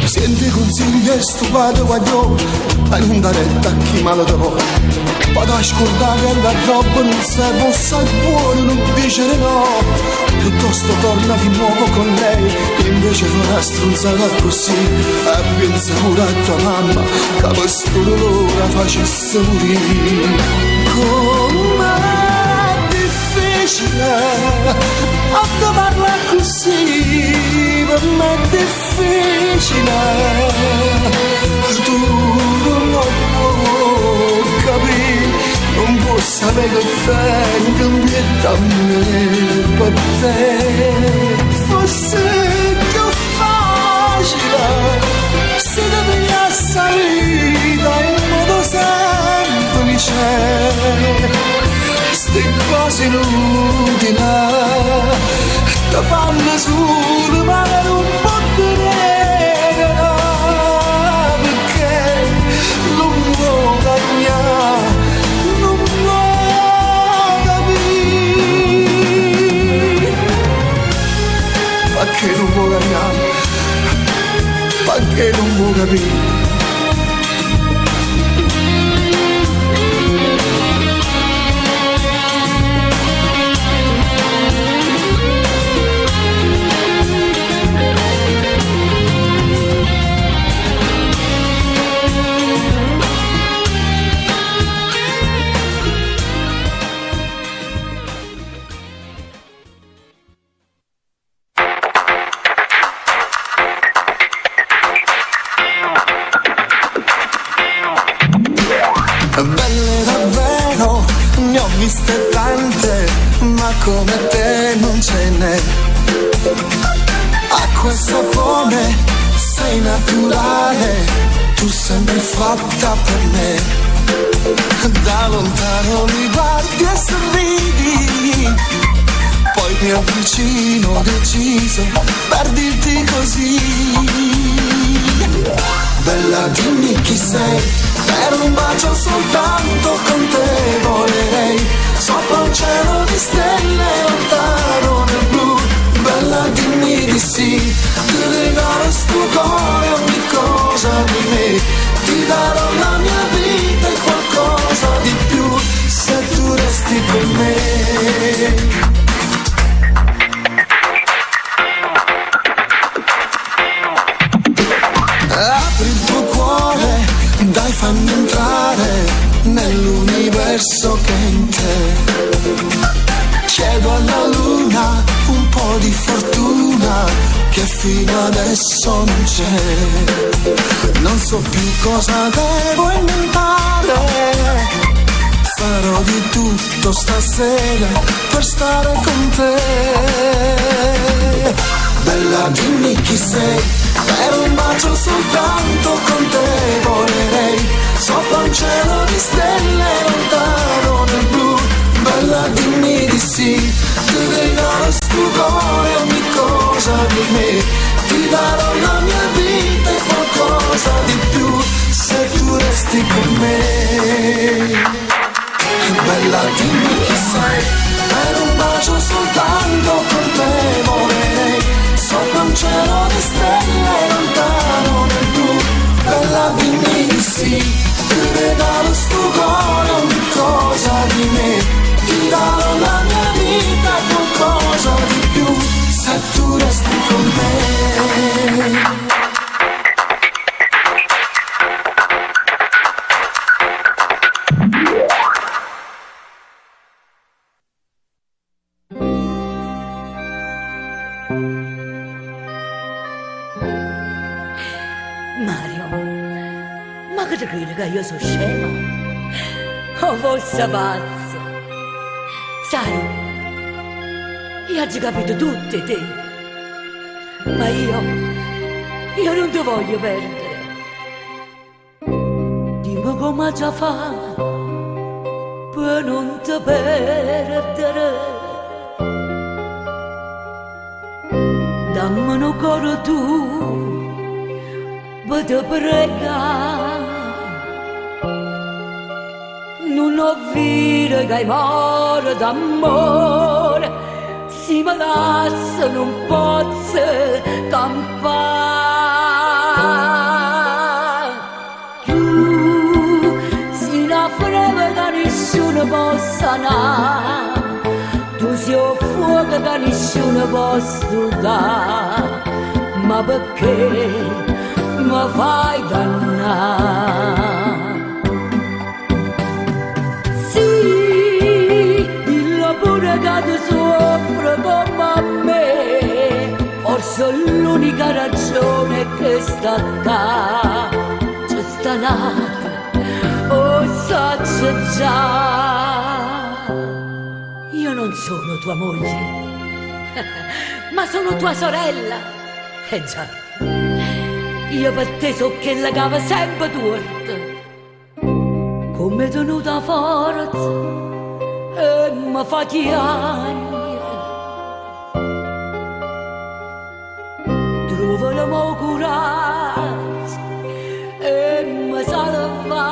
Senti consigli e stupato guagliò, e non dare retta a chi male te vuole. Vado a scordare che la roba non serve, sai buono, non dicere no. Piuttosto torna di nuovo con lei, che invece fa una stronzata così. E pensa pure a tua mamma, che questo dolore facesse morire. Com'è difficile a te parlare così, per me è difficile. Tu non puoi capire, non puoi sapere che tengo pietà a me per te. Forse è più facile se devi salire in modo semplice, ste cose inutili ti fanno solo male, non può credere perché non può guadagnare, non può capire perché non può guadagnare, perché non può capire. Belle davvero, ne ho viste tante, ma come te non ce n'è. Acqua e sapone, sei naturale, tu sempre fatta per me. Da lontano mi guardi e sorridi, poi mi avvicino deciso per dirti così. Bella dimmi chi sei, per un bacio soltanto con te volerei, sopra un cielo di stelle lontano nel blu. Bella dimmi di sì, ti regalo sto cuore, ogni cosa di me, ti darò la mia vita e qualcosa di più, se tu resti con me. Apri il tuo cuore, dai fammi entrare nell'universo che è in te. Chiedo alla luna un po' di fortuna che fino adesso non c'è. Non so più cosa devo inventare, farò di tutto stasera per stare con te. Bella dimmi chi sei, per un bacio soltanto con te volerei, sopra un cielo di stelle lontano nel blu. Bella dimmi di sì, ti regalo sto cuore, ogni cosa di me, ti darò la mia vita e qualcosa di più, se tu resti con me. Bella dimmi chi sei, per un bacio soltanto con te volerei, sopra un cielo di stelle lontano nel blu. Bella dimmi di sì, ti regalo sto cuore ogni cosa di me, ti darò la mia vita e qualcosa di più se tu resti con me. Mario, ma che ti credi che io sono scema? O forse pazzo? Sai, io ho già capito tutte te, ma io non ti voglio perdere. Dimmi come già fa per non ti perdere. Dammi un cuore tu, ti prega, non ho vire che hai muore d'amore, si mi lascia non posso campare. Tu sei una freve che nessuno può sanare, tu sei un fuoco che nessuno può studare, ma perché mi fai dannare? Sì, dillo pure che tu soffri come a me, forse l'unica ragione che sta qua, c'è sta nata, oh saggio già. Io non sono tua moglie, ma sono tua sorella, già. Io per te so che la cava sempre torta, come tenuta forza e mi fa chiagna. Trovo il mio coraggio e mi salva,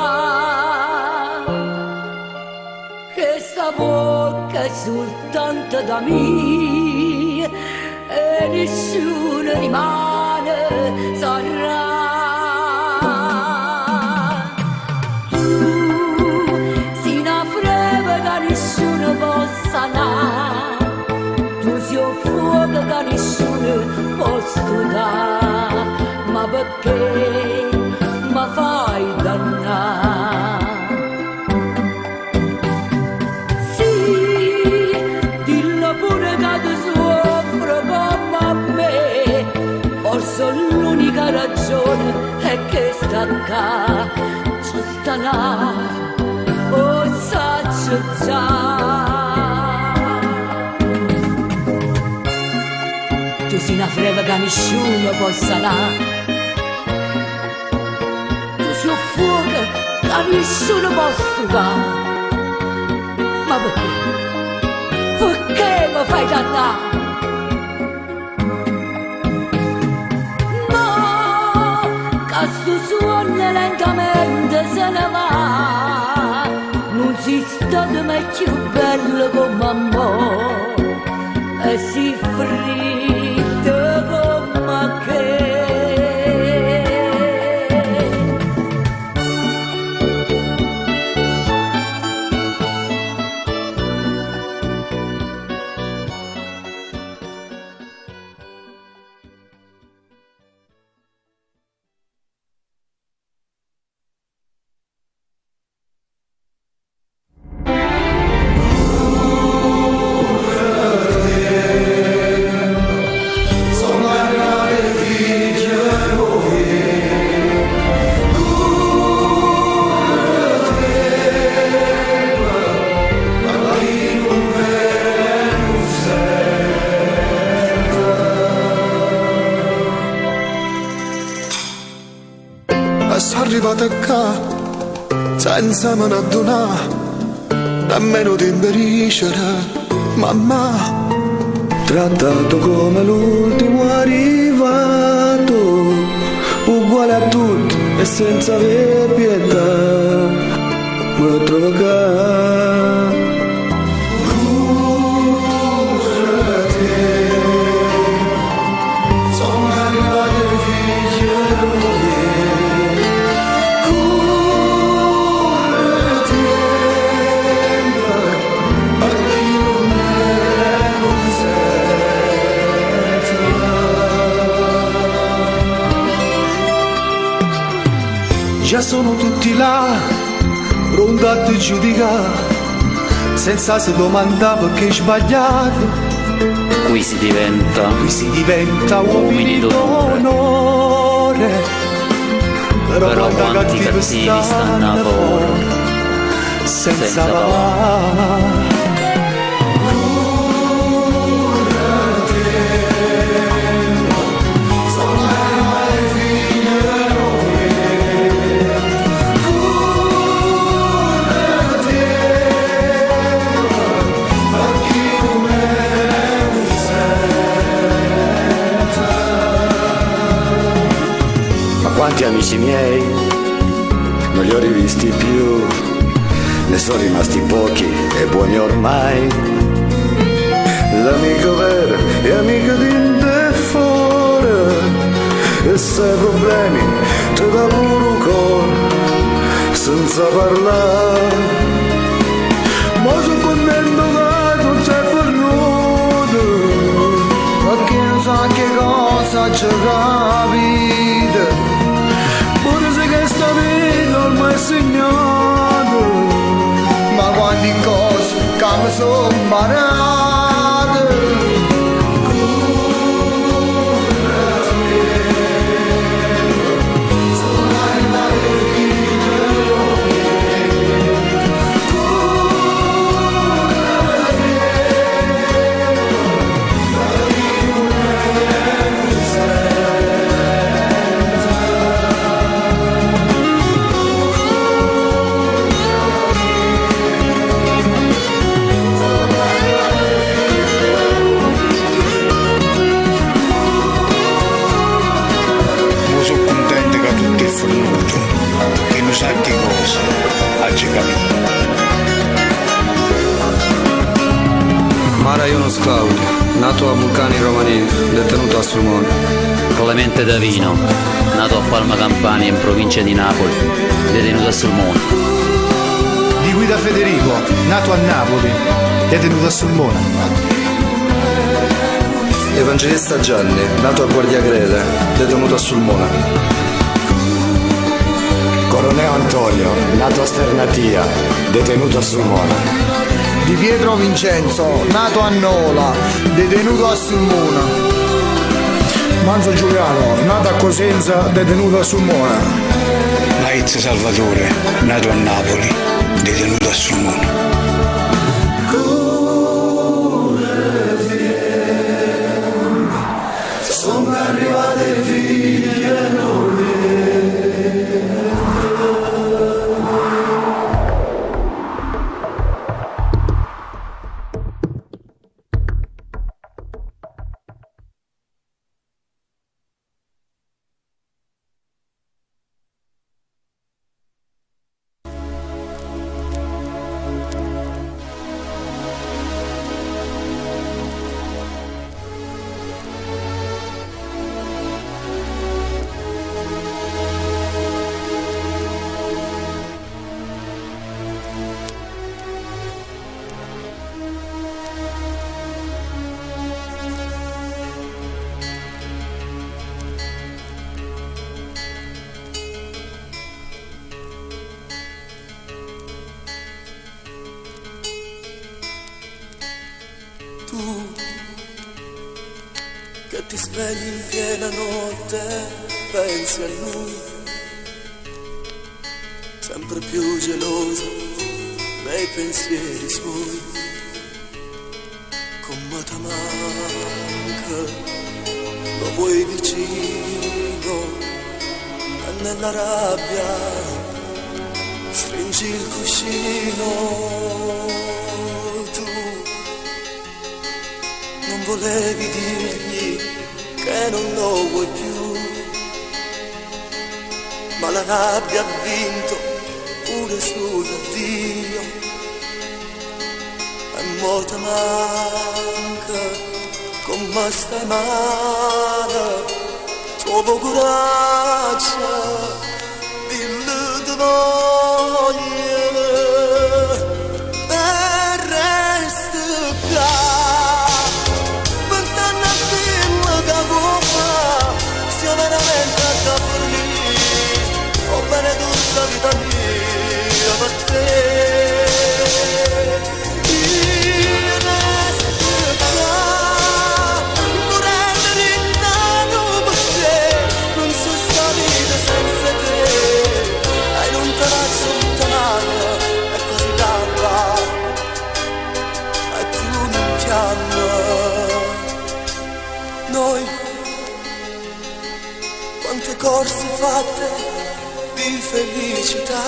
che sta bocca è soltanto da mia e nessuno rimane sarà. Tu sei una freve che nessuno può sanare, tu sei un fuoco che nessuno può studare, ma perché mi fai dannare? Sì, dillo pure che tu soffri come a me, forse l'unica ragione è che sta qua, c'è sta là, oh saggio già. Tu sei una freva che nessuno può sanare, tu sei un fuoco che nessuno può stupare, ma perché? Perché mi fai dannare? Sto suono lentamente se ne va, non si sta mai più bello come amore, e si fritto come che. Sono arrivato qua senza me ne addonare, nemmeno ti imperiscere, mamma. Trattato come l'ultimo arrivato, uguale a tutti e senza avere pietà, mi trovo qua. già sono tutti là, pronti a te giudicare, senza se domandare perché hai sbagliato. Qui si diventa uomini d'onore, però quanti cattivi stanno fuori senza lavare. Quanti amici miei non li ho rivisti più, ne sono rimasti pochi e buoni ormai. L'amico vero è amico di te fuori, e se hai problemi ti dà pure un cuore senza parlare. Ma sono contento che non sei fermato, perché non so che cosa c'è capito. Questa vita ormai è segnata, ma quante cose che mi sono imparate. Che non sa che cosa oggi capito. Mara Ionos Claudio, nato a Vulcani Romani, detenuto a Sulmona. Clemente Davino, nato a Palma Campania in provincia di Napoli, detenuto a Sulmona. Di Guida Federico, nato a Napoli, detenuto a Sulmona. Evangelista Gianni, nato a Guardiagrele, detenuto a Sulmona. Coroneo Antonio, nato a Sternatia, detenuto a Sulmona. Di Pietro Vincenzo, nato a Nola, detenuto a Sulmona. Manzo Giuliano, nato a Cosenza, detenuto a Sulmona. Maiz Salvatore, nato a Napoli, detenuto a Sulmona. Sono arrivate figlie nuove. Che ti svegli in piena notte, pensi a lui, sempre più geloso dei pensieri suoi. Come ti manca, lo vuoi vicino, e nella rabbia stringi il cuscino. Non volevi dirgli che non lo vuoi più, ma la rabbia ha vinto pure sull'addio. E mo te manca, come stai male, trovo coraggio, dillo di voglia. Veramente a fornire, oh benedetto. forse fatte di felicità.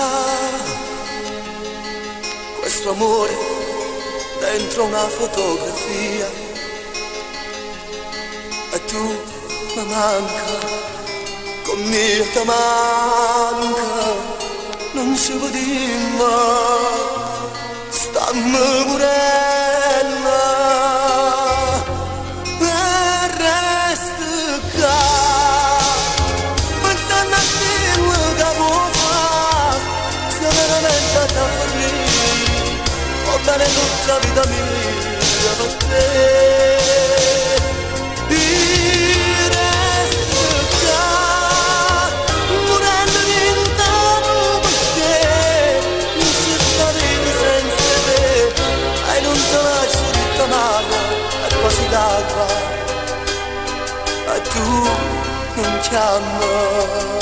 Questo amore dentro una fotografia, e tu mi manca, con mia te manca, non ci vediamo, stammi purella, e resta qua, pensando a quello che può fare, se veramente ti fornì, va bene tutta la vita mia per te. Quasi d'acqua, e tu non chiama.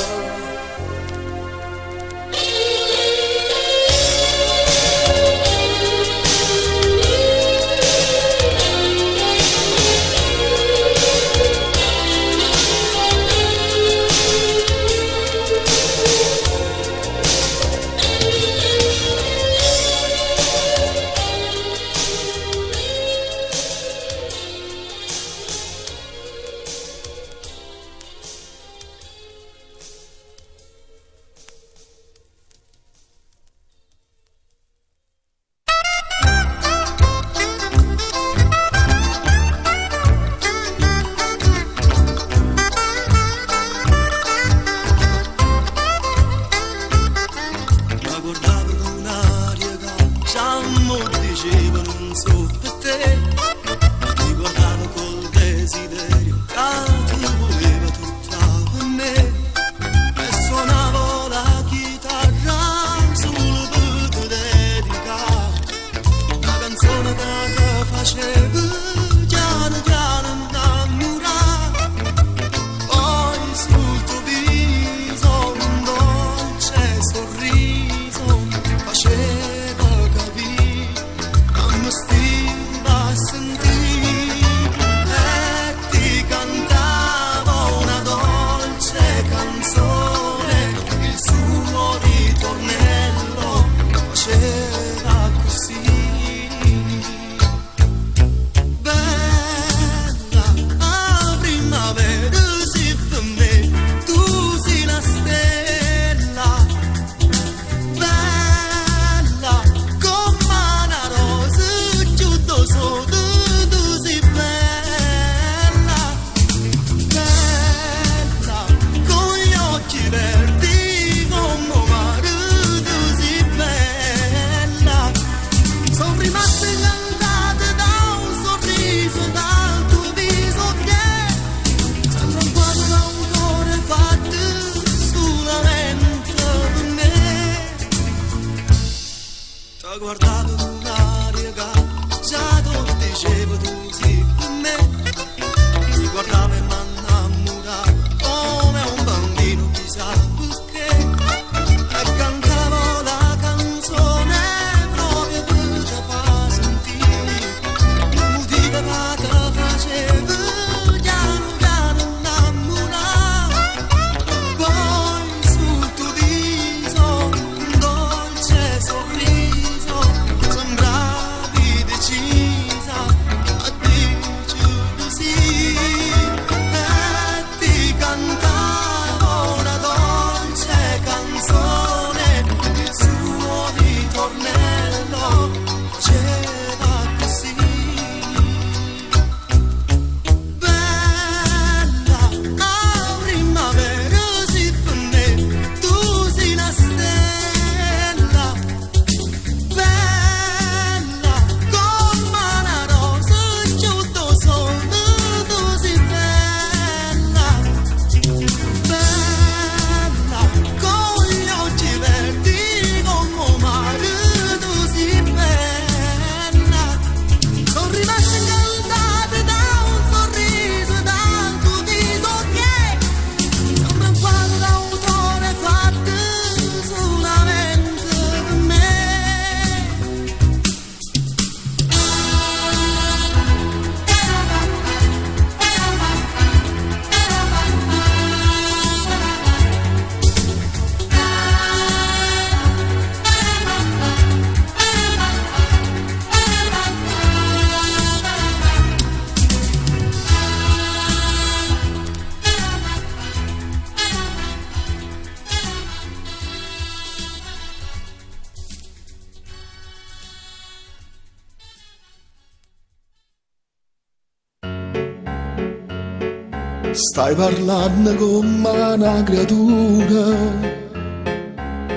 Stai parlando come una creatura,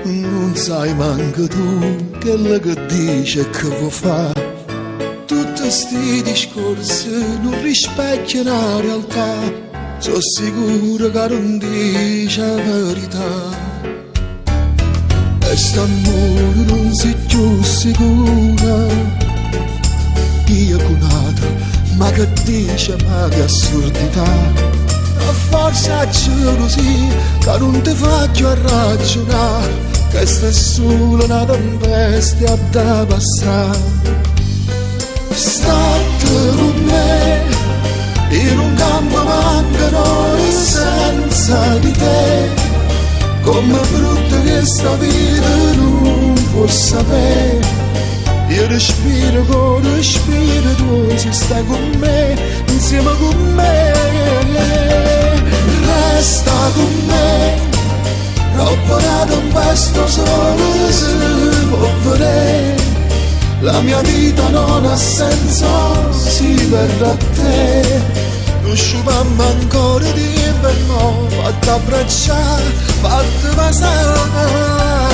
non sai manco tu quello che dice e che vuoi fare. Tutti sti discorsi non rispecchiano la realtà, sono sicuro che non dice la verità. E st'amore non si più sicura, io con altro, ma che dice, ma che assurdità. Forse è così che non ti faccio ragionare, che sta solo una tempesta da passare. State con me in un campo mancano senza di te, come brutta che sta vita non può sapere. Io respiro con respiro tu, se stai con me, insieme con me. Resta con me, troppo da questo sole si può vedere. La mia vita non ha senso, si perde a te. Non sciupammo ancora di inverno, fatta abbracciare, fatta passare.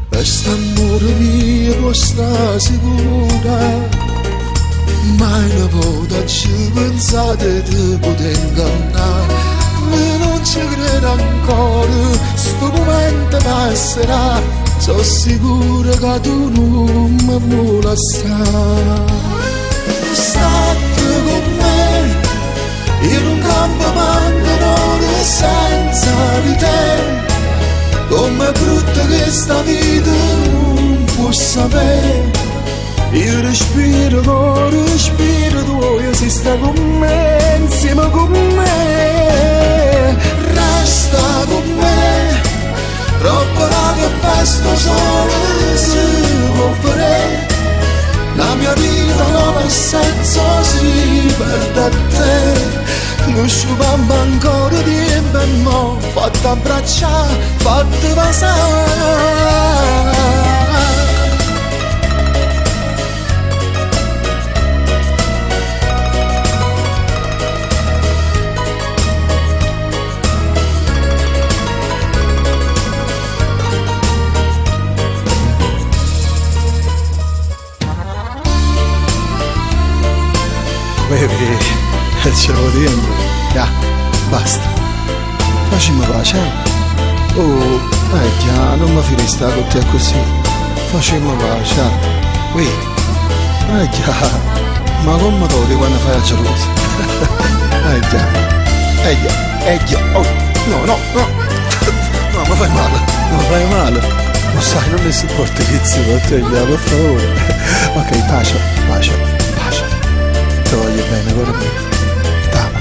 Quest'amore mio sta sicura, mai una volta ci pensate di poter ingannare. Ma non ci credo ancora, sto momento passerà, sono sicuro che tu non mi vuoi lasciare. State con me, in un campo mancano senza di te. Com'è brutta che sta vita non può sapere. Io respiro con respiro tuo, si sta con me, insieme con me. Resta con me, troppo che questo sole si può fare. La mia vita non ha senso, si perde a te. Non sciupammo ancora di inverno, fatta abbracciare, fatta passare. Bevi, ce lo dico, ya, basta. Facciamo pace, oh, già, non mi fai stare con te così. Facciamo pace, già, ma come togli quando fai la gelosa? Già, oh, no, no, mi fai male, lo sai, non mi sopporto che zio, per favore. Ok, pace. Ti voglio bene, guarda me. Tama.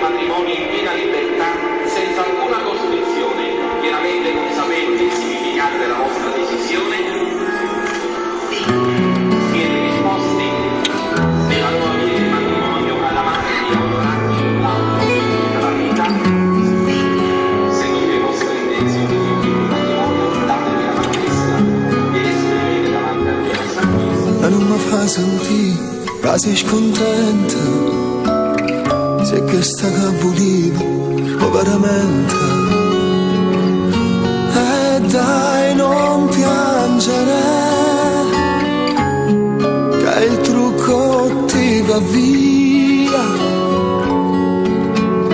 Matrimoni in piena libertà, senza alcuna costrizione, pienamente consapevoli del significato della vostra decisione? Sì, siete disposti nella nuova vita del matrimonio ad amarvi e onorarvi l'altro tutta la vita? Sì, secondo le vostre intenzioni di un matrimonio, datevi la mano destra ed esprimete davanti a Dio la Santissima. E non mi fa sentire che sei scontenta, se che sta che volevo, o veramente. E dai, non piangere, che il trucco ti va via,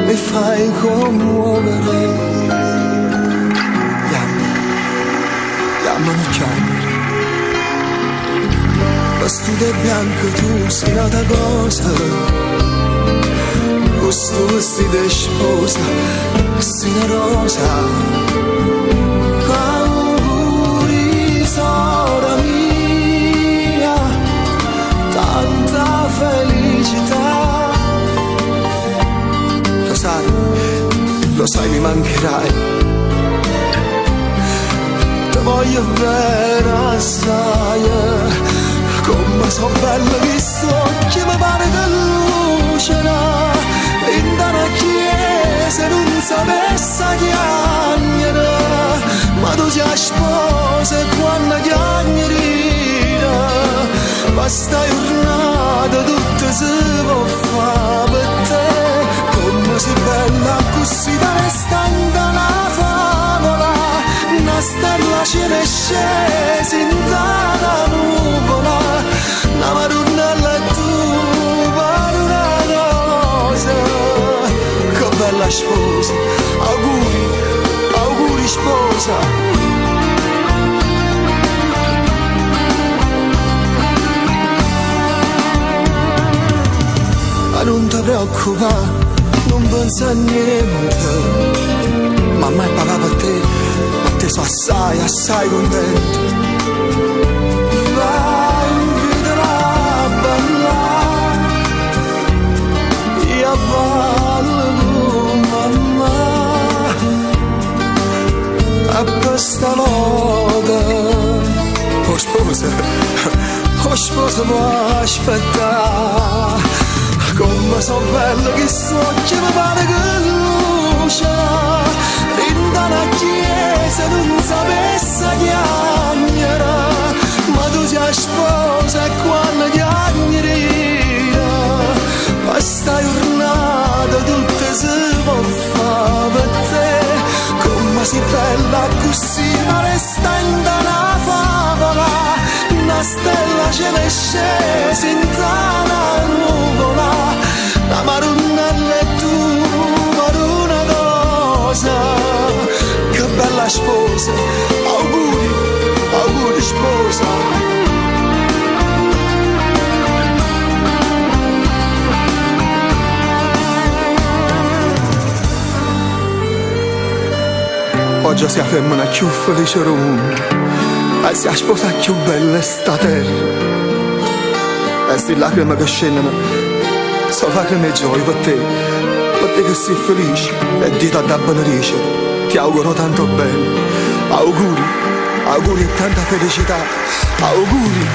mi fai commuovere. che tu sei nata cosa, questo vestito è sposa, sei una rosa. Auguri sora mia, tanta felicità. Lo sai mi mancherai, ti voglio bene assai, come so bello che sto, che mi pare che lucera, in una chiesa non sapesse chiagnere, ma tu sei sposa e quando chiagnerina, basta giornata tutta si può fare per te, come sei bella così da restando una favola, una stella ce ne scesa in una nuvola, una marunella e tu per una cosa, che bella sposa, auguri, auguri sposa. Ma non ti preoccupare, non pensa a niente, mamma e papà per te sono assai, assai contenti. Vai, invitala a ballare, io ballo con mamma, a questa volta, oh sposa può aspettare. Come so bello che so, che mi pare che luce, in una chiesa non sapesse chiagnere, ma tu sei sposa e quando chiagnerina, questa giornata tutta si può fare per te, come sei bella così, ma resta in una favola, una stella ce ne scesa in una nuvola, la marunella e tu per una cosa, che bella sposa, auguri, auguri sposa. Oggi si femmina più felice del mondo, e si sposa più bella sta terra, e sti lacrime che scendono sono lacrime e gioia per te che sei felice e dita da benedice, ti auguro tanto bene, auguri, auguri e tanta felicità, auguri.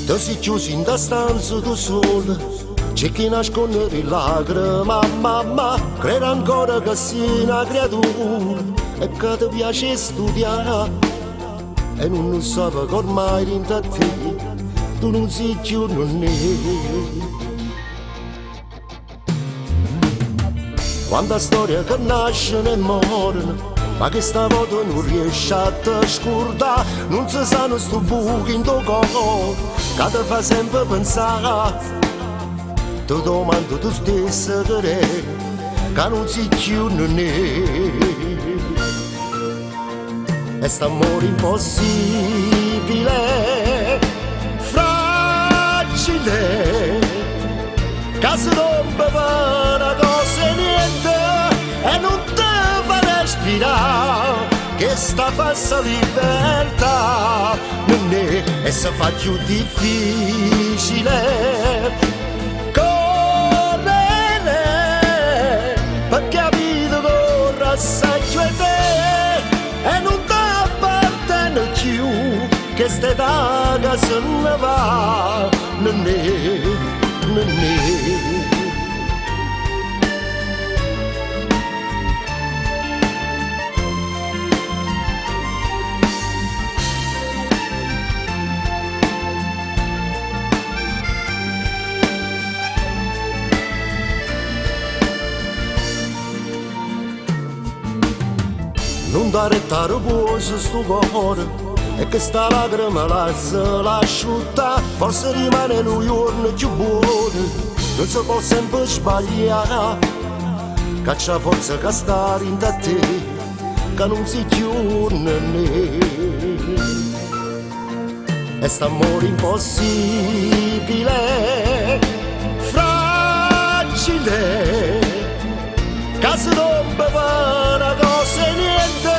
Ti sei chiuso in da stanza tu solo, c'è chi nasconde le lacrime, mamma, crede ancora che sei una creatura e che ti piace studiare e non sa che ormai dentro a te tu non sei più nonnè. Quanta storia che nascono e morono, ma che stavolta non riesce a te scordare, non si sanno sto buco in tuo cuore che ti fa sempre pensare. Ti domando tu stesso che non sei più nonnè. E st'amore impossibile, fragile, che si rompe per una cosa e niente e non te fa respirare, che sta falsa libertà non e si fa più difficile correre, perché la vita corre assai e te e non ti appartiene più, che ste daga se ne va, nenè. Non dare retta riposo sto cuore, e che sta lacrima la asciutta, forse rimane un giorno più buono, non si può sempre sbagliare, che c'è forza che sta in te, che non si chiude né. E sta amore impossibile, fragile, che si rompe per una cosa e niente,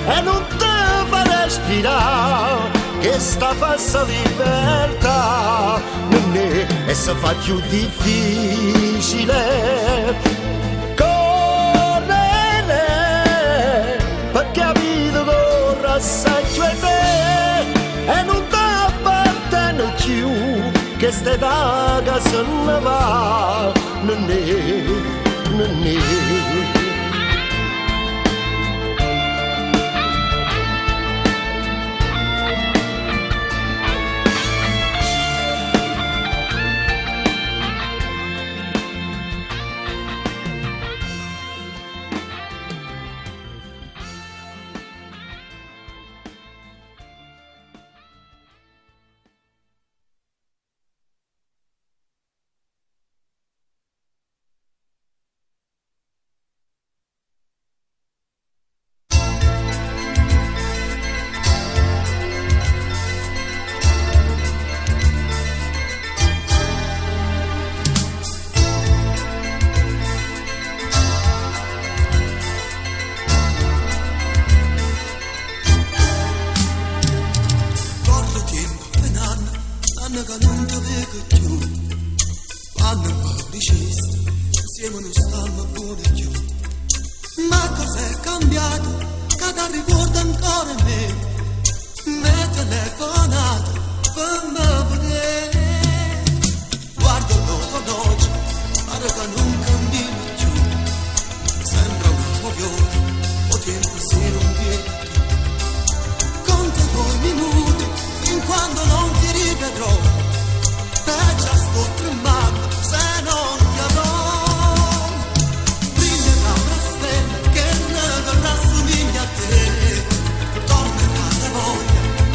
e non te fa respirare, che sta falsa libertà, e si fa più difficile correre, perché la vita corre assai e te, e non ti appartiene più, che ste daga se ne va, nenè.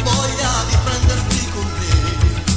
Voglia di prenderti con me.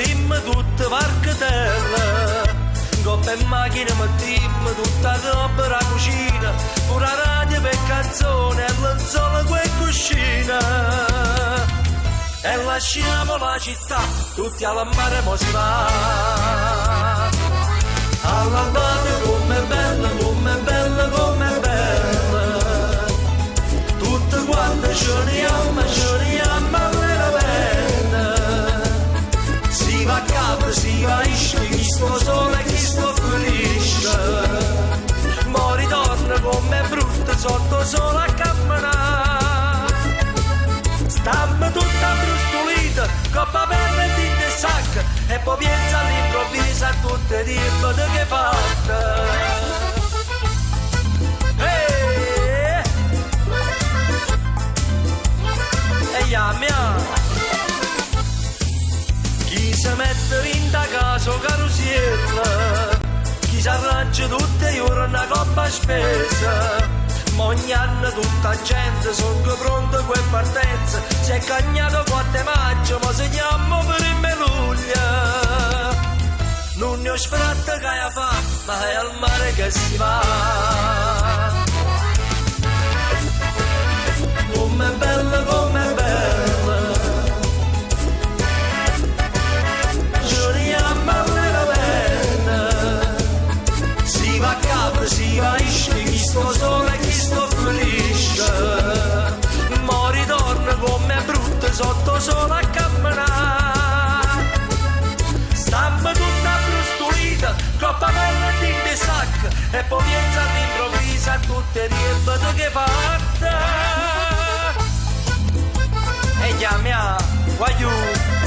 siamo tutte varcatelle, coppe e macchine mettiamo tutta roba la cucina, pure la radio per canzone e lenzuola quel cuscina. E lasciamo la città, tutti alla mare mo si va. Alla mare com'è bella, com'è bella, com'è bella. Tutte quante scioniamo alla pena. Si va a capo, si va a isci, chi sto solo e chi sto felice. Mo ritorna come brutta sotto solo a camminare. Stamma tutta brustolita, coppa bella e tinta e sacca, e poi pensa all'improvviso a tutte le ripete che fatta. Chi si mette in da casa carusiella, chi si arrangia tutte le ore una coppa spesa, ma ogni anno tutta gente sono pronta per partenza, si è cagnato 4 maggio ma segniamo per il luglio. Non ne ho sfratta che ha fa, ma è al mare che si va. Com'è bella, com'è bella, giuriamo alla pena. Si va a capo, si va a isci, chi sto solo e chi sto felice. Mo ritorna come brutta sotto solo a camminare. Stampa tutta brustolita, coppa bella e tinta e sacca, e poi pensa all'improvviso a tutte le ripete che fatta. E chiamiamo, guagliù,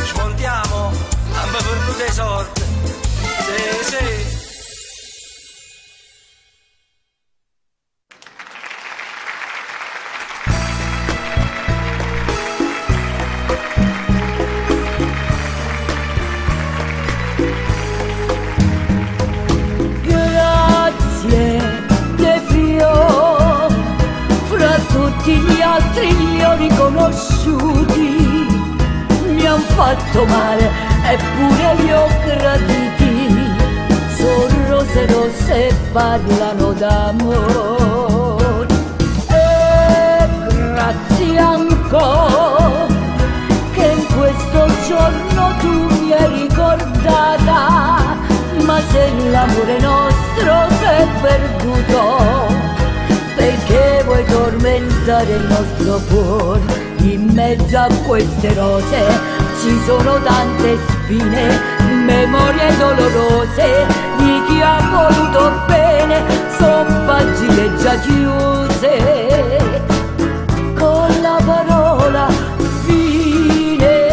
smontiamo, abbiamo perduto le sorte. Sì, sì. Grazie, De Fio, fra tutti gli altri li ho riconosciuti, mi han fatto male eppure li ho graditi, sono rose rosse e parlano d'amore. E grazie ancora che in questo giorno tu mi hai ricordata, ma se l'amore nostro si è perduto, perché vuoi tormentare il nostro cuore? In mezzo a queste rose ci sono tante spine, memorie dolorose di chi ha voluto bene, son pagine già chiuse con la parola fine.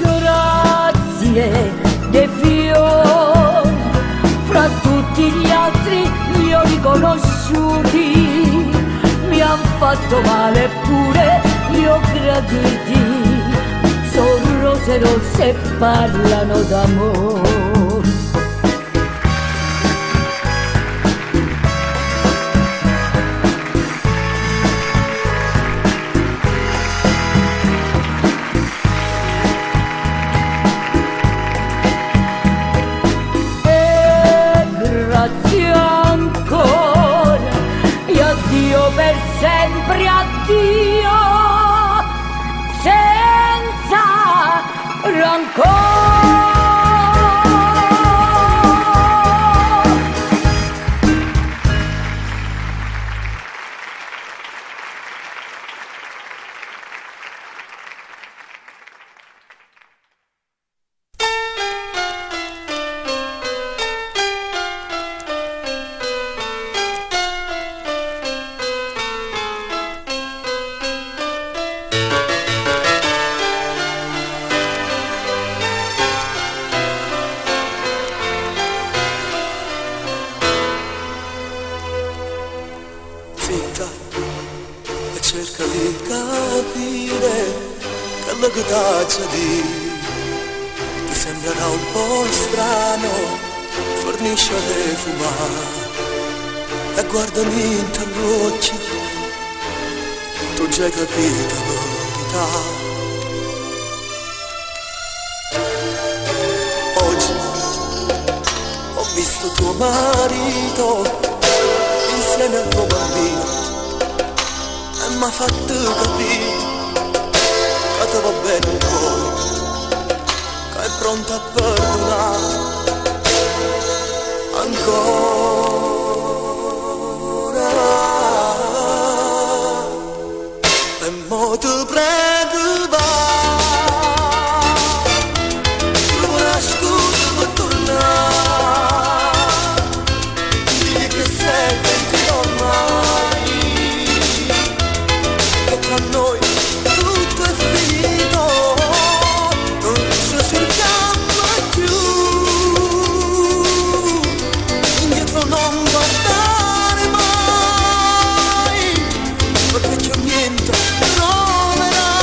Grazie, De Fio, fra tutti gli altri li ho riconosciuti, mi han fatto male eppure li ho graditi, son rose rosse e parlano d'amore. Grazie ancora e addio per sempre, addio senza rancore. Zitta e cerca di capire quello che t'ha di. Ti sembrerà un po' strano, fornisce le fumare e guardami interrocci, tu già hai capito la verità. questo tuo marito insieme al tuo bambino e m'ha fatto capire che ti va bene il cuore, che è pronto a perdonare ancora. E mo ti prego va, trovo una scusa per tornare, digli che sei pentito ormai, che tra noi tutto è finito, non ci cerchiamo più, indietro non guardare mai, perché c'è niente, troverai,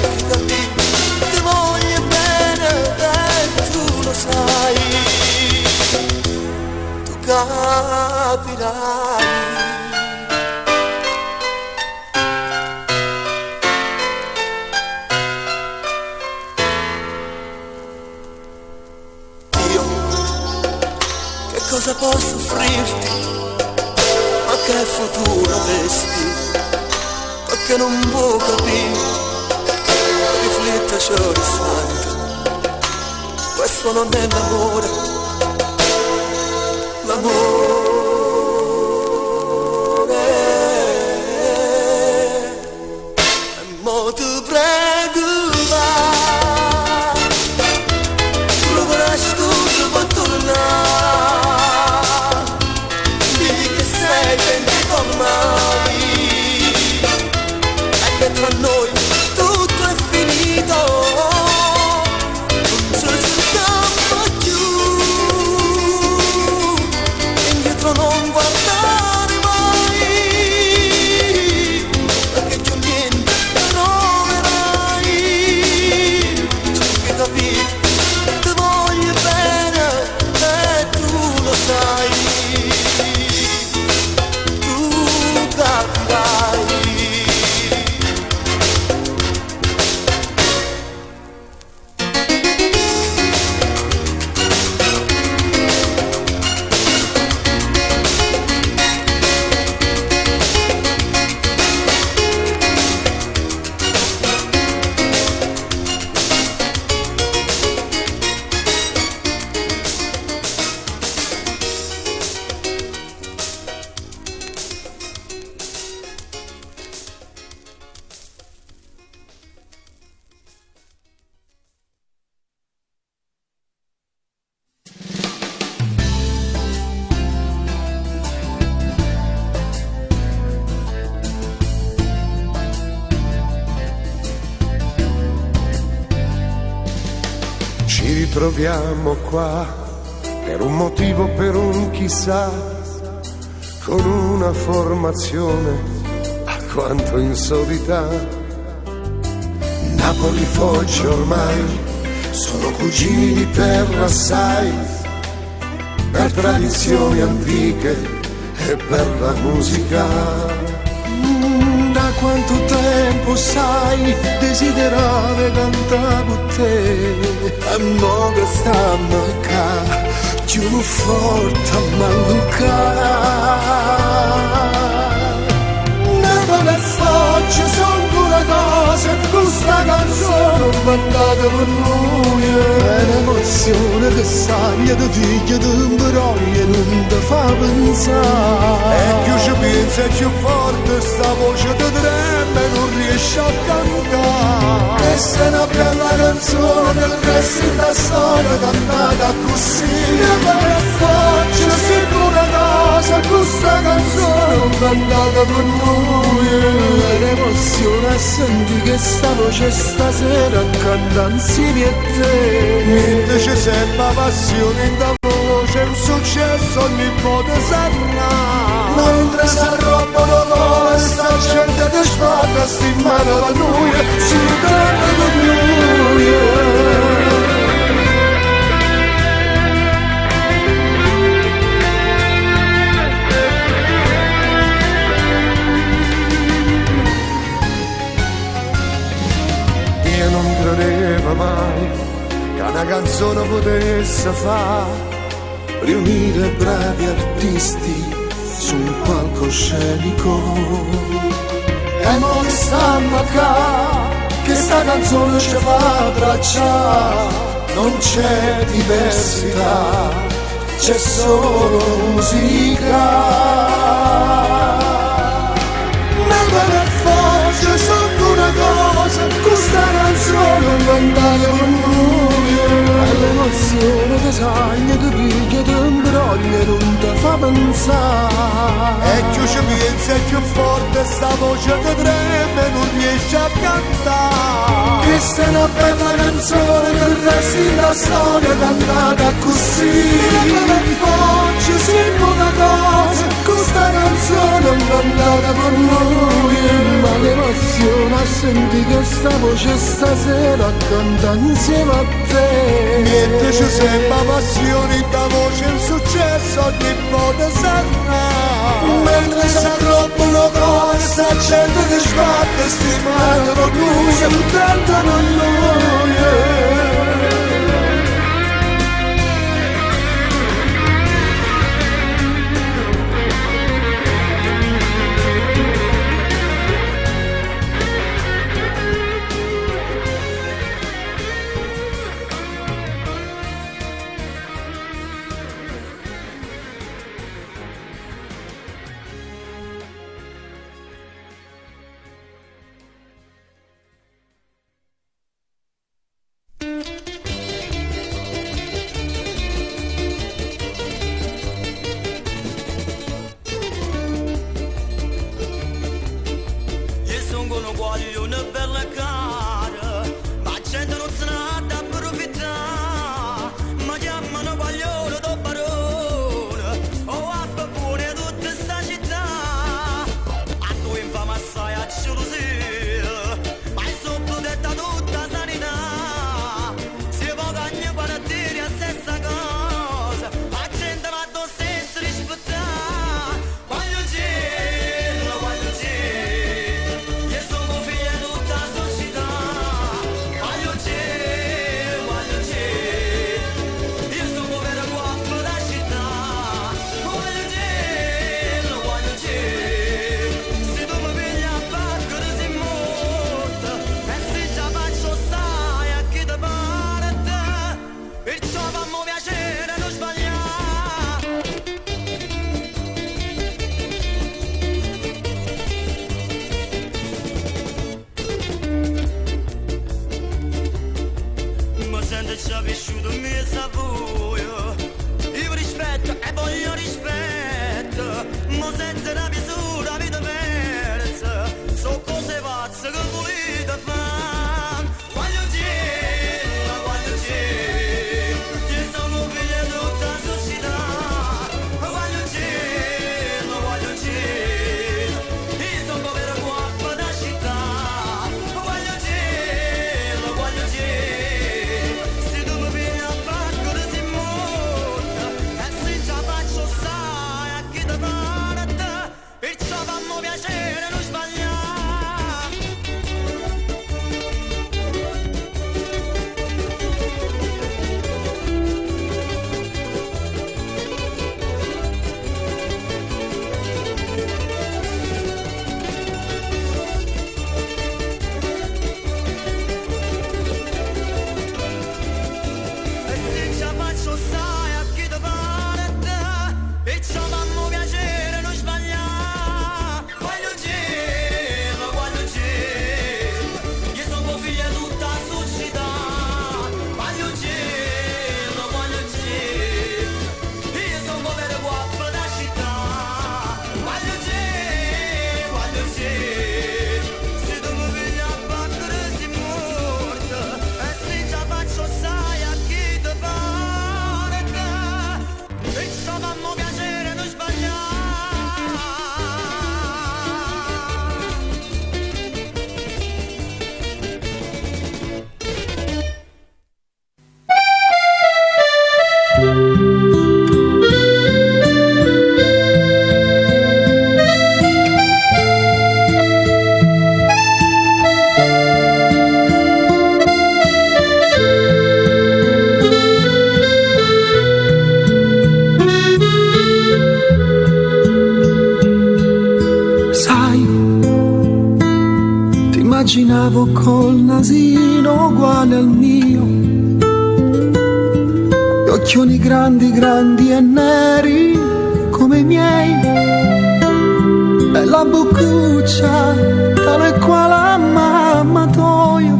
cerchi da lì, ti voglio bene e tu lo sai, tu capirai. Cosa posso offrirti? Ma che futuro avresti? Perché non può capire? Rifletteci all'istante. Questo non è l'amore. L'amore. E mo ti prego va, trova una scusa per tornare, tra noi tutto è finito, non ci cerchiamo più, indietro non guardare mai, perché c'è niente troverai, cerchi da capire, ti voglio bene e tu lo sai, tu capirai. Ci ritroviamo qua per un motivo, per un chissà, con una formazione a quanto insolita. Napoli, Foggia ormai sono cugini di terra, sai, per tradizioni antiche e per la musica. Da quanto tempo sai desiderare cantare con te, e mo che stanno qua più forte a maluccare. Napoli e Foggia sono due cose, questa canzone mandata per noi, è l'emozione che sai di figlia di un broglie non ti fa pensare. E più ci pensa e più forte sta voce ti trema e non riesci a cantare. Questa è una bella canzone del resto della storia cantata così. Napoli e Foggia sicura cosa, questa canzone cantata per noi, l'emozione a senti che sta voce stasera canta insieme a te. Mentre c'è sempre passione in da voce, un successo ogni volta sarà. Mentre si arrobbano l'ora, sta gente che spada sta in mano a noi, si ritorna con noi. Io non credevo mai che una canzone potesse fare, riunire bravi artisti su un palcoscenico. E mo che stanno a ca, che sta canzone ci fa tracciare, non c'è diversità, c'è solo musica. Per forza sotto una cosa, questa canzone non dai con noi. E l'emozione che sai, ti piglia, ti imbroglia, non ti fa pensare. E più ci pensi e più forte sta voce ti treme, non riesci a cantare. Questa è una bella canzone che resta la storia cantata così. Per forza sembra una cosa, questa canzone non andata con noi. Ma l'emozione a sentire che sta voce stasera canta insieme a te. Niente ci sembra passione da voce in successo ogni volta sarà. Mentre si arrobbano cuore sta gente che sbatte stimando con lui e cantano a noi. So sognavo col nasino uguale al mio, gli occhioni grandi, grandi e neri come i miei, e la boccuccia tale quale ammatoio,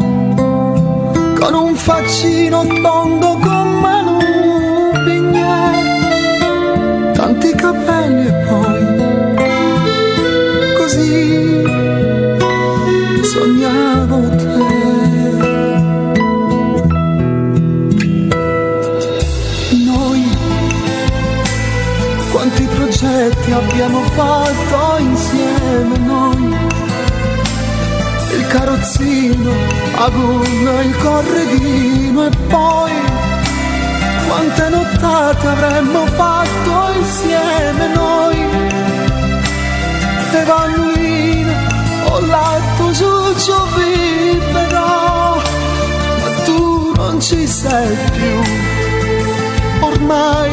con un faccino tondo come nubi miei, tanti capelli e poi così sognavo te. Noi quanti progetti abbiamo fatto insieme noi, il carrozzino, a gonna, il corredino e poi quante nottate avremmo fatto insieme noi. Evangelina, ho letto giù però, ma tu non ci sei più, ormai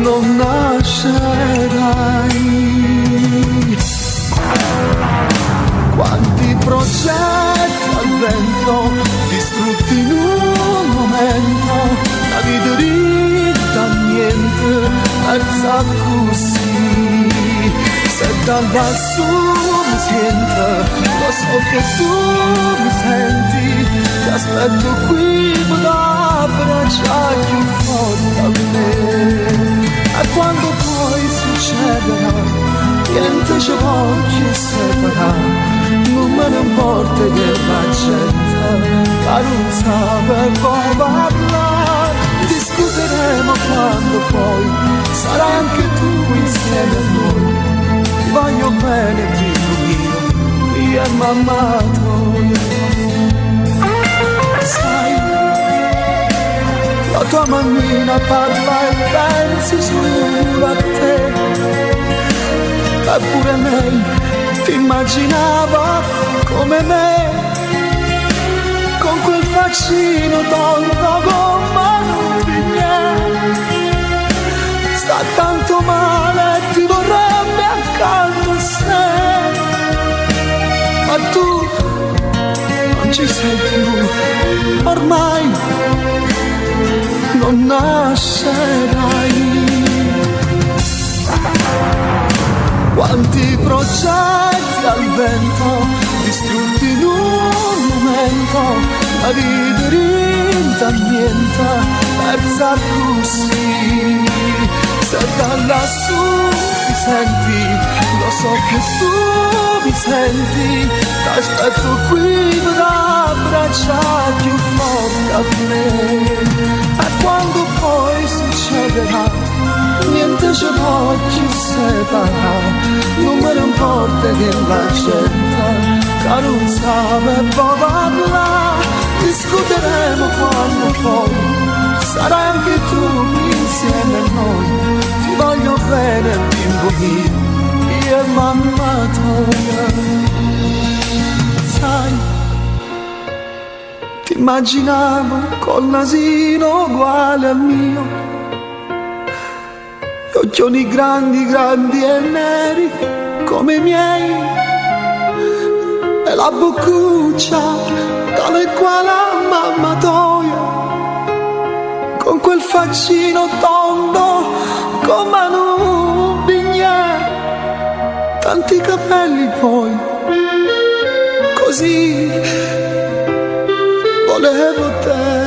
non nascerai. Quanti progetti al vento, distrutti in un momento, la vita ritta niente, persa così. Se dal basso mi sento, lo so che tu mi senti, ti aspetto qui per abbracciare più forte a me. E quando poi succederà, niente ci voglio separare, non me ne importa che la gente non sa poi parlare, discuteremo quando poi sarai anche tu insieme a noi. Ti voglio bene, figlio mio, io e mamma tua. Sai, la tua mammina parla e pensi solo a te, eppure lei ti immaginava come me, con quel faccino tondo come nubi miei. Sta tanto male, ti vorrebbe accanto a sé, ma tu non ci sei più, ormai non nascerai. Quanti progetti al vento, distrutti in un momento, la vita rinta niente, persa così. Se da lassù mi senti, lo so che tu mi senti, t'aspetto qui per abbracciare più forte a me. E quando poi succederà, niente ci voglio separare, non me ne importa che la gente che non sa poi parlare, discuteremo quando poi sarai anche tu insieme a noi. Ti voglio bene, bimbo mio, io e mamma tua. Sai, ti immaginavo col nasino uguale al mio, gli occhioni grandi, grandi e neri come i miei, e la boccuccia tale quale ammatoio, con quel faccino tondo come nubi miei, tanti capelli poi, così volevo te.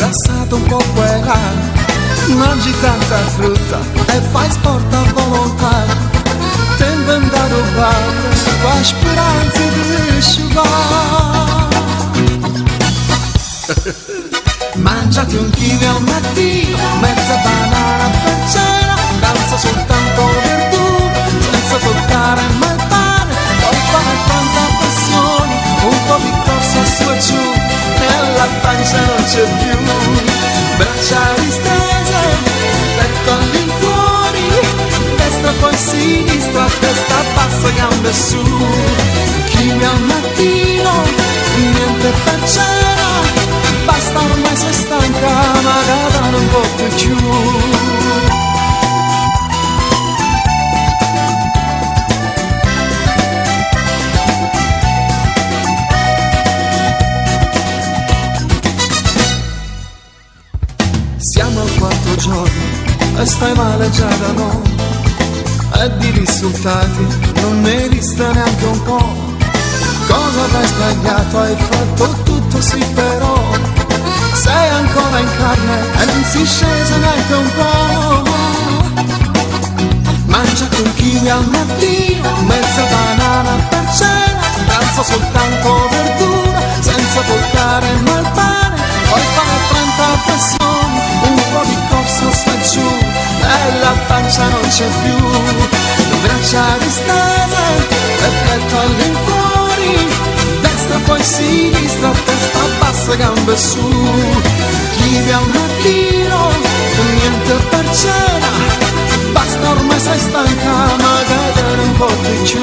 rilassato un po' quella, mangi tanta frutta e fai sport a volontà, tempo andato a rubare con speranza di scivolare. Mangiati un kiwi al mattino, mezza banana per cena, danza soltanto verdura, senza toccare mai il pane, poi fare tanta pressione, un po' di corsa su e giù, nella pancia non c'è più, braccia distese, petto all'infuori, destra poi sinistra, testa bassa, gambe su, kiwi al mattino, niente per cena, basta ormai sei stanca, ma da non porto più. Siamo al quarto giorno e stai male già da noi, e di risultati non ne hai vista neanche un po'. Cosa avrai sbagliato? Hai fatto tutto sì però sei ancora in carne e non si scesa neanche un po'. Mangiati un kiwi al mattino, mezza banana per cena, pranzo soltanto verdura, senza toccare mai il pane, poi fare 30 pressioni, un po' di corso su e giù, e la pancia non c'è più, braccia distese e petto all'infuori, destra poi sinistra, testa bassa, gambe su, kiwi al mattino, niente per cena, basta ormai sei stanca, ma da non porti più.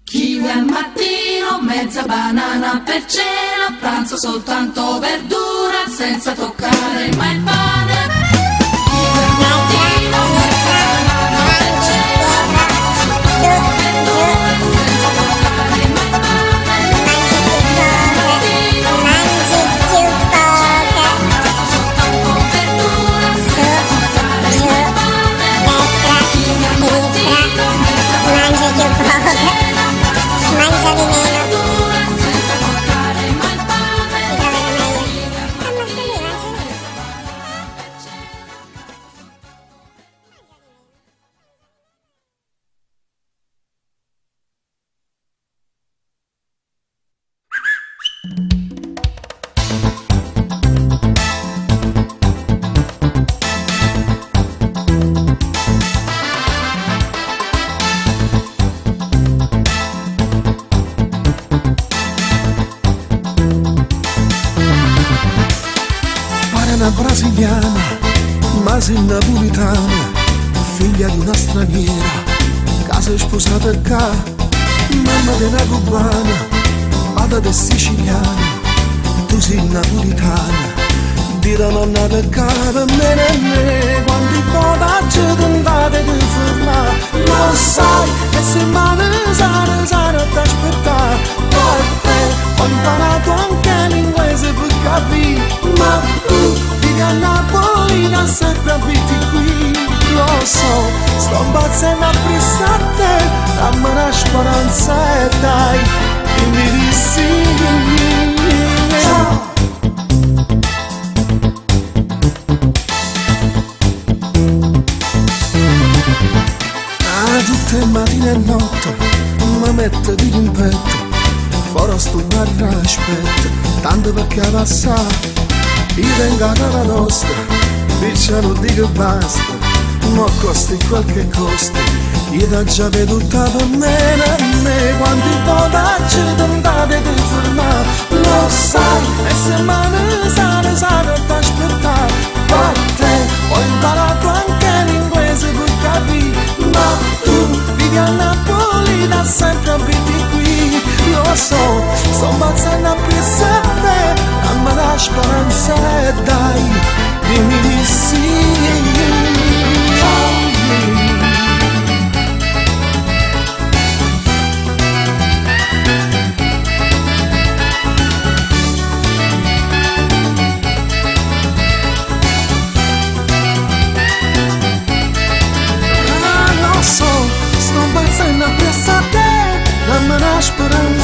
Kiwi al mattino, mezza banana per cena, pranzo soltanto verdura, senza toccare mai il pane. Kiwi al mattino, mezza banana per cena, pranzo soltanto verdura, senza toccare mai il pane. Kiwi al mattino, mezza banana per cena, pranzo soltanto verdura, senza toccare mai il pane. Kiwi al mattino, mezza banana per cena, mangia di meno, senza toccare mai il pane. Una brasiliana, ma sei napolitana, figlia di una straniera, casa è sposata qua, mamma di una cubana, vada di siciliana, tu sei napolitana, di da nonna per casa, me, quanti potacci tentate di fermare, lo sai, e se male sana ad aspettare, poi ho imparato anche l'inglese per capire, ma tu vivi a Napoli, da sempre abiti qui, lo so, sto impazzendo a pensare, dammi una speranza e dai, dimmi di sì. Ciao. Tutte le mattine e notte mi metto di rimpetto, fuori sto guarda aspetta, tanto perché passa, io vengo a casa nostra, diciamo di che basta, ma costi qualche costo, io da già veduta per me, quanti potacci tentate di fermare, lo sai, e se male sana ad aspettare, parte, ho imparato anche l'inglese per capire, ma tu vivi a Napoli, da sempre abiti qui, lo so, sto ammazzando a pensare, dammi la speranza e dai, dimmi di sì.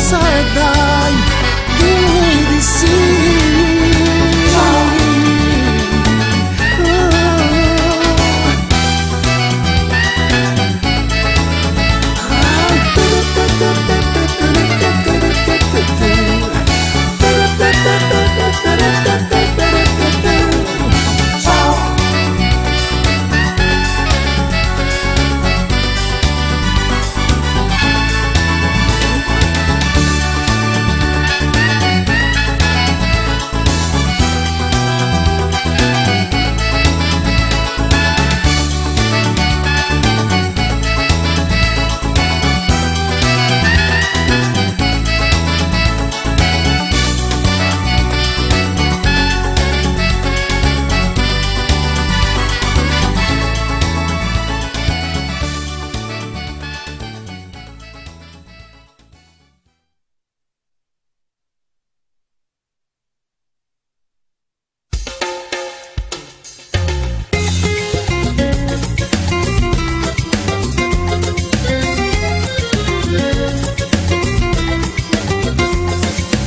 cosa e dai, dimmi di sì.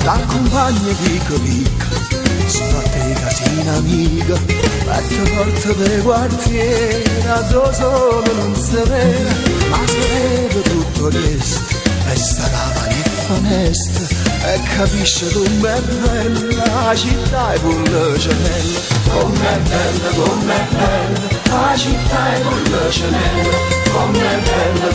L'accompagna picca picca, sono a te casina amica, mette porta per quartiere, a tuo solo non si vede, ma si vede tutto questo, e sta cava e finestra, e capisce com'è bella la città e pure le cenelle, com'è bella, la città e pure le cenelle, com'è bella,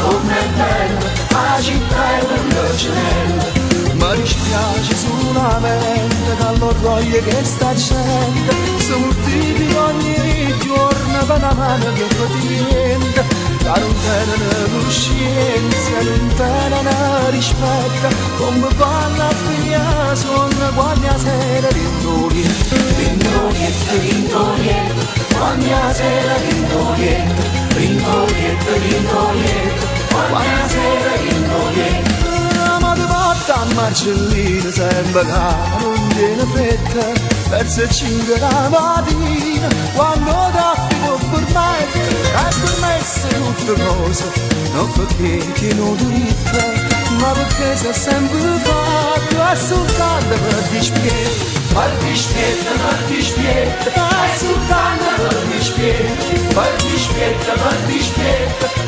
la città e pure le cenelle. Mi dispiace solamente dall'orgoglio che sta gente, si mortifica ogni giorno per una mano che praticamente, da non tenere coscienza, non tenere rispetto, come fanno a finire sonno quando la sera rindolietta, quando la sera rindolietta, quando la sera rindolietta. A Marcellina sembra che non tiene fretta, verso le 5 la mattina, quando traffico permette, e permesse tutte cose, non perché ti non diritta, ma perché sei sempre fatto, è soltanto per dispietto, è soltanto per dispietto,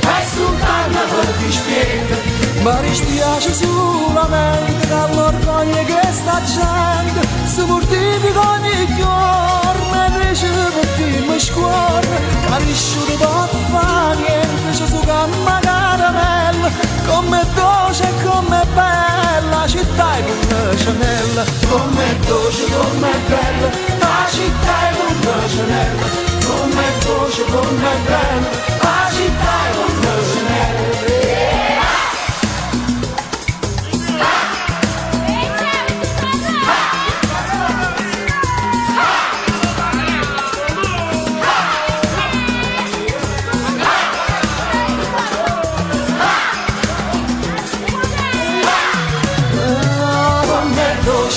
è soltanto per dispietto. Ma dispiace solamente dall'orgoglio che sta gente si mortifica ogni giorno e riceve prima scuola, capisce non fa niente, c'è su gamma caramella, come dolce e come bella la città è una cenella, come dolce, come bella la città è una cenella, come dolce, come bella la città è una cenella.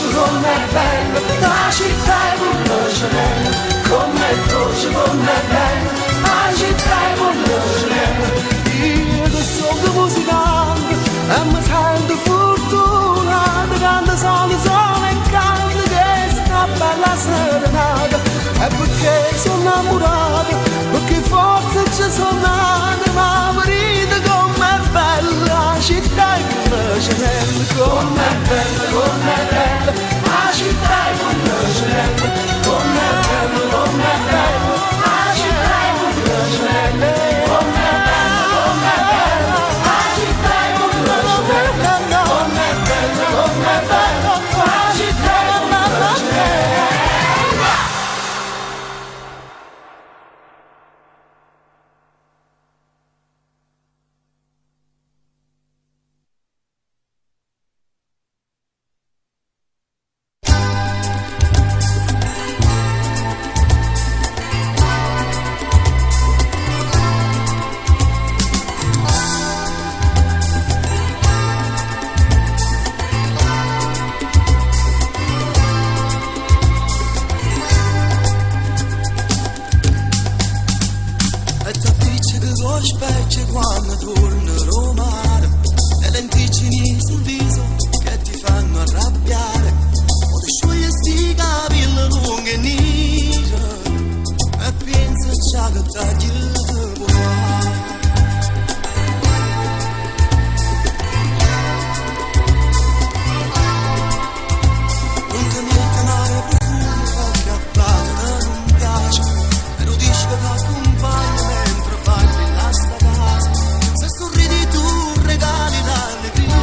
Com'è bella la città è una cenella, com'è dolce, com'è bella la città è una cenella. Io che sono musicante e mi sento fortunato, quando sono solo in canto che sta bella serenata, è perché sono innamorato, perché forse ci sono nata, ma morite com'è bella la città è una cenella, com'è bella la città è una cenella, com'è bella la città è una cenella, com'è bella la città è una cenella, com'è bella la città è una cenella. Quando torno a Roma, le lenticini sul viso che ti arrabbiare, o ti scioglie sti capelli lunghi e neri, e pensa già che taglio ti può fare. Non ti mette mai profumo che a parte non piace, e lo dici che ti accompagna mentre balli la sta casa. Se sorridi tu regali l'allegria,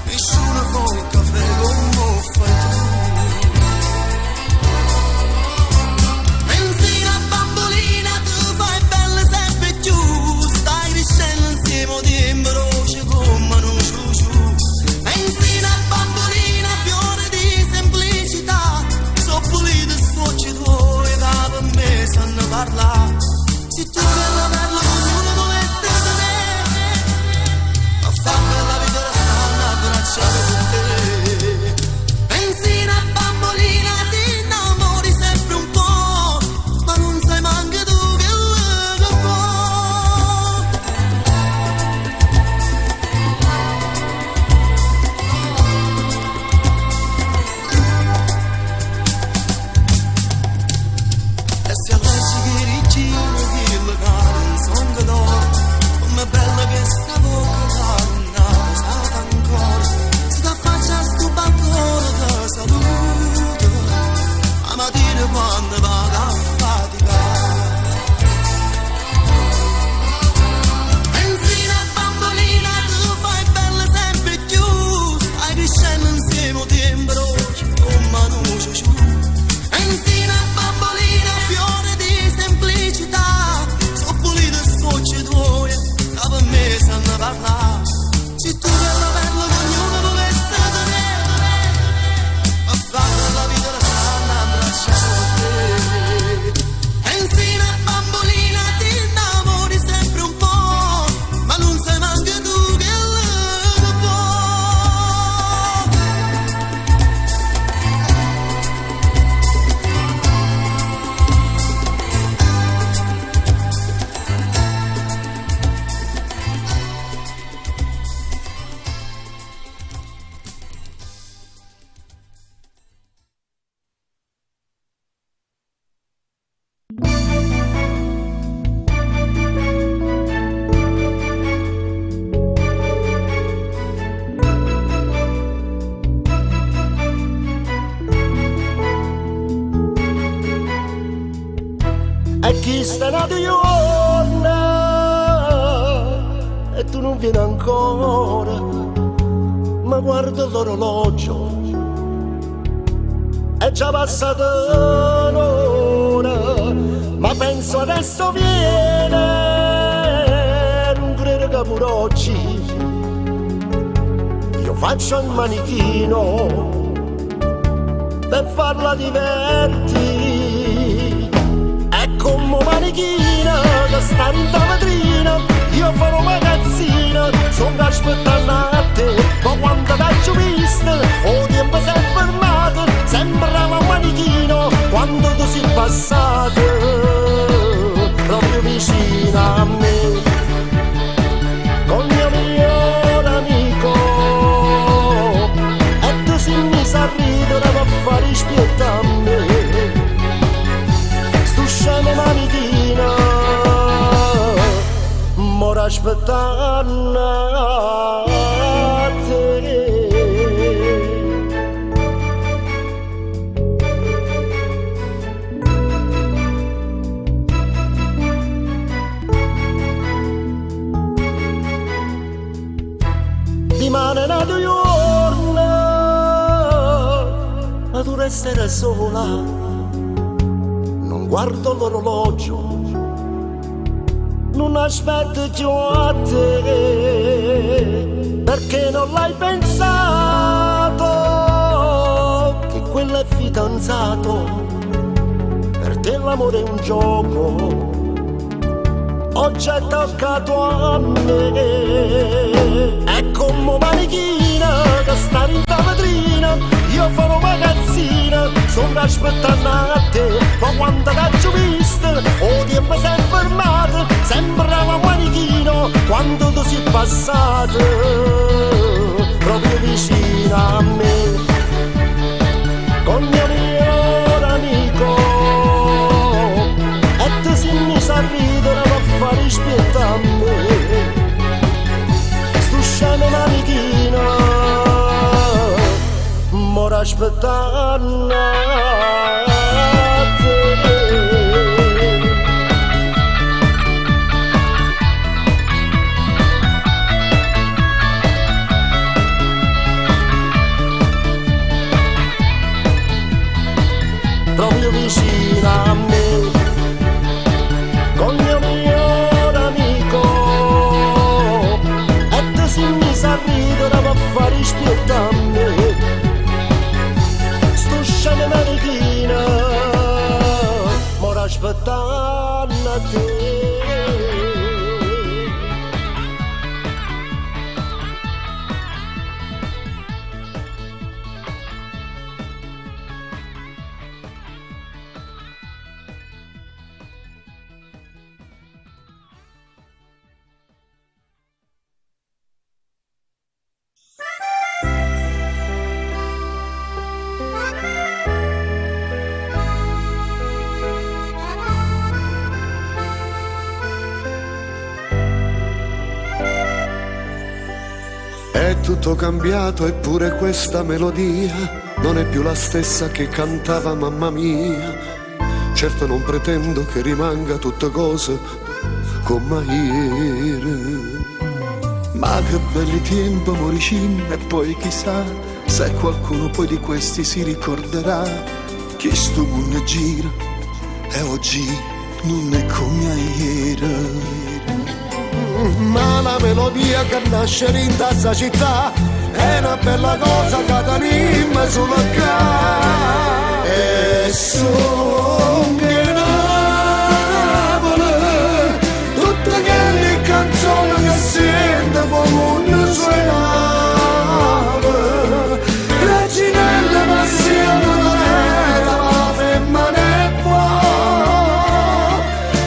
nessuno fa il caffè come fai tu. Benzina bambolina, tu fai bella sempre più, stai crescendo insieme di imbroce come un ciuciù. Benzina bambolina, fiore di semplicità, so pulito e sfocci tuoi, da per me sanno parlare. Se tu bella bella ognuno dovesse tenere, ma fa bella vita la stanno abbracciare con te. Benzina bambolina, ti innamori sempre un po', ma non sai manca tu che lo può. E se leggi che rigino che il caro in songa d'oro, come bella che sta bocca d'anna stata ancora, se ti affaccia sto balcone ti saluto, a mattina quando vado a faticare. Benzina bambolina, tu fai bella sempre più, stai crescendo insieme di imbroci come un ciuciù. Benzina bambolina, fiore di semplicità, so pulito e sfocci tuoi, da per me sanno parlare. Se tu bella bella ognuno dovesse tenere, ma fare la vita la stanno abbracciare con te. Benzina bambolina, ti innamori sempre un po', ma non sai manca tu che lo può. E chi sta nato giorno e tu non vieni ancora, ma guardo l'orologio, è già passata un'ora, ma penso adesso viene, non credo che pure oggi io faccio il manichino per farla divertire. È come manichina che sta in ta vetrina, io farò magazzina, sono aspettando a te, ma quando t'ho visto, o tempo si è fermato, sembrava un manichino quando tu sei passato, proprio vicino a me, con mio migliore amico, e tu sei messo a ridere per fare spietta a me. Scemo manichina, mora aspettando a te. Rimane nato giorno, ma tu resterai sola. Guardo l'orologio, non aspetto più a te, perché non l'hai pensato, che quello è fidanzato, per te l'amore è un gioco, oggi è toccato a me, è come manichina che sta in ta vetrina, io farò magazzina, sono aspettando a te, ma quando t'ho visto, o tempo si è fermato, sembrava un manichino quando tu sei passato, proprio vicino vicino a me, con mio migliore amico, e ti si mise a ridere per fare rispetto a me. Sto scemo manichino, m'ora aspettando te. Proprio vicino a me, con mio migliore amico, e te si mise a ridere per fare rispetto a me. Sto scemo manichino, m'ora aspettando a te. È tutto cambiato eppure questa melodia non è più la stessa che cantava mamma mia. Certo non pretendo che rimanga tutte cose come ieri. Ma che belli tempi, moricin, e poi chissà se qualcuno poi di questi si ricorderà che sto mondo gira e oggi non è come ieri. Ma la melodia che nasce in questa città è una bella cosa che tenim sulla cara. E son che Napoli, tutte quelle canzoni che sento come un suonava. Reginella passione non era la femmina qua.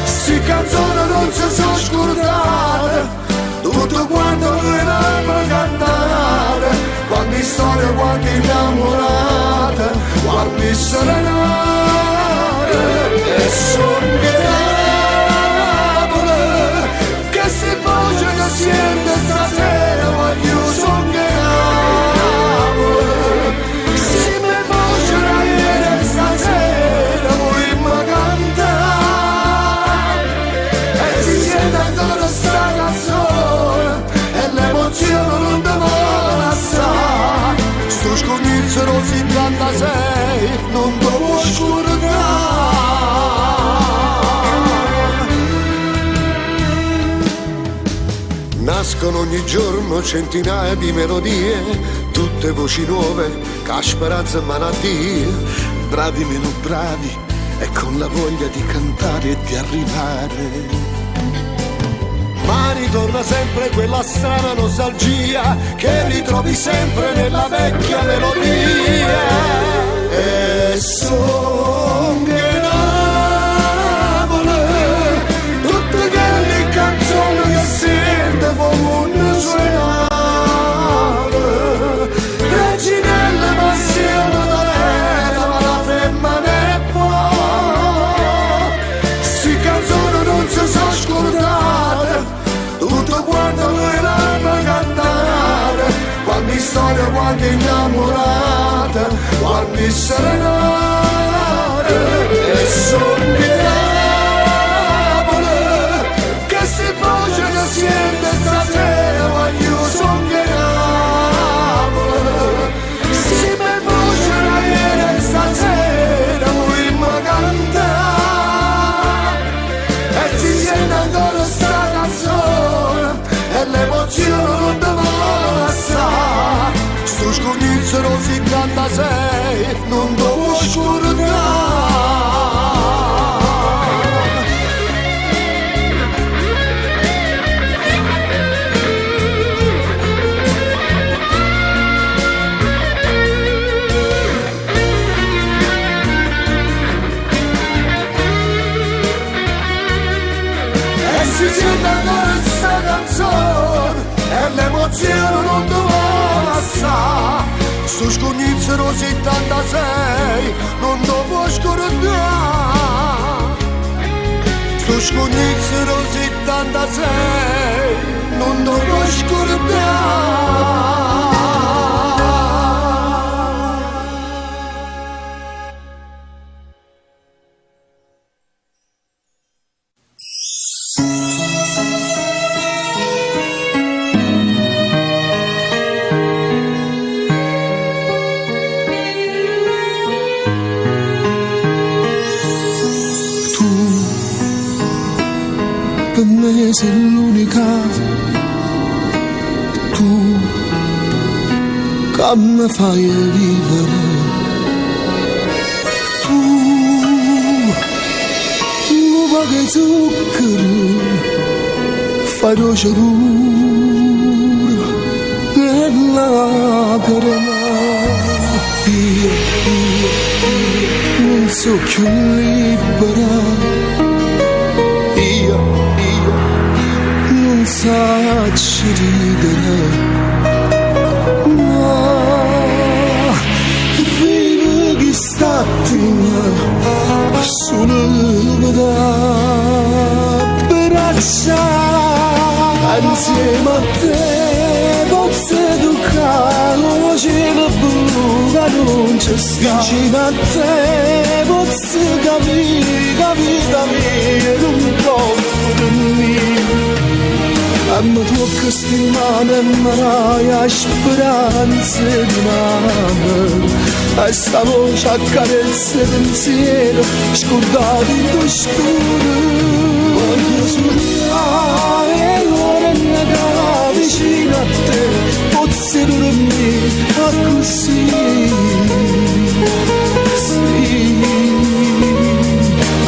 Sti canzoni non si sono scordate, tutto quanto volevamo cantare, quante storie, quante innamorate, quante serenate. E son che Napoli, che si voce che sente stasera, ma io son che Napoli, si mi voce da ieri stasera, vogliamo cantare, e si sente ancora sta canzone, e l'emozione non te vuole lasciare. Sto scognizzo Rosy 86 non te può scordare. Nascono ogni giorno centinaia di melodie, tutte voci nuove, che speranza e malattie. Bravi meno bravi, e con la voglia di cantare e di arrivare. Ma ritorna sempre quella strana nostalgia che ritrovi sempre nella vecchia melodia. E son che Napoli, tutte quelle canzoni che sento come un suonava. Reginella passione d'era, ma la femmina è qua. Sti canzoni non si sono scordate, tutto quanto volevamo cantare, quante storie, quante innamorate, quante serenate. E son che Napoli, che si voce che sente stasera, ma io son che Napoli, si mi voce da ieri stasera, vogliamo cantare, e si sente ancora sta canzone, e l'emozione non te vuole lasciare. Sto scognizzo Rosy 86 non te può scordare. E si sente ancora sta canzone, e l'emozione non te vuole lasciare. Sto scognizero 76 non lo può scordare. Sto scognizero 76 non lo può scordare. Per me sei l'unica, tu che mi fai vivere, tu mi paghi zucchero, fai dolce pure e lacrime. Io non so più libera, non saccio ridere, ma vivo che stattina solo da braccia. Insieme a te posso toccare il cielo blu che non c'è sta. Vicino a te posso capire che vita mia non posso dormire. Ma tu che stimane marai a speranze di mano, a sta voce accarezza pensiero, scordati tu scuro. Voglio sognare l'ora negata vicino a te, posso dormire ma così, sì,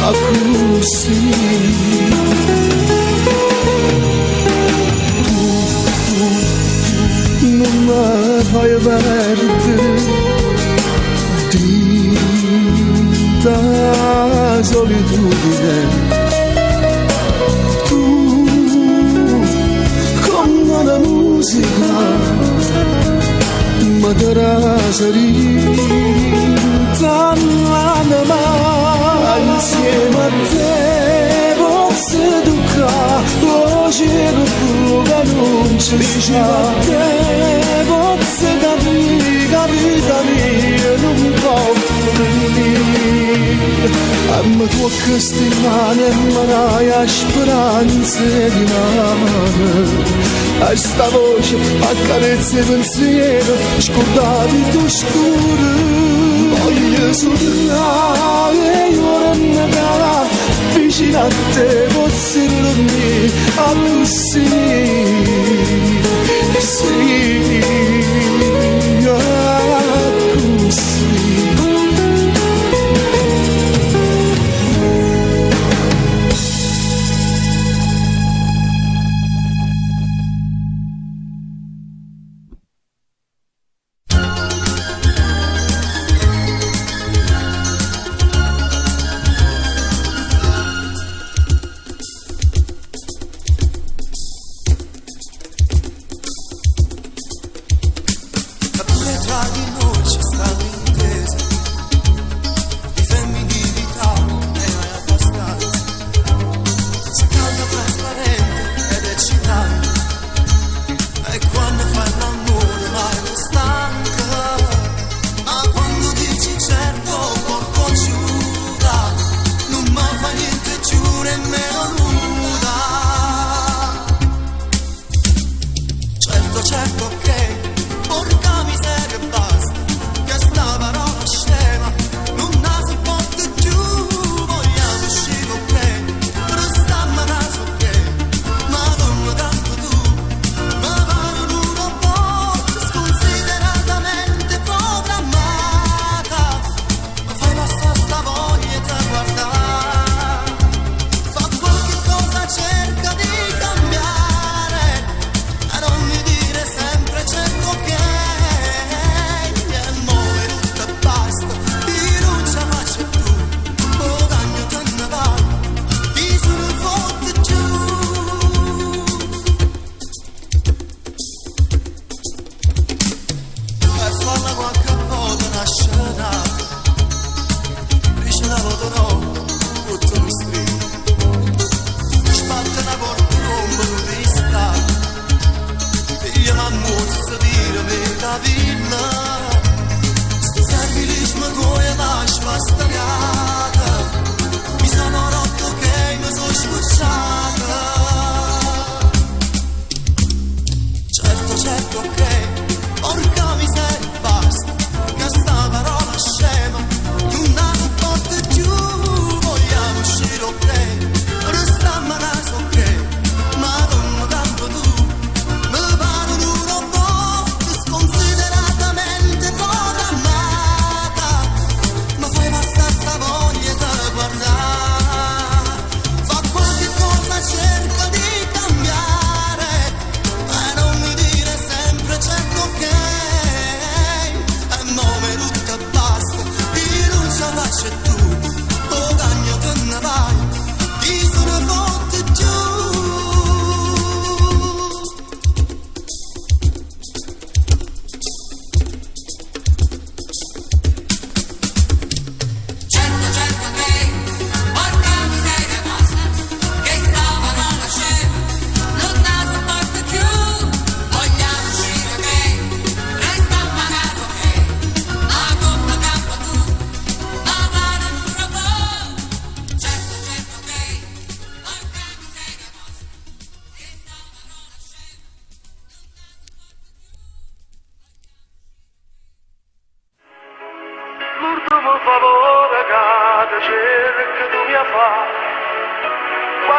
a così. Non mi fai perdere di ta solitudine. Tu come la musica mi darà salita all'anima. Insieme a te posso toccare il cielo blu che non c'è sta. A te posso capire che vita mia non posso dormire. Ma tu che stimane marai a speranze di mano, a sta voce accarezza il pensiero, scordati tu scuro. Voglio sognare ora negata vicino a te, posso dormire a così, sì, a così.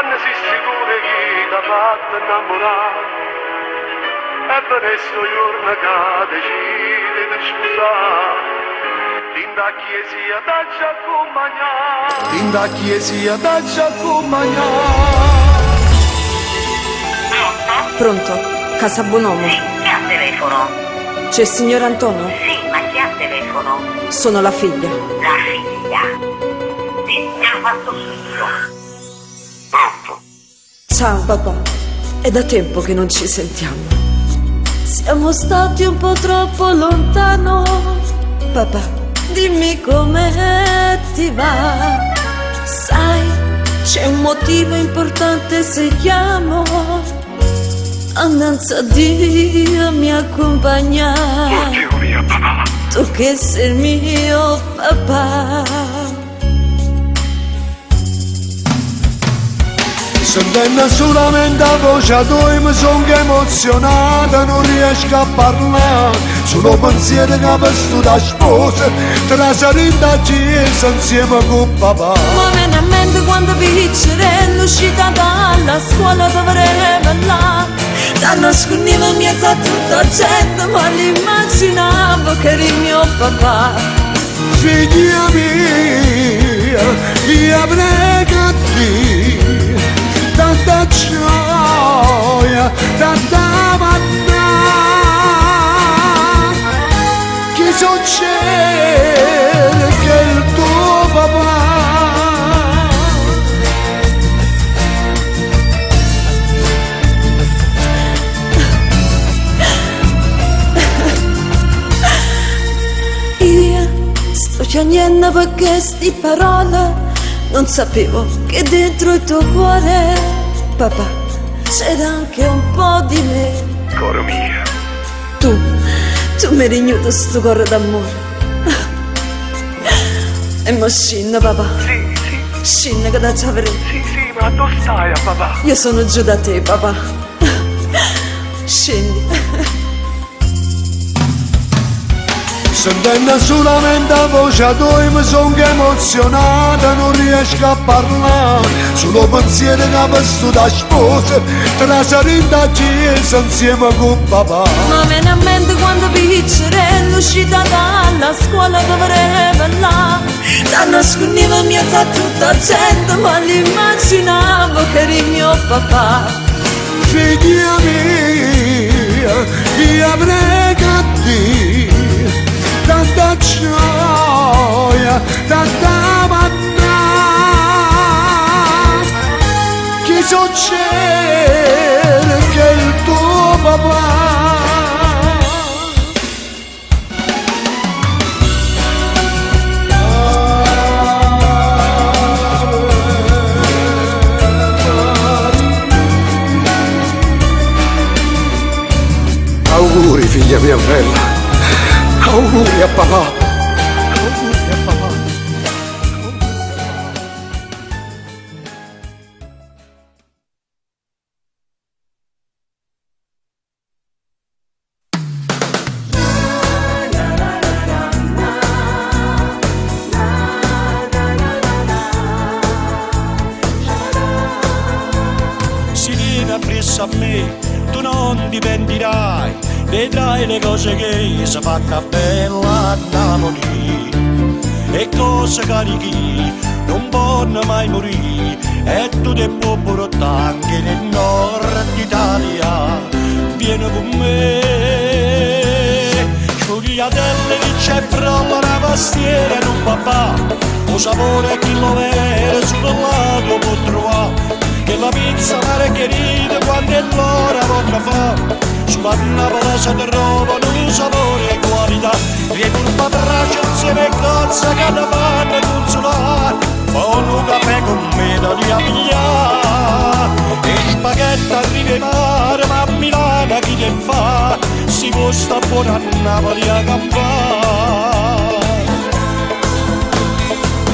quando sei sicuro che ti ha fatto innamorare e per questo giorno che decidi di sposare Linda chiesia dacci accompagnare Linda chiesia dacci accompagnare. Pronto? Casa Bonomo? Chi ha il telefono? C'è il signor Antonio? Sì, ma chi ha il telefono? Sono la figlia. La figlia. Sì, mi ha fatto subito. Pronto? Ciao papà, è da tempo che non ci sentiamo. Siamo stati un po' troppo lontano. Papà, dimmi come ti va. Sai, c'è un motivo importante se chiamo. Annanzi a Dio mi accompagna. Oddio mio papà. Tu che sei il mio papà. Sentendo solamente la voce tua mi sono emozionata, non riesco a parlare. Sono pensieri che vesto da sposa, tra salita a chiesa insieme con papà. Ma me ne mente quando piccerello uscita dalla scuola dovremmo là. Da nascondiamo in mezzo a tutta gente, ma l'immaginavo che eri mio papà. Figlia mia, io prego a Dio, tanta gioia, tanta vantaggia. Chi succede che il tuo papà. Io sto piangendo perché sti parole non sapevo che dentro il tuo cuore, papà, c'era anche un po' di me. Coro mio. Tu mi rignuto sto cuore d'amore. E mo scinna, papà. Sì. Scinna che da già vedere. Sì, ma dove stai a papà? Io sono giù da te, papà. Scendi. Sentendo solamente la voce tua mi sono emozionata, non riesco a parlare. Sono pensieri che vesto da sposa, tra salita a chiesa insieme con papà. Ma me ne mente quando piccerello uscita dalla scuola dovremmo là. Da nascondiamo in mezzo a tutta gente, ma l'immaginavo che eri mio papà. Figlia mia, io prego a Dio, tanta gioia, tanta vantaggia. Chi succede che il tuo papà. Auguri, figlia mia bella. Auguri a papà. Auguri a papà. Si viene appresso a me, tu non ti pentirai, vedrai le cose che si fanno bella a Napoli. E cose carichi non possono mai morire, e tu ti puoi portare anche nel nord Italia. Vieni con me, sciugliatelle che c'è proprio una pastiera in un papà, un sapore che lo vede sul lago può trovare. Che la pizza margherita quando è l'ora poca fa, sulla Napoli si trovano un sapore e qualità. Vieni un patraggio insieme a cozza che la fanno consolare, poi un caffè con me da lì a pigliare. E spaghetti arriva in mare, ma a Milano chi te fa, si può sta buona a Napoli a campare.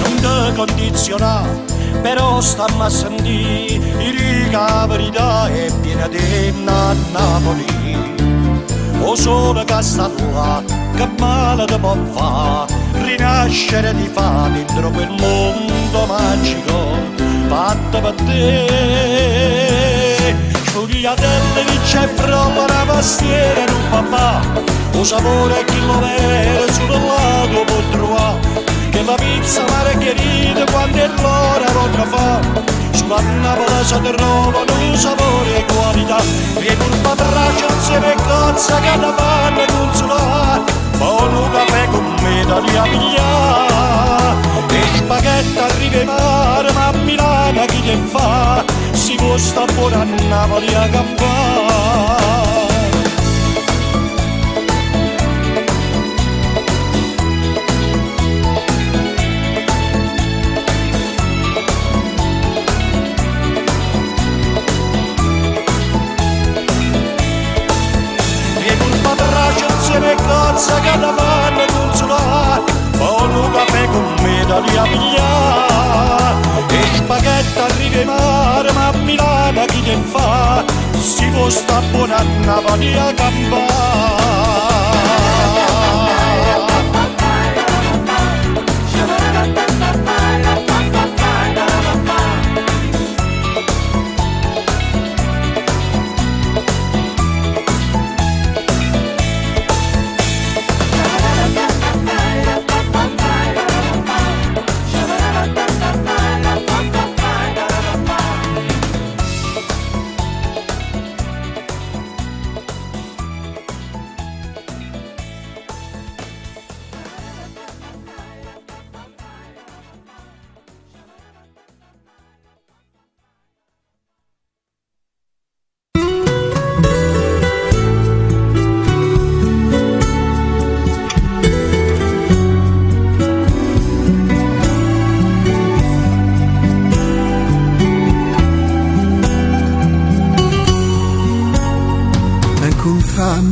Non ti condizionare, però stamma a sentire la verità è piena di a Napoli. O solo che sta là, che male ti può fare, rinascere di fa dentro quel mondo magico fatto per te. sfogliatelle che c'è proprio una pastiera in un papà, lo sapore che lo vede sul lato può trovare, che la pizza margherita quando è l'ora voglio fa. Sulla Napoli si trovano un sapore e qualità, e pur patraccio insieme cozza che da panno consolare, poi un caffè con me da lì a pigliare, e spaghetti arriva in mare, ma a Milano chi te fa, si può sta buona a Napoli a campare. E cozza che la fanno consolare, poi un caffè con me da lì a pigliare, e spaghetti arriva in mare, ma a Milano chi te fa, si può sta buona a Napoli a campare.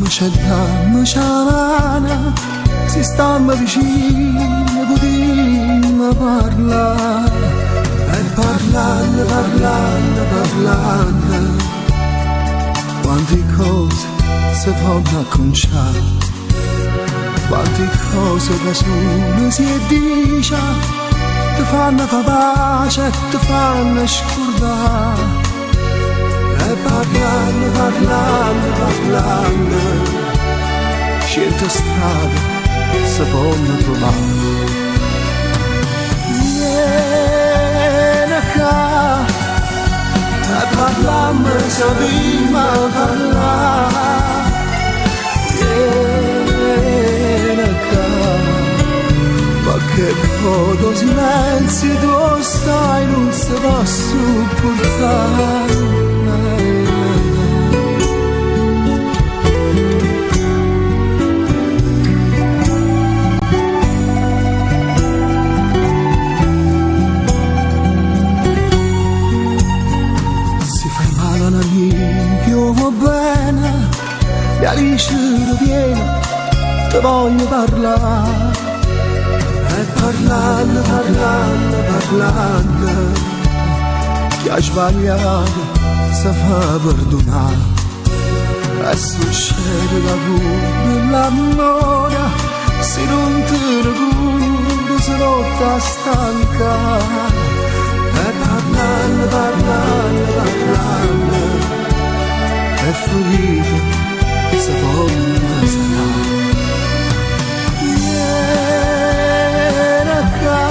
C'è dammi ciamana, si stiamo vicini, potremmo parlare, e parlando, parlando, parlando, quante cose si fanno acconciare, quante cose da solo si dice, ti fanno fa pace e ti fanno scordare. E parlando, parlando, parlando, certe strade si possono trovare. Vieni qua, e parliamo, sappiamo parlare. Vieni qua, perché poco silenzio tu stai non si può sopportare. Piove bene, mi alisciro pieno, ti voglio parlare. E parlando, parlando, parlando, chi ha sbagliato si fa perdonare. E succede da pure l'amore, se non te ne cura, se non ti stanca. E parlando, parlando, parlando, è finito, se voglio sanare. Vieni qua,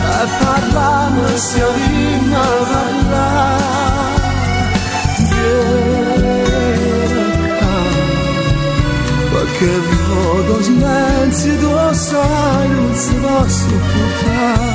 e parlando, si arriva a parlare. Vieni qua, perché voto silenzio tu sai non si può sopportare.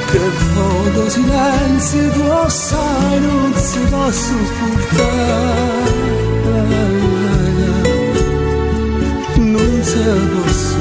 che foto silenzio tu sai non si può sopportare, non si può sopportare.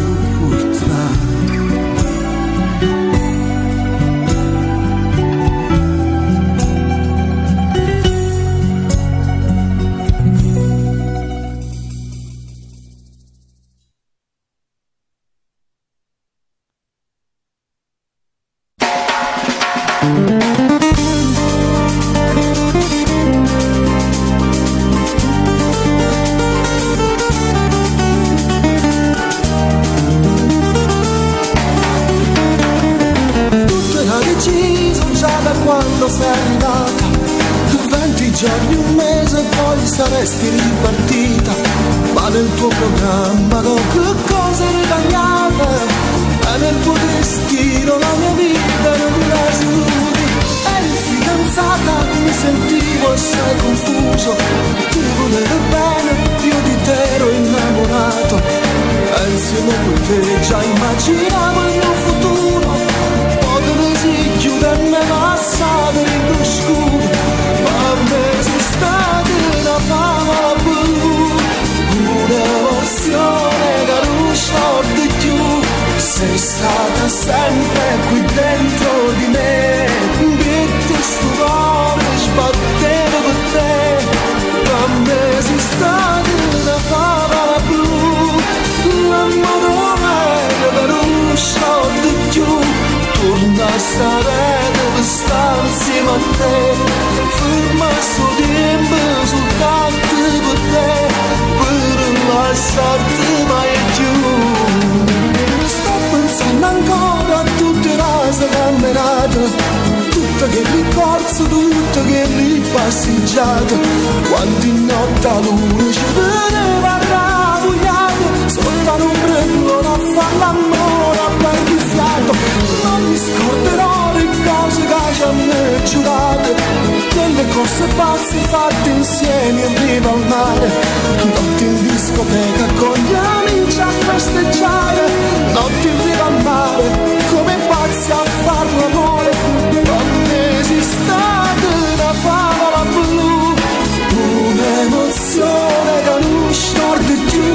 Quando sei arrivata, 20 giorni, un mese, poi saresti ripartita. Ma nel tuo programma che cosa ritagliava? E nel tuo destino la mia vita non la sudi. Eri fidanzata, mi sentivo assai confuso. Ti volevo bene, io di te ero innamorato. E insieme con te già immaginavo il mio futuro. Potresti chiudermi passare in lo scuro, ma a me sei stata una fama blu, un'emozione che non scordo più. Sei stata sempre qui dentro di me, che sto cuore sbatteva per te. A me sei stata una fama blu, l'amore che non scordo più. Torna a stare dove sta insieme a te, ferma sto tempo soltanto per te, per lasciarti mai più. Sto pensando ancora a tutte le cose camminate, tutte che ricorso, tutte che ripasseggiate. Quanti notti a luna ci vedeva ravogliato, sotto un ombrello a fare l'amore a perdi fiato. Non mi scorderò le cose che ci hanno giurate, quelle cose pazze fatte insieme in riva al mare. Notti in discoteca con gli amici a festeggiare, notti in riva al mare come pazzi a far l'amore. Quando esistata una favola blu, un'emozione che non scordi più.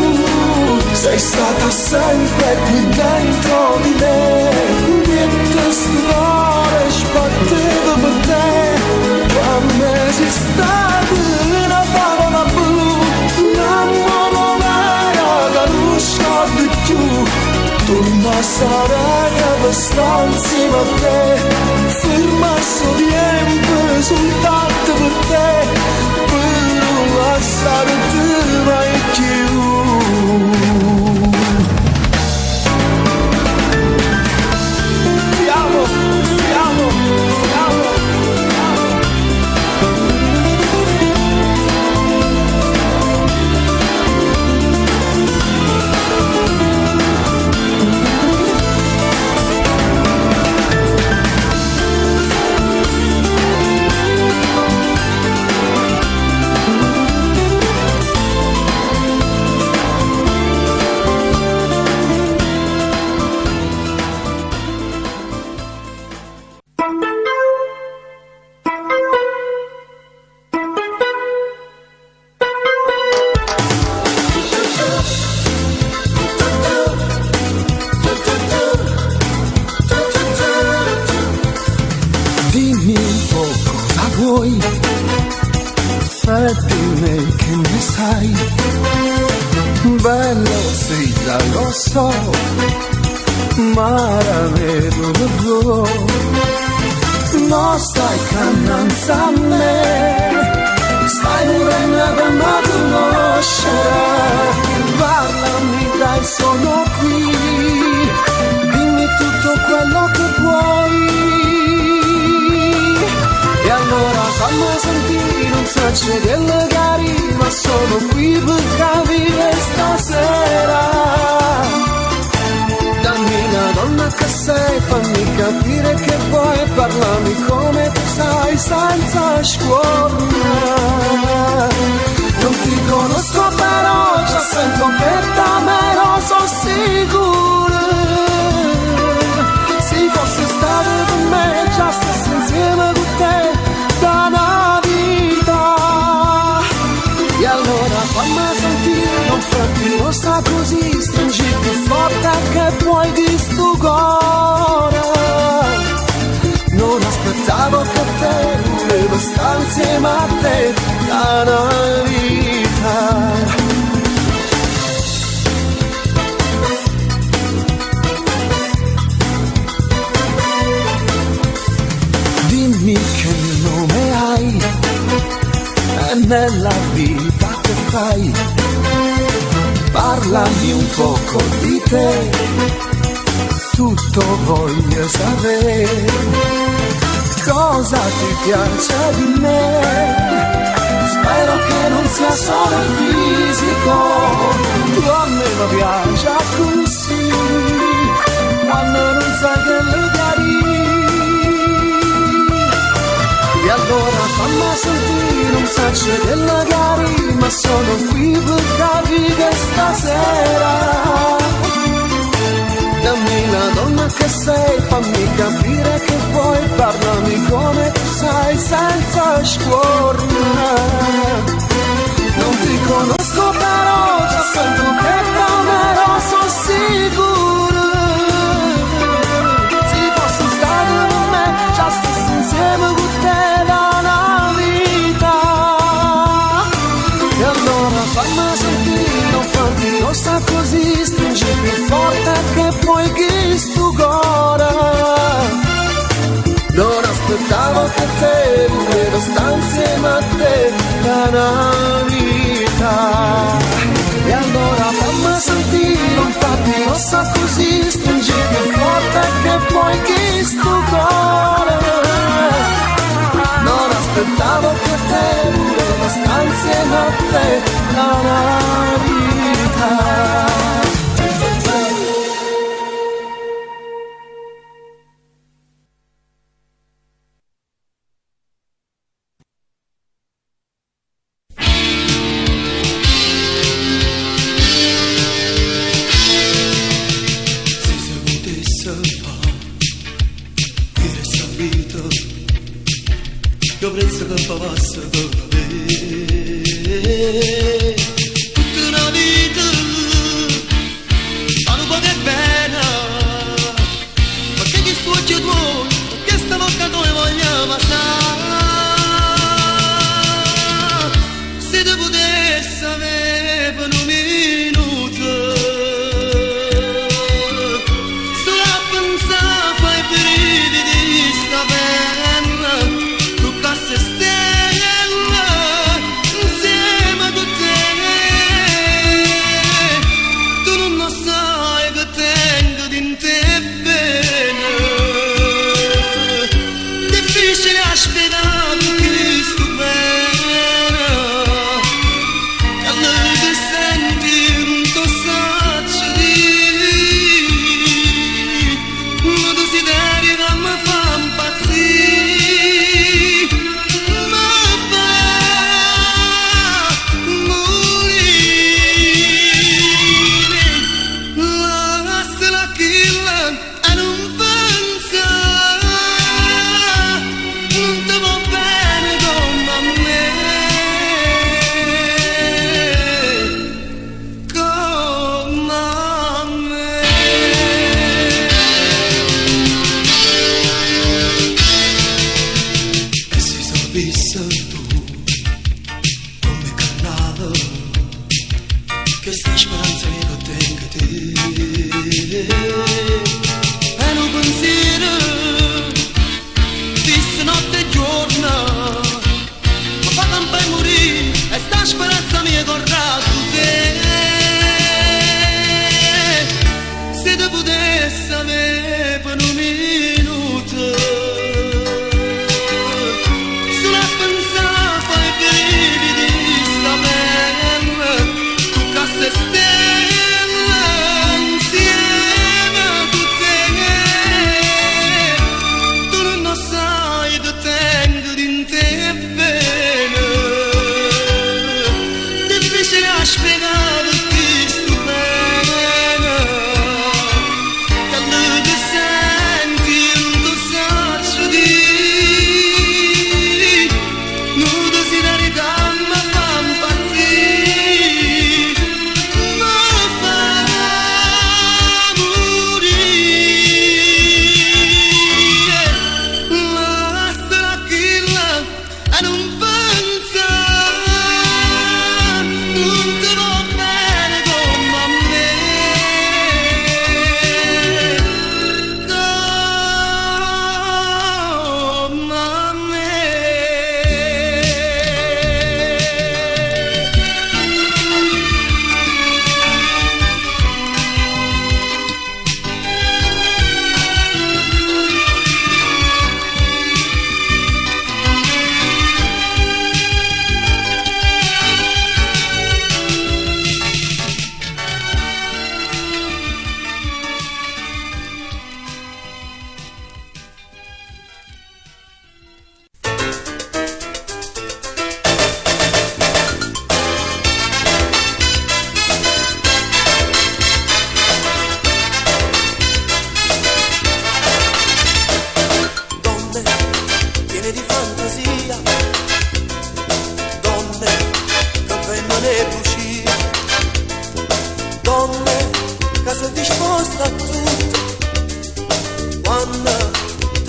Sei stata sempre qui dentro di me, sto cuore sbatteva per te. Quando esistata una favola blu, l'amore vero che non scordi più. Torna a stare per stare insieme a te, ferma sto tempo soltanto per te, per non lasciarti mai più. No, stai cannanza a me, stai morendo per me conoscere. Parlami dai, sono qui, dimmi tutto quello che vuoi. E allora fammi sentire un sacco delle cari, ma sono qui per capire stasera. Dammi una donna che sei, fammi capire che vuoi, parlami come tu sai, senza scuola. Non ti conosco però, già sento che da me non sono sicuro. Se fosse stato per me insieme a te da una vita. Dimmi che nome hai e nella vita che fai, parlami un poco di te, tutto voglio sapere, cosa ti piace di me, spero che non sia solo il fisico, tu a me mi piace così, quando non sai che le chiari. E allora fammi sentire un sacco della chiari, ma sono qui per capire stasera. Dammi una donna che sei, fammi capire che vuoi, parlami come tu sai, senza scorna. Non ti conosco però, già sento che t'amerò, sono sicuro. Se fossi stato con me, già stessi insieme con te da una vita. E allora fammi sentire, non farti rossa così, stringi più forte che puoi chi sto cuore. Non aspettavo che te volevo stare insieme a te da una vita. E allora fammi sentire, non farti rossa così, stringi più forte che puoi chi sto cuore. Non aspettavo che te volevo stare insieme a te da una vita. Io penso che passa per me tutta una vita, ma non può che bene, perché chi sfugge tu, che stavolta noi vogliamo passare. Se tu potessi avere per un minuto, solo a pensare fai brividi sta bene. Se stella insieme con te, tu non lo sai che tengo di te bene. Difficile aspettare che sto bene, quando ti senti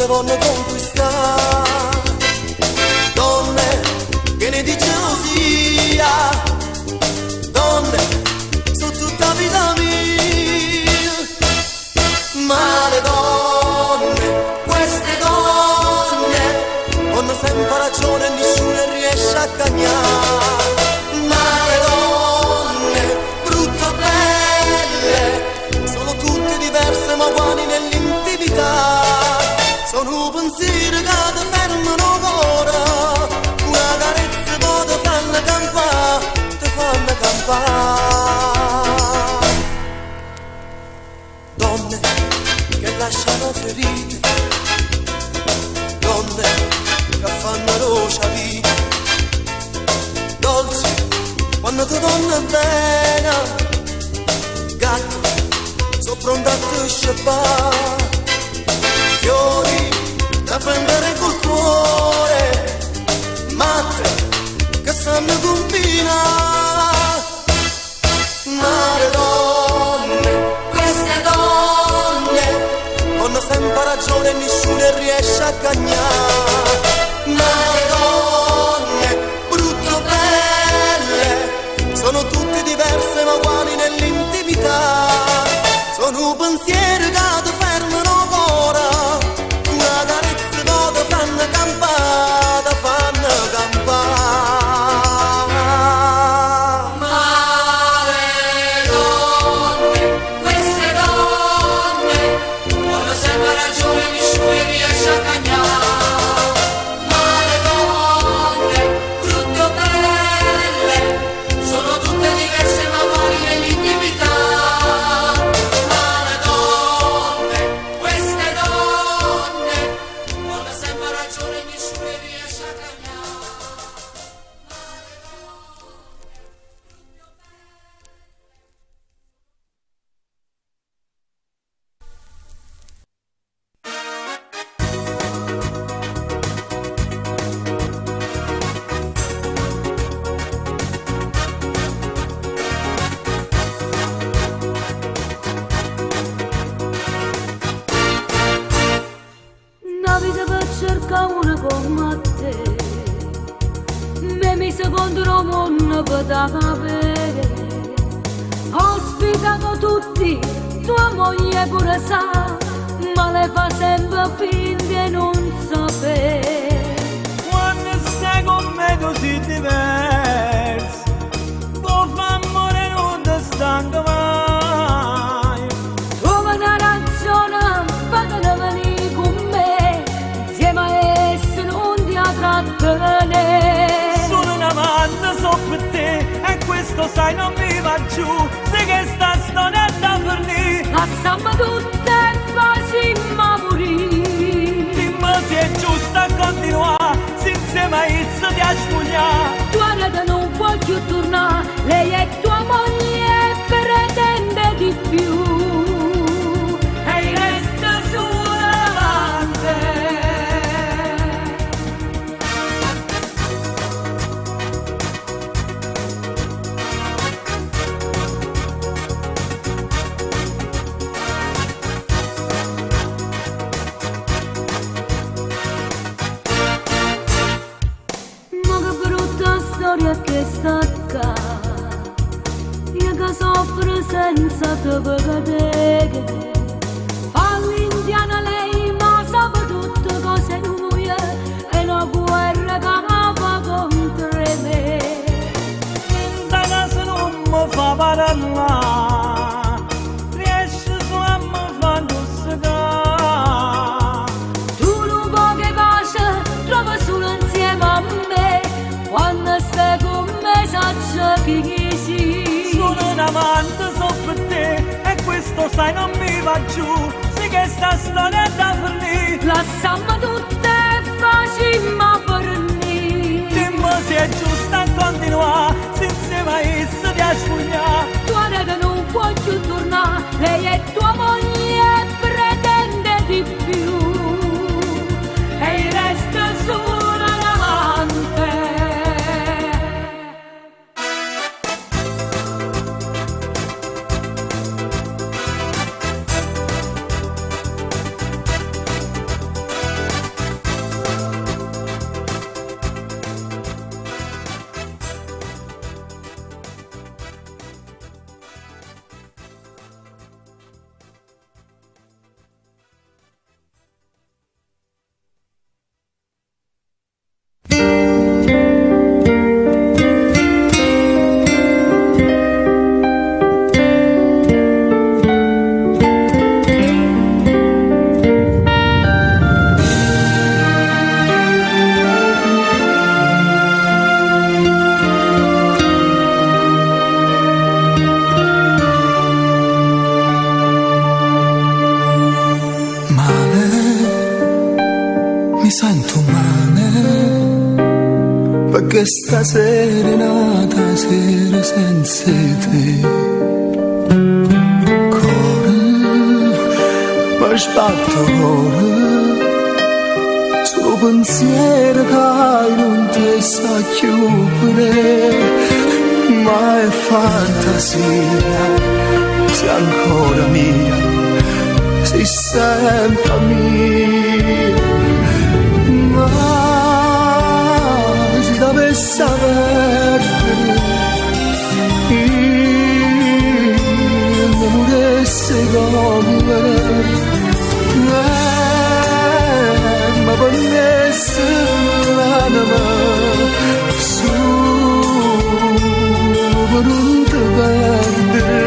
te voglio conquistare. Donne piene di gelosia, donne su tutta vita mia, ma le donne, queste donne, hanno sempre ragione e nessuno riesce a cagnare. Ma le donne, brutto belle, sono tutte diverse ma uguali nell'intimità. Sono pensieri che ti fermano ancora, una carezza che ti fanno campare, ti fanno campare. Donne che lasciano ferite, donne che fanno rosa vita, dolci quando ti vanno bene, gatto sono pronto a te scippare, fiori da prendere col cuore, matte che sanno combinare. Ma le donne, queste donne, hanno sempre ragione e nessuno riesce a cagnare. Ma le donne, brutto belle, sono tutte diverse ma uguali nell'intimità. Sono pensieri che ti fermano ancora, una carezza che ti fanno campare, ti fanno campare. Ma le donne, queste donne, hanno sempre ragione e nessuno riesce a cagnare. Ma le donne, brutto belle, sono tutte diverse ma uguali nell'intimità. Una vita per cercare una come te, mi mise contro il mondo per capire. Ho sfidato tutti, tua moglie pure sa, ma le fa sempre finta e non sapere. Quando stai con me così diverso, tuo amore non ti stanca mai. Trova una ragione, fatene venire con me, insieme a esse non ti trattenere. Sono un amante, so per te, e questo sai non mi va giù, se che sta storia da fornire. Lasciamo tutte e facciamo morire. Dimmi se è giusto a continuare, se insieme a essa ti spogliare. Tua rete non può più tornare, lei è tua moglie e pretende di più. E resta sola amante. Ma che brutta storia che sta qua, io che soffro senza te vedere. All'indiana lei ma sa tutte cose nuove, e una guerra che va contro me. Da casa non mi fa parlare, riesci su a mi far lussicare. Tu non vuoi che pace, trova solo insieme a me, quando stai con me saccia chi sei. Sono un amante, so per te, e questo sai non mi va giù, sì che sta storia da fornire. Lasciamo tutte e facciamo fornire. Dimmi se è giusto a continuare, se insieme a essa ti spogliare. Tua rete non può più tornare, lei è tua moglie e pretende di più. E resta sola l'amante. mi sento male, perché stasera è nata sera senza te. Cuore, mi sbatto cuore, solo pensiero che non ti sa chiudere, ma è fantasia, sei ancora mia, sei sempre mia. Ma se dovessi perdere, io non vorresti correre, ma prendessi l'anima su per non ti perdere.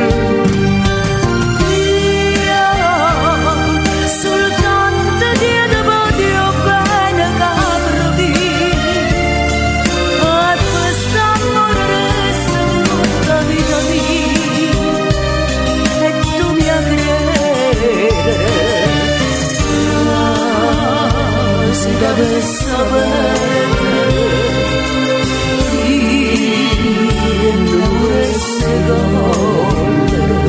Dovessi perdere, io non vorresti correre.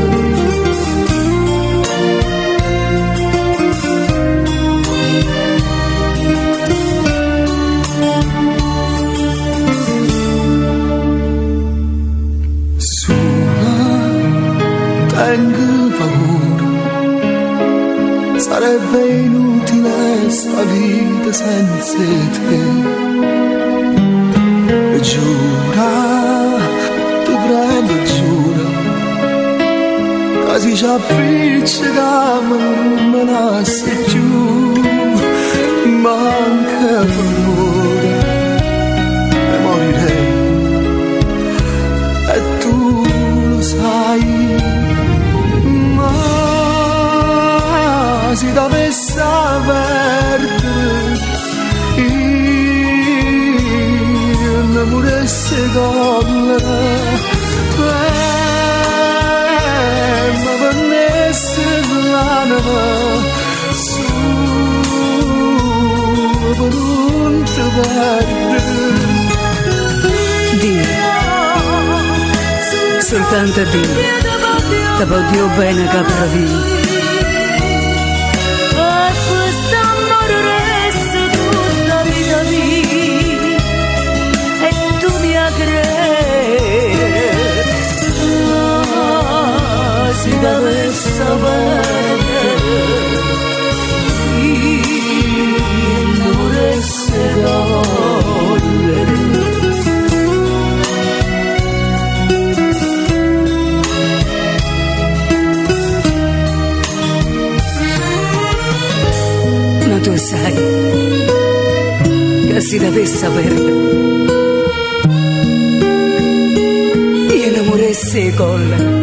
Sola, tengo paura, sarebbe inutile sta vita senza te. Giura, tu prendo giura, che si ci appiccica ma non me lascia più, manca valore e morirei, e tu lo sai. Ma se dovessi perdere, io non vorresti correre, ma prendessi l'anima su per non ti perdere. Dio, soltanto Dio, te voglio bene capravi. Se dovessi perdere, io non vorresti correre. Ma tu sai che se dovessi perdere, io non vorresti correre.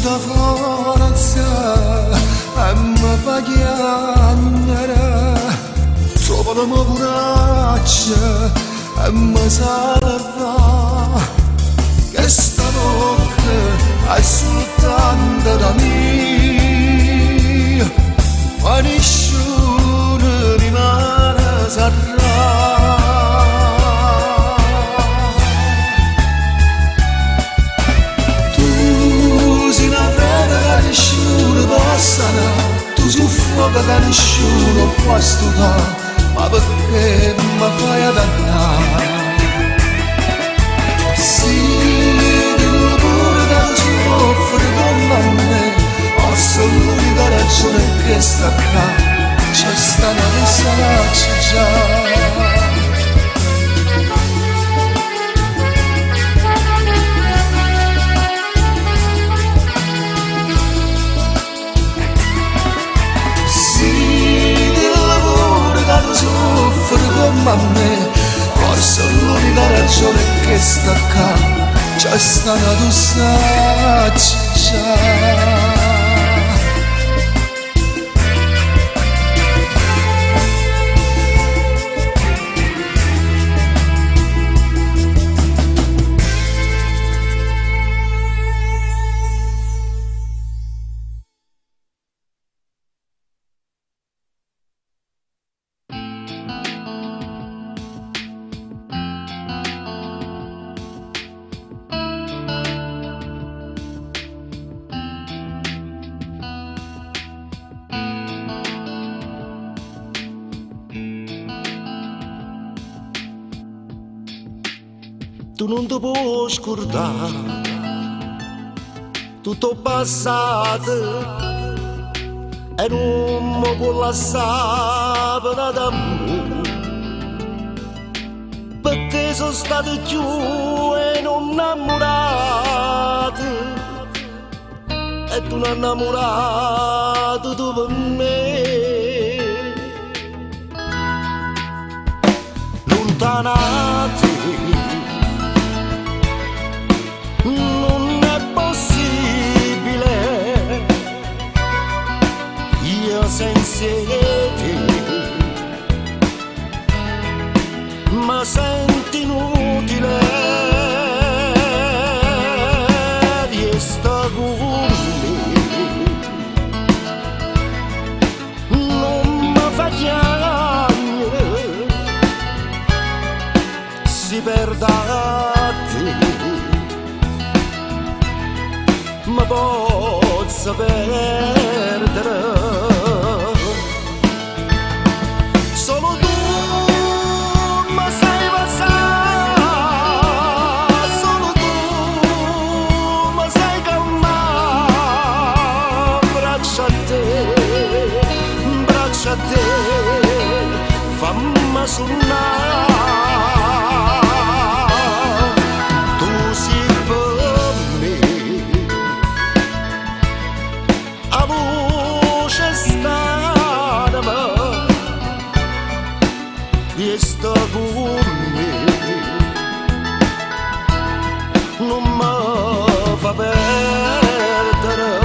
sta forza e mi fa chiamare, trova la mia coraggio e mi salva, che stanotte è soltanto da me, ma nessuno rimane sarà. Nessuno possa, tu sei un fuoco che nessuno può stupare, ma perché mi fai adannare? Sì, dillo pure che soffri come me, forse l'unica ragione che sta qua, c'è sta una messaggio già. Soffri come me, forse l'unica ragione che sta qua, c'è stata tu sai già. Tu non ti puoi scordare tutto passato e non mi puoi lasciare da me, perché sono stato più e non innamorato e tu non innamorato tu per me, lontanati. Non è possibile, io senza te, ma senti inutile di stare con me, non mi fa chiamare, si perde a te. Ma posso perdere solo tu, ma sai passare, solo tu, ma sai calmare, braccia a te, fammi suonare. Sta con me, non mi fa perdere.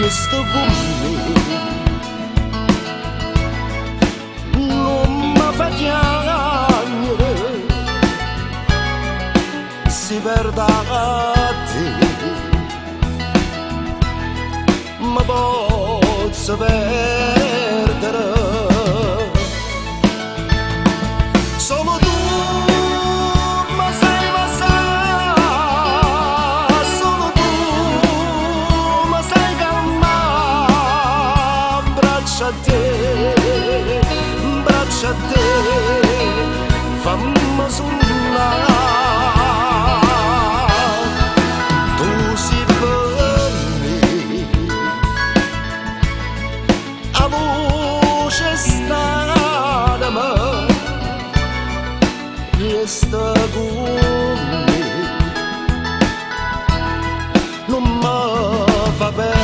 Sto con me, non mi fa chiamare, si perde a te, ma posso perdere solo tu. Braccia a te, fammi suonare, tu sei per me, a sta con me non mi fa perdere.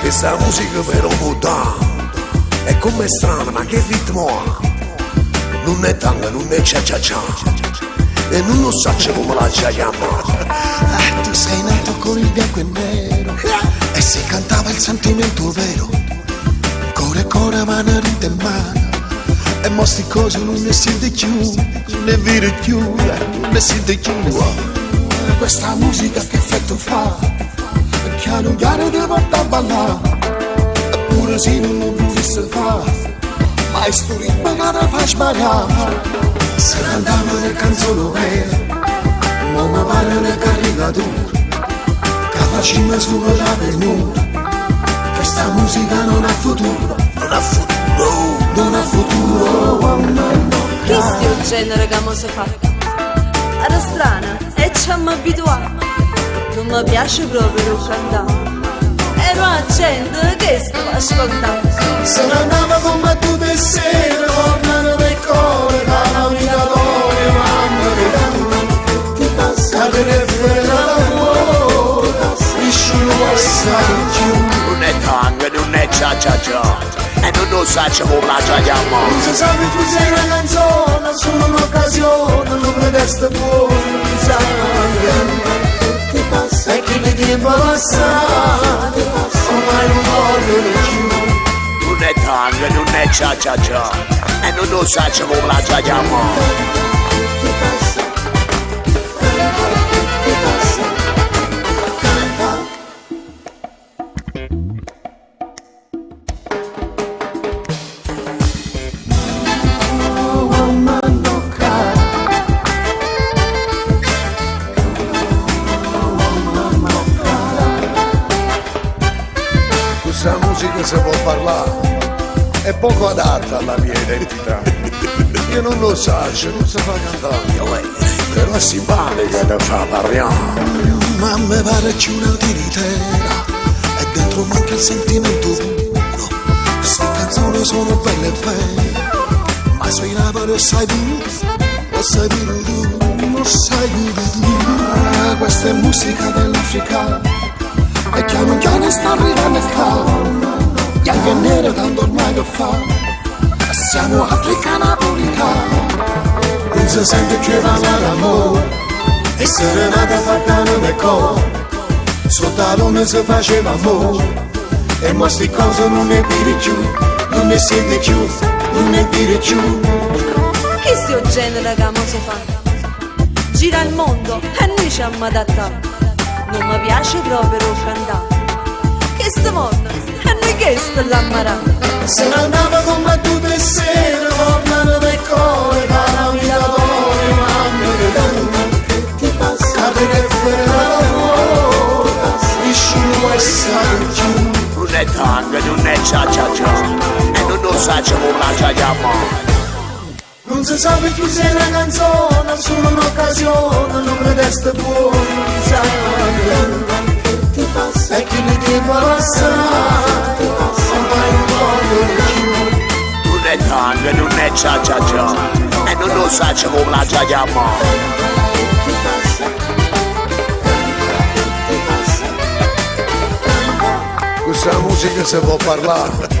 Questa musica però muta, è come strana, ma che ritmo ha? Non è tango, non è cia cia cia, e non lo so come la chiama. Tu sei nato con il bianco e nero e si cantava il sentimento vero. Core, mano, ride in mano, e mostri cose non ne sente più, non ne vede più, non ne sente più. Questa musica che effetto fa? Piano piano ti porta a ballare, eppure se non lo volessi fare, ma è sto ritmo che ti fa sbagliare. Se cantiamo le canzoni vere, non mi pare una caricatura, che facciamo solo la venuta. Questa musica non ha futuro, non ha futuro, non ha futuro. Che sto genere che mo si fa? Era strana e ci siamo abituati. Non mi piace proprio cantare. Ero a gente che stava ascoltando. Se ne andava come tu di sera, tornano dai cuori, la vita d'oro, mamma di ti passa a vedere l'amore, nessuno vuole stare più. Non è tango, non è cia cia cia, e non lo sa come la chiama. Non si sa che tu sei una canzone, solo un'occasione, non mi resta fuori, non sai. E che il tempo passato ormai non voglio più. Non è tango, non è cia cia cia, e non lo sa come la chiama. Questa musica si può parlare, è poco adatta alla mia identità. Io non lo so, non si fa cantare, però è simpatica da fa parlare. Ma mi pare c'è una tiritera e dentro manca il sentimento puro. Queste canzoni sono belle e belle, ma suonava lo sai tu, lo sai tu, lo sai tu. Questa è musica dell'Africa e piano piano sta arrivando il caldo, bianco e nero tanto ormai lo fa, siamo Africa napolitana, non si sente più parlare d'amore, e serenata fatta nel cuore, sotto la luna si faceva amore, e mo sti cose non ne dire più, non ne sente più, non ne dire più. Che sto genere che mo si fa? Gira il mondo e noi ci siamo adattati. Non mi piace proprio cantare. Che sto mondo? E noi che sto l'ammarà? Se ne andava con me tutte le sere, tornano dai cuore, cara vita d'oro, mamma che ti passa, cade che ferro, vicino e sangue. Non è tanga, non è cia-cia-cia, e non lo sa come la cia-cia-ma. Non si sa più chi sei una canzone, solo un'occasione, non preteste buono, non sai che ti passa, e chi mi ti passa, e poi non voglio più. Non è tanga, non è cia-cia-cia, e non lo sa come la cia-cia-ma. Questa musica si può parlare.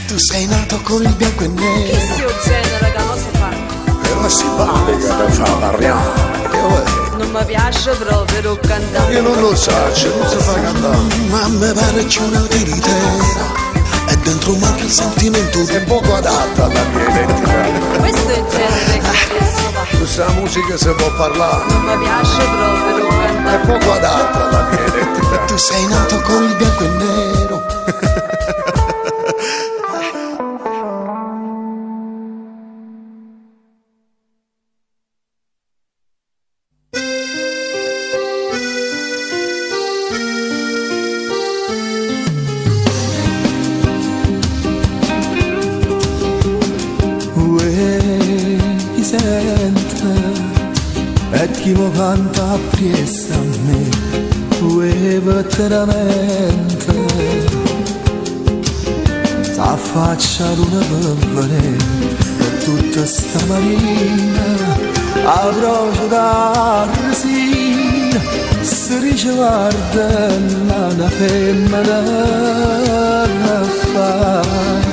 Tu sei nato con il bianco e nero. Che si genera che non si fa? Però si parla che fa parlare. Non mi piace proprio cantare. Io non lo so, non si fa cantare. Ma mi pare c'è una verità. E dentro manca il sentimento. È poco adatta alla mia identità. Questo è il genere che si fa. Questa musica si può parlare. Non mi piace proprio cantare. È poco adatta alla mia identità. Tu sei nato con il bianco e nero. E chi mi canta appresso a me, veramente sta faccia d'una povere per tutta sta marina a brocio da resina si riguarda una femmina a fare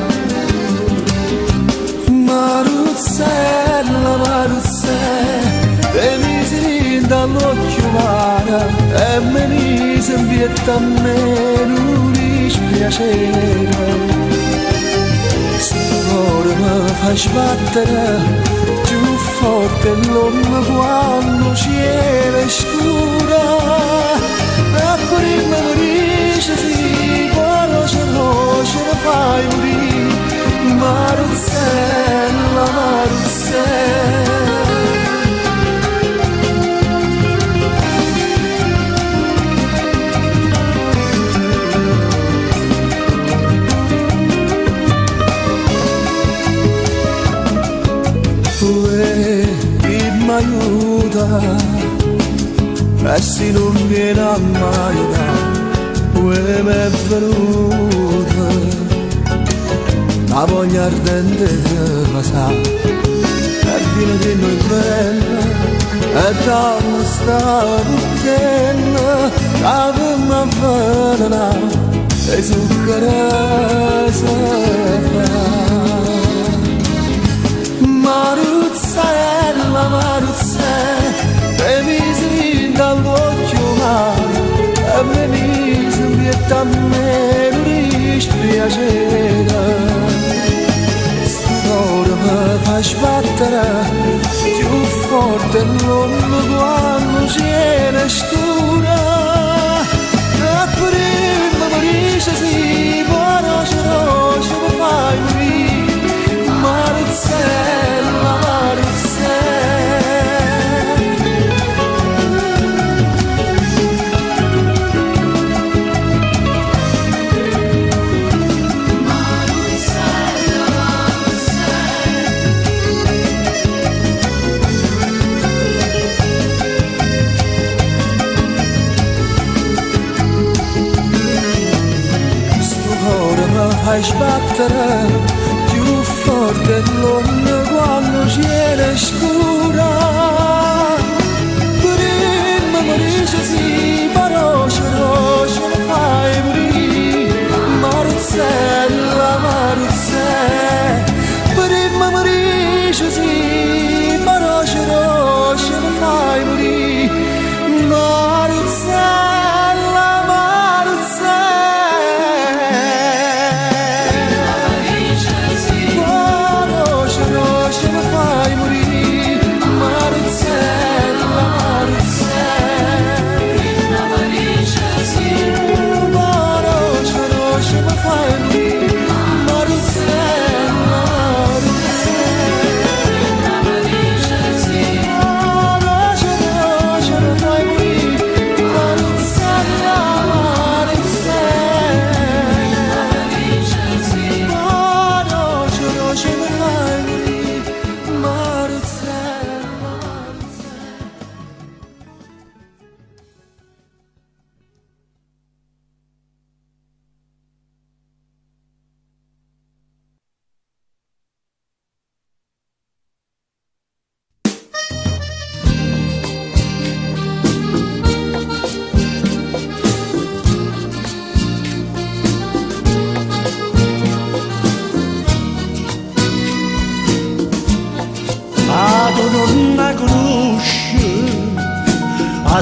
Maruzzella, Maruzzella e mi si dall'occhio mare e mi mise in vietta a me non dispiacere sto cuore mi fa sbattere più forte l'uomo quando cielo è scura e prima mi dice sì quando ce lo fai morire Maruzzella, Maruzzella aiuta e se non viene a mai da mi è venuta la voglia ardente di passare e viene di noi bella e dammi sta ruttella che mi avvelena e zucchero si fa Maruzzella, Maruzzella, e mi si dall'occhio mare, e mi mise in vietta a me non dispiacere. Sto cuore mi fa sbattere più forte l'uomo quando cielo è scura. E prima mi dice sì, poi ce lo fai morire, Maruzzella, Maruzzella. Fai sbattere più forte l'onda quando cielo è scura. Prima mi dice sì, però ce lo fai morire, Maruzzella, Maruzzella. Prima mi dice sì, però ce lo fai morire, Maruzzella.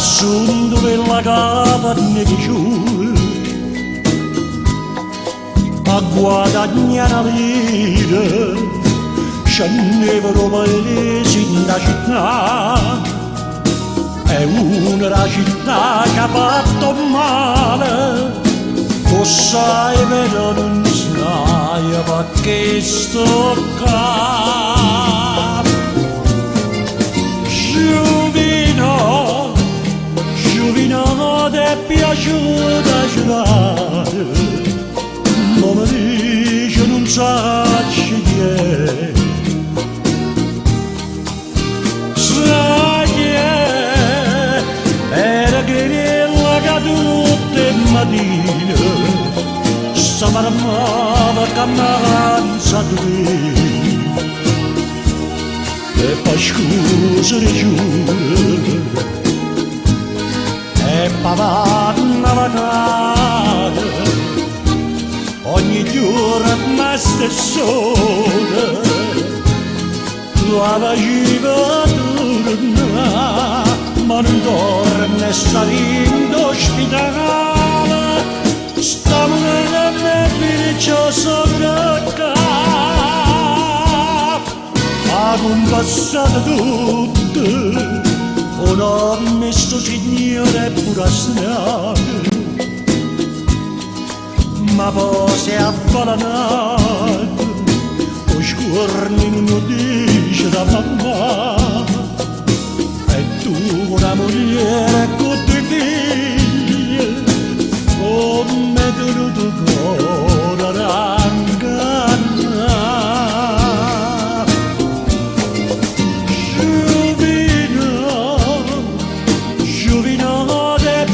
assunto della carne di giù a guadagnare la vita scendevano paesi da città è una città che ha fatto male tu sai però non sai perché sto qua Giovino ti è piaciuta giocare ma mi dice non sai chi è sai chi è era quella che tutte le mattine sta parlava camminanza di e poi scusa di giuro e pavanna vacata ogni giorno stessone la vagiva torna ma non torna e sta in ospitale stiamo nella nebbia sopra ha compassato tutto non ho messo signore pure a strada ma poi si è avvalanato o scorni non dice da mamma e tu una moglie con due figli come tenuto cuore ranganna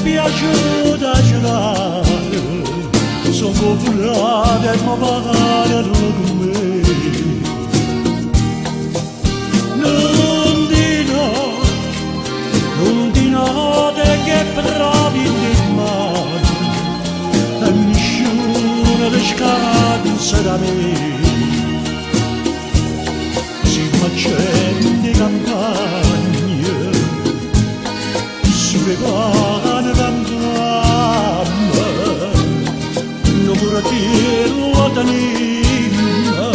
piaciuta girare sono popolare ma parlare con me non di notte che provi in mano e nessuno ti scansa da me si accende campagne sulle pane campane non vorrei tenere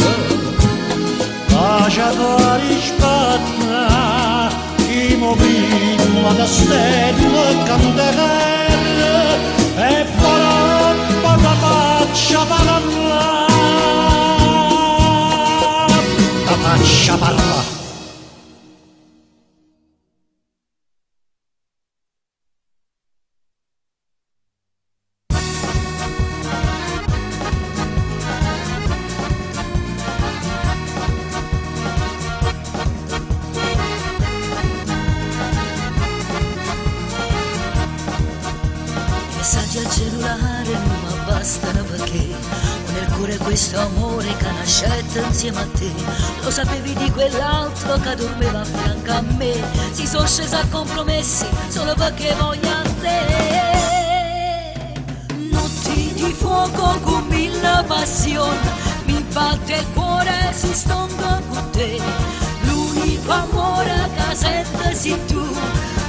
lascia fare spatta i movimenti da stella cantare e farà la faccia parla messaggi al cellulare non mi bastano perché ho nel cuore questo amore che nascette insieme a te. Lo sapevi di quell'altro che dormiva a fianco a me, si sono scesi a compromessi solo perché voglio a te. Notti di fuoco con mille passioni, mi batte il cuore si stonda con te. L'unico amore che sento sei tu,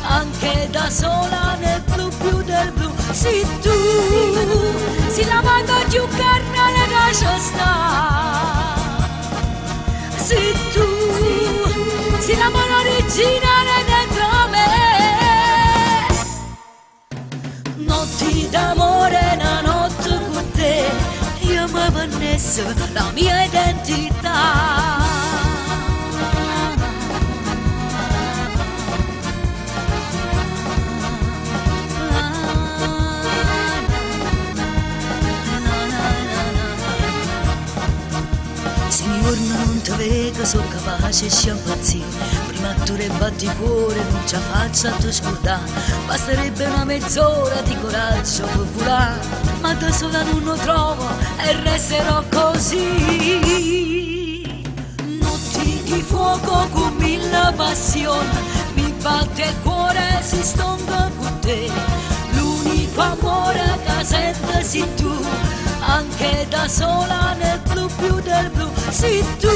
anche da sola nel blu più del blu. Sei tu, sei la mano più carnale che c'è sta. Sei tu, sei la mano originale dentro me. Notti d'amore, una notte con te, io mi vannesso la mia identità. Non ti vedo, sono capace di impazzire. Prima tu ne batti cuore, non ce la faccio a tu scordare. Basterebbe una mezz'ora di coraggio per volare, ma da sola non lo trovo e resterò così. Notti di fuoco con mille passioni, mi batte il cuore, si stonda con te. L'unico amore che sento sei tu, anche da sola nel blu più del blu. Sei tu,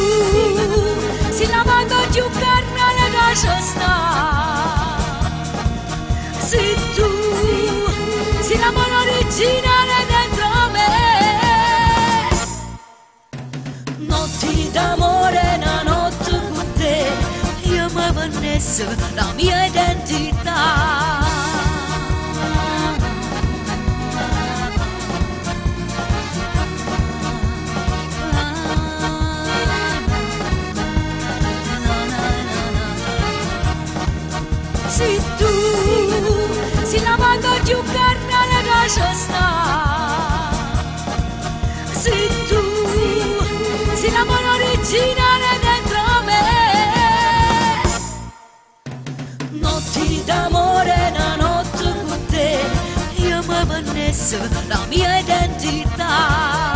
sei la mano più carnale che c'è sta. Se tu sei l'amore originale dentro me, notti d'amore, una notte con te, io mi vannesso la mia identità. Se tu sei la mano più carnale che c'è sta, se tu sei l'amore originale dentro me, notti d'amore, una notte con te, io mi vannesso la mia identità.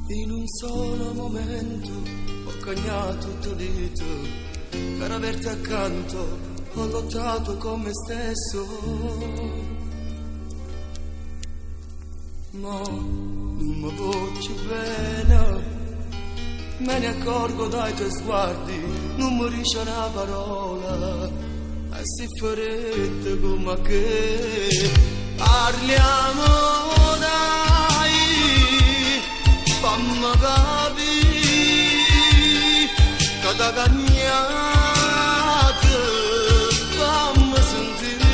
In un solo momento ho cognato tutto dito per averti accanto, ho lottato con me stesso, ma non mi voglio bene, me ne accorgo dai tuoi sguardi, non mi dice una parola, è si freddo come che parliamo dai, fammi capire che da cagnate, fammi sentire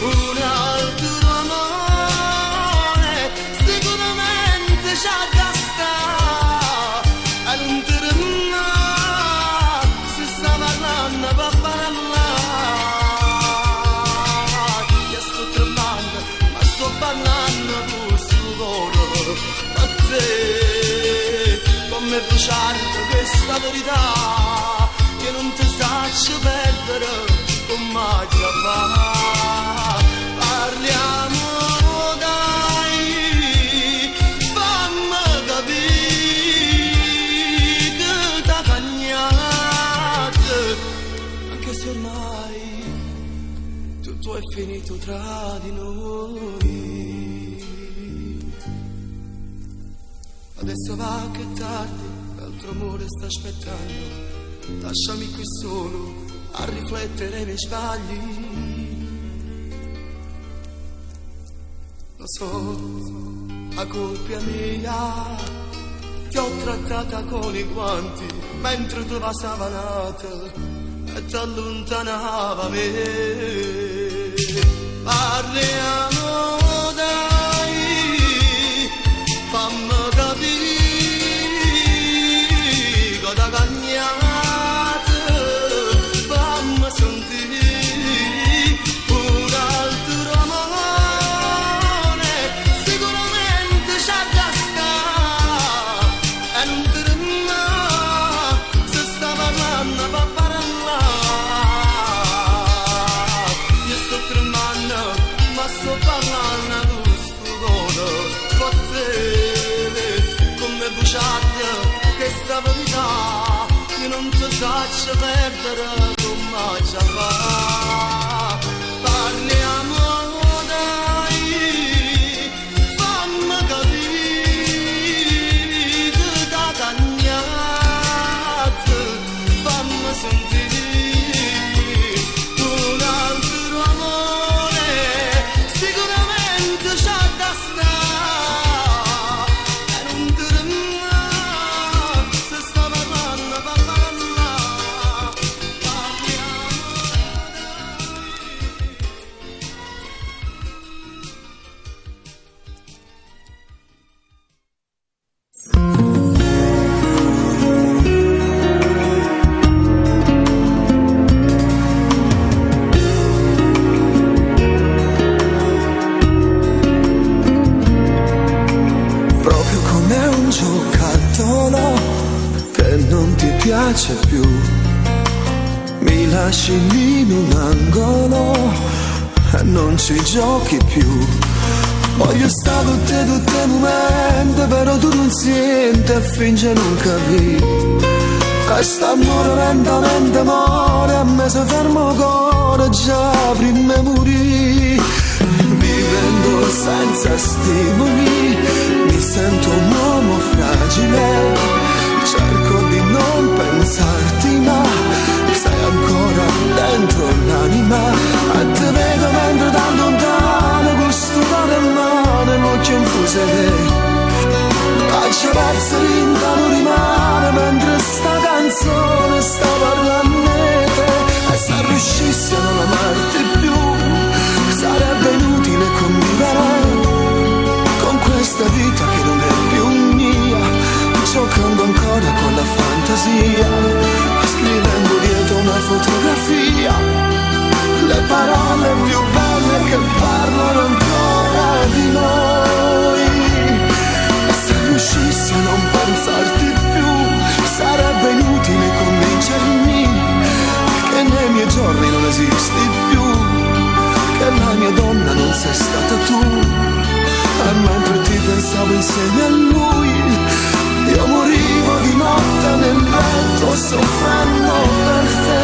un altro amore, sicuramente c'ha da stare, e non ti rimane, se sta parlando va parlare, io sto tremando, ma sto parlando con sudore. Come bruciarti questa verità che non ti saccio perdere come già fa. Parliamo dai, fammi capire che t'ha cagnato, anche se ormai tutto è finito tra di noi. Adesso va che è tardi, l'altro amore sta aspettando, lasciami qui solo a riflettere i miei sbagli. Lo so, a colpa mia, ti ho trattata con i guanti, mentre tu va savanata e ti allontanava me. Parliamo dai, fammi da cagnate, fammi sentire un altro amore, sicuramente c'ha da stare, e non ti rimane, se sta parlando va parlare, io sto tremando, ma sto parlando con stupore, forse come bruciarti questa verità, io non ti faccio perdere come già va. Parliamo dai, fammi capire che t'ha cagnato, fammi sentire un altro amore, sicuramente c'ha da stare, e non ti rimane, se sta parlando va parlare, parliamo dai. non ti piace più, mi lasci lì in un angolo e non ci giochi più. Voglio stare con te tutti i momenti, però tu non senti e fingi non capire. Quest'amore lentamente muore, a me si ferma il cuore già prima di morire. Vivendo senza stimoli, mi sento un uomo fragile. Cerco di non pensarti, ma sei ancora dentro l'anima. E te vedo mentre da lontano, con sto cuore in mano, l'occhio infuso te. Faccio perso l'interno rimane, mentre sta canzone sta parlando di te. E se riuscissi a non amarti più, sarebbe inutile convivere con questa vita che non è più mia, giocando ancora con la fantasia, scrivendo dietro una fotografia le parole più belle che parlano ancora di noi. E se riuscissi a non pensarti più, sarebbe inutile convincermi che nei miei giorni non esisti più, che la mia donna non sei stata tu. E mentre ti pensavo insieme a lui, io morivo di notte nel letto soffrendo per te.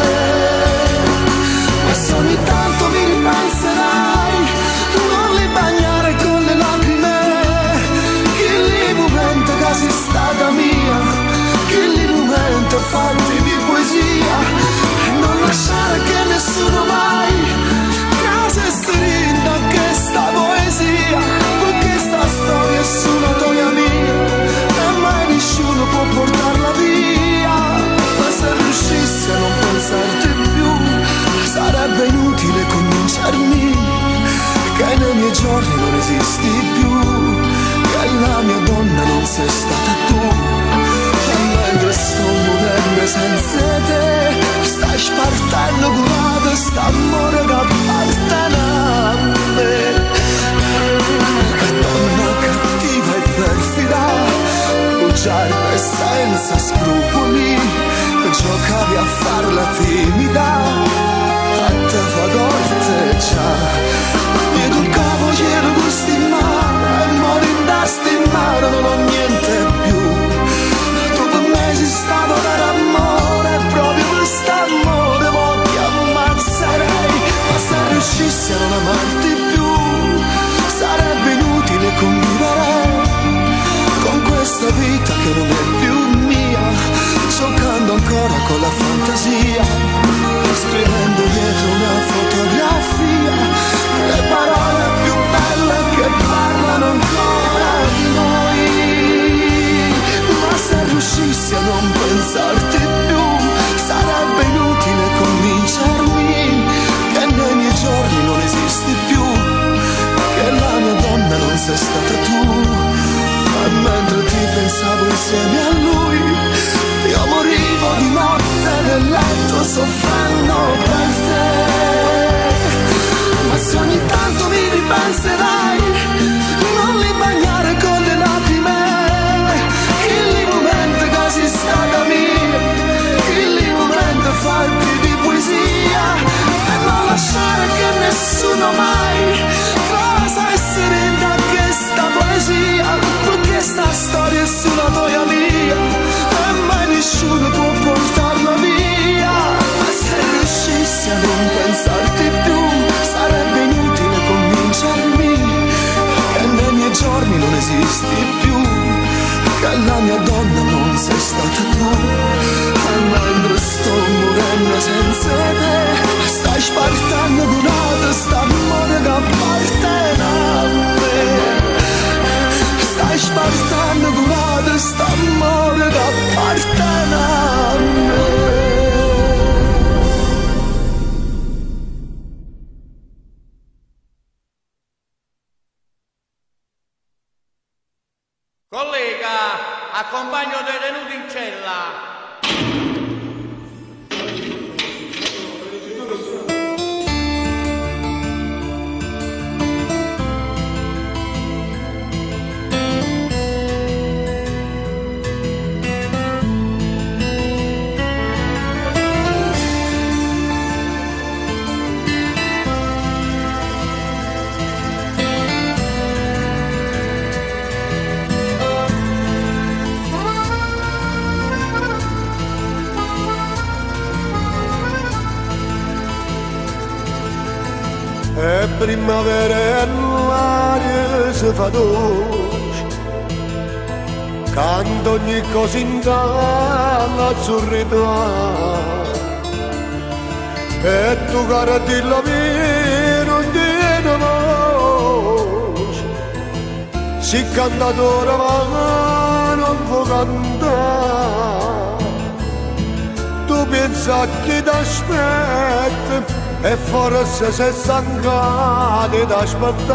E se ogni tanto mi ripenserai, non li bagnare con le lacrime, che lì momento che sei stata mia, che lì momento fatti di poesia, e non lasciare che nessuno mai casa strinda questa poesia, perché sta storia è solo tua mia e mai nessuno può portarla via. Ma se riuscissi a non pensarti più, sarebbe inutile convincermi che nei miei giorni non esisti più, che la mia donna non sei stata tu. E mentre sto morendo senza te, stai spartendo curata st'amore che appartiene a me. Che donna cattiva e perfida, bugiarda e senza scrupoli, giocavi a farla timida, a te fa corteggiare. Io il capo c'ero gusti in mano, e mori in testa in mano, non ho niente più. Tu per me sei stato per amore, proprio per st'amore ti ammazzerei. Ma se riuscissi a non amarti più, sarebbe inutile convivere con questa vita che non è più mia, giocando ancora con la fantasia, scrivendo dietro una fotografia le parole più belle che parlano ancora di noi. Ma se riuscissi a non pensarti più, sarebbe inutile convincermi che nei miei giorni non esisti più, che la mia donna non sei stata tu. E mentre ti pensavo insieme a lui, io morivo di notte nel letto soffrendo per te. Ma se ogni tanto mi ripenserai, non li bagnare con le lacrime, che il momento che sei stata mia, che il momento farti di poesia, e non lasciare che nessuno mai cosa essere in questa poesia, perché sta storia è sulla tua mia e mai nessuno può portarla via. Ma se riuscissi a non pensarti più, sarebbe inutile convincermi che nei miei giorni non esisti più, che la mia donna non sei stata tu. E mentre sto morendo senza te, stai spartendo curata st'amore che appartiene a me. Stai spartendo curata st'amore che appartiene a me. Collega, accompagno detenuti in cella. primavera e l'aria si fa dolce, canto ogni cosa in all'azzurrità. E tu cara dillo mia non tiene voce, si cantatore ma non può cantare. Tu pensa che ti aspetta e forse sei stancato di aspettare.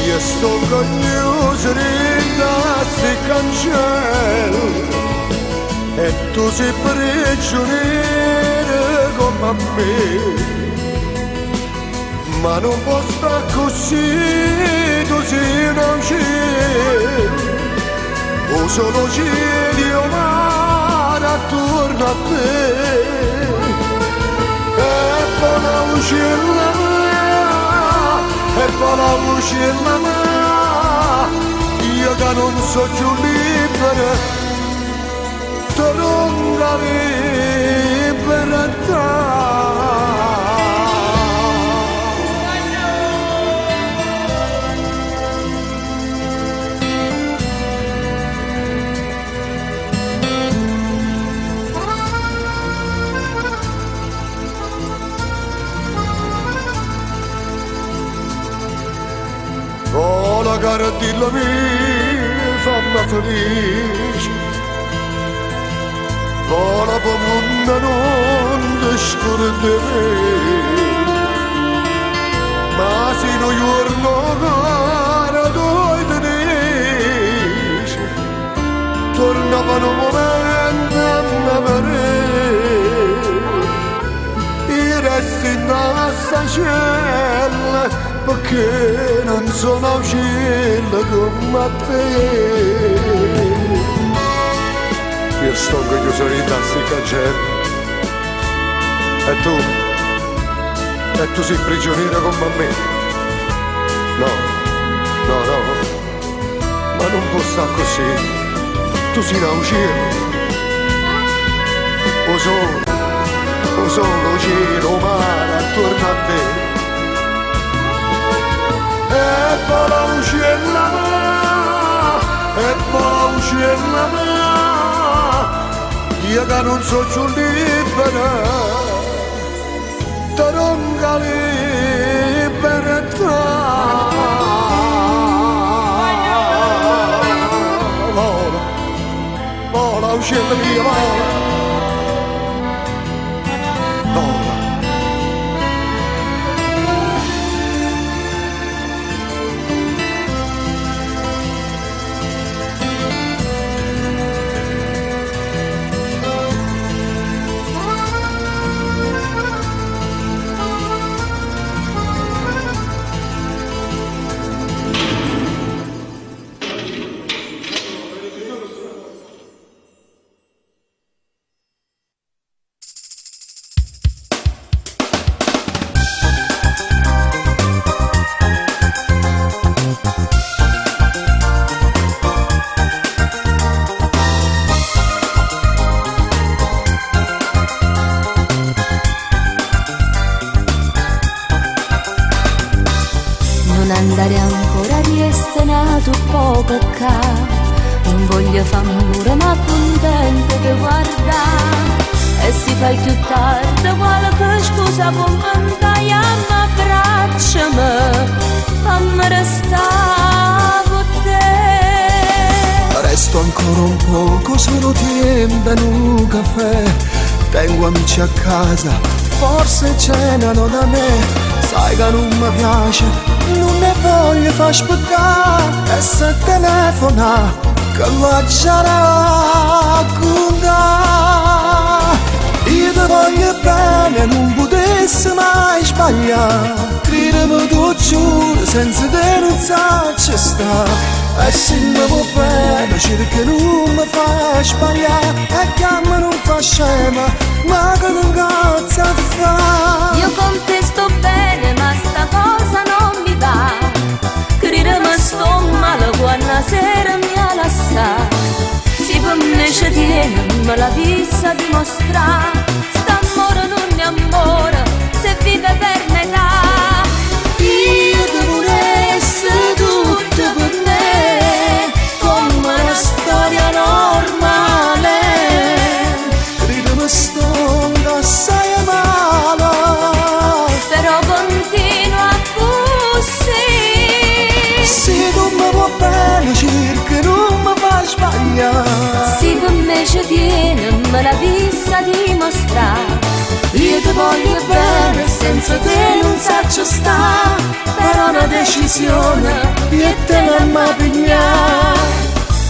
Io sto cognoso rinassi cancello e tu sei prigioniero come me, ma non può stare così, tu sei un cielo, o solo cielo mare attorno a te, e poi la uccella mia, e poi la uccella mia, io che non so più libero, Toronga libertà. Oh, la cara dillo mia, fammi felice, vola per mondo non discorde me, ma se no giorno cara due tenesi, tornavano un momento a me, i resti nella stacella, perché non sono uscito come te. Io sto chiuso in tassi cancelli e tu sei prigioniera come me. No, no, no, ma non può stare così, tu sei una uccella, o solo cielo mare attorno a te, e poi la uccella mia, e poi la uccella mia, io che non so più libera, Toronga libertà. Vola, vola, uccella mia, vola, vola. Andare ancora riestenato poco ca, non voglio fare amore ma contento di guardare, e si fa più tardi qualche scusa può mandare a m'abbracciami, fammi restare con te. Resto ancora un poco, solo tempo in un caffè, tengo amici a casa, forse cenano da me. Sai che non mi piace, non ne voglio far aspettare, e se telefona che la già racconta. Io ti voglio bene, non potessi mai sbagliare, credimi tu giuro senza denunciarci sta. E se mi va bene cerca non mi fa sbagliare, e che me non fa scema, ma che non cazzo ti fa. Io con te sto bene ma sta cosa non mi va, credimi sto male quando sera mi ha lasciato. Si per me ci tiene, me la vista dimostrare, st'amore non è amore, se vive per me me ci tiene, me la vista dimostrare. Io ti voglio bene, senza te non saccio sta, però una decisione io te non mi pigliare.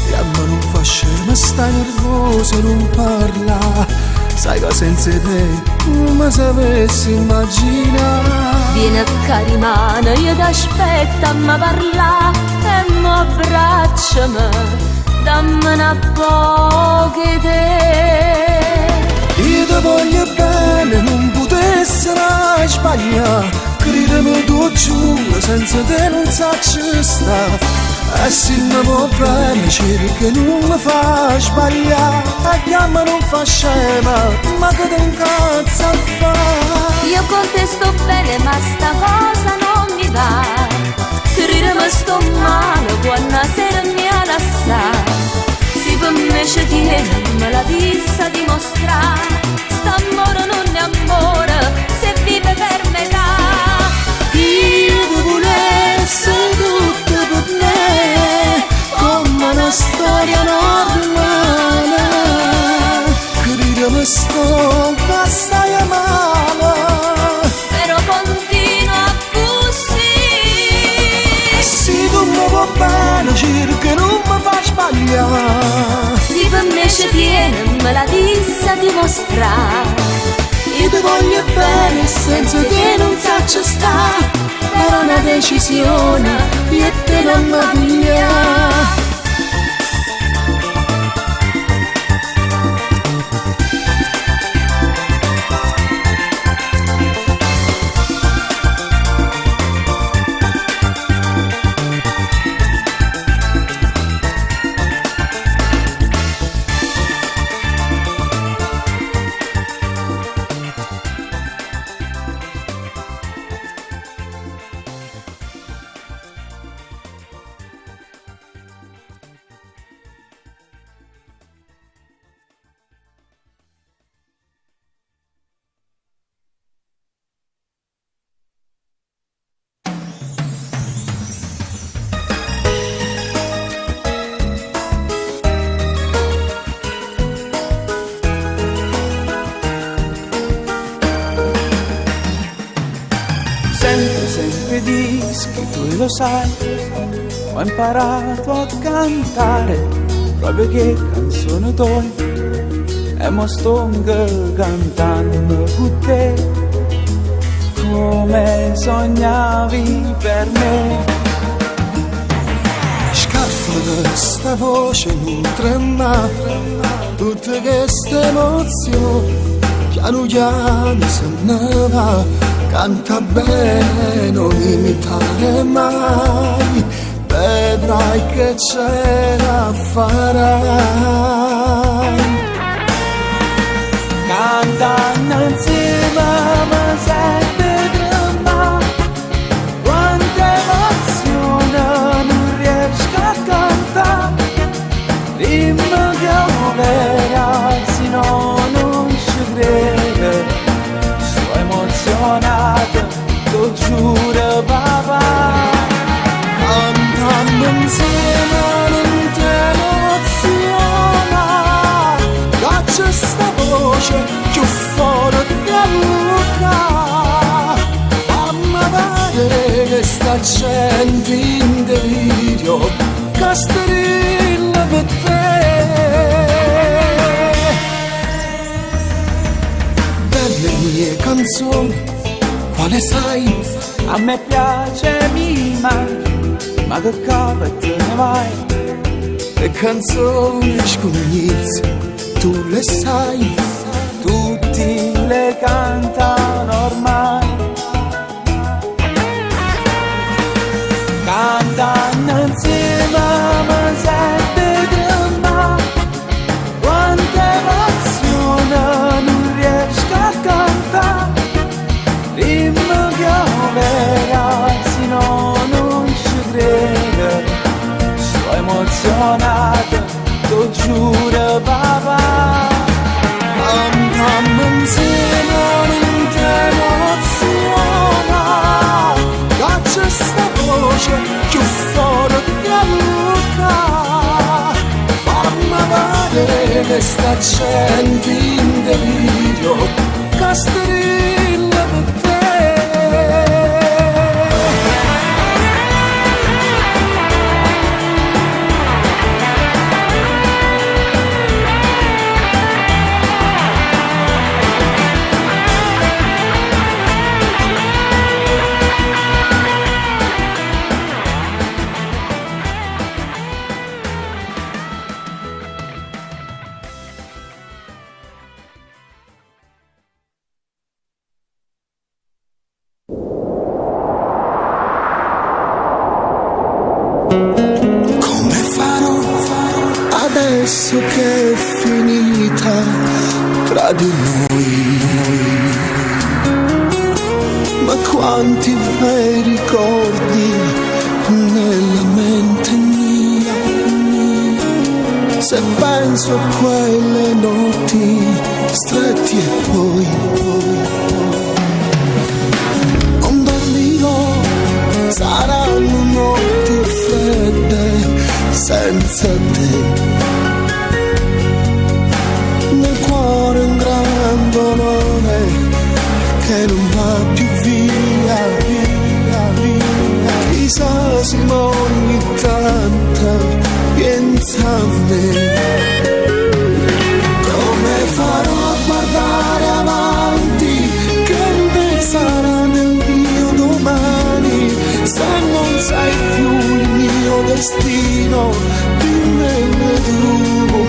E a me non fa scema, stai nervoso, non parla, sai che senza te non mi sapessi immaginare. Vieni a carimana, io t'aspetto a mi parla e mi abbracciami, dammi una poche te. Io ti voglio bene, non potessi mai sbagliare, credimi tu giuro, senza te non saccio sta. E se mi vuoi bene, cerca non mi fa sbagliare, e chiama non fa scema, ma che ti incazza a fare? Io con te sto bene, ma sta cosa non mi va. Credimi sto male, quando sera mi lascia. Se per me ci tiene, me la vista dimostrare. St'amore non è amore, se vive per metà. Io ti volessi tutto per me, come una storia normale. Credimi sto assai male, però continua così. Se tu mi vuoi bene, cerca non mi fa sbagliare. Se per me ci tiene, me la vista dimostrare. Io ti voglio bene, senza te non saccio sta, però una decisione io te non mi pigliare. Sempre dischi, tu lo sai, ho imparato a cantare proprio che canzone toi e mo sto cantando con te come sognavi per me. Scarfa questa voce mi trema, tutte queste emozioni piano piano se ne va. Canta bene, non imitare mai, vedrai che ce la farai. Cantando insieme mi sente tremare, quanta emozione non riesco a cantare. Dimmi che verrai, se no non ci credo. Emozionato, lo giuro papà. Cantammo insieme non ti emoziona, caccia sta voce più forte a Luca. Fammi vedere che sta gente in delirio, che strilla per te. Le mie canzoni, quale sai? A me piace mi mangi, ma che cava te ne vai? Le canzoni scognizze, tu le sai, tutti le cantano ormai. Cantano insieme mi sente tremare, quanta emozione non riesco a cantare. Dimmi che verrai, se no non ci credo. Sto emozionato, lo giuro papà. Cantammo insieme non ti emoziona, caccia sta voce più forte a Luca. Fammi vedere testa accendi in delirio, Casterilla per te. Adesso che è finita tra di noi, ma quanti bei ricordi nella mente mia. Se penso a quelle notti stretti e poi non dormirò, saranno notti fredde senza te. Nel cuore un gran dolore che non va più via, via, via. Chissà se ogni tanto pensa a me. Come farò a guardare avanti, che ne sarà nel mio domani, se non sai più il mio destino, dimmelo tu,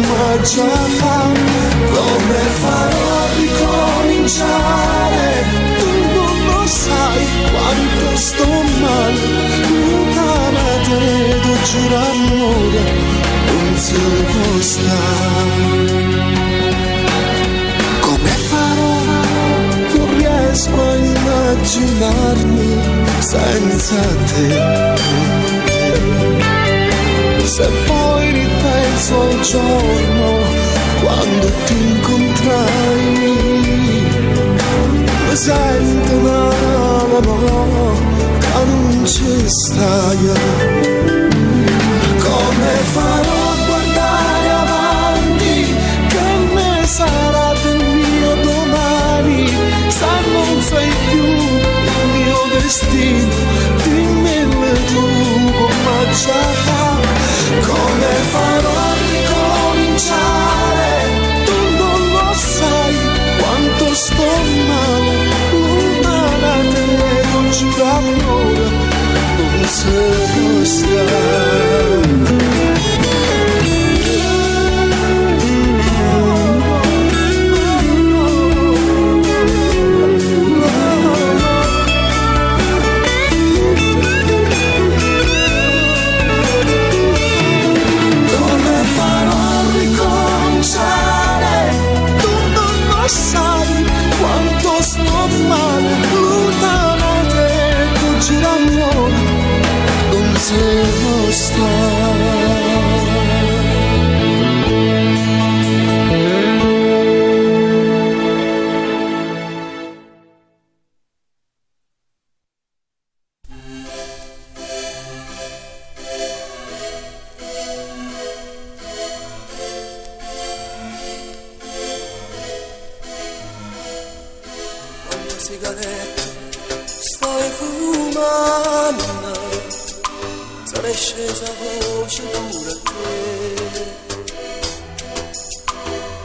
ma già fa. Come farò a ricominciare, tu non lo sai quanto sto male, lontana da te, tu giuro amore, non si può stare. Come farò, non riesco a immaginarmi senza te. Se poi ripenso al giorno quando ti incontrai, mi sento no, che non ci stai. Come farò a guardare avanti, che ne sarà del mio domani, se non sei più il mio destino, dimmelo tu, ma già fa. Come farò a ricominciare, tu non lo sai quanto sto male, lontana da te, non giuro amore, non si può stare. Sai quanto sto male, lontana da te, tu gira amore, non si può stare. Sigarette stai fumando, sarai scesa voce pure a te.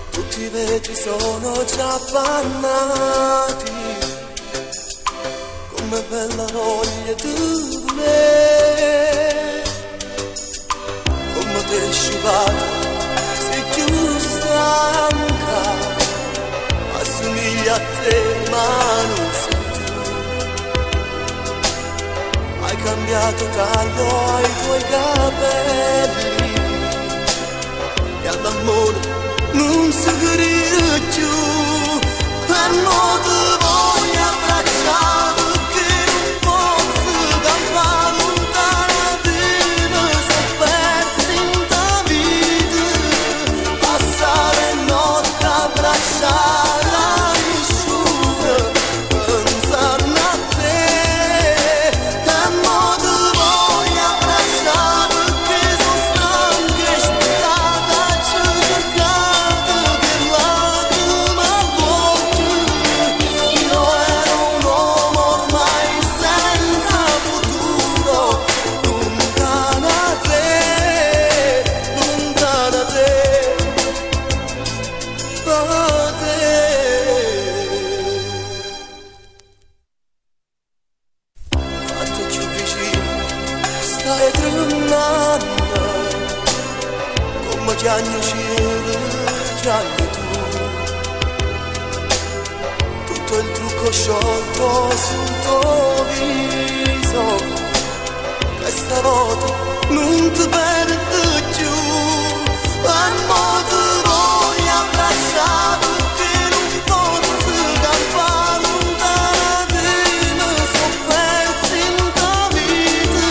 Tutti i vetri sono già appannati, come bella voglia di me. Come te sciupata, sei più stanca, assomiglia a te ma non sei tu. Hai cambiato taglio ai tuoi capelli e all'amore non si grida più. E non ti voglio abbracciare perché non posso campare lontana di me, se persi in ta vita, passare notte abbracciare. Stanca e sputata, ci cercate tranne tu. Tutto il trucco sciolto sul tuo viso, questa volta non ti perdo più. A modo noi abbracciati che non posso campare lontana di me, sono persi in tua vita.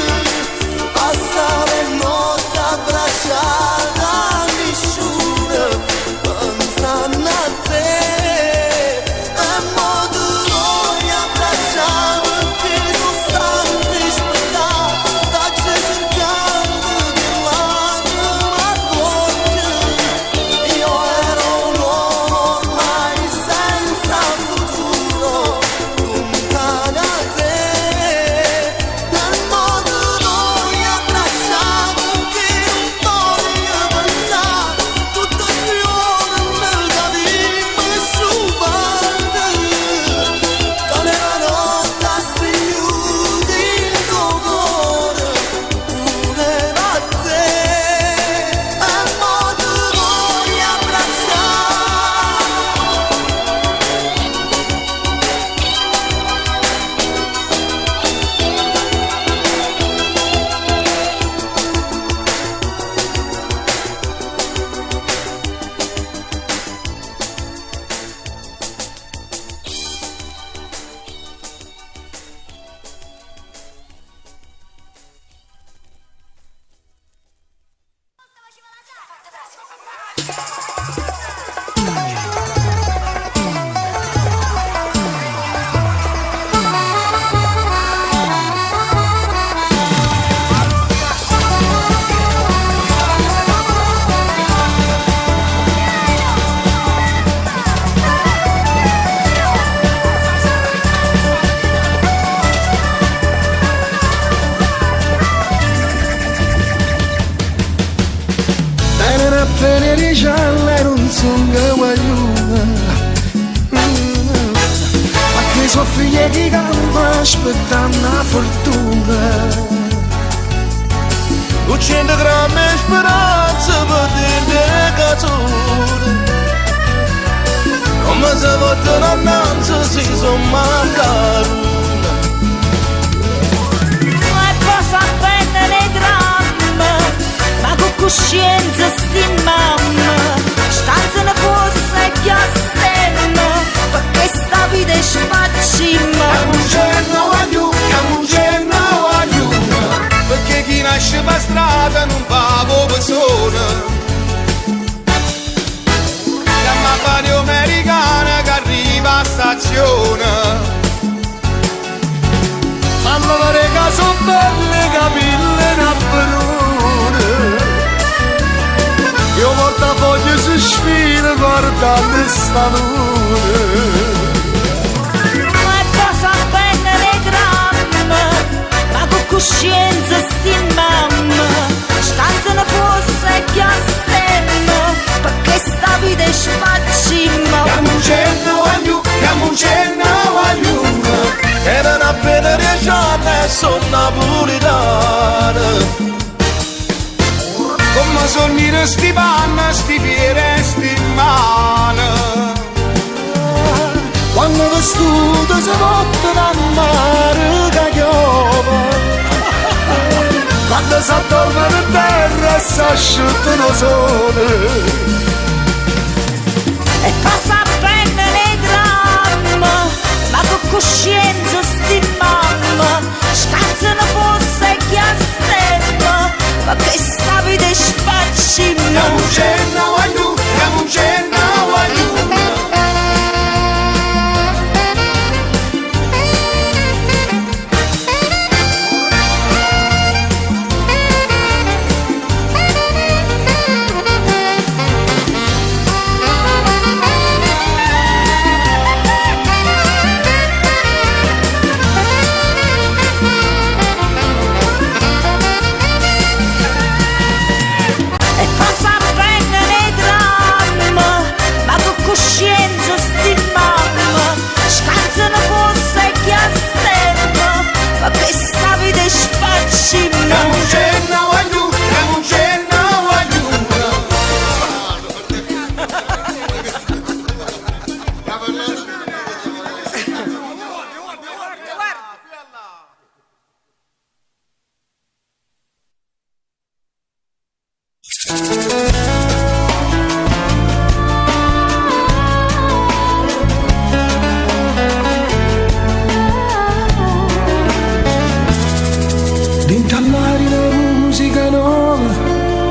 Passa le notti abbracciate a nessuno, pensando a te. A modo noi abbracciati che sono stanchi aspettati, dacci cercando di lacrime a volte. Io ero un uomo ormai senza futuro, lontano da te. Nel modo noi abbracciati che non voglio pensare, tutto il fiore nel capimmo sciupante. Tane la notte a sfiuti il tuo cuore, pure da te. Nel modo noi abbracciati. Tenere appena di gialle non sono che guaglione, ma che sono figlie che campano aspettando la fortuna. 200 grammi di speranza per dire cazzone, come se vogliono annanzi si sono mancati. Ma posso prendere le dramma, ma con coscienza sti mamma, stanza ne fosse che stemma, perché sta vita è spacimma. Camugenno aiuta, perché chi nasce per strada non fa persona. Chiama radio americana che arriva a stazione. Fanno vedere che sono belle capille napperone. Io portafoglio si sfida guardando sta luna. Ma posso prendere le dramma, ma con coscienza sti mamma, stanza ne fosse che stemma, perché sta vita è spacimma. Camugenno aiuta, erano appena 10 anni e sono napolitano. Come sognare sti panni, sti piede e sti mani. Quando vestuto si porta da mare che piove, quando si addorma in terra e si asciutta il sole. E cosa prendere le dramma, ma con coscienza sti mamma, stanza ne fosse che stemma, perché sta vita è spacimma. Camugenno aiuta.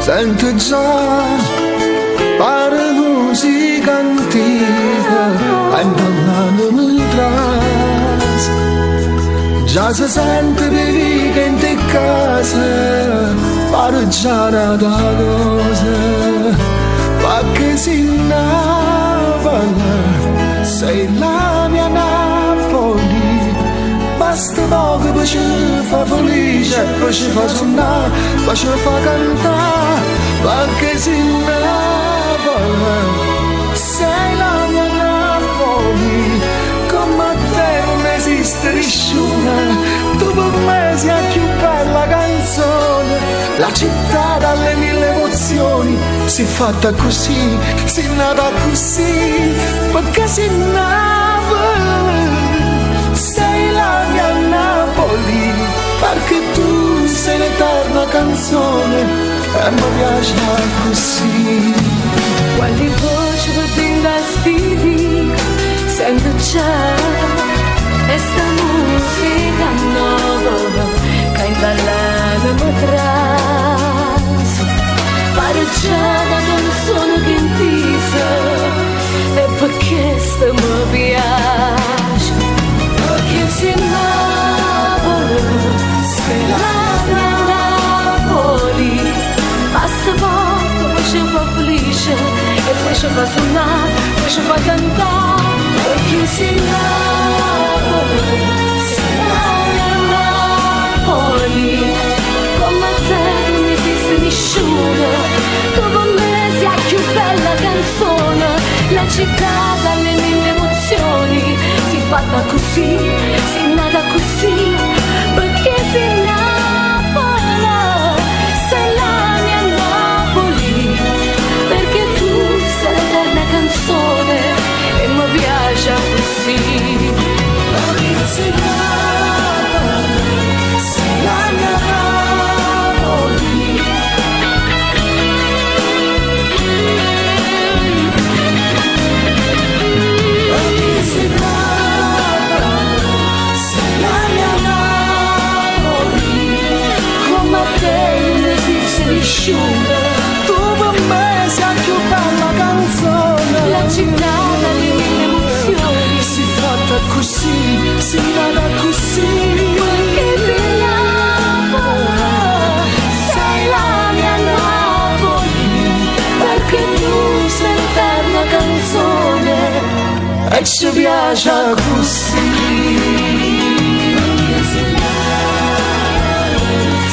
sento già pare musica antica e ballando tras già si sente vivica in te casa pare già una cosa ma che si innava sei la mia Napoli basta poco per ci fa felice per ci fa suonare per ci fa cantare perché si innava sei la mia Napoli come te non esiste nessuno tu per me sei la più bella canzone la città dalle mille emozioni si è fatta così si è nata così perché si innava sei la mia Napoli perché tu sei l'eterna canzone e mi piace così quali voci potendo stili sento già e sta musica nuova che in ballata mi traso pare già la canzone che intisa e perché sta mi piace perché si Napoli sei la mia Napoli basta poco poi ci fa felice e poi ci fa suonare poi ci fa cantare perché si Napoli sei la mia Napoli come te non esiste nessuno tu con me sei la più bella canzone la città dalle mille emozioni si è fatta così si è nata così perché si Napoli sei la mia Napoli perché tu sei l'eterna canzone e mi piace così perché sei Napoli sei la mia Napoli perché sei Napoli sei la mia Napoli come te non esiste nessuno tu per me sei la più bella canzone la città dalle mille emozioni si è fatta così si è nata così perché sei Napoli sei la mia Napoli perché tu sei l'eterna canzone e ci piace così perché sei Napoli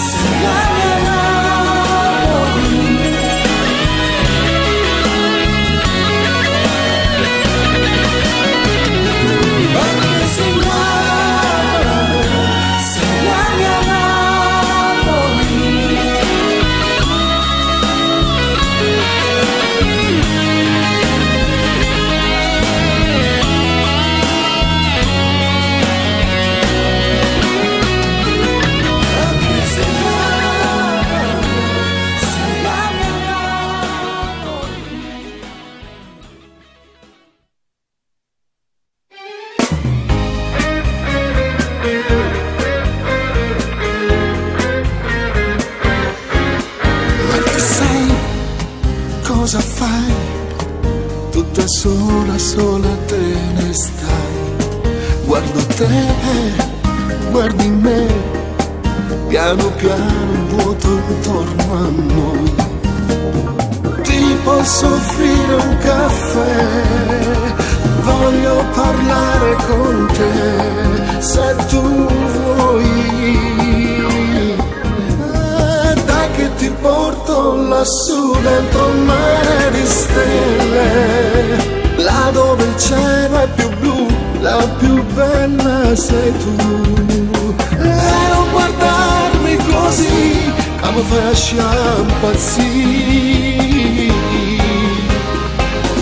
sei la mia Napoli perché sei Napoli sei la mia Napoli cosa fai? Tutta sola, sola te ne stai. Guardo te, guardi me, piano piano un vuoto intorno a noi. Ti posso offrire un caffè, voglio parlare con te, se tu vuoi. Dai che ti porto lassù dentro un mare di stelle, là dove il cielo è più blu, la più bella sei tu. E non guardarmi così, che mi fai impazzire.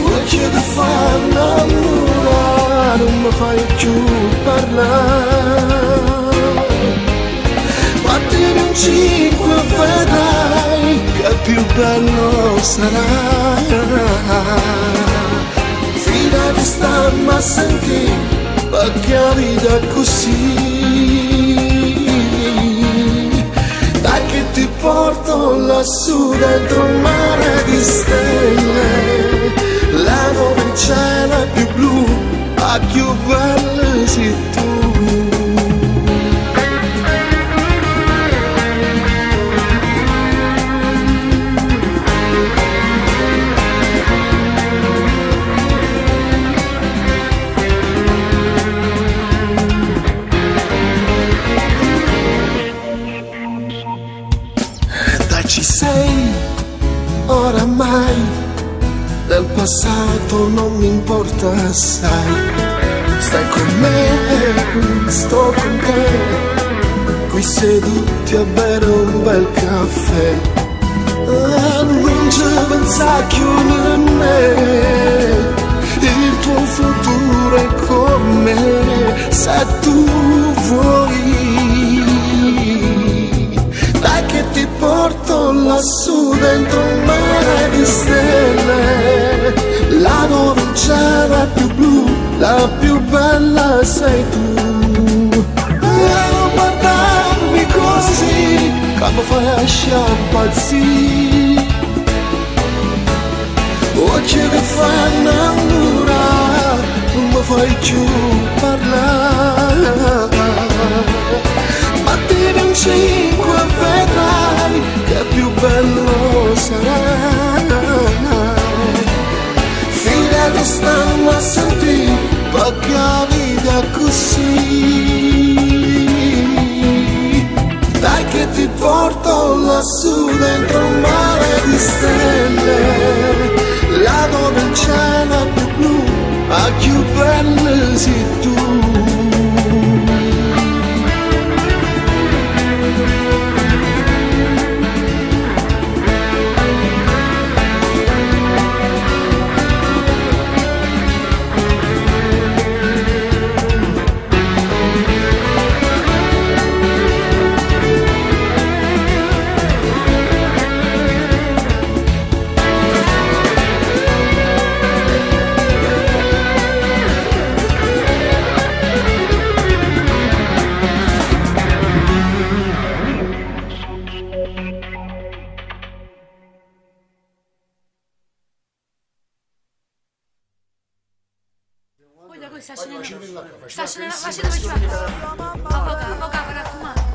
Vuoi che ti fai innamorare, non mi fai più parlare. Battimi un 5 vedrai che più bello sarà. Fidati, stammi a sentire, perché la vita è così. Dai che ti porto lassù dentro un mare di stelle, là dove il cielo è più blu, a più bello sei tu. Ci sei, oramai, del passato non mi importa assai. Stai con me, sto con te, qui seduti a bere un bel caffè. Non ci pensa più a me, il tuo futuro è con me, se tu vuoi. Dai che ti porto lassù dentro un mare di stelle, là dove il cielo è più blu, la più bella sei tu. Non guardarmi così, quando fai lasciare impazzire, occhi che fanno innamorare, non mi fai più parlare. Battimi un 5 e vedrai che più bello sarà. Figlia che stanno a sentire perché la vita è così. Dai che ti porto lassù dentro un mare di stelle, là dove il cielo è più blu, a più bello sei tu.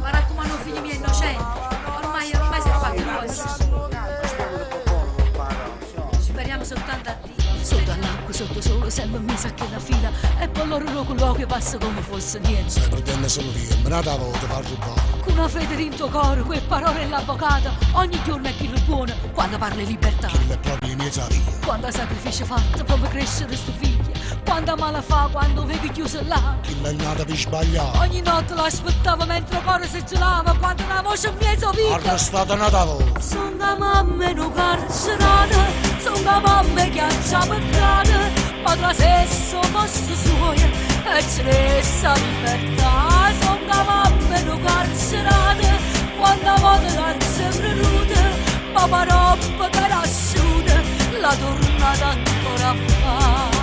Mi raccomando, figli miei innocenti, ormai si è fatto così. Speriamo soltanto a Dio. Sotto all'acqua, sotto sole, sempre mi sa che la fila e poi loro lo colloquio passa come fosse niente. Se pretende solo dire, nata volta fa rubare. Con una fede in tuo cuore, quelle parole dell'avvocato, ogni giorno è chi lo buono quando parla libertà. Chi è proprio in mezzo a via. Quando sacrificio fatto proprio crescere sto figlio, quando male fa, quando vedi chiuso là. Chi l'è nata per sbagliare. Ogni notte l'aspettavo mentre il cuore si gelava, quando una voce in mezzo vita. Arrestata nata volta. Sono la mamma in un carcerata, sono la mamma che ha peccata, ma tra stesso posto suo e c'è essa libertà. Sono la mamma in un carcerata, quando volta l'ansia venuta, papà roba che era asciuta, la tornata ancora fa.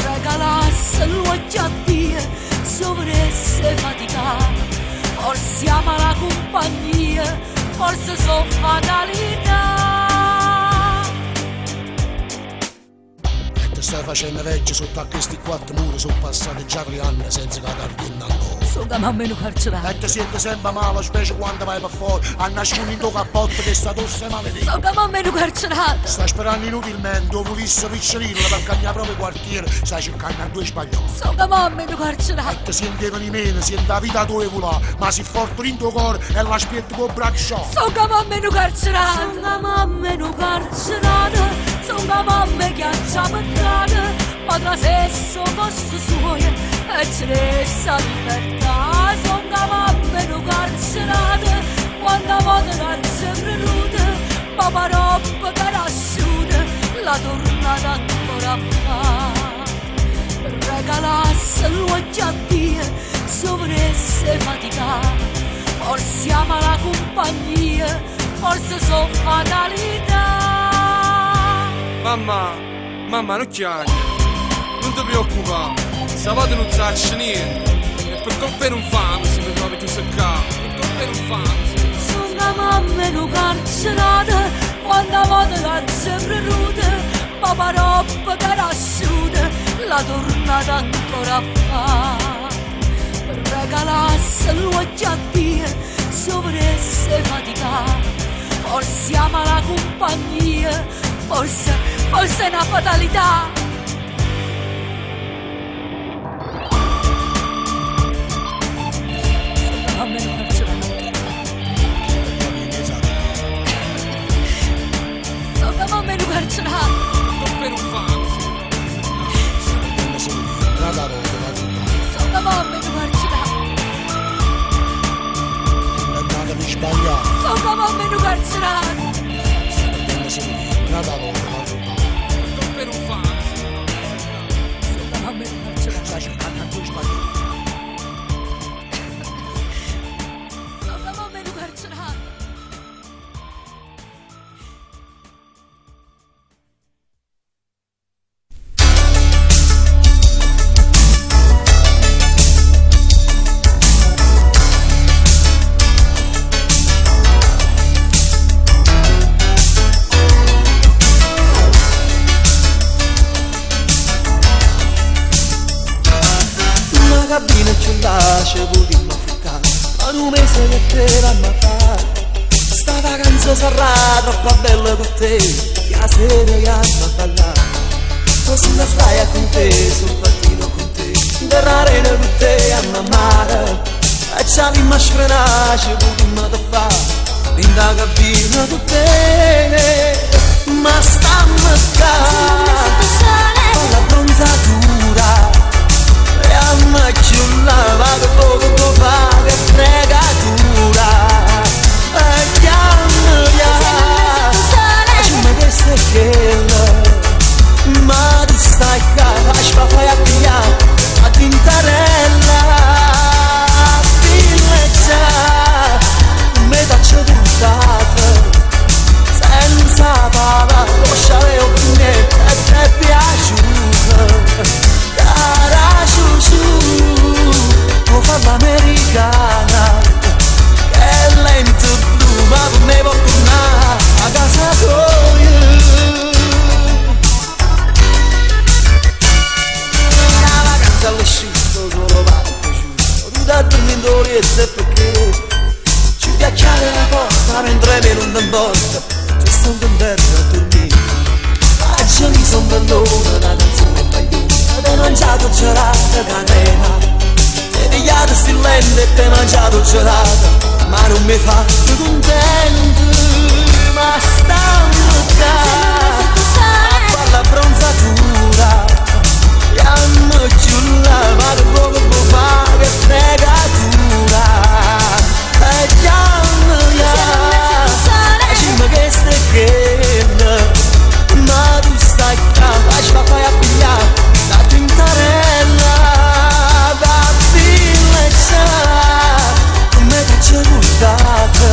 Regalasse l'occhio a Dio, se volesse faticare, forse ama la compagnia, forse so fatalità. E stai facendo vecchio sotto a questi 4 muri, sono passati già 3 anni senza che t'arrivi ancora. Sono da mamma in un carcerato. E ti senti sempre male, specie quando vai per fuori, a nascondere in tuo cappotto che sta tosse maledetta. Sono da mamma in un carcerato. Stai sperando inutilmente, o volesse piccerino perché nel proprio quartiere stai cercando a 2 sbagliati. Sono da mamma in un carcerato. E ti sentevano di meno, senti la vita tua volare, ma si forte in tuo cuore e l'aspetto con il braccio. Sono da mamma in un carcerato. Sono da mamma in un carcerato, sono da mamma che ha peccata, ma tra stesso posto suo e c'è essa libertà. Sono da mamma in un carcerato, quando volta l'ansia venuta, papà roba che era asciuta, la tornata ancora fa. Regalasse l'occhio a Dio, se volesse faticare, forse ama la compagnia, forse so fatalità. Mamma, non chiami, non ti preoccupare, sabato non sacci niente, e per colpire un fame se mi trovi tu seccato, per colpire un fame. Sono mamma è carcerata, quando volta calza prenuta, papà roba che era asciuta, la tornata ancora a fare. Per regalarsi l'occhio a Dio, se volesse faticare, forse ama la compagnia, forse è una fatalità. Mamma è carcerata. Non per un fan. Sono mamma è carcerata. Andatemi sbagliato. Sono mamma è carcerata. Non per un fan. Sono mamma è carcerata. Sono mamma è carcerata. Cabina ci lascia potremmo affittare, ma un mese che te l'hanno fare. Sta vacanza sarà troppo bella per te, che la sera che hanno a ballare. Così la stai con te, sul pattino con te, dell'arena con te a mare. E c'ha l'imma sfrenace, potremmo da fare, in da cabina con te. Ma stamma qua, con la bronzatura, e a me chiullava che poco fa che fregatura. E chiamala, facciamo questa chiella, ma tu stai qua, lascia fai a pigliare a tintarella. Villeggia, metà c'è puntata, senza parole, lasciare opinione e ti è piaciuta. Cara Giusù, o fa l'americana, che lento blu, ma per me può tornare a casa tua. La vacanza all'uscito solo va giusto, tu da dormendo liezza perché ci chiacchiare la porta mentre me non t'importa, ci sto contento a dormire. Oggi mi son bellona, la canzone bagliona, t'hai mangiato gelata canela, t'hai pigliato silente e t'hai mangiato gelata, ma non mi fa più contento. Ma stanno qua a fare la bronzatura, e a me chiullava che poco può fare che fregatura. E chiamala, facciamo che stai che, ma tu stai qua, lascia fai a pigliare la tintarella. Da villeggia, come c'è buttata,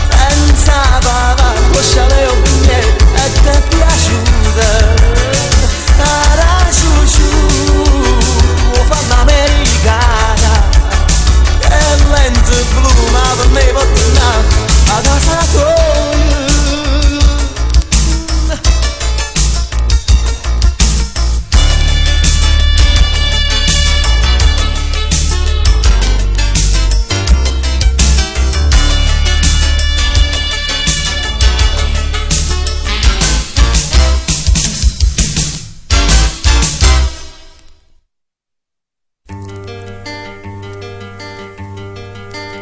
senza bava, lascia le opinioni e ti è piaciuta. Cara Giusù, fa l'americana, che lento blu, ma per me può tornare a casa tua.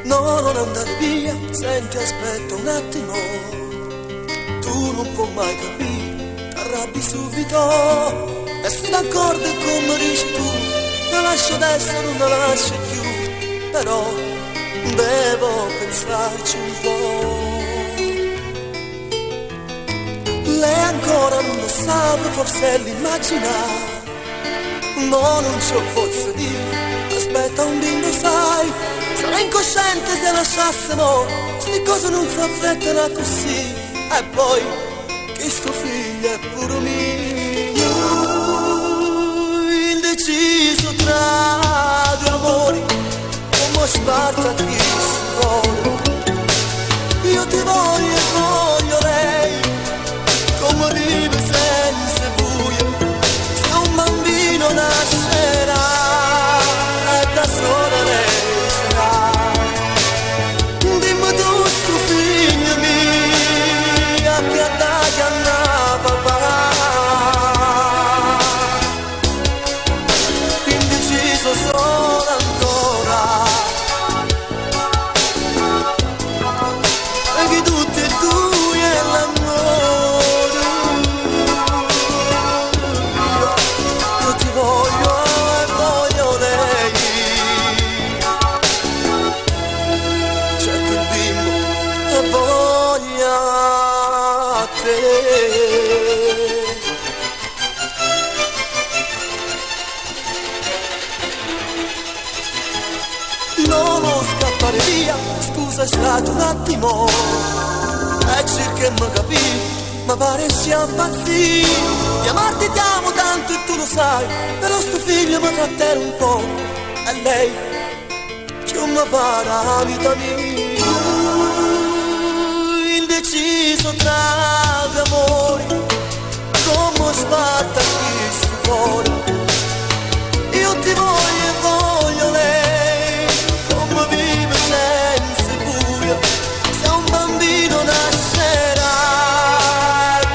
No, non andare via, senti aspetta un attimo, tu non puoi mai capire, t'arrabbi subito, e sei d'accordo come dici tu, la lascio adesso, non la lascio più, però devo pensarci un po'. Lei ancora non lo sa, forse l'immagina, ma non ce lo posso dire, aspetta un dito sai. Sarei incosciente se lasciassimo, sti cose non si affrettano così. E poi, che sto figlio è pure mio, indeciso tra due amori, come sparta chi si vuole. scusa è stato un attimo, ex che mi capì, ma pare sia impazzì. Chiamarti ti amo tanto e tu lo sai, però sto figlio mi trattiene un po', e lei che mi para la vita mia. Indeciso tra gli amori, come sbatta questo cuore. Io ti voglio e voglio lei, come vive senza buio. Se un bambino nascerà,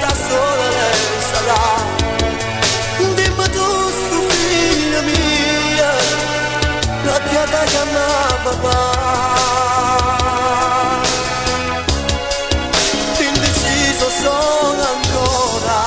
da sola lei sarà. Dimmi tu, sto figlia mia, la tia da chiamare papà. Indeciso sono ancora.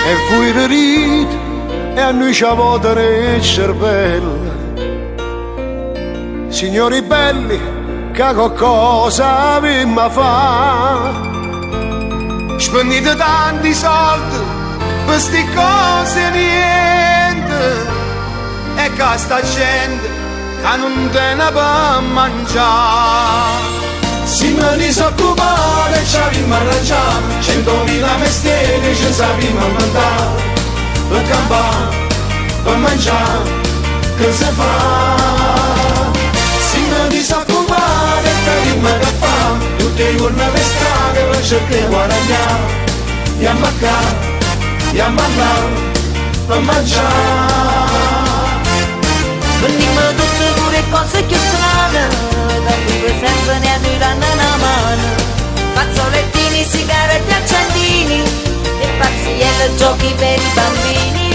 E voi ride e a noi ci vuotano il cervello. Signori belli, che qualcosa vi ma fa? Spendete tanti soldi per sti cose niente, e che sta gente che non tiene per mangiare. Si mi disoccupare ci abbiamo arrangiato 100.000 mestieri ci sappiamo inventare. Per campare, per mangiare, che si fa? Si mi disoccupare e capimmo che fa. Tutti i giorni per strada per cercare di guadagnare. Andiamo a casa, andiamo a andare, per mangiare. Venimmo tutte pure cose che strane, da cui sempre ne hanno una mano. Fazzolettini, sigarette, accendini, e pazzielle, giochi per i bambini.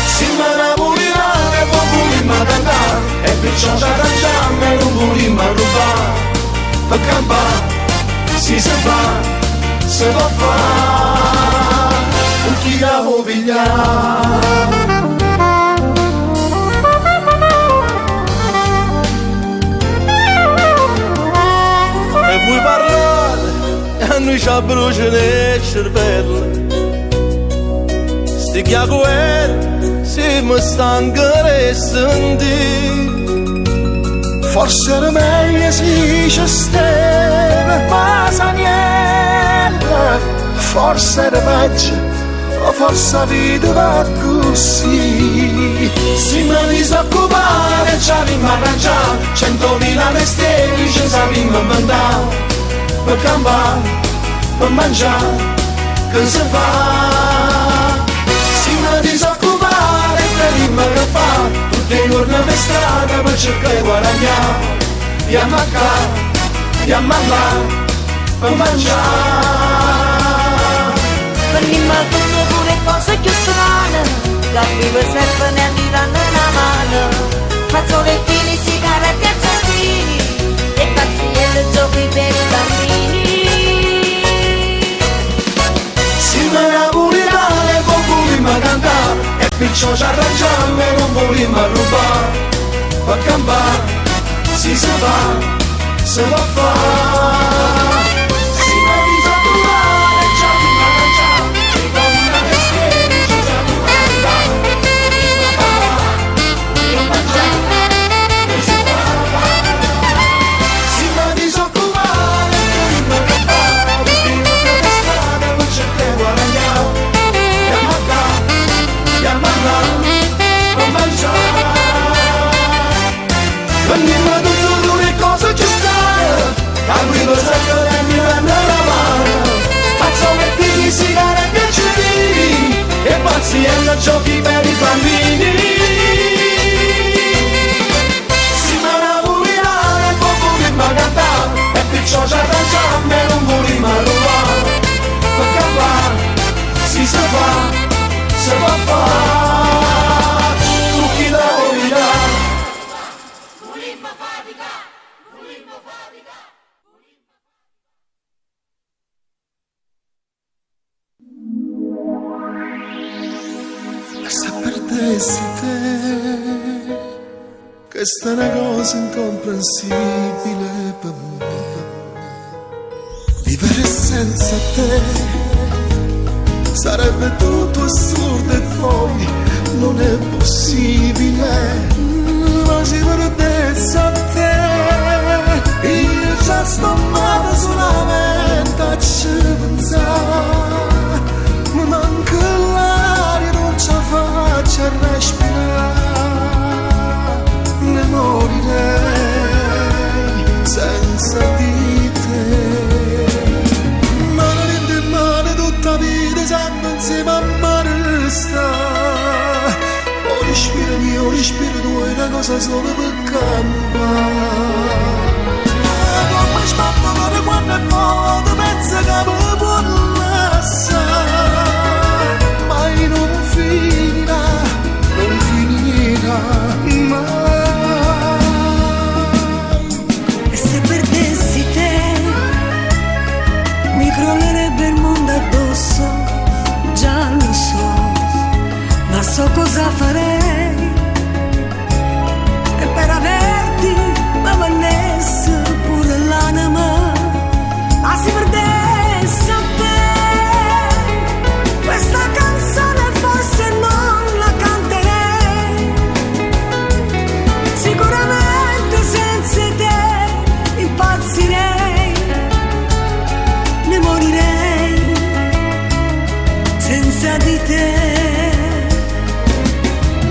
Si mi napolerà e poi volimmo cantare, e perciò ci arrangiamo e non volimmo rubare. Per campare, si fa, si può fare, non chi la può pigliare. E vuoi parlare e a noi ci bruciano il cervello. Sti chiacchiere si mi stanca di sentire. Forse era meglio se ci stava passa niente. Forse era peggio o forse la vita va così. Si mi disoccupare ci abbiamo arrangiato 100.000 mestieri ci sappiamo inventare. Per campare, per mangiare, che si fa? Si mi disoccupare e capimmo che fa. Tutti i giorni per strada per cercare di guadagnare. Andiamo a casa, andiamo a là, per mangiare. Venimmo tutte pure cose più strane, da vive sempre ne diranno una mano. Fazzolettini, sigarette, accendini, e pazzielle, giochi per i bambini. Si me ne pulirà e poi volimmo cantare, e perciò ci arrangiamo e non volimmo rubare. Per campare, si fa, si può fare. Si me disoccupare, ci abbiamo arrangiato 100.000 mestieri ci senza giochi per i bambini. Si me ne voleva e poco mi cantare, e perciò ci arrangiamo e non volevo rubare. Perché va, si può fare, tu chi la voglia. Se perdessi te, questa è una cosa incomprensibile per me. Vivere senza te sarebbe tutto assurdo e poi non è possibile. Ma se perdessi a te, io già sto male solamente a ci pensare. Mi manca l'aria, non ce la faccio a respirare. Ne morirei senza di te. Ma non niente male, tutta vita sempre insieme a me sta. O respiro mio, o respiro tuo, è una cosa solo per campare. Come sbatto quando è modo, penso che mi può lasciare. Mai non finirà, non finirà mai. E se perdessi te, mi crollerebbe il mondo addosso, già lo so, ma so cosa farei. E per averti m'ho annesso pure l'anima. Ah, si perdesse a te questa canzone, forse non la canterei. Sicuramente senza te impazzirei, ne morirei senza di te.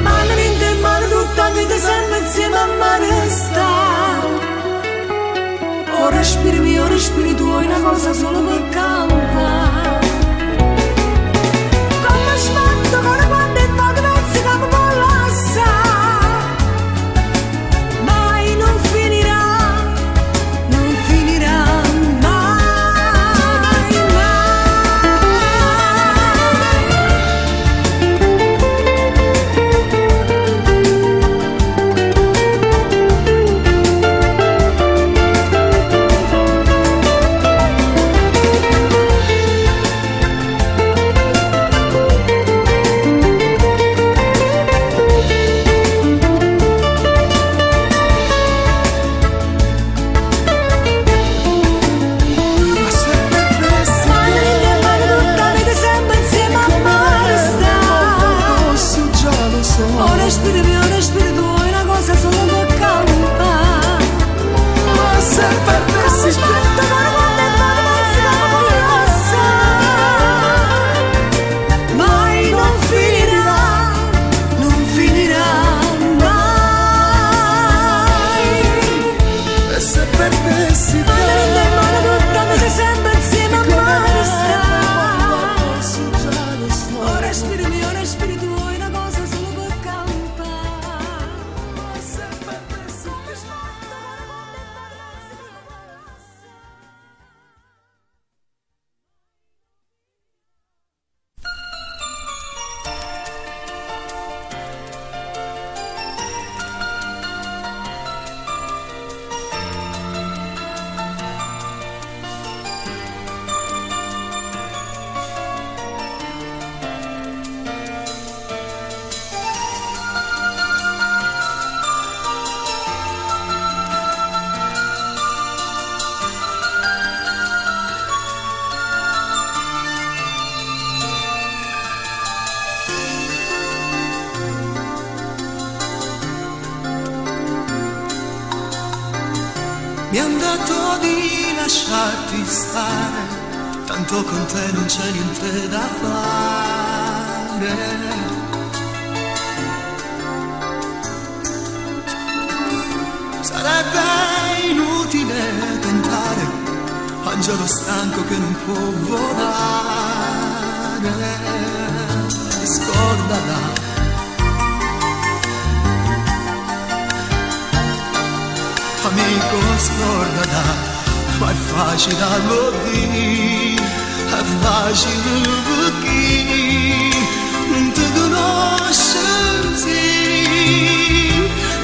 Ma non niente male, tutta vita sempre insieme a me sta. O respiri mio, respiri tuo, è una cosa solo per campare. Come sbatto quando è poco, pensi che mi può lasciare. Mai non finirà mai, Mi han detto di lasciarti stare, tanto con te non c'è niente da fare. Sarebbe inutile tentare, angelo stanco che non può volare. Ti scordo scordala. Amico, scordala, ma è facile a lo dire, è facile perché non ti conosci, sì.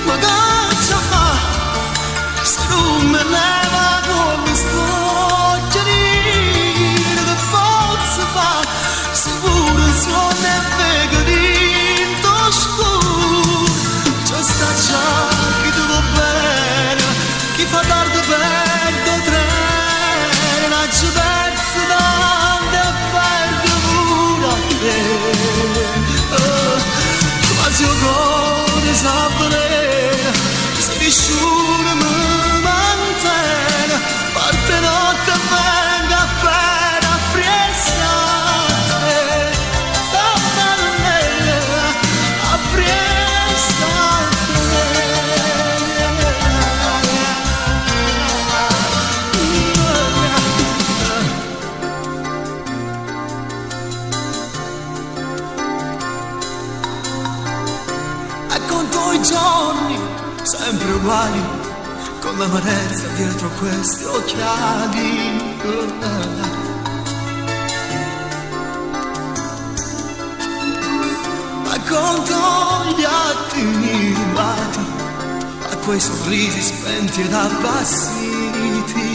Ma cosa fa se non me leva come sto chiarire? Che forza fa se pure il suono è vega dentro scuro? C'è sta già che tu va bene, chi fa tardi perde treno, non ci persi tanto e perde pure a te. Ma se il cuore sa bene, se nessuno mi mantiene, parte notte e venga appena appresa a te, appresa a i giorni sempre uguali, con l'amarezza dietro questi occhiali. Racconto gli attimi rubati, a quei sorrisi spenti ed abbassiti.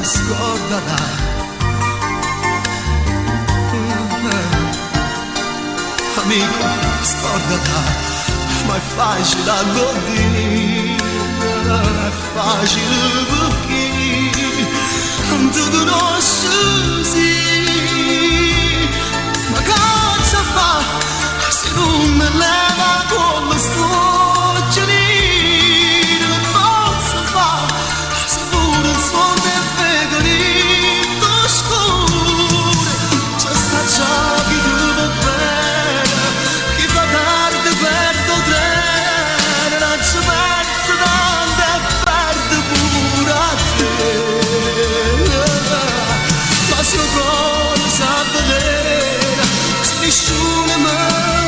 Scordala. Amico, scordala, ma è facile a lo dire, è facile perché non ti conosci, sì. Ma cosa fa se non me leva come sto chiarire? Che forza fa se pure il suono è vega dentro scuro? C'è sta già che tu va bene, chi fa tardi perdo treno, non ci persi tanto e perde pure a te. Ma se il cuore sa vedere, se nessuno mi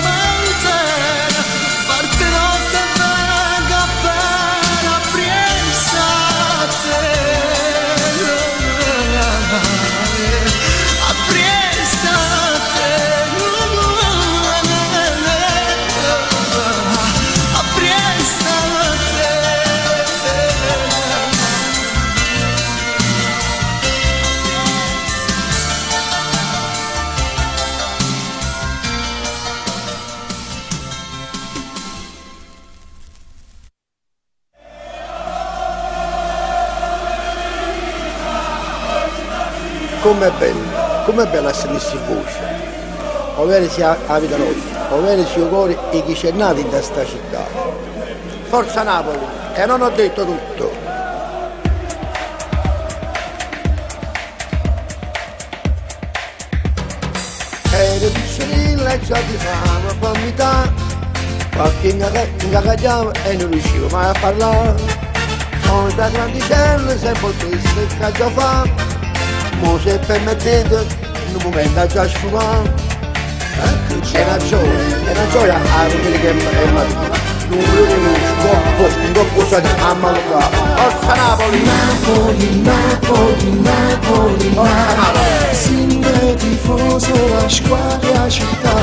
mantiene, parte notte e venga appena appresa a te, appresa a te. Com'è bella sentirsi voce, ovvero sia la vita nostra, ovvero sia il cuore e chi c'è nato in questa città. Forza Napoli, e non ho detto tutto. Ero piccolina e già ti fama bambità, qualche ingagagliava e non riuscivo mai a parlare. Sono da grandicelle, sempre triste che già fa. Mo se permettete, in un momento già sfumato. È una gioia a vedere che è mattina. Non un po' sta a mancare. Forza Napoli! Napoli, Napoli, Napoli, Napoli, simbolo tifoso la squadra città.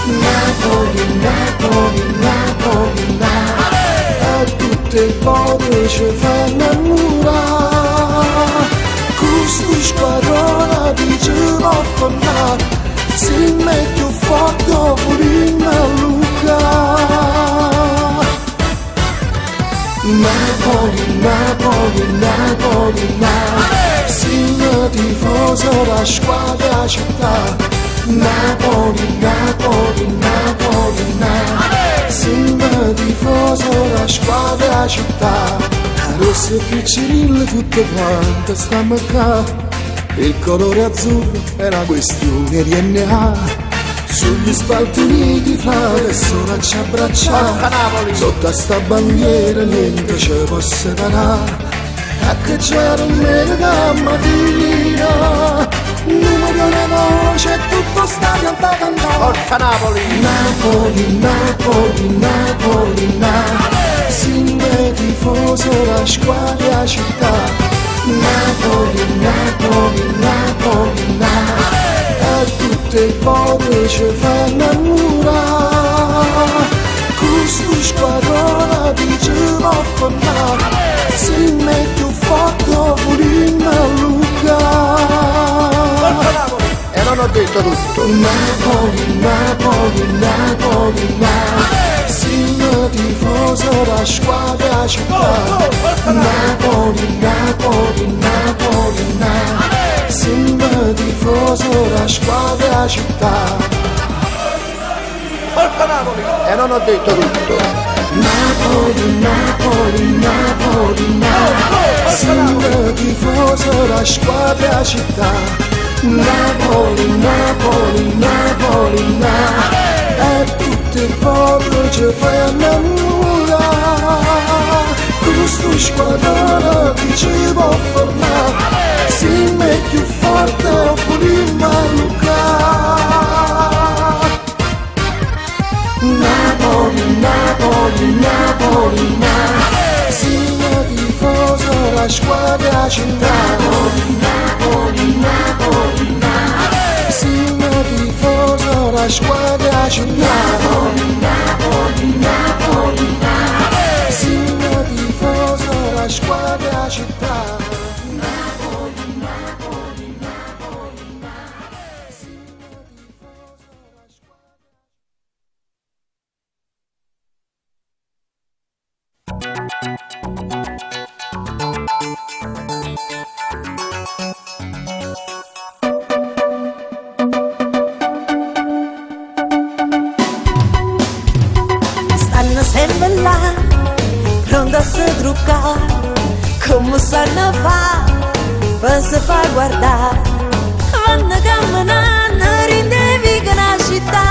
Napoli, Napoli, Napoli, Napoli, e tutte le volte ci fanno annurare. Questo squadrone dice non tornare, si mette un fuoco pure in Luca. Napoli, Napoli, Napoli, Napoli, simbolo tifoso la squadra città. Napoli, Napoli, Napoli, Napoli, simbolo tifoso la squadra città. Rosse e piccerille tutte quante stiamo qua, il colore azzurro è una questione di DNA. Sugli spalti uniti fra persone ci abbracciare, sotto a sta bandiera niente ci può separare. A che c'era un mega mattina, numero di voce, tutto sta cantando a noi. Forza Napoli! Napoli, Napoli, Napoli, Napoli, simbolo tifoso la squadra città. Napoli, Napoli, Napoli, Napoli, e tutte le volte ci fanno innamorare. Questo squadrone dice va a formare, si mette più forte pure a Luca. E non ho detto tutto. Napoli, Napoli, Napoli, Napoli, simbolo tifoso la squadra città. Napoli, Napoli, Napoli, Napoli, simbolo tifoso la squadra città. Forza Napoli! E non ho detto tutto. Napoli, Napoli, Napoli, Napoli, simbolo tifoso la squadra città. Napoli, Napoli, Napoli, Napoli, e tutte le volte ci fai innamorare. Questo squadrone che ci può formare, si mette più forte oppure malucare. Napoli, Napoli, Napoli, Napoli, simbolo tifoso la squadra città. Napoli, Napoli, Napoli, Napoli, simbolo tifoso la squadra città. Napoli, Napoli, Napoli, Napoli, simbolo tifoso la squadra città. Napoli, Napoli, Napoli, Napoli, simbolo tifoso la squadra. Stanno sempre là, pronto a si truccare, come sanno fa, per si far guardare. Vanno camminando, rindevi che la città,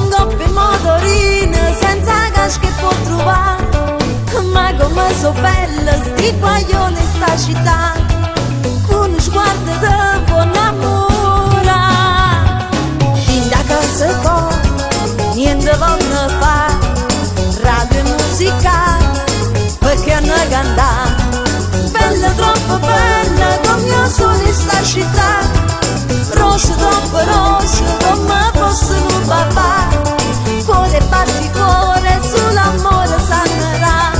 coppie motorine, senza casca che può trovare. Ma come so bella, sti guaglioni sta città, con uno sguardo di buon amore. In da casa con, niente vogliono fare, radio e musica, perché hanno cantato. Bella, troppo bella, come io sono in sta città, rosse, troppo rosse, come possono papà. Cuore batti cuore, sull'amore sannerà,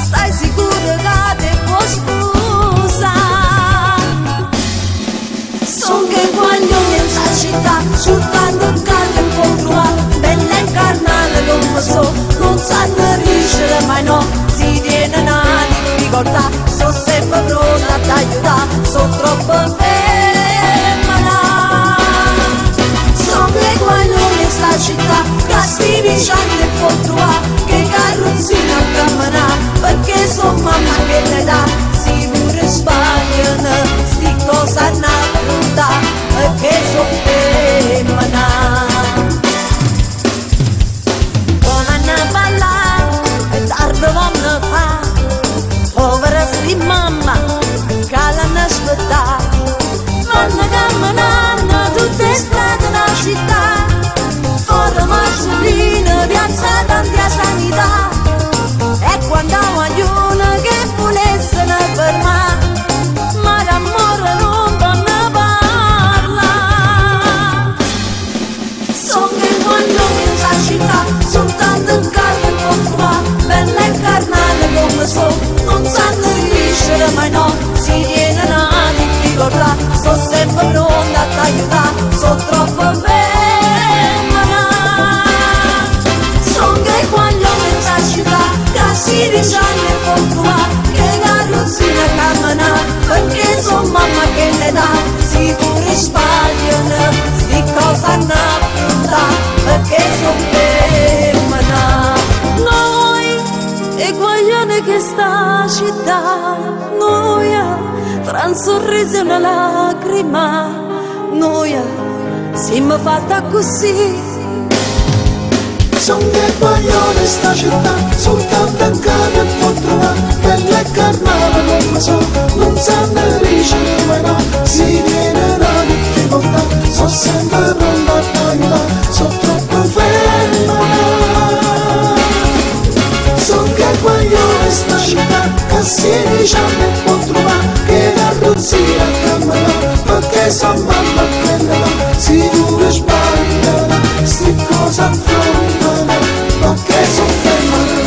stai sicuro che te può sposare. Son che guaglione in sta città, soltanto un cane può trovare, bella e carnale come so, non sanno riuscire mai no, si tiene una difficoltà, sono sempre pronta ad aiutare, sono troppo femmina. Son che guaglione in sta città, sti vicini e può trovare, che carrozzina a camminare, perché son mamma che le dà, si pure sbagliano, sti cosa hanno brutta, perché son femmina. Con hanno ballare, e tardi vanno fa, povera sti mamma, che l'hanno aspettare, vanno camminando tutte strade della città, ora Marciulina, piazza tanti a sanità, e quando vogliono che volessero fermare, ma d'amore non vanno parla. Son che vogliono in sta città, soltanto un carro può trovare, bella e carnale come so, non sanno riuscire mai no, si tiene una difficoltà, sono sempre pronta ad aiutare, sono troppo bella. Si diciamo e può trovare, che carrozzina cammina, perché son mamma che le dà, si pure sbagliano, sti cosa hanno brutta, perché son femmina. Noi, e guaglione che sta città, noi, tra un sorriso e una lacrima, noi, siamo fatta così. Son che guaglione sta città, soltanto un cane può trovare, bella e carnale come so, non sanno riuscire mai no, si viene da diciamo e può trovare che carrozzina a camminare, perché sono mamma quella sicuro sbagliano, sti cose affrontano, perché sono fermano.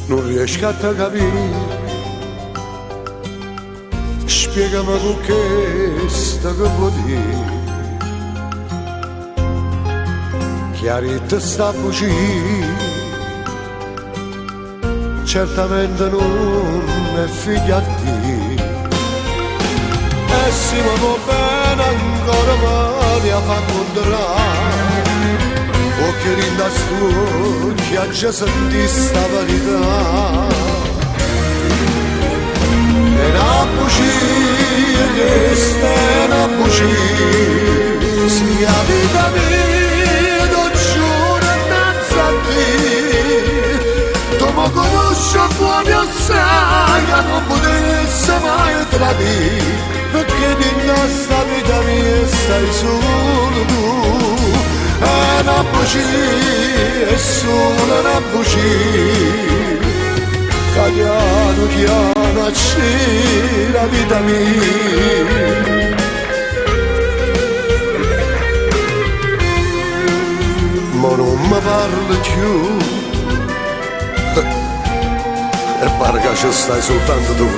Non riesco a capire, spiegami con che sta che vuol dire. Chiaretta sta bugia, certamente non è figlia di te. E se mi va bene ancora male a far contrarre, o che rinda stucchia già sentì sta verità. È una bugia, questa è una bugia, sia vita mia, lo giuro innanzi a te. Tu mi conosci buoni assai, che non potessi mai tradire, perché di nostra vita mia stai solo tu. È una bugia, è solo una bugia, che piano piano accende la vita mia. Ma non mi parli più, e pare che ci stai soltanto tu.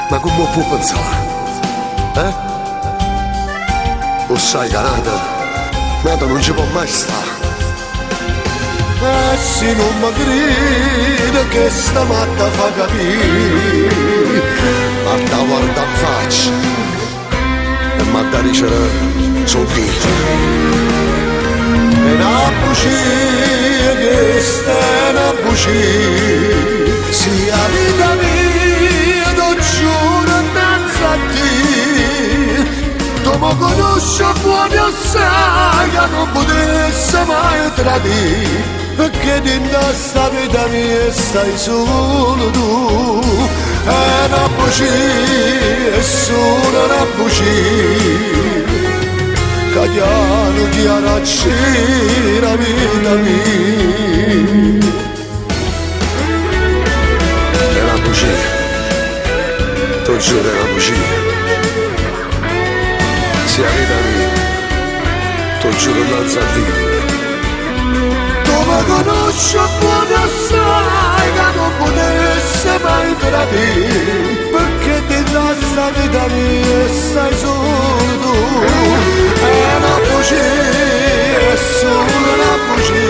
Ma come puoi pensare? O sai che nata non ci può mai stare. E se non mi crede che sta matta fa capire, ma da guarda in faccia e mi da dicere sono figlio. È una bugia, questa è una bugia, sia vita mia, lo giuro innanzi a te. Tu mi conosci buoni assai, che non potessi mai tradire, perché di nostra vita mia stai solo tu. È una bugia, è solo una bugia, che piano piano accende la vita mia. È una bugia, tu giuro è una bugia, sia vita mia, tu giuro innanzi a te. Tu mi conosci buoni assai, che non potessi mai tradire, perché di nostra vita mia stai solo tu. È una bugia, è solo una bugia,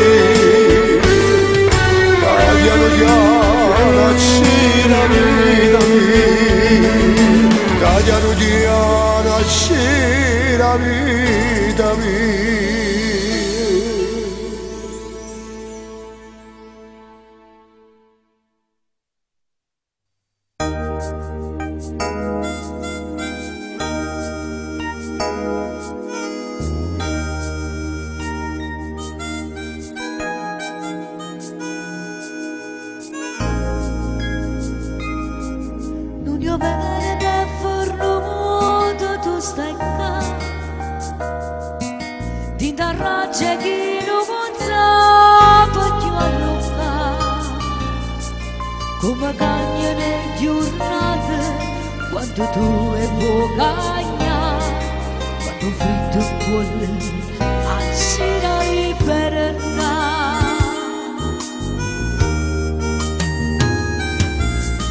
che piano piano accende la vita mia, che piano piano accende la vita mia. Come cagna le giornate, quando tu e vuoi cagnare, quando fritto scuola, anzirai per andare.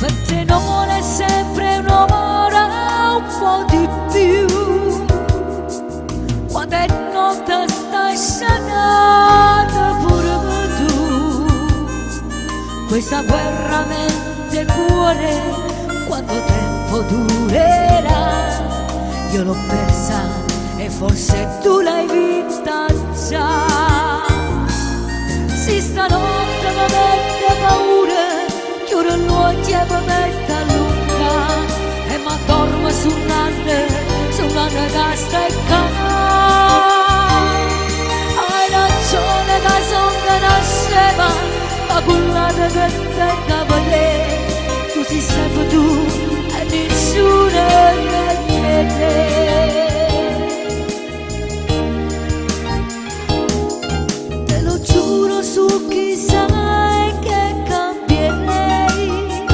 Per te non è sempre un'ora, un po' di più, quando è notte stai sanata pure tu. Questa guerra mente cuore, quanto tempo durerà? Io l'ho persa e forse tu l'hai vinta già. Si stanotte mi mette paura, chiudo gli occhi e mi mette a lunga, e mi dormo su una che te capite, tu sei sempre tu e nessuno che te lo giuro su chi sai che cambierei,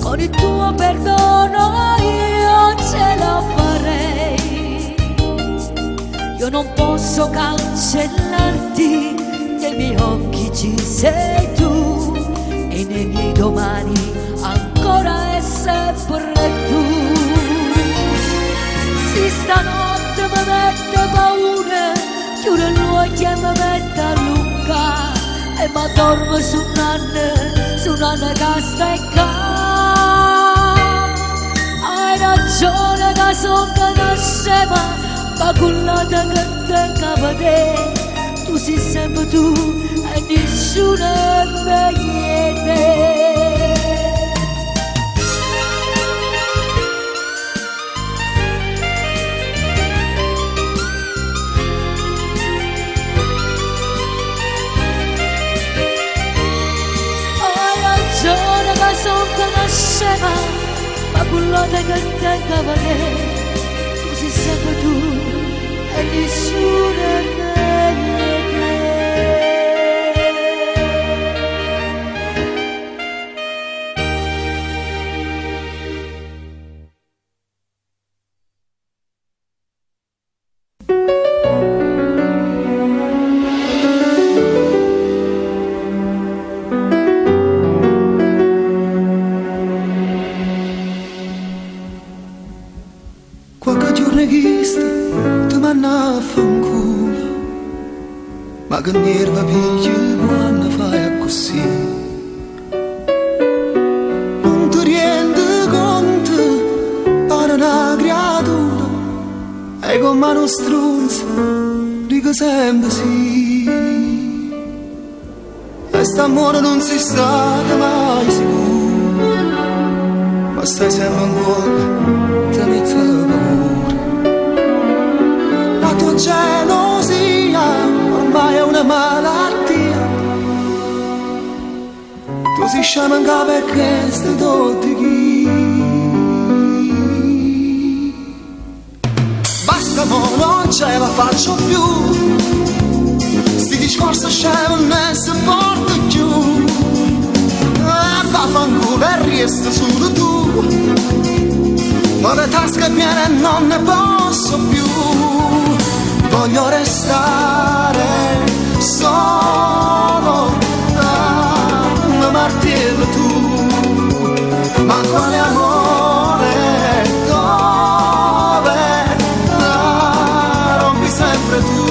con il tuo perdono io ce la farei. Io non posso cancellarti, nei miei occhi ci sei tu e nei miei domani ancora è sempre tu. Si stanotte mi mette paura, chiudo gli occhi e mi mette a lunga e mi dormo su un'anna che stecca. Hai ragione che sono una scema, ma cullata che te capite, tu sei sempre tu e nessuno è meglio te. Hai ragione che sono una scema, ma cullata che te capite, tu sei sempre tu e nessuno è meglio te. Qualche giorno hai visto, ti manna a fanculo, ma che nerva pigli quando fai così. Non ti rendi conto, pare una creatura, e con mano stronza, dico sempre sì. E st'amore non si sta mai sicuro, ma stai sempre in cuore, te mette paura. La tua gelosia ormai è una malattia, tu si sciama in capo perché stai tutti chi. Basta mo, non ce la faccio più, sti discorsi scemi non ne si porta più. Vaffanculo e resta solo tu, ho le tasche piene e non ne posso più. Voglio restare solo, mi martello tu, ma quale amore, dove, rompi sempre tu.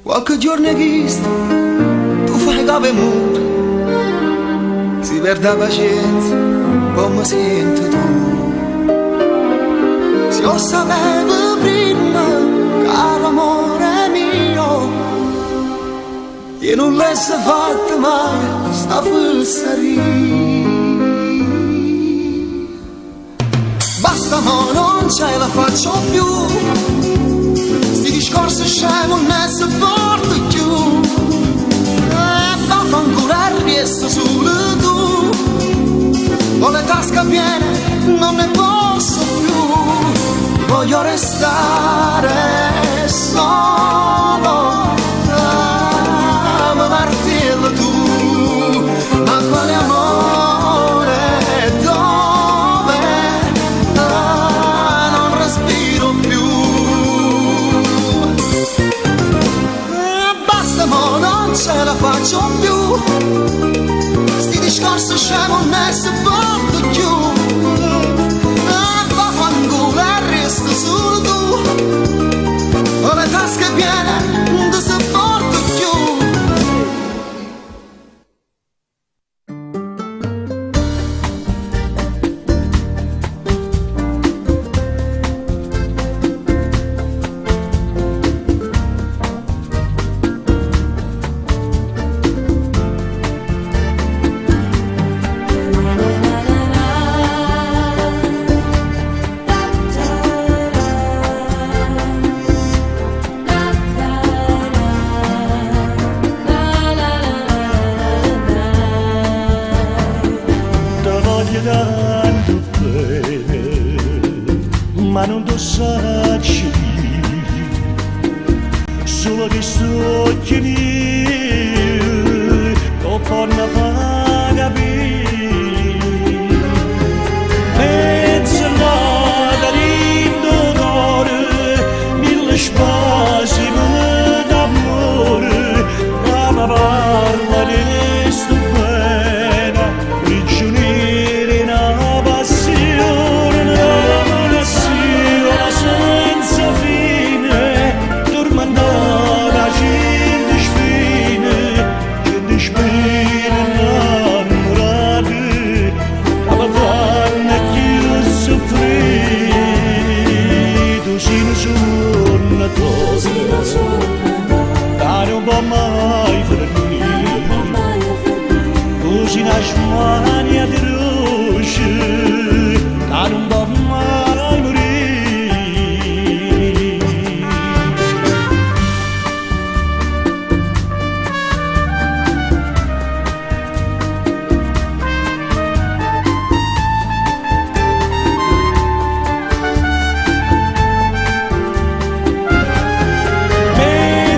Qualche giorno hai visto, tu fai capo e muto, si perde la pazienza, come senti tu. Se io sapevo prima, caro amore mio, io non l'avessi fatta mai, sta fesseria. Basta mo, non ce la faccio più, discorso scemo non ne si porta più. Vaffanculo e resto solo tu, ho le tasche piene, non ne posso più. Voglio restare solo, mi martello tu, ma quale amore, dove, non respiro più. Non ce la faccio più, sti discorsi scemo non ne si porta più. Vaffanculo e resto solo tu, ma non lo sai, solo che sto occhi miei non fanno fa capire. Mezz'annata lindo cuore, mille spasimi d'amore, ma mi parla di sto pena, prigionieri in una passione senza fine, tormentata gente spine innamorate, ma fanno più soffrire. Tu sei una sonno, che non può mai finire, tu sei una smania di roce, che non può mai morire.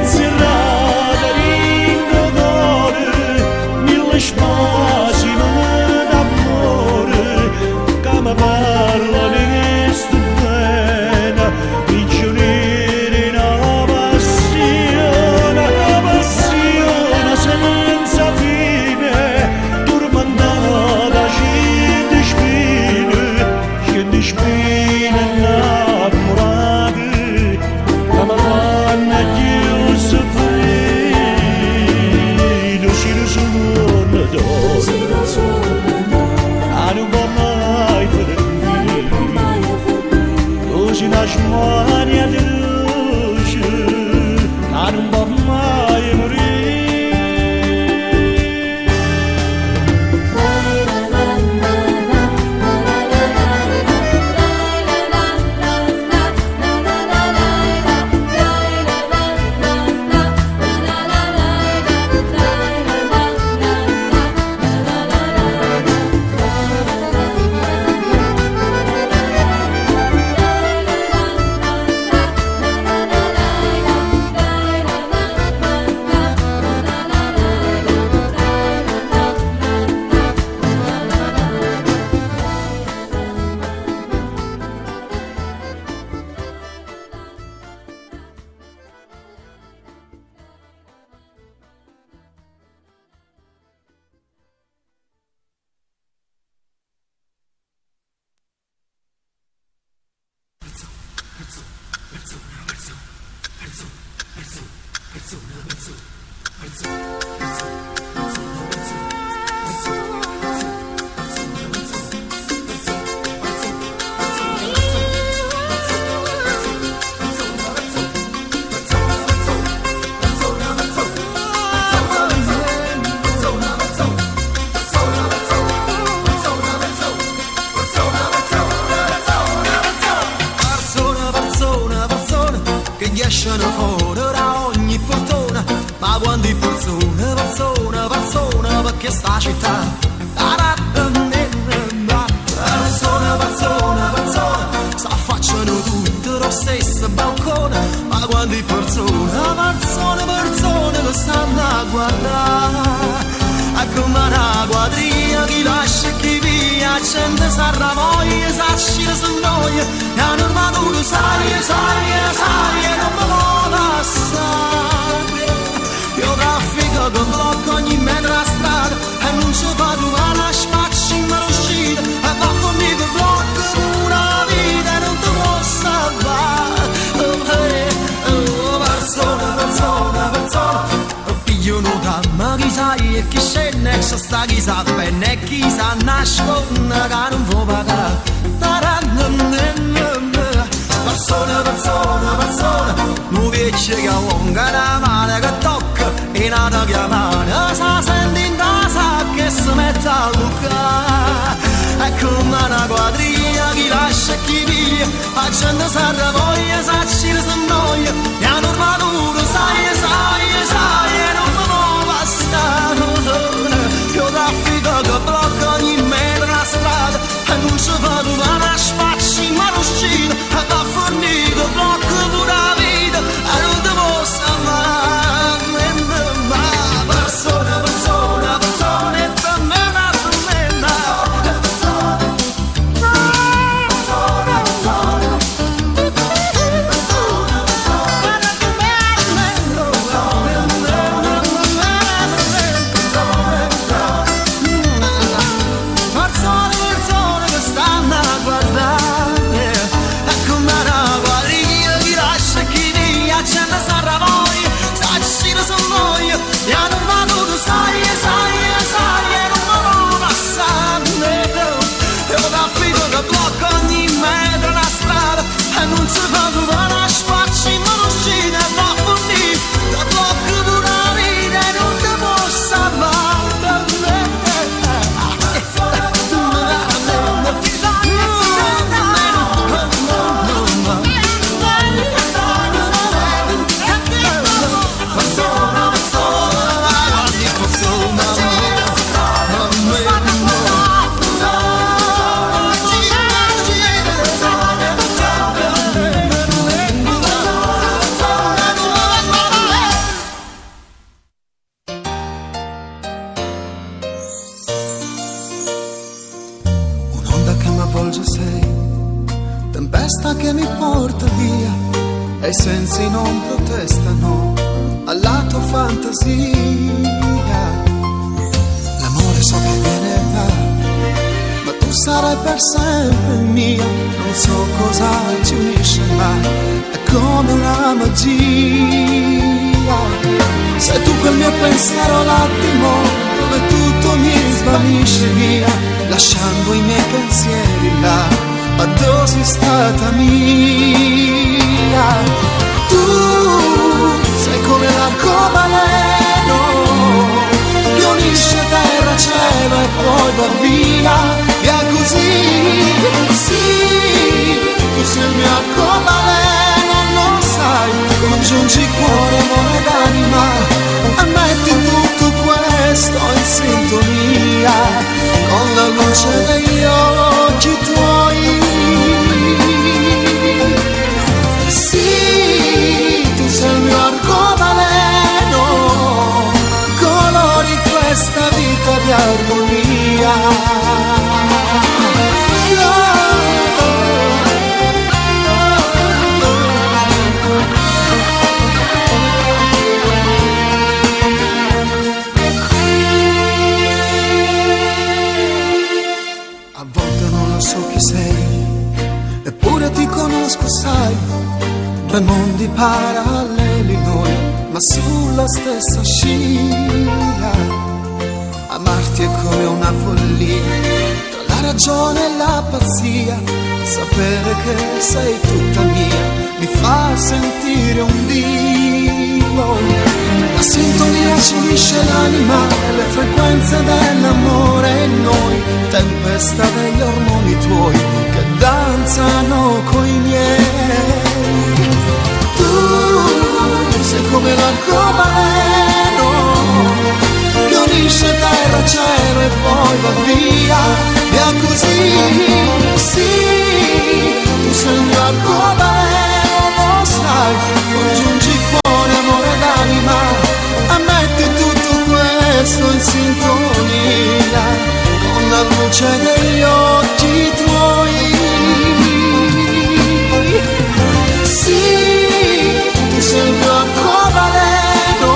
Mezz'errata lindo cuore, mille spasimi d'amore, che mi parla di sta pena, prigionieri in una passione senza fine, tormentata gente spine innamorate, che mi fanno più soffrire. Tu sei una sonno d'oro, che non può mai finire, tu sei una smania di luce, che non può mai morire. Escono fuori da ogni portone, ma quando è persona, perché sta città persona, s'affacciano tutte lo stesso balcone, ma quando è persona che stanno a guardare, a come una quadriglia chi lascia e chi via, gente sarà voglia, s'ascira su noi, e hanno armato lo sai, e non mi può passare. Io traffico con blocco ogni metro a strada, e non ci vado a spacci in uscita, e va conmigo il blocco una vita, e non ti può salvare. Persona, figlio non ma chi sai e chi scende, chi sta chi sa bene e chi sa nasconde, che non può pagare. Persona, non viene che lunga la mano che tocca, e nata chiamata, sa senti in casa che si mette a lucca. È come una quadriglia, chi lascia e chi via, la gente sarà voglia, sa ci si noia, e hanno armato, sai, e non mi può bastare. Io traffico che blocca ogni metro a strada, e non ci vado a spacci, ma non uscire. uscita e va fornito, blocco pure la vita e non ti posso amare mai. Persona, persona, persona, e per me una tormenta. Persone che stanno a guardare, e come una guardia chi lascia e chi via, c'è una sarra voi, sai ci sono noi, e hanno fatto tu sai, e non me lo passare, e ora affido che blocca ogni metro la strada, e non si fa tu per la spacci, ma non uscite, e va a fornire, da blocco pure la vita, e non ti posso amare. Un'onda che mi avvolge sei, tempesta che mi porta via, e i sensi non protestano alla tua fantasia. L'amore so che viene e va, ma tu sarai per sempre mia. Non so cosa ci unisce ma è come una magia. Sei tu quel mio pensiero l'attimo dove tutto mi svanisce via, lasciando i miei pensieri là, ma dove sei stata mia? Tu sei come l'arcobaleno che unisce terra, cielo e poi va via, via così. Sì, tu sei il mio arcobaleno, non sai, congiungi cuore, amore ed anima, e metti tutto questo in sintonia con la luce degli occhi tuoi. Sì, tu sei il mio arcobaleno, colori questa vita di armonia. A volte non lo so chi sei, eppure ti conosco, sai, due mondi paralleli noi, ma sulla stessa scia. Amarti è come una follia, tra la ragione e la pazzia, sapere che sei tutta mia mi fa sentire un Dio. La sintonia ci unisce l'anima e le frequenze dell'amore in noi, tempesta degli ormoni tuoi che danzano coi miei. Tu sei come l'arcobaleno che unisce terra, cielo e poi va via, via così. Sì, tu sei il mio arcobaleno, lo sai, congiungi cuore, amore ed anima, e metti tutto questo in sintonia con la luce degli occhi tuoi. Sì, tu sei il mio arcobaleno,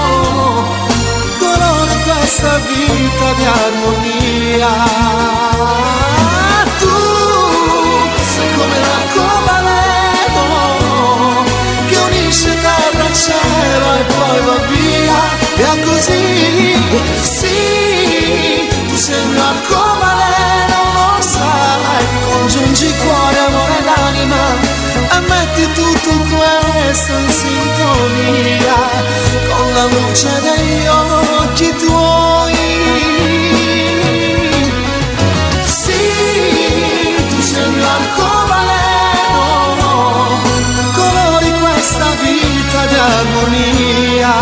colore questa vita di armonia. Tu sei come l'arcobaleno che unisce terra e cielo e poi va via, via così. Sì, tu sei il mio arcobaleno, lo sai, congiungi cuore, amore ed anima, e metti tutto questo in sintonia con la luce degli occhi tuoi. Sì, tu sei il mio arcobaleno, colori questa vita di armonia.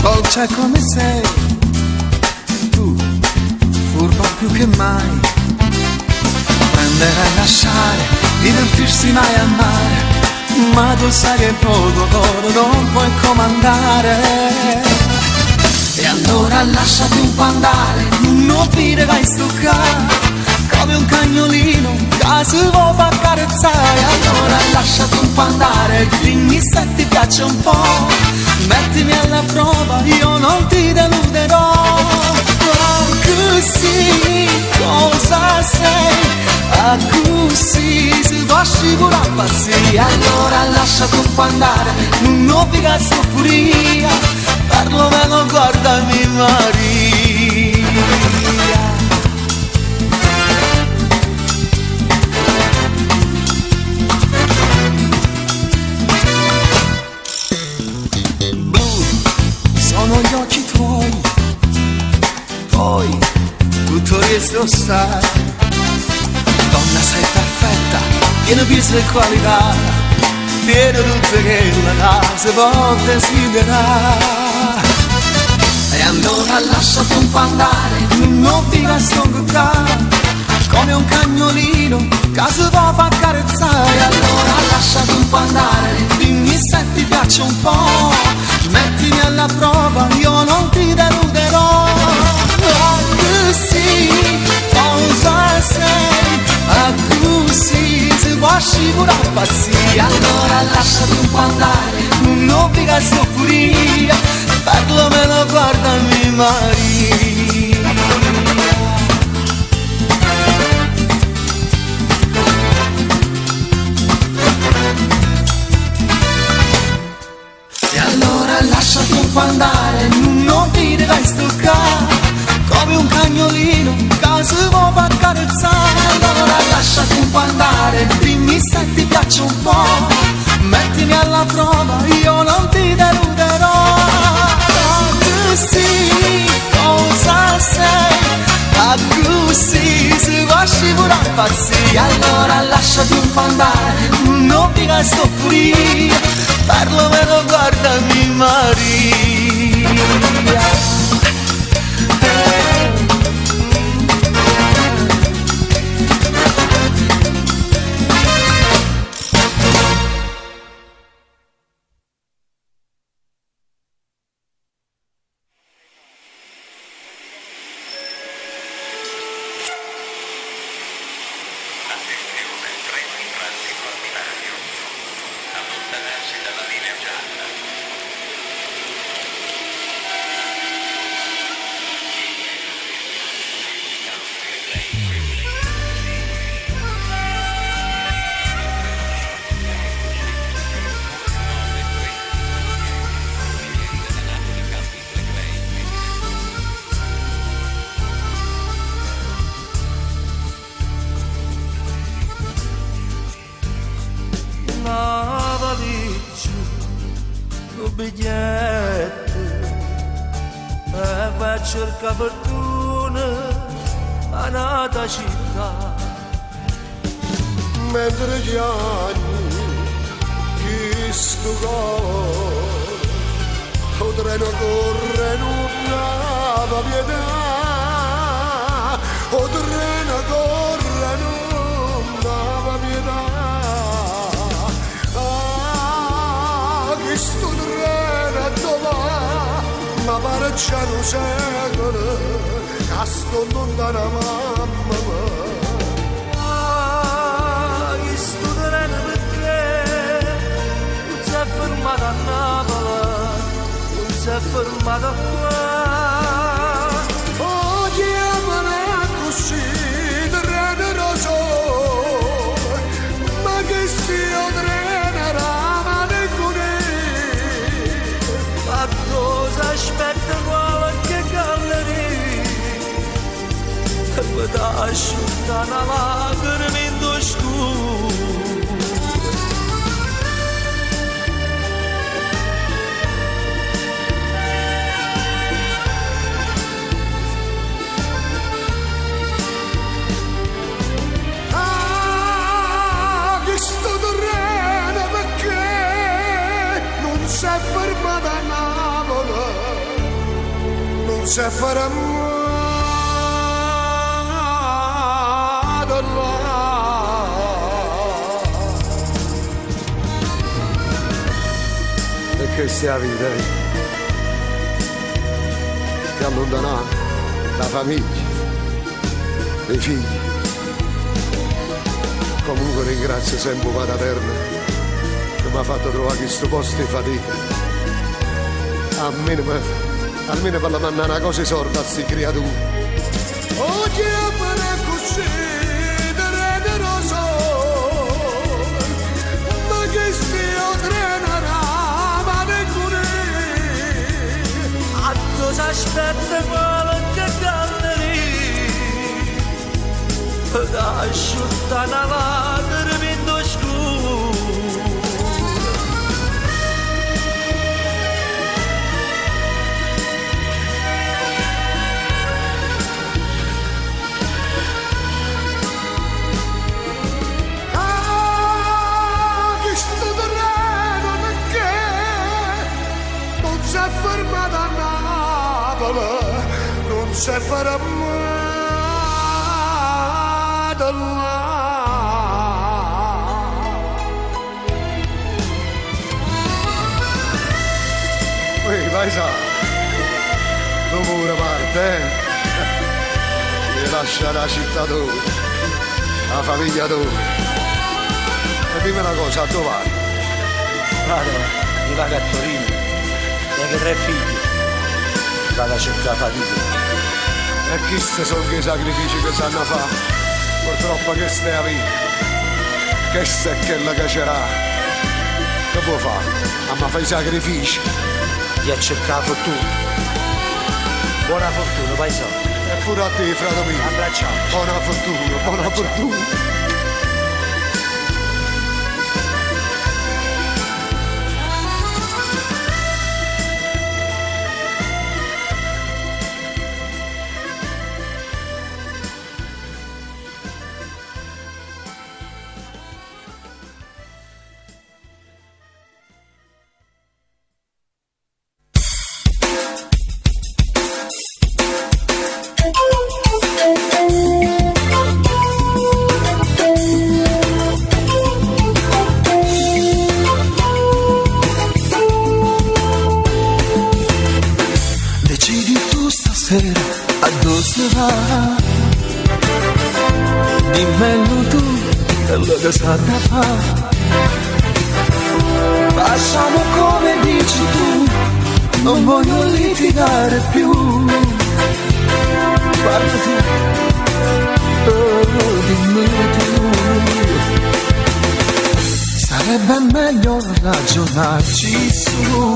Dolce come sei, tu, furba più che mai, prendere e lasciare, divertirsi mai a mare, ma tu sai che poco coro non puoi comandare. E allora lasciati un po' andare, non dire vai stuccare, come un cagnolino che si vuole far carezzare. Allora lasciati un po' andare, dimmi se ti piace un po', mettimi alla prova, io non ti deluderò. Oh, così, cosa sei? Così si può scivolare pazzia. Allora lasciati un po' andare, non piega su furia, perlomeno guardami Maria. Sono gli occhi tuoi, poi tutto resto sai. Donna sei perfetta, piena di sue qualità, piena di tutte quelle cose può desiderare. E allora lasciati un po' andare, non dica sto come un cagnolino che si può far carezzare. Allora lasciati un po' andare, dimmi se ti piace un po', mettimi alla prova, io non ti deluderò. Così, cosa sei? Così si può scivolare pazzia. Allora lasciati un po' andare, non dica sto furia, perlomeno guardami Maria. E allora lasciati un po' andare, non ti devi stoccare, come un cagnolino che si può far carezzare. Allora lasciati un po' andare, dimmi se ti piace un po', mettimi alla prova, io non ti deluderò. Così, cosa sei? Così si va a scivolare pazzia. Allora lasciati un po' andare, non dica sto furia, perlomeno guardami Maria. cerca fortuna a nata città. Mentre gli anni chi sto cuore, o treno corre non dava pietà, o treno corre non dava pietà. Ah, chi sto treno dove ma pare c'è un secolo che sto lontana mamma mia. Ah, chi sto treno perché non si è fermato a Napoli, non si è fermato qua. Oh, chiamane così, treno rosso, ma che sia treno ramane con ma cosa aspetta qualche galleria e mi dà asciutta una lacrima in tuo scuro. Ah, che sto terreno perché non si è fermato a Napoli, non si è fermato là. E che sia vita, ti allontanato da famiglia, dei figli. Comunque ringrazio sempre Padre Eterno che mi ha fatto trovare questo posto di fatica. Almeno per la mandare una cosa sorda a sti creature. Oh, chiamane così, treno sole, ma che stia treno ramane con a cosa aspetta qualche galleria da asciutta una lacrima in tuo scuro. Ah, che sto terreno perché non si è fermato a Napoli, non se farà Ehi, paesa, dopo una parte, ti lascia la città tua, la famiglia tua. E dimmi una cosa, dove vai? Vado, mi vado a Torino, tengo 3 figli, vado a cercare fatica. E questi sono i sacrifici che sanno fare, purtroppo che stai a vita, che è quella che c'era. Che può fare? Ma fai sacrifici. Di a cercare fortuna. Buona fortuna, paesano. E pure a te, frate mio. Abbracciamo. Buona fortuna, buona fortuna. A dove va? Dimmelo tu, quello che sa da fare. Facciamo come dici tu, non voglio litigare più. Guarda tu, dimmelo tu. Sarebbe meglio ragionarci su.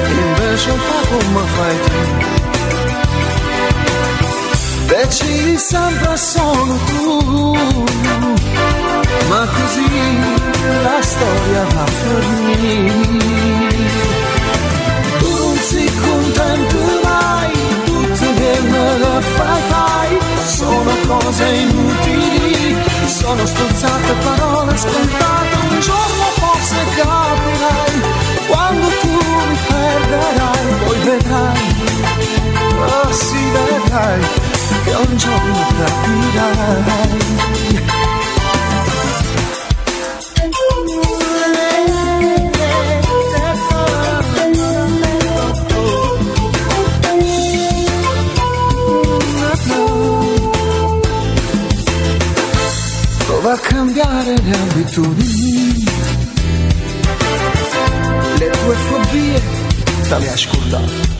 Invece fa come fai tu, decidi sempre solo tu, ma così la storia va a finire. Tu non sei contento mai, tutto quello che fai, sono cose inutili, sono stronzate parole scontate, un giorno forse capirai. Quando tu mi perderai, poi vedrai, oh sì vedrai, che un giorno capirai. Prova a cambiare le abitudini, le tue fobie te le hai scordate.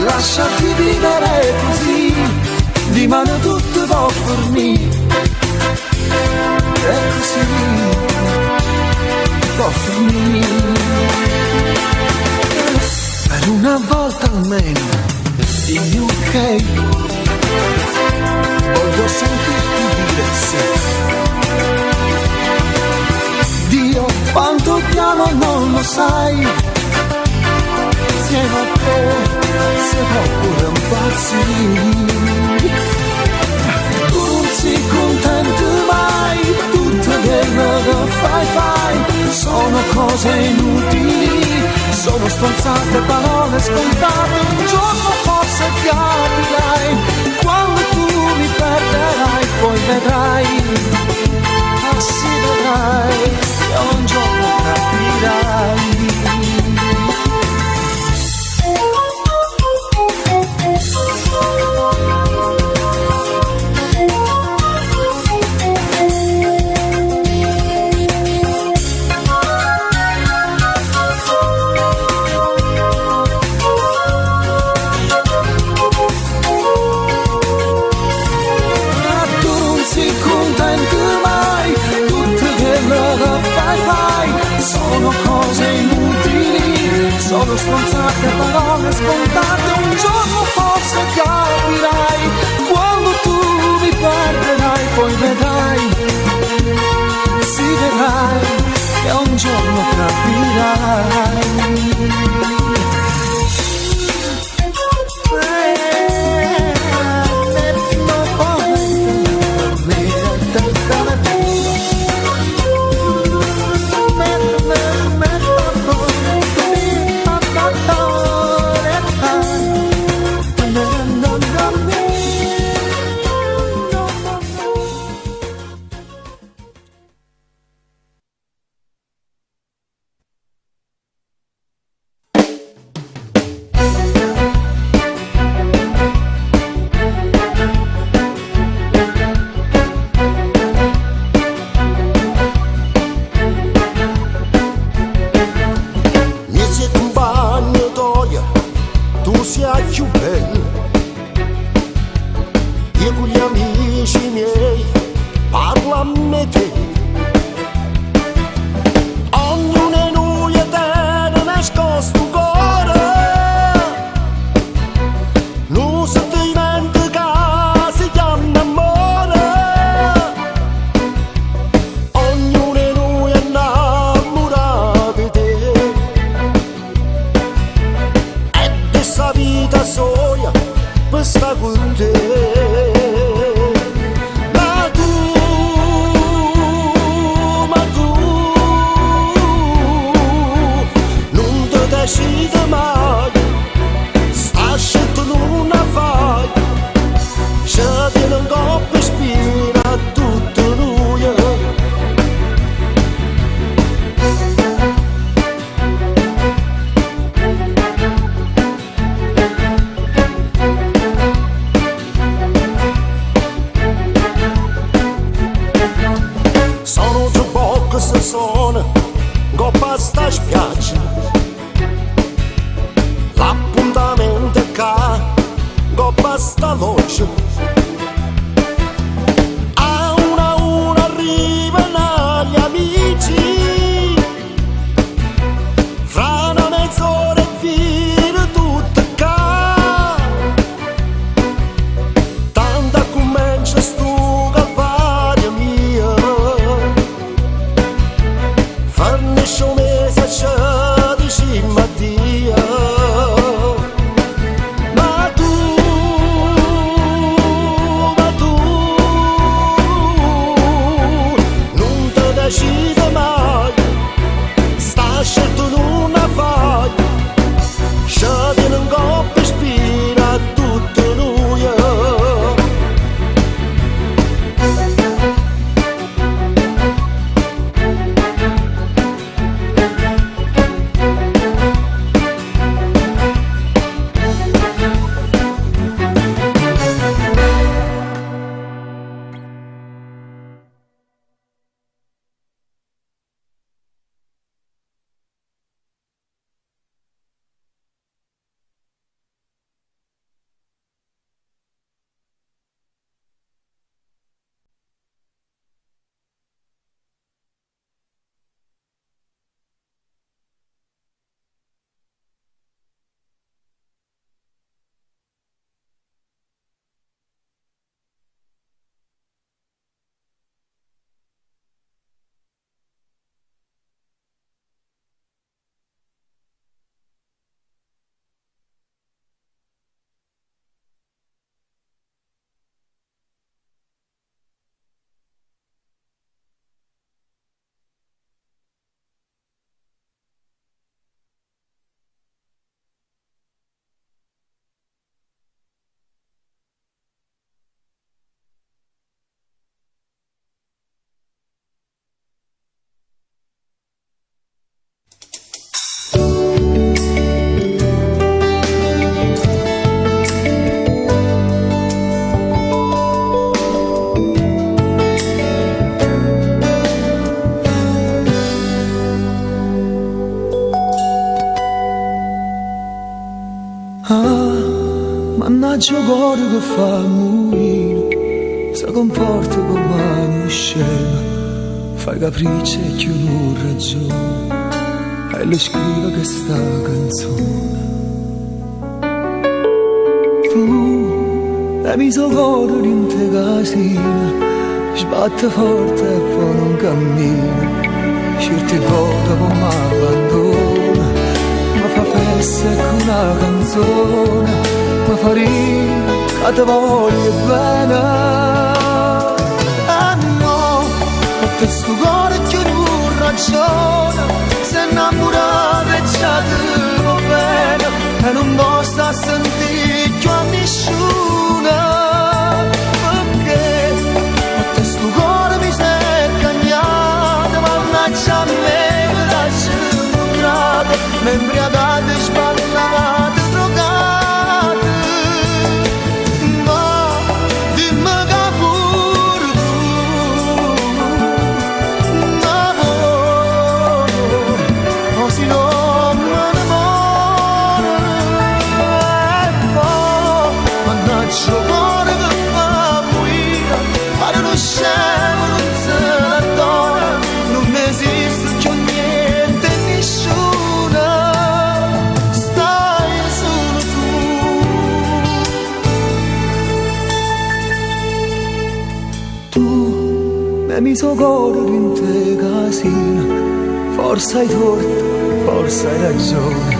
Lasciati vivere così, di mano tutto va a fornire. E così va a fornire. Per una volta almeno dimmi ok, voglio sentirti dire sì. Dio quanto ti amo non lo sai, insieme a te se può pure impazzire. Tu non sei contento mai, tutto quello che fai, sono cose inutili, sono stronzate parole scontate, un giorno forse capirai, quando tu mi perderai, poi vedrai, ah sì vedrai, che un giorno capirai. Sono cose inutili, sono stronzate parole scontate, un giorno forse capirai, quando tu mi perderai, poi vedrai, sì vedrai, che un giorno capirai. sta spiaggia, l'appuntamento che gobba sta voce, a una arrivano gli amici, fra una mezz'ora e fino tutto qua, tanta comincia sto calvario mio, farnisce un mese c'è dici Mattia, ma tu non ti decidi mai, sta scelto non la fai, scegli un coppo ispira a tutto noi. Mannaggia cuore che fa morire, si comporta come un scema, fai capricci e chi non ragione, e le scrive che sta canzone. Tu hai messo cuore in te casina, sbatte forte e poi non cammina, certe volte poi mi abbandona, mi fa festa con una canzone, mi fa ridere che ti voglio bene. Ah no, perché sto cuore che non ragiona, si è innamorato e già ti va bene, e non posso sentire più a nessuno, perché sto cuore mi si è cagnato, mannaggia a me, mi lascia incontrato, mi imbriagato e sballato, drogato. Mi so cuore in te casina, forse hai torto, forse hai ragione,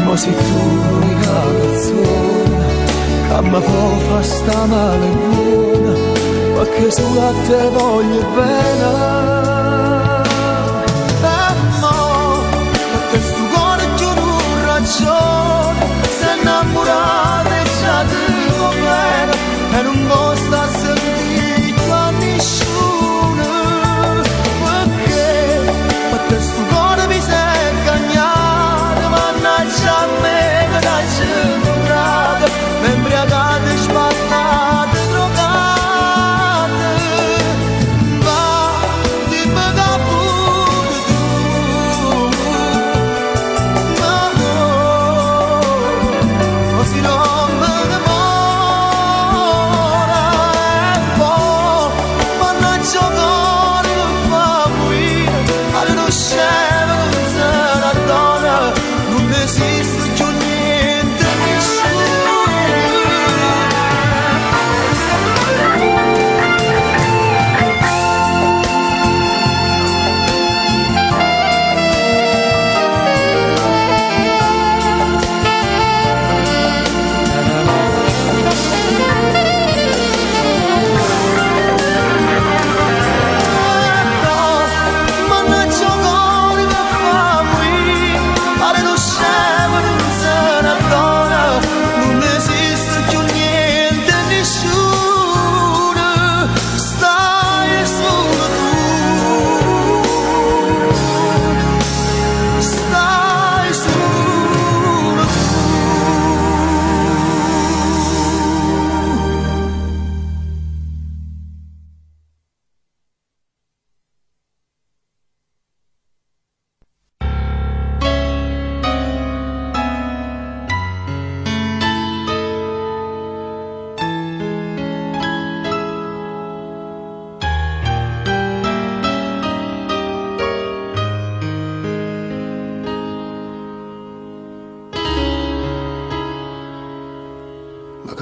ma sei tu l'unica persona che mi può far sta male buona, perché solo a te voglio bene. No, perché sto cuore che non ragione, si è innamorato e già ti va bene, e non posso sentire più a nessuno. Sto cuore mi si è cagnato, mannaggia a me, mi lascia incontrato, mi imbriagato e sballato, drogato. Ma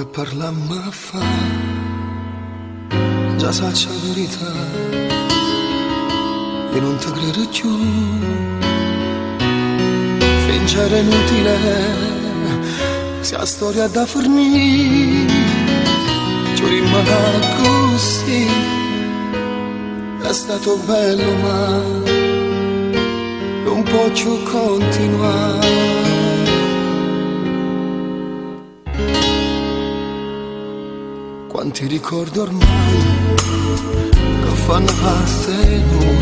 che parlammo a fa, già saccia la verità e non ti credo più. Fingere inutile, se la storia da fornire, ci rimane così. È stato bello ma non posso continuare. Quanti ricordi ormai che fanno parte di noi,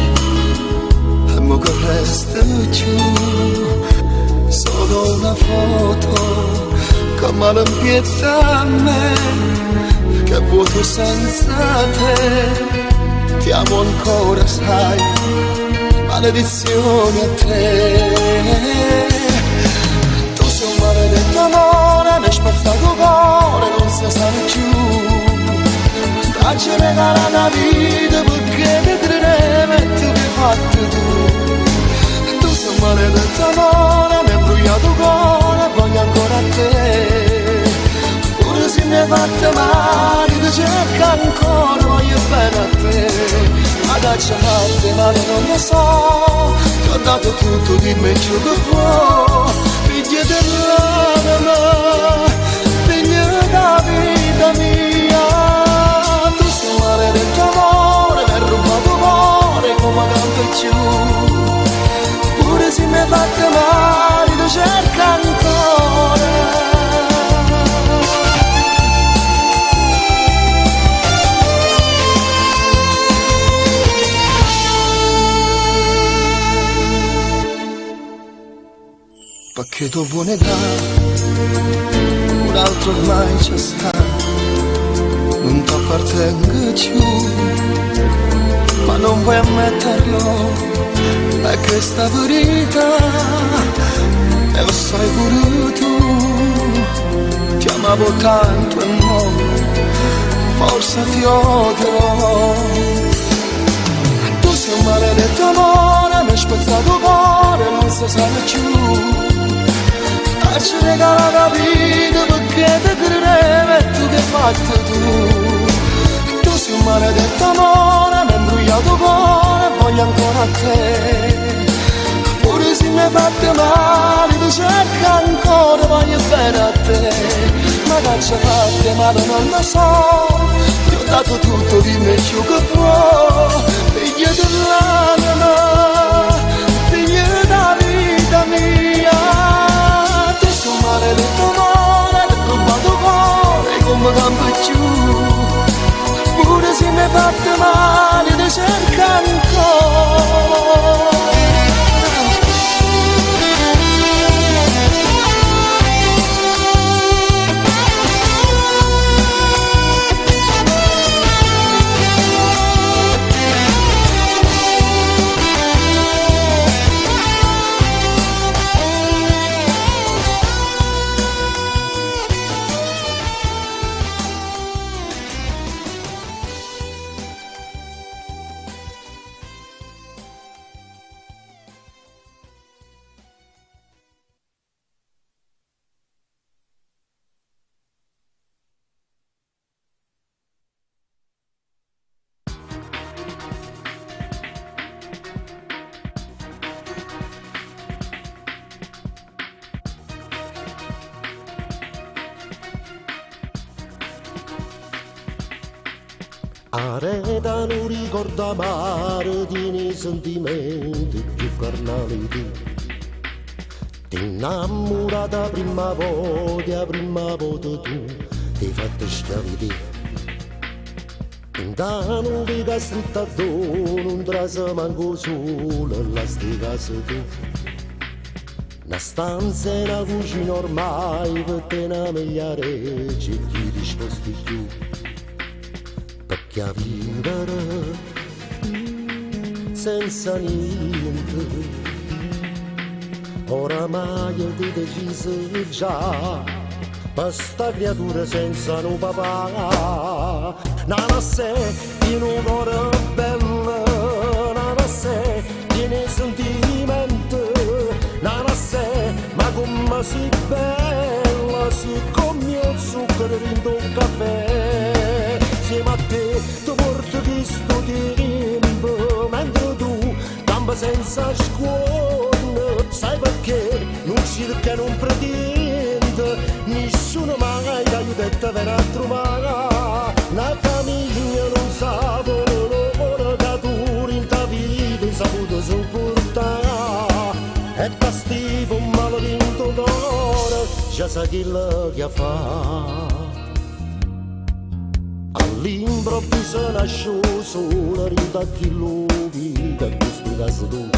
e mo che resta giù solo una foto che malempietta a me, che vuoto senza te. Ti amo ancora, sai, maledizione a te. Tu sei un maledetto amore, mi hai spezzato il cuore, non si sa più. Ci regala la vita perché ti credevo e tu mi hai fatto tu. Tu sei un maledetto amore, mi hai bruciato il cuore, voglio ancora a te. Pure se mi hai fatto male, ti cerco ancora, voglio bene a te. Ma dacci parte, ma non lo so, ti ho dato tutto, dimmi ciò che vuoi. Figlia dell'anima, figlia della vita mia. Maledetto amore, mi hai rubato cuore come canto giù. Pure se mi hai fatto male, ti cerco ancora. Perché tu vuoi negare, un altro ormai c'è sta. Non ti appartengo più, ma non vuoi ammetterlo, è questa verità, e lo sai pure tu, ti amavo tanto e mo, forse ti odierò. Tu sei un maledetto amore, mi hai spezzato il cuore, non si sa più. Ci regala la vita perché ti credevo e tu che hai fatto tu. Tu sei un maledetto amore, mi hai imbrugliato il cuore, voglio ancora a te. Pure se mi hai fatto male, ti cerco ancora, voglio bene a te. Ma caccia fatte, ma non lo so, ti ho dato tutto, dimmi ciò che vuoi. Figlia dell'anima, figlia della vita mia. Maledetto amore, ti ho rubato cuore come campo giù. Pure se mi hai fatto male, ti cerco ancora. Areta non ricorda amare, tieni sentimenti più carnali tu. Ti innamorata prima volta tu, ti hai fatto schiavi te. Intanto di castretta tu, non trasa manco solo, la sti casa tu. Una stanza e una cucina ormai, per te una migliare, c'è chi risposti più. Perché a vivere senza niente, oramai ti deciso già, per sta creatura senza un papà. Non sei in un cuore bello, non sei in sentimento, non sei, ma come si bella, si come il zucchero in senza scuola, sai perché? Non si che non pretende, nessuno mai ti aiuta per a trovare, la famiglia non sa lavoro che tu in ta vita hai saputo sopportare, e castigo un malavinto d'oro, già sa chi lo che fa. All'improvviso nasce solo rita chi lo vita e questi casi tu.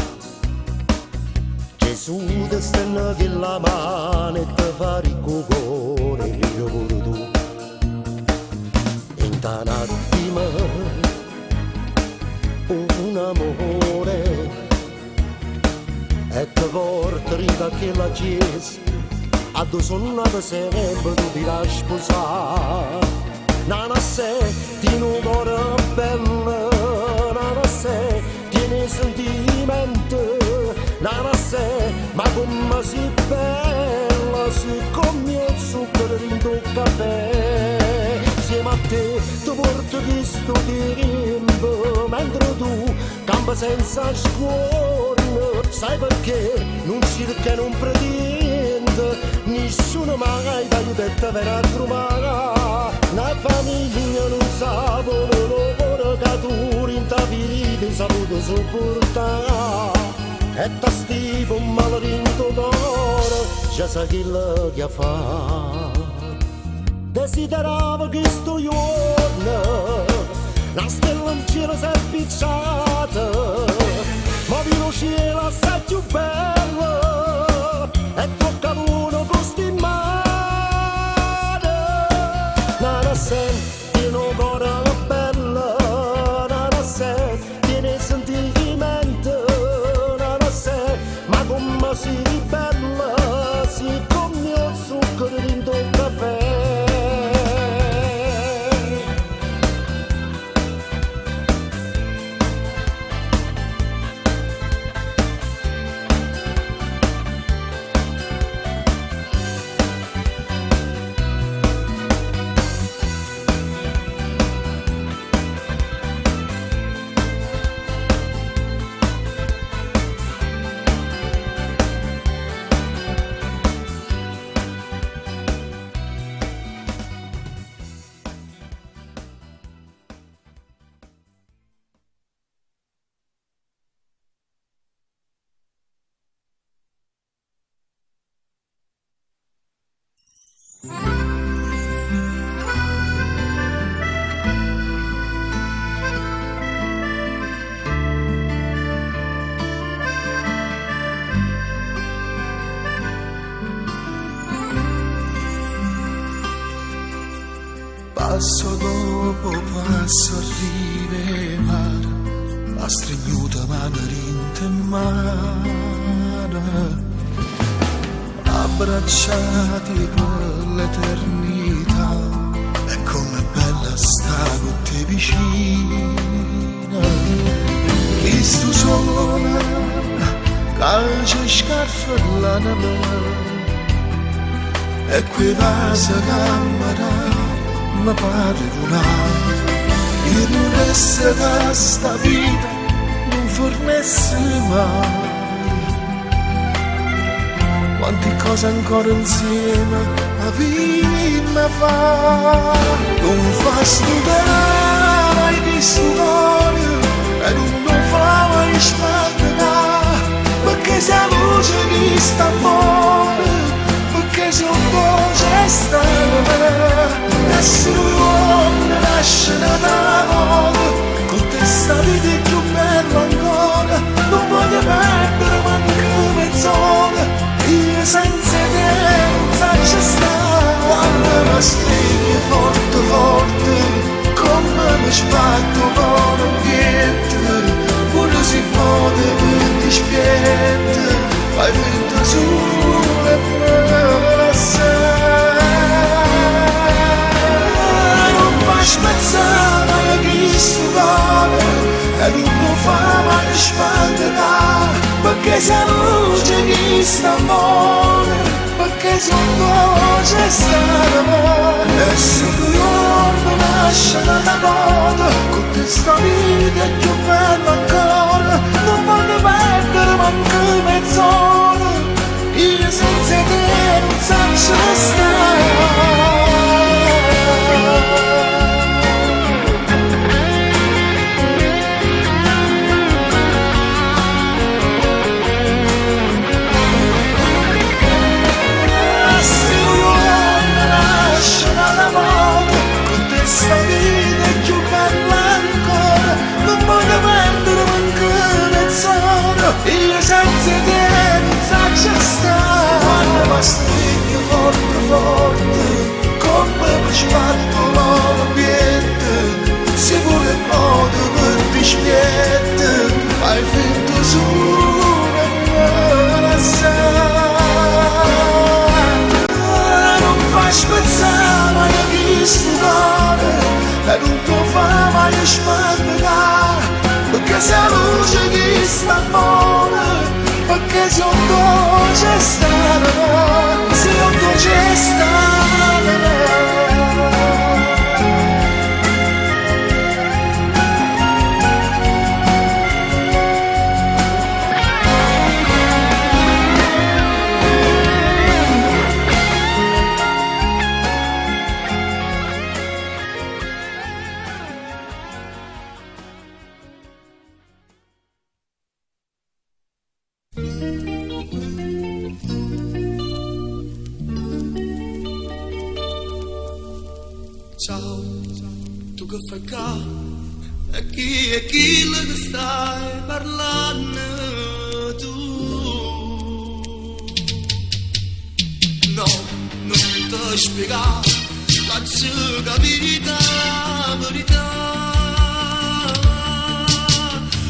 Gesù ti stanno che la mano e ti fa riccocore che io pure tu. In un attimo un amore e ti porta rita che la chiesa a due sono nata sempre tu ti la sposare. Nana se ti non cuore bello, nana se tieni sentimento, nana se ma come si bella, si come il zucchero in tuo caffè. Insieme a te ti porto questo tempo, mentre tu campa senza scuola, sai perché? Non si che non pretende, nessuno mai ti aiuta per a trovare. La famiglia non sa lavoro che tu in ta vita hai saputo sopportare, e ti stivo un malavinto d'oro, già sa chi lo che fa. Desideravo questo giorno, la stella in cielo si è picciata, ma vino cielo assai più bello, e tocca l'uno con sti mani. Nana se tiene un cuore bello, nana se tiene sentimento, nana se ma come si bella, si come il zucchero in tuo caffè. Passo dopo passo arriva mare, la stregnuta mano rinta in mano, abbracciati per l'eternità, e com'è bella sta con te vicina. Questo sole calcia scarfa la nave, e quei vasi camera ma pare donato, e non resta da sta vita non fornesse mai. Quante cose ancora insieme a vita fa, non fa studere mai questo cuore, e non lo fa mai sfaldare, perché se la luce di sta amore, perché se un po' c'è stata. Nessuno uomo nasce da nuovo, con te sta vita è più bella ancora, non voglio perdere manco mezz'ora, io senza te non faccio stare. Quando mi stringi forte forte, come mi spacco con ambiente, pure si può te dispiette, fai finta solo e me la sai. Spezzava questo cuore, e non lo fa mai sfaldare, perché se la luce di sta amore, perché se un voce sta d'amore, e se tu non nasce dalla nota, con te sta vita è più bella ancora, non voglio perdere manco mezz'ora, io senza te non saprei stare. Questa vita è più bella ancora, non voglio perdere manco mezz'ora, io senza te non saprei stare. Quando mi stringi forte forte, come ci fatto l'ambiente, se vuole il modo per dispiette, fai finto solo e la non fai spezzare mai questo cuore, e non ti fa mai spaventare, perché se la luce che sta buona, perché se un tuo c'è stata, se un tuo c'è stata. Ciao, tu che fai qua? E chi le stai parlando tu? No, non ti spiegare, faccio capire la verità.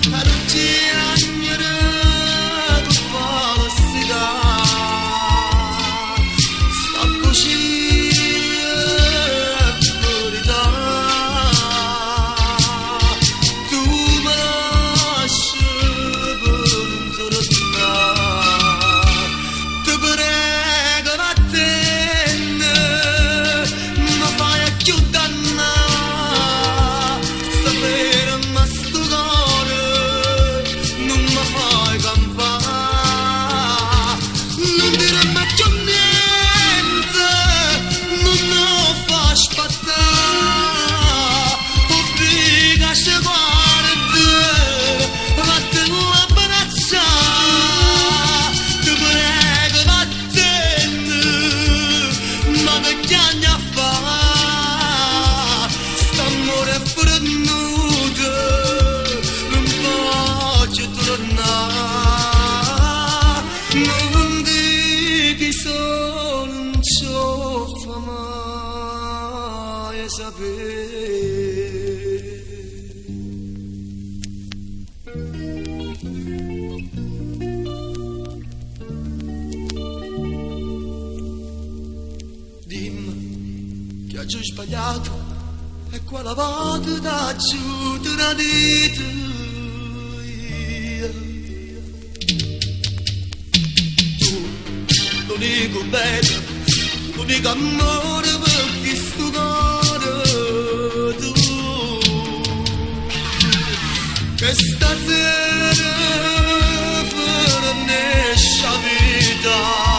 E non ci agnere tu falsità. Sta così. Ho sbagliato e quella volta t'aiuto una dita. Tu, l'unico bello, l'unico amore per questo cuore. Tu, che stasera per me la vita.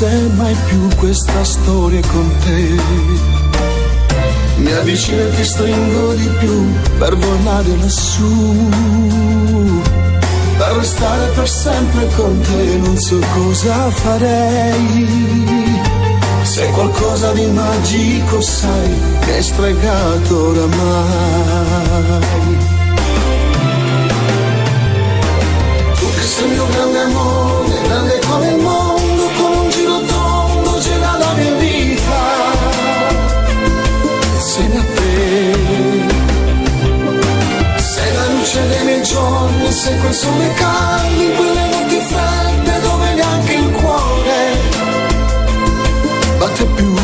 fosse mai più questa storia con te. Mi avvicino e ti stringo di più per volare lassù, per restare per sempre con te. Non so cosa farei, se qualcosa di magico sai che è stregato oramai. Tu che sei il mio grande amore, grande come il mondo, con un giro tondo gira la mia vita. Insieme a te sei la luce dei miei giorni, sei quel sole caldo in quelle notti fredde dove neanche il cuore batte più.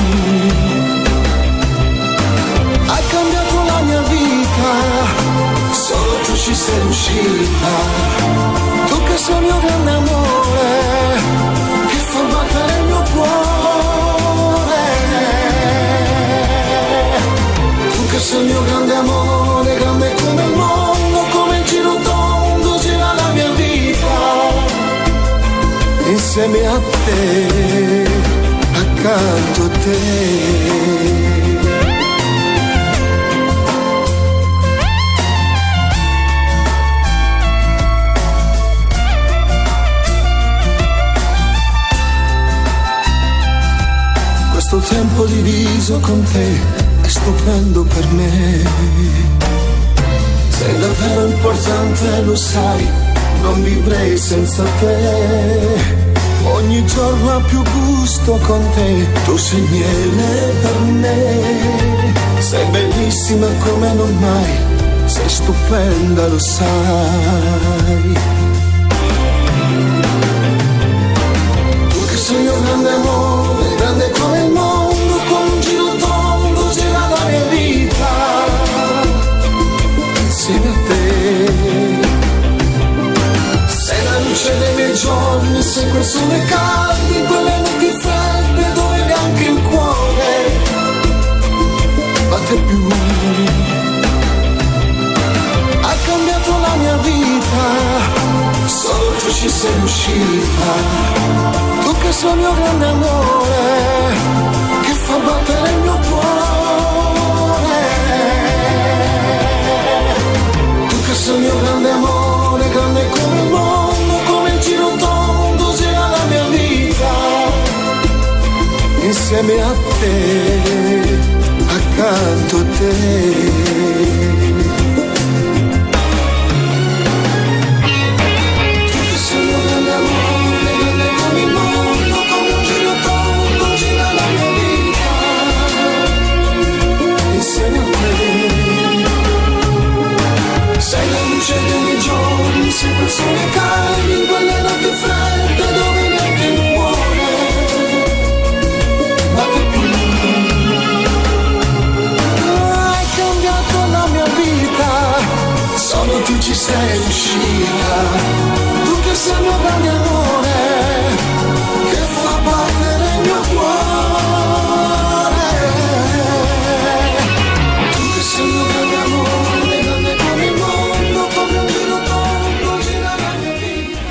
Hai cambiato la mia vita, solo tu ci sei riuscita. Tu che sei il mio grande amore, che fa battere il mio cuore. Tu che sei il mio grande amore, grande come il mondo, come il giro tondo gira la mia vita. Insieme a te, accanto a te. Questo tempo diviso con te è stupendo per me. Sei davvero importante, lo sai, non vivrei senza te. Ogni giorno ha più gusto con te, tu sei miele per me. Sei bellissima come non mai, sei stupenda, lo sai. Tu che sei il mio grande amore, grande come il mondo, con un giro tondo gira la mia vita. Insieme a te sei la luce dei miei giorni, sei quel sole caldo in quelle notti fredde dove neanche il cuore batte più. Hai cambiato la mia vita, solo tu ci sei riuscita. Tu che sei il mio grande amore, che fa battere il mio cuore. Tu che sei il mio grande amore, grande come il mondo, come il giro tondo gira la mia vita. Insieme a te, accanto a te. Sei quel sole caldo in quelle notti fredde dove neanche il cuore batte più. Hai cambiato la mia vita, solo tu ci sei riuscita. Tu che sei il mio grande amore, che fa battere il mio cuore. Tu che sei il mio grande amore, grande come il mondo, come un giro tondo gira la mia vita.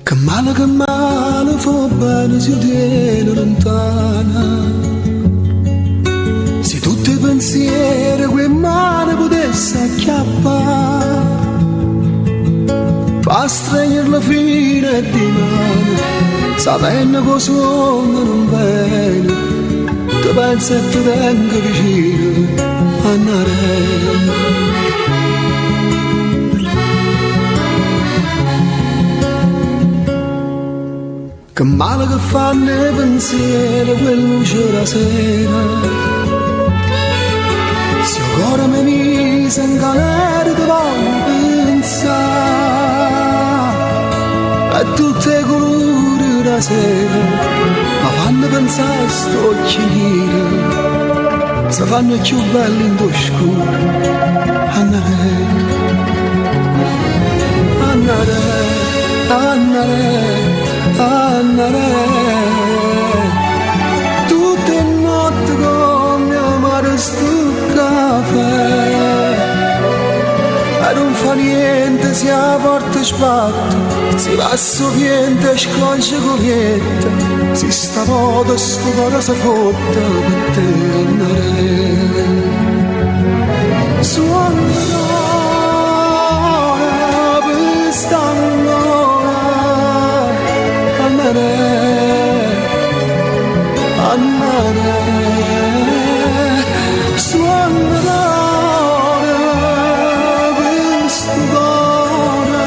Che male fa bene si tiene lontana. Se tutti i pensieri quei mani potesse acchiappare, fa stregnere la fine di mano, sapendo cosa non bene. Tu pensi e ti tengo vicino a Narella. Che male che fanno i pensieri, quel luce la sera. Se ancora mi mise in galera ti voglio pensare a tutti i colori la sera, ma fanno pensare a sto occhi neri, se fanno più belli in tuo scuro. Annare, tutte notti con mia madre stupido. fa niente se la porta sbatte, si va sovviente e sconce coglietta, si sta moda sto cuore si fotta per te andare. Suonerà per st'ancora, andare, andare, suonerà per sto cuore,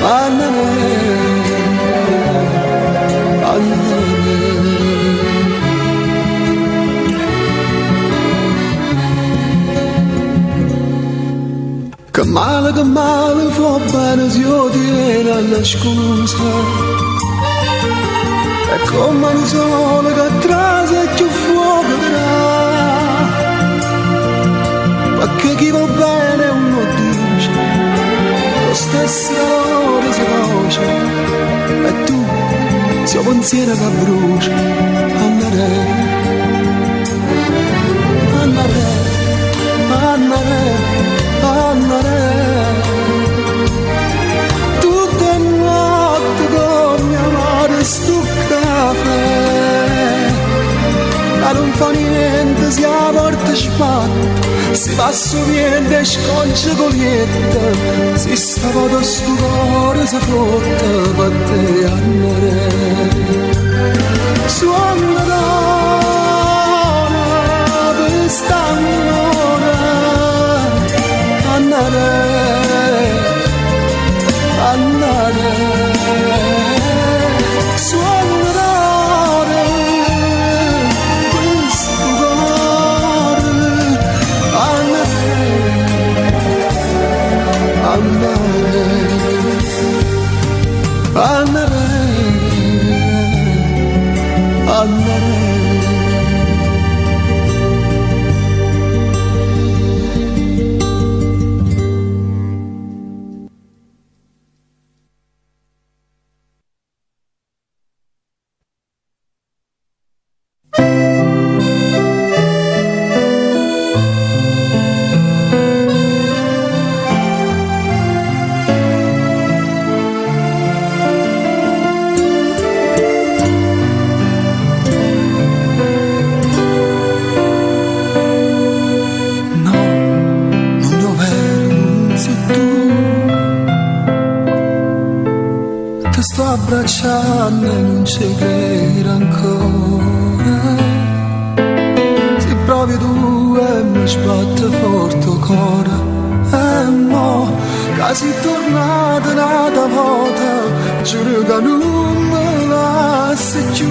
andare, andare. Che male fa bene se io ti viene alla scusa. E come un sole che trase più fuoco darà. Perché chi va bene uno dice, lo stesso ore si voce. E tu, sei un pensiero che brucia, andare, andare, andare. Tutte notte con mia madre sto caffè, ma non fa niente se la porta sbatte, si va sovviente e sconce coglietta, si stava da sto cuore si fotta per te andare. Suonerà per st'ancora, andare, andare, suonerà questo cuore, andare, andare, andare, andare. Abbracciando e non ci credo ancora. Se provi tu e mi sbatte forte il cuore. E mo' che sei tornata un'altra volta, giuro che non me lasci più.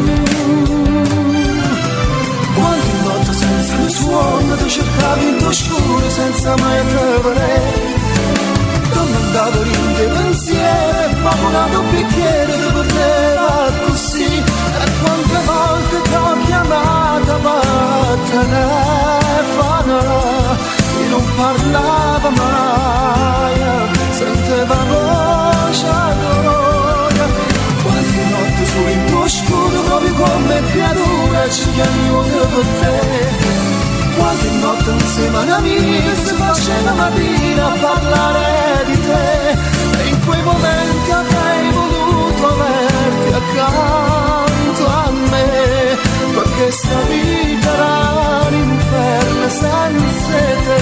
Quante notti senza il suono ti cercavi in tuo scuro senza mai trovare. Andavo in te pensiero e papolato un bicchiere ti perdeva così. E quante volte ti ho chiamata per telefono e non parlava mai, sentiva voce d'oia. Quante notti solo in tuo scuro proprio come creatura ci chiami per te. Qualche notte insieme a amici si faceva mattina a parlare di te. E in quei momenti avrei voluto averti accanto a me, perché sta vita era un inferno senza te.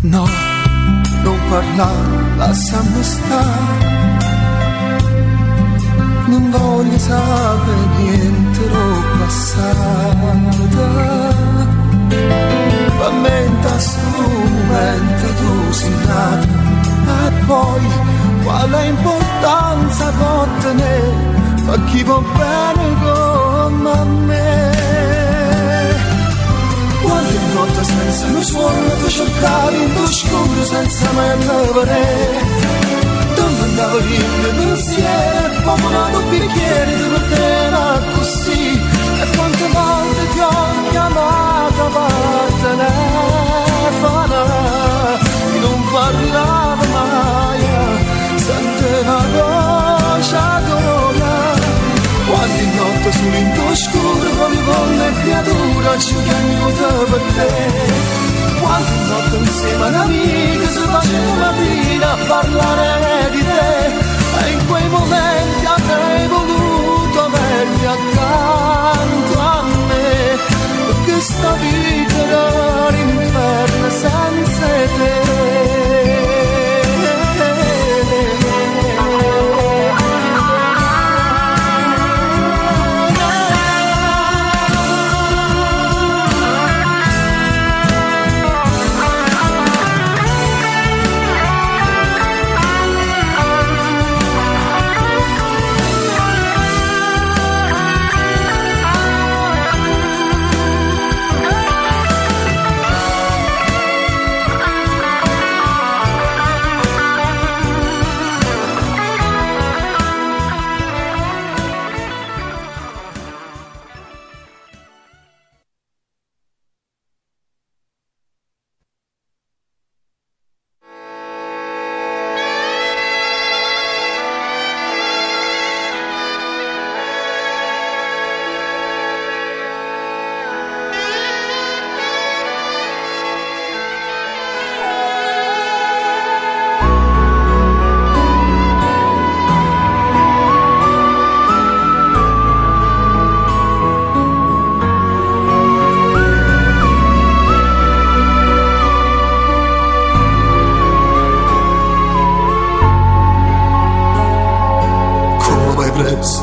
No, non parlare, lasciami stare. Non voglio sapere niente l'ho passata. Per me in questo momento tu sei nata. E poi quale importanza può tenere per chi va bene come me? Quante notte senza lo suono ti cercavi in tuo scuro senza mai trovare. Dove andavo io nel pensiero, popolato un bicchiere di bottiglia così. E quante volte ti ho chiamato per telefono per te. Quante notte insieme ad amiche si faceva mattina a parlare di te, e in quei momenti avrei voluto averti accanto a me, perché sta vita era l'inferno senza te.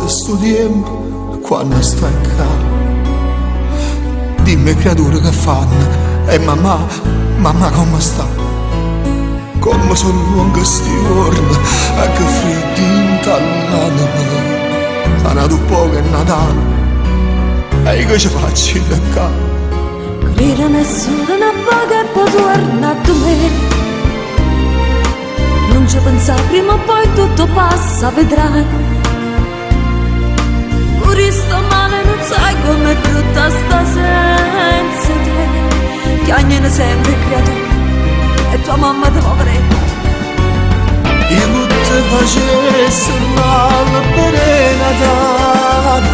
Sto tempo quando sta in casa, dimmi creature che fanno, e mamma come sta? Come sono lunghi sti giorni e che freddi intallano me. Sarà un po' che è Natale e che ci faccio in casa? Crede nessuno non va che poi torna a me. Non ci pensa, prima o poi tutto passa, vedrai. Sto male non sai com'è brutta sta senza te. Chiagnano sempre creatura e tua mamma ti poveretto. Io te facessi male per Natale,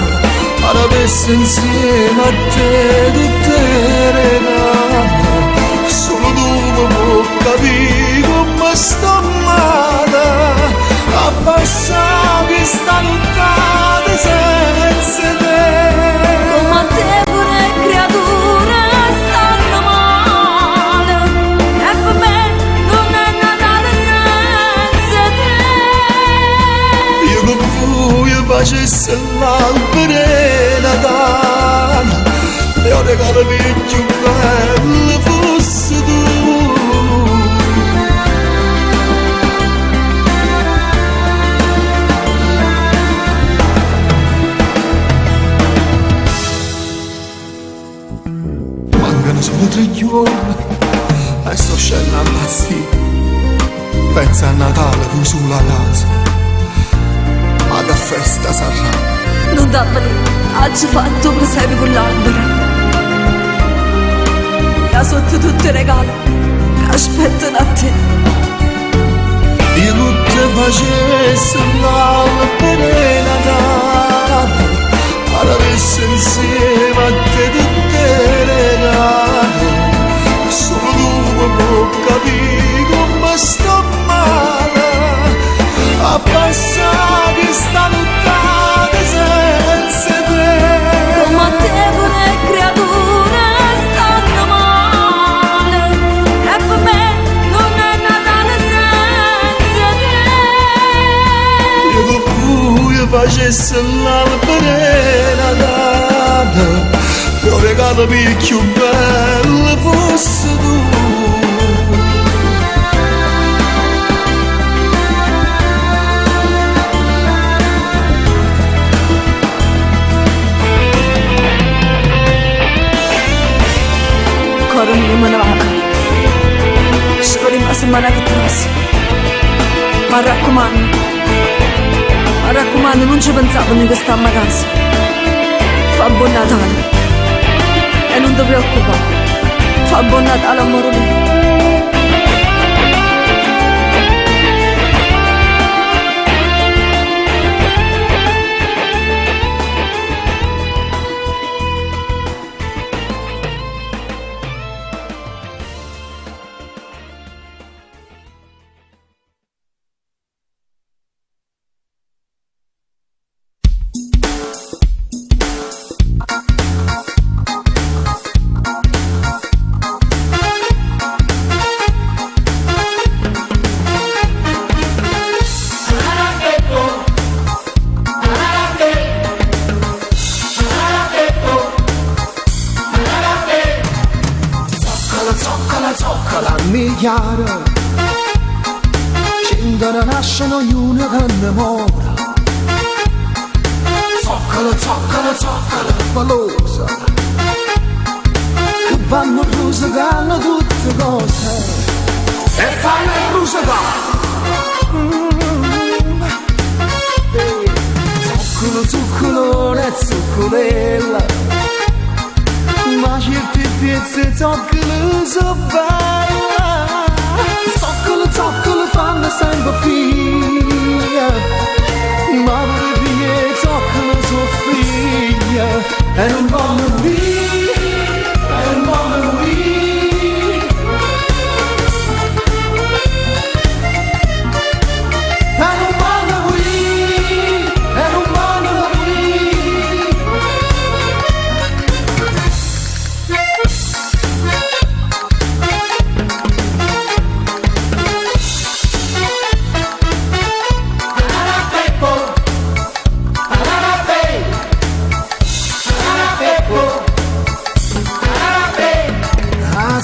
avessi insieme a te tutte le regale. Solo tu mi puoi capire come sto male, a passare questa notte senza te. Come a te pure creature stanno male, e per me non è Natale senza te. Io che voglio facessi l'albero Natale, e ho regalo più bello fossi tu. Sono 3 giorni e sto scendendo a impazzire. Pensa a Natale tu sulla casa, ma da festa sarà. Non da venire, oggi fatto presepe con l'albero, e sotto tutti i regali che aspettano a te. Io te facessi l'albero Natale, avessi insieme a te tutte le regale. Solo tu mi puoi capire come sto male, a passare questa notte senza te. Come a te pure creature stanno male, e per me non è Natale senza te. Io che voglio facessi l'albero Natale, lo regalo più bello fosse tu. Ancora non me ne va, solo rimase male che trasi. Ma raccomando, non ci pensavo di quest'anno a casa. Fa buon Natale e non ti preoccupare, fa buon Natale amore mio. zoccola a miliardi, cento ne nascono ognuno che innamora. Zoccola, zoccola, zoccola, palosa, che vanno rosicando tutte cose e fanno il rosicare. Zuccolo, zuccolone, zuccolella, ma certe pezze zoccolo so bella. Zoccolo, zoccolo fanno sempre figlia, ma pure figlie zoccolo so figlia. E non voglio morire, e non voglio morire. E non voglio morire, e non voglio morire.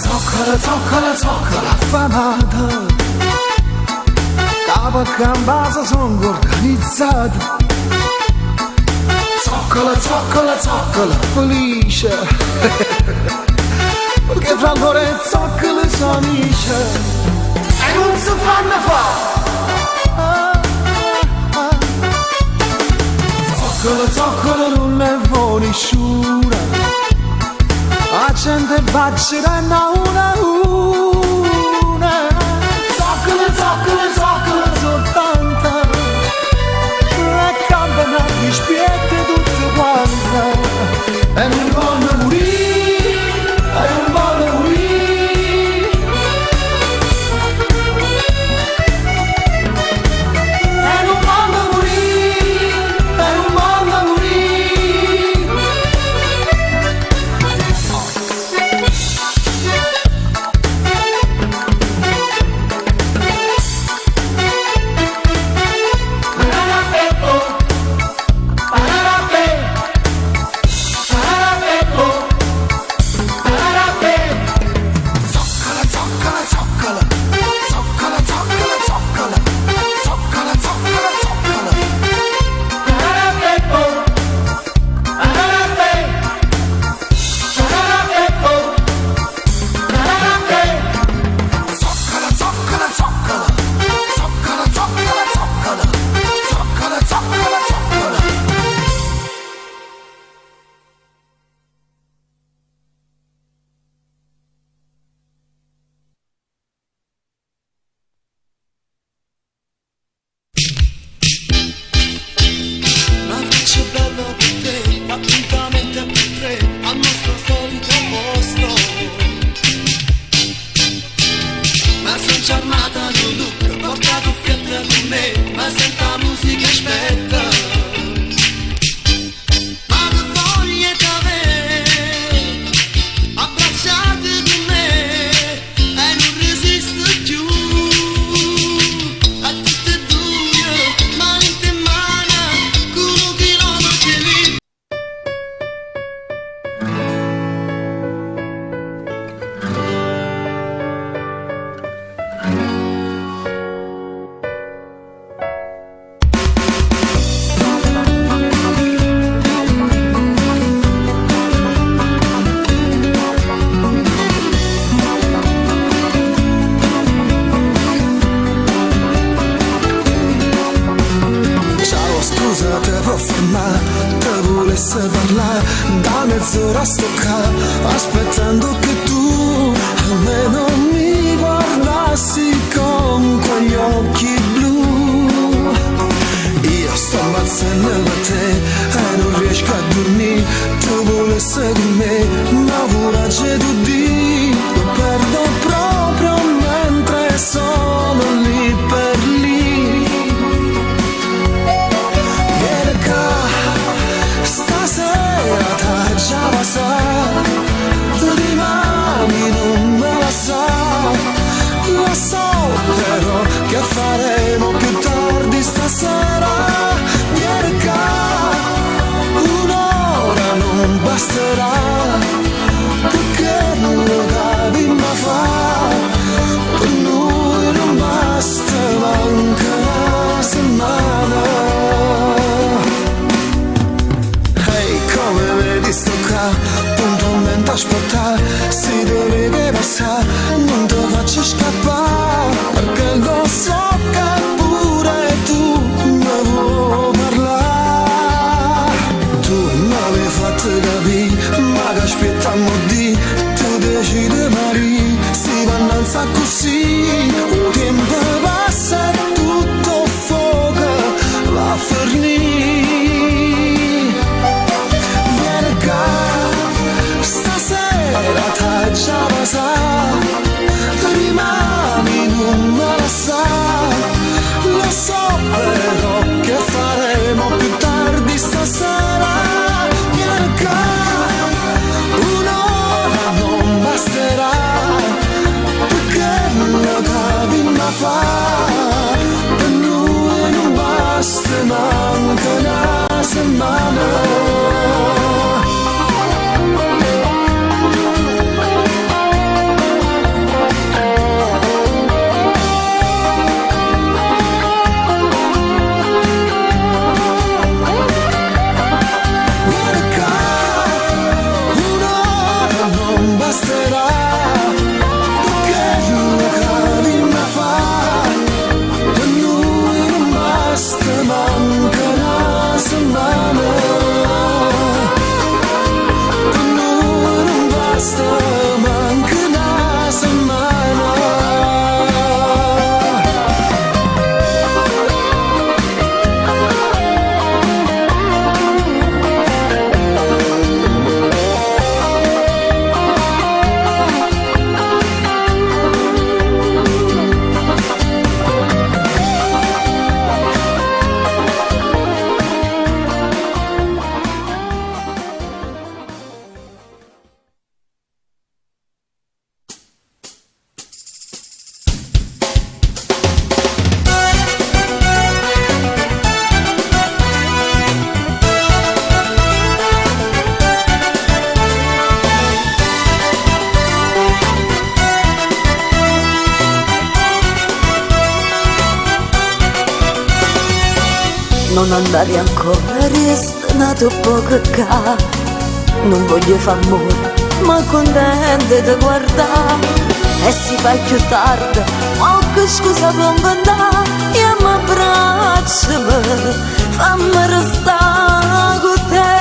Zoccola, zoccola, zoccola affamata, capo a gambasa sono organizzati. Zoccola, zoccola, zoccola felice, perché fra loro e zoccole sono amici e non si fanno fare. Zoccola, zoccola non è buonisciura, la gente bacerà una. Zoccola, zoccola, zoccola soltanto, le campanate spiette tutte quante. E non voglio morire, e non voglio morire. E non voglio morire, e non voglio morire. mezz'ora sto qua aspettando che tu almeno mi guardassi con quegli occhi blu. Io sto ammazzando per te e non riesco a dormire. Tu volessi di me ma coraggio tu di lo perdo proprio mentre sono lì per lì. Vieni qua stasera già lo sai, rimani lasci scappare, perché lo so che pure tu ne vuoi parlare. Tu l'avevi fatto capire, ma che aspettiamo di, tu decidi Maria, si va innanzi così, un tempo passa e tutto fuoco va a fornire. Vieni qua, stasera t'hai già passato, rimani non me la sa, lo so però che faremo più tardi stasera. Vieni qua, un'ora non basterà, perché lo capi ma fa, per noi non basta manca una settimana. Non andare ancora, resta nato poco ca. Non voglio far amore, ma contente di guardare. E si fa più tardi, qualche scusa per inventare. E mi abbracciami, fammi restare con te.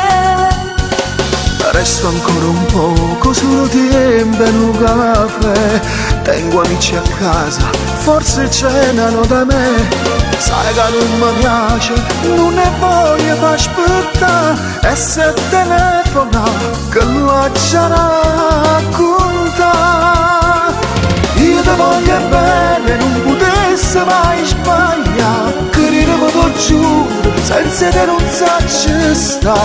Resto ancora un poco, solo tempo e un caffè. Tengo amici a casa, forse cenano da me. Sai che non mi piace, non ne voglio far aspettare. E se telefona, che lo già racconta. Io ti voglio bene, non potessi mai sbagliare. Che lo giuro, senza te non sacci sta.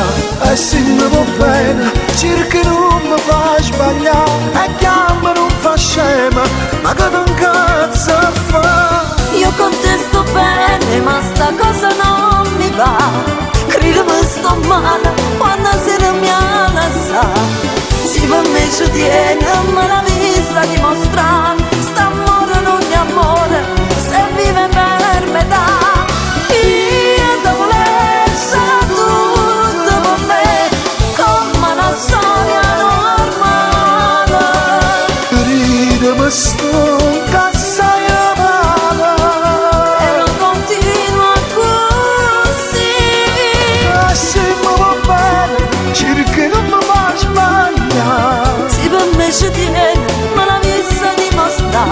E se mi va bene, cerca non mi fa sbagliare. E chiama non fa scema, ma che non cazzo fa. Io con te sto bene, ma sta cosa non mi va. Credimi sto male, quando sera mi ha lasciato. Si per me ci tiene, ma la vista dimostra. Sta amore non è amore, se vive per metà. Io ti volessi tutto per me, come una storia normale. Ridimi sto ci tiene, ma la vista dimostra.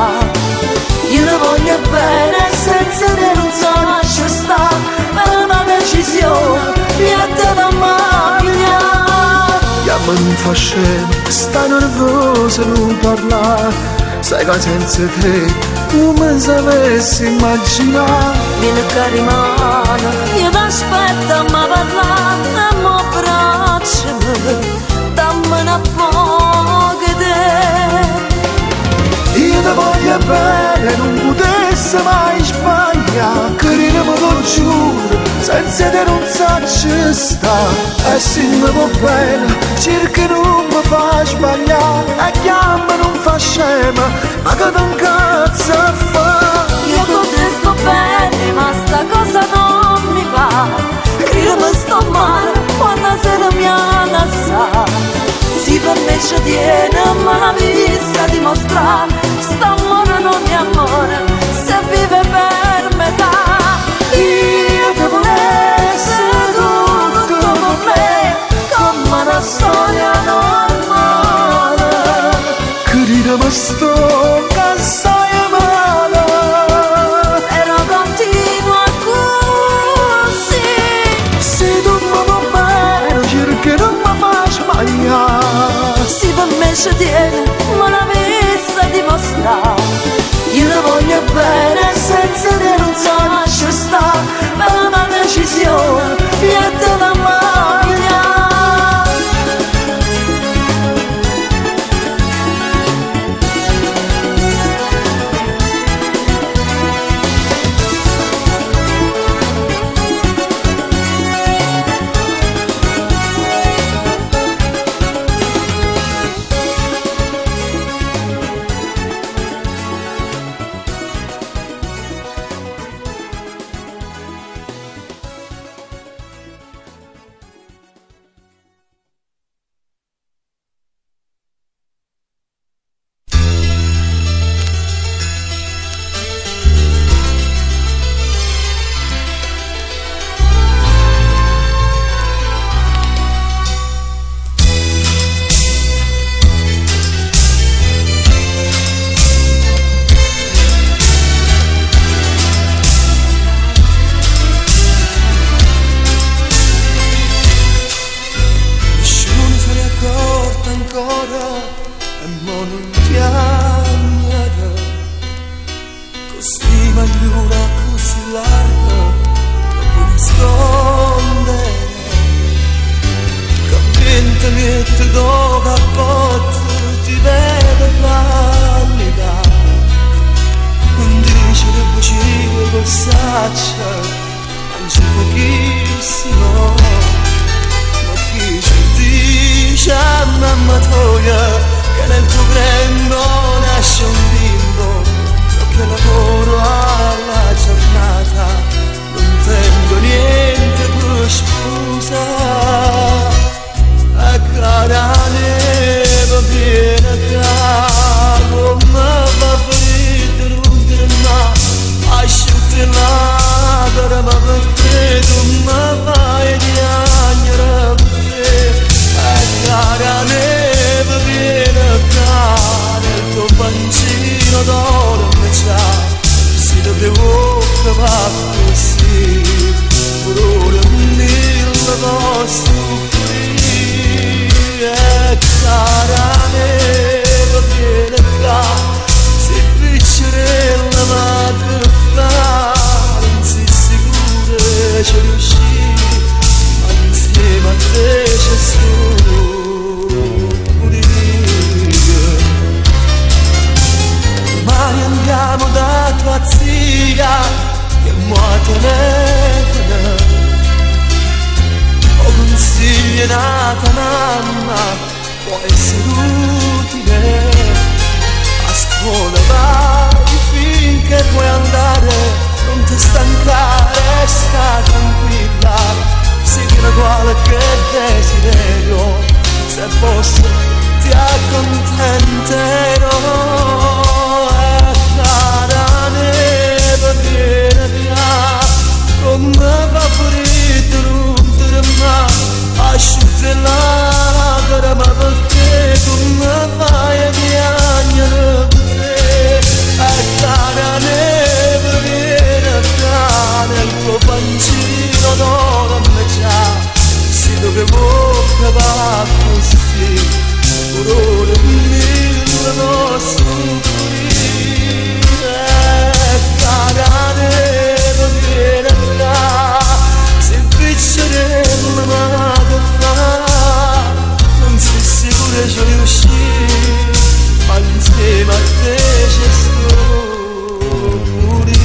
Io lo voglio bene, senza te non so lascio stare. Per una decisione, niente da magliare. Chiama non fa scema, sta nervosa non parlare. Sai che senza te non mi sapessi immaginare. Vieni cari mano, io t'aspetto ma parlare. E mo bracciami, dammi una poca te. Io ti voglio bene, non potessi mai sbagliare. Che non me lo giuro, senza te non sacci sta. E se mi va bene, cerca non mi fa sbagliare. E chiama non fa scema, ma che non cazzo fa. Io con te sto bene, ma sta cosa non mi va. Credimi sto male, quando sera mi ha lasciato. Si per me ci tiene, ma la vista dimostra. Sta amore non mette do cappotto ti vedo pallida, non dice che bugie con saccia, mangi pochissimo, ma chi ci dice a mamma tua che nel tuo grembo nasce un bimbo, che lavoro alla giornata, non tengo niente per scusa. A cara neve viene qua, come va freddo non trema, asciutti l'adara ma perché tu mi fai piangere per te. A cara neve viene qua, nel tuo pancino d'oro me c'ha, si dovevo cavare così, per ora mille vostri. Cara neve viene qua, se piccerella ma che fa, non si sicura ci riuscì, ma insieme a te c'è sto domani andiamo da tua zia che muoia neve, o consigli nata mamma può essere utile. A scuola vai finché puoi andare, non ti stancare, sta tranquilla, segui qualche desiderio, se posso ti accontenterò. Cara neve viene qua, come va freddo non trema, asciutte l'agara ma perché tu mi fai piangere per te. Cara neve viene qua, nel tuo pancino d'oro me c'ha, si dovevo cavare così, per ore mille non soffrire. Cara neve viene qua, se piccerella ma che fa, non sei sicura ci riuscì, ma insieme a te c'è sto pure.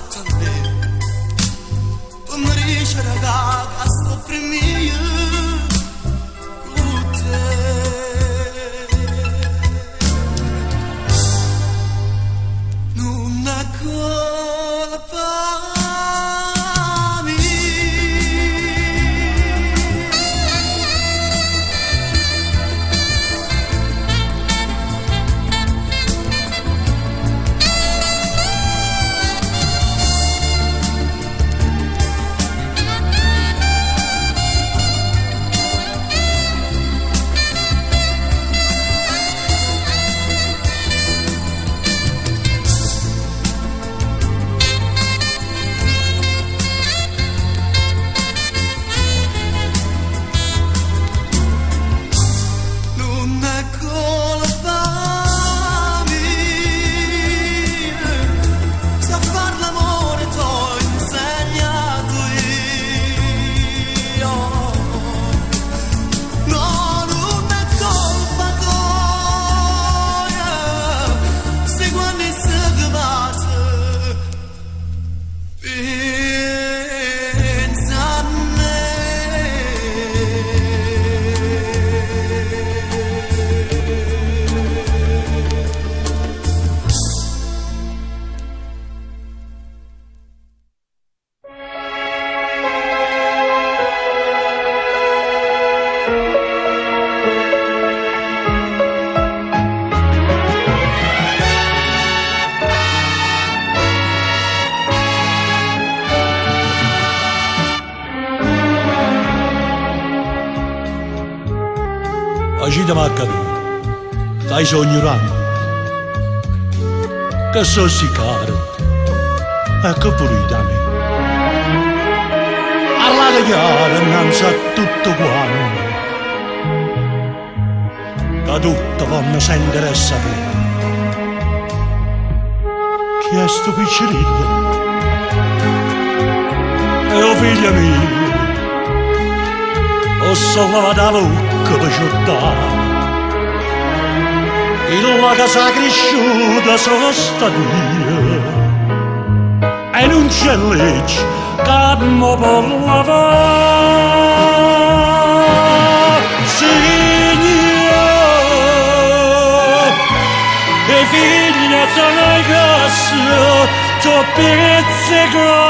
fatto a me per mi dice raga che sto per me con te. Non è colpa mia. Agita mi ha capito, dai sogni ramo, che so si caro, e che pure da me. Parlate chiaro innanzi a tutto quanto, da tutto vanno sentire e sapere. Chi è sto piccirillo? E o figlia mia, ho solo la bocca per giocare. In la casa cresciuta sono stata io, e non c'è legge che mi può lavare. Signore, e figlia sono in casa, t'ho pizzicato,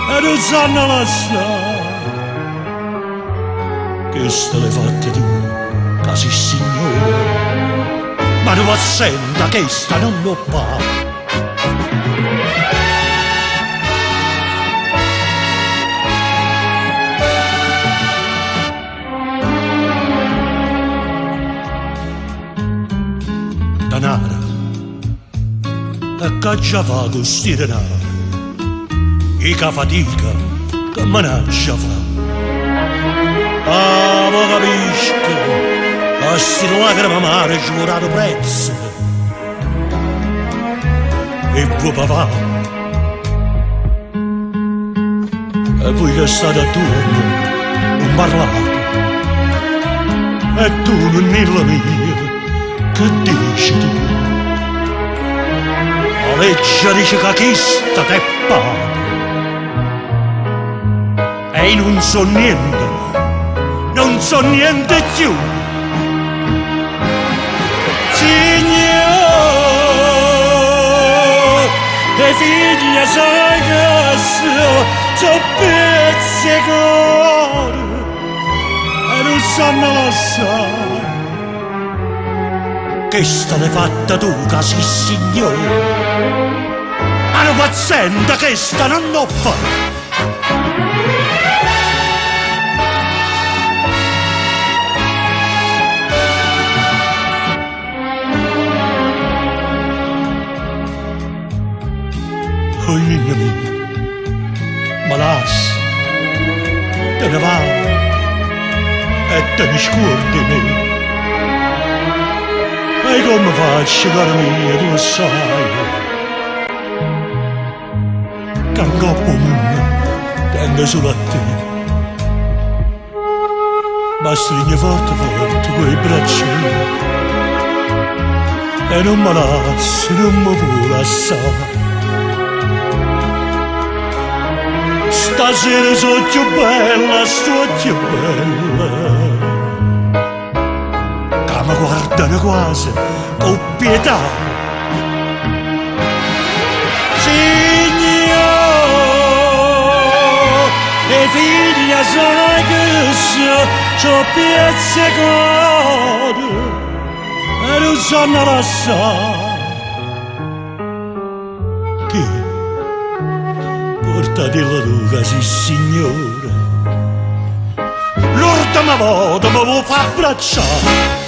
e non sanno lasciare. Che ste le fatte tu, casi signore, ma non assenta che sta non lo fa. Danara, e che già fa questi denari, e che fatica, che manaccia fa. Ah, ma capisco, a sti lacrime amare ci vorrà prezzo. E vuoi papà, e voi che state attorno, non parlate. E tu non nella mia, che dici tu? La legge dice che chi sta te paga. E non so niente, non so niente più. Signore, le figlie sono in casa, sono pizzicato, e non sanno lasciare. Che state fatta tu, casi signore, ma non pazienta che sta non lo fa. Figlia mia, ma lascia, te ne va e te ne scordi me. E come faccio, cara mia, tu sai, che un corpo mio tengo solo a te. Ma stringi forte forte quei bracci e non mi lasci, non mi puoi lasciare. stasera sono più bella, sto più bella. Che mi guardano quasi con pietà. Signore, e figlia sai che c'ho pizzicato e non sanno lasciare. Che? Portatela tu che sei signore. L'ultima volta mi vuoi far abbracciare.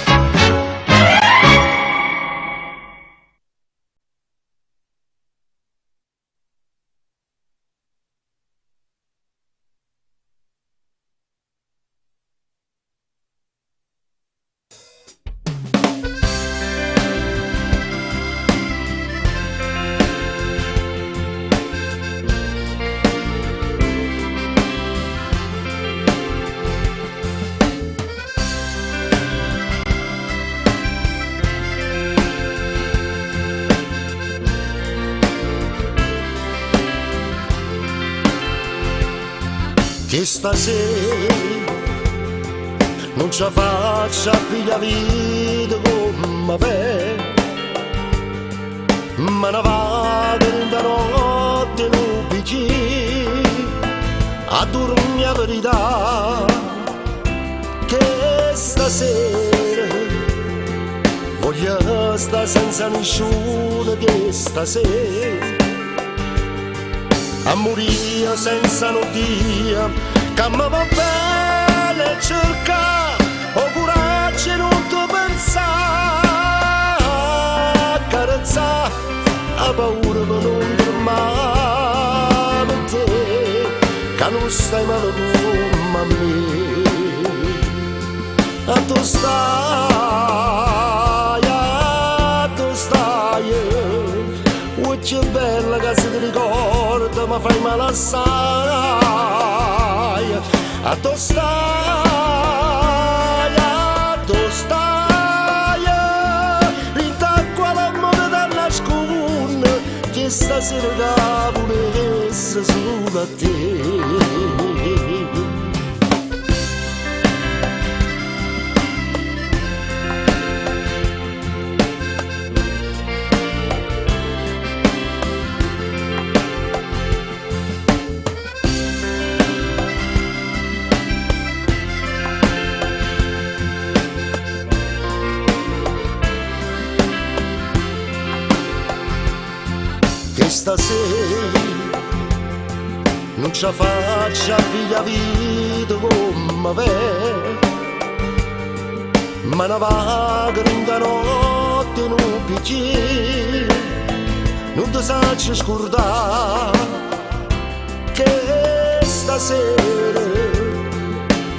Che stasera non ci faccia più la vita come me, ma ne vado in da notte non picchi a dormire la verità. Che stasera voglio stare senza nessuno, che stasera a morire senza notia, che mi va bene cercare o coraggio non ti pensare, carezzare la paura che non tremare per te, che non stai male come a me, a tu stai, che bella che si ti ricorda, ma fai male assai. A tu stai, rintacqua l'amore da nascondere, che stasera da volesse solo a te. Stasera non ci faccia più la vita come me, ma ne vaga in da notte non picchi, non ti sacci scordare che stasera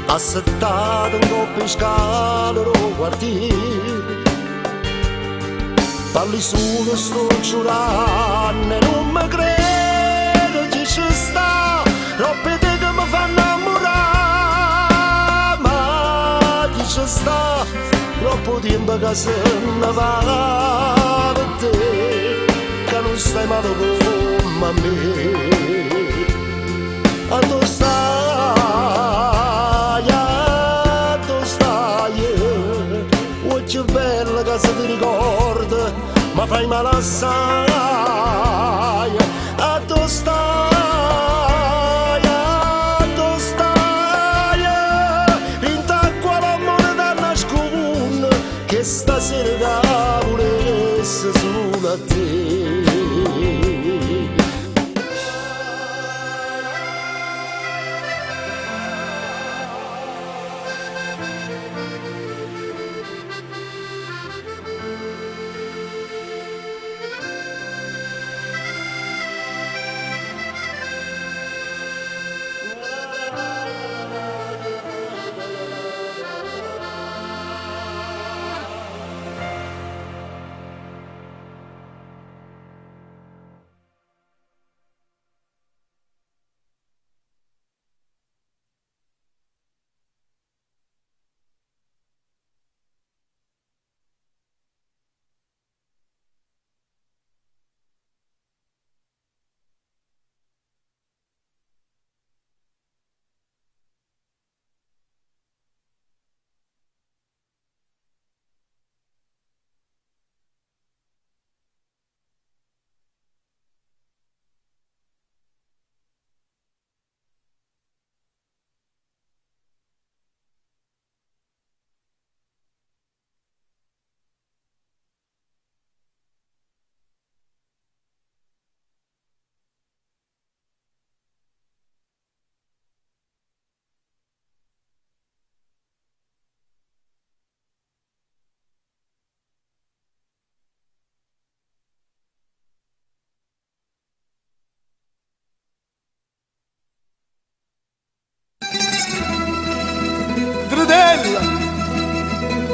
assettato in coppia scala lo quartiere. Parli solo, sto giurando, non mi credo che ci sta, troppe te che mi fanno innamorare, ma chi ci sta, troppo tempo che se ne va per te, che non stai male come a me, a tu stai, che bella che se ti ricorda, ma fai male assai. A tu stai, intacqua l'amore da nascondere, che stasera da volesse solo a te.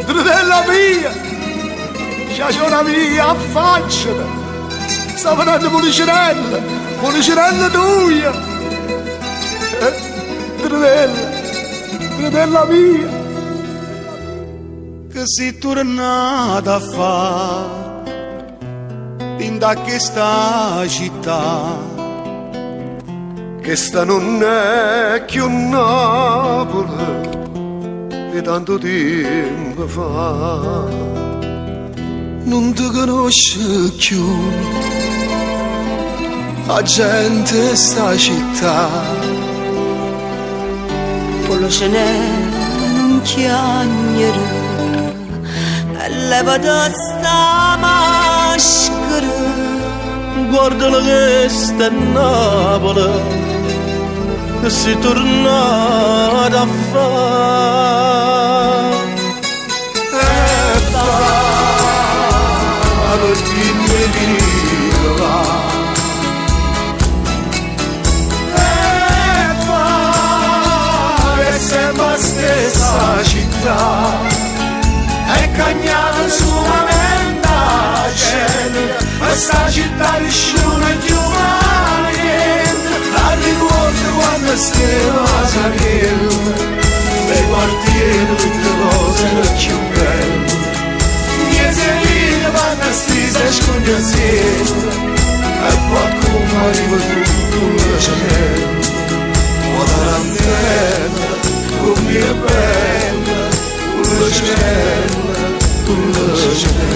Trinella mia, ciaciona mia, affacciata, sta venendo Policinella tua, Trinella mia, che si tornata a fare in da questa città, che sta non è più Napoli di tanto tempo fa. Non ti conosce più la gente sta città, quello ce n'è un chiagnere e levate sta maschera, guardala che sta a Napoli, che si tornata a fare. Perché mi viva e sembra la stessa città, è cagnata sulla mente gente, questa città nessuno è più niente, la ricordo quando stiamo a salire, le quartiere tutte cose più belle, vanno stise scogliazione e qualcuno arriva tutto la cielo, o la lanterne con mia bella, con la cielo, con la cielo.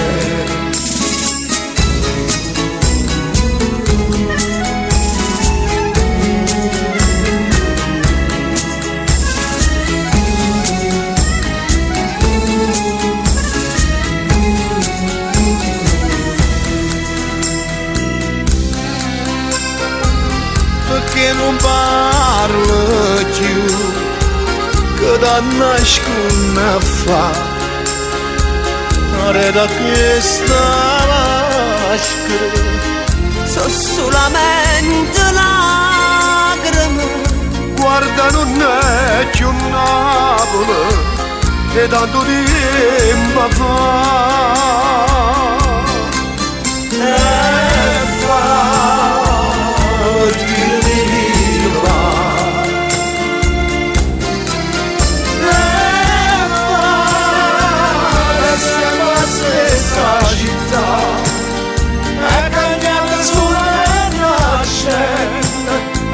Che non parla più, che da nascondere fa, da questa maschera, sono solamente lacrime. Guarda non è più Napoli, che tanto tempo fa.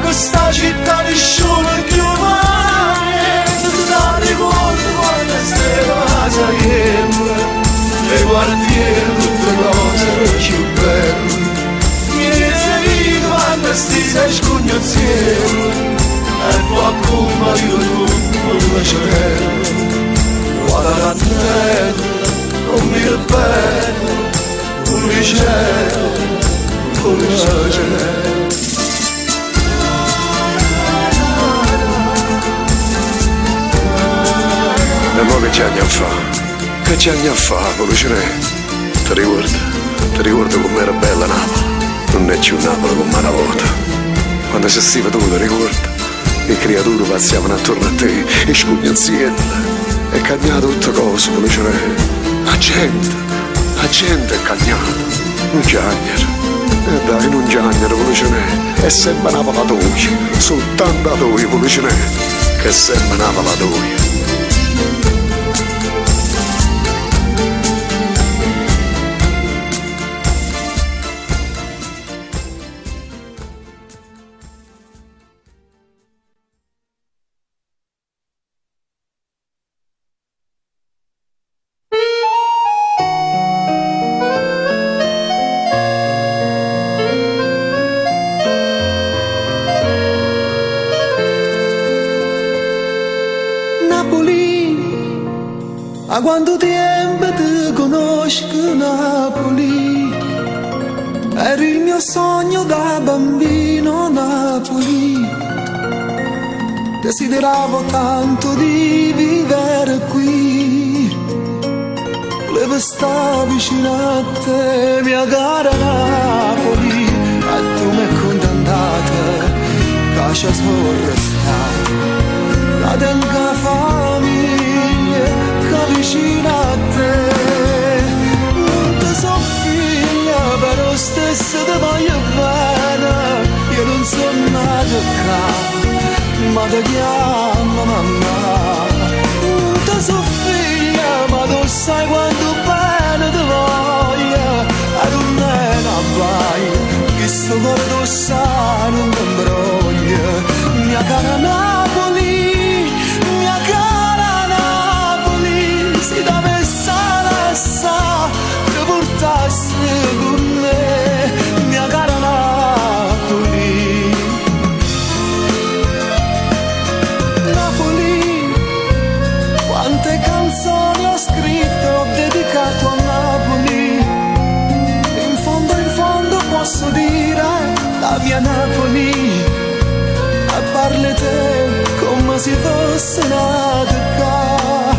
Questa città nessuno più mai, la ricordo quando stiamo a salire, le quartiere tutte cose più belle, mi dicevi quando stiamo scognazziendo, e qualcuno aiuta tutto la cielo, guarda la terra, con mio bello, con il cielo, con il cielo. E mo che ci andiamo a fare? Che ci andiamo a fare, Policinè? Ti ricordo com'era bella Napoli? Non è più Napoli come una volta. Quando si stiva tu, ti ricordi? Le creature passavano attorno a te, e spugnazziella, e cagnava tutte cose, Policinè. La gente è cagnata, un chiagnere. E dai, non chiagnere, Policinè, è sempre una palatoia, soltanto a toi, Policinè, che è sempre una palatoia. A quanto tempo ti conosco Napoli, eri il mio sogno da bambino Napoli, desideravo tanto di vivere qui, volevo stare vicino a te mia cara Napoli, e tu mi hai condannata, lascia sorrestare, la tenga famiglia. ti chiama mamma. Non ti so figlia, ma tu sai quanto bene ti voglio. E non è una baia, che sto cuore tu sai non ti imbroglia. Mia cara Napoli, mia cara Napoli, si da me sa, ti portassi con me, mia cara Napoli. Napoli, quante canzoni ho scritto, ho dedicato a Napoli. In fondo posso dire la mia Napoli, e parli te come se fosse nata qua.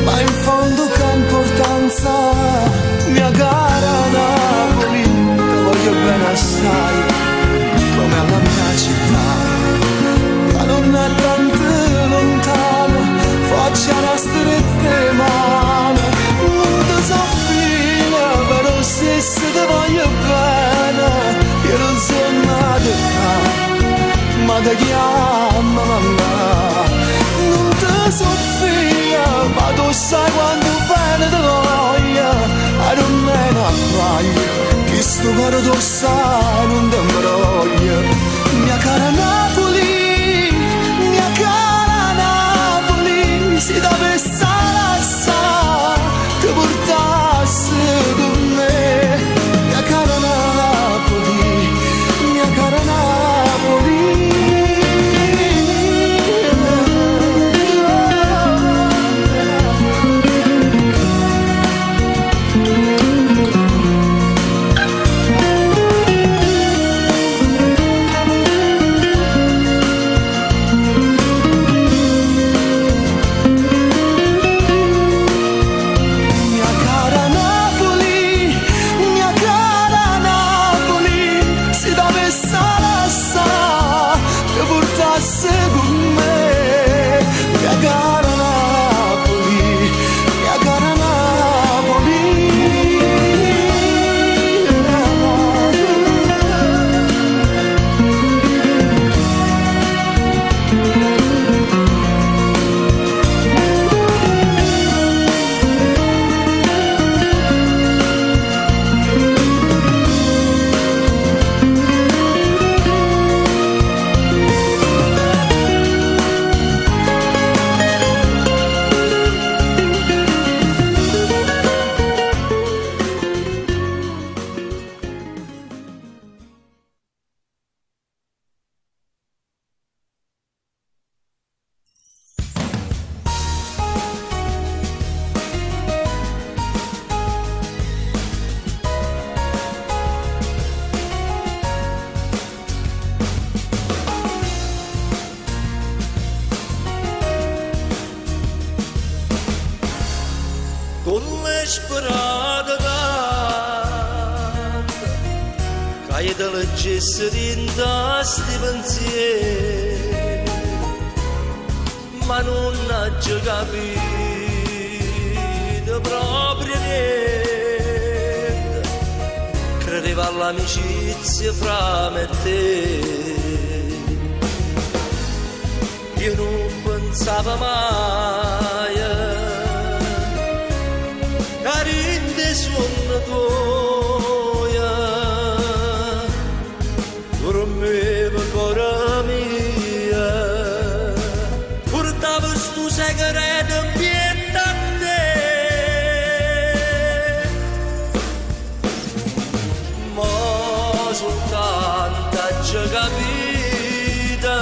Ma in fondo che importanza, mia cara Napoli, ti voglio bene assai, come alla mia città. Ma non è tanto lontano, faccia una strette mano. Non ti so figlia, però se ti voglio bene, io non sono nata qua, ma ti chiama mamma. Non ti so figlia, ma tu sai quanto bene ti voglio. E non è una baia, che sto cuore tu sai non ti imbroglia. Mia cara Napoli, mia cara Napoli, si dovesse lasciare, ti portassi con me. Mia cara Napoli, mia cara Napoli. Caie dalla gessa di sti pensieri, ma non ha già capito proprio niente. Credeva all'amicizia fra me e te, io non pensavo mai a rinde suono tuoia, dormiva ancora mia, portavo sto segreto in piedi a te, ma soltanto a già capita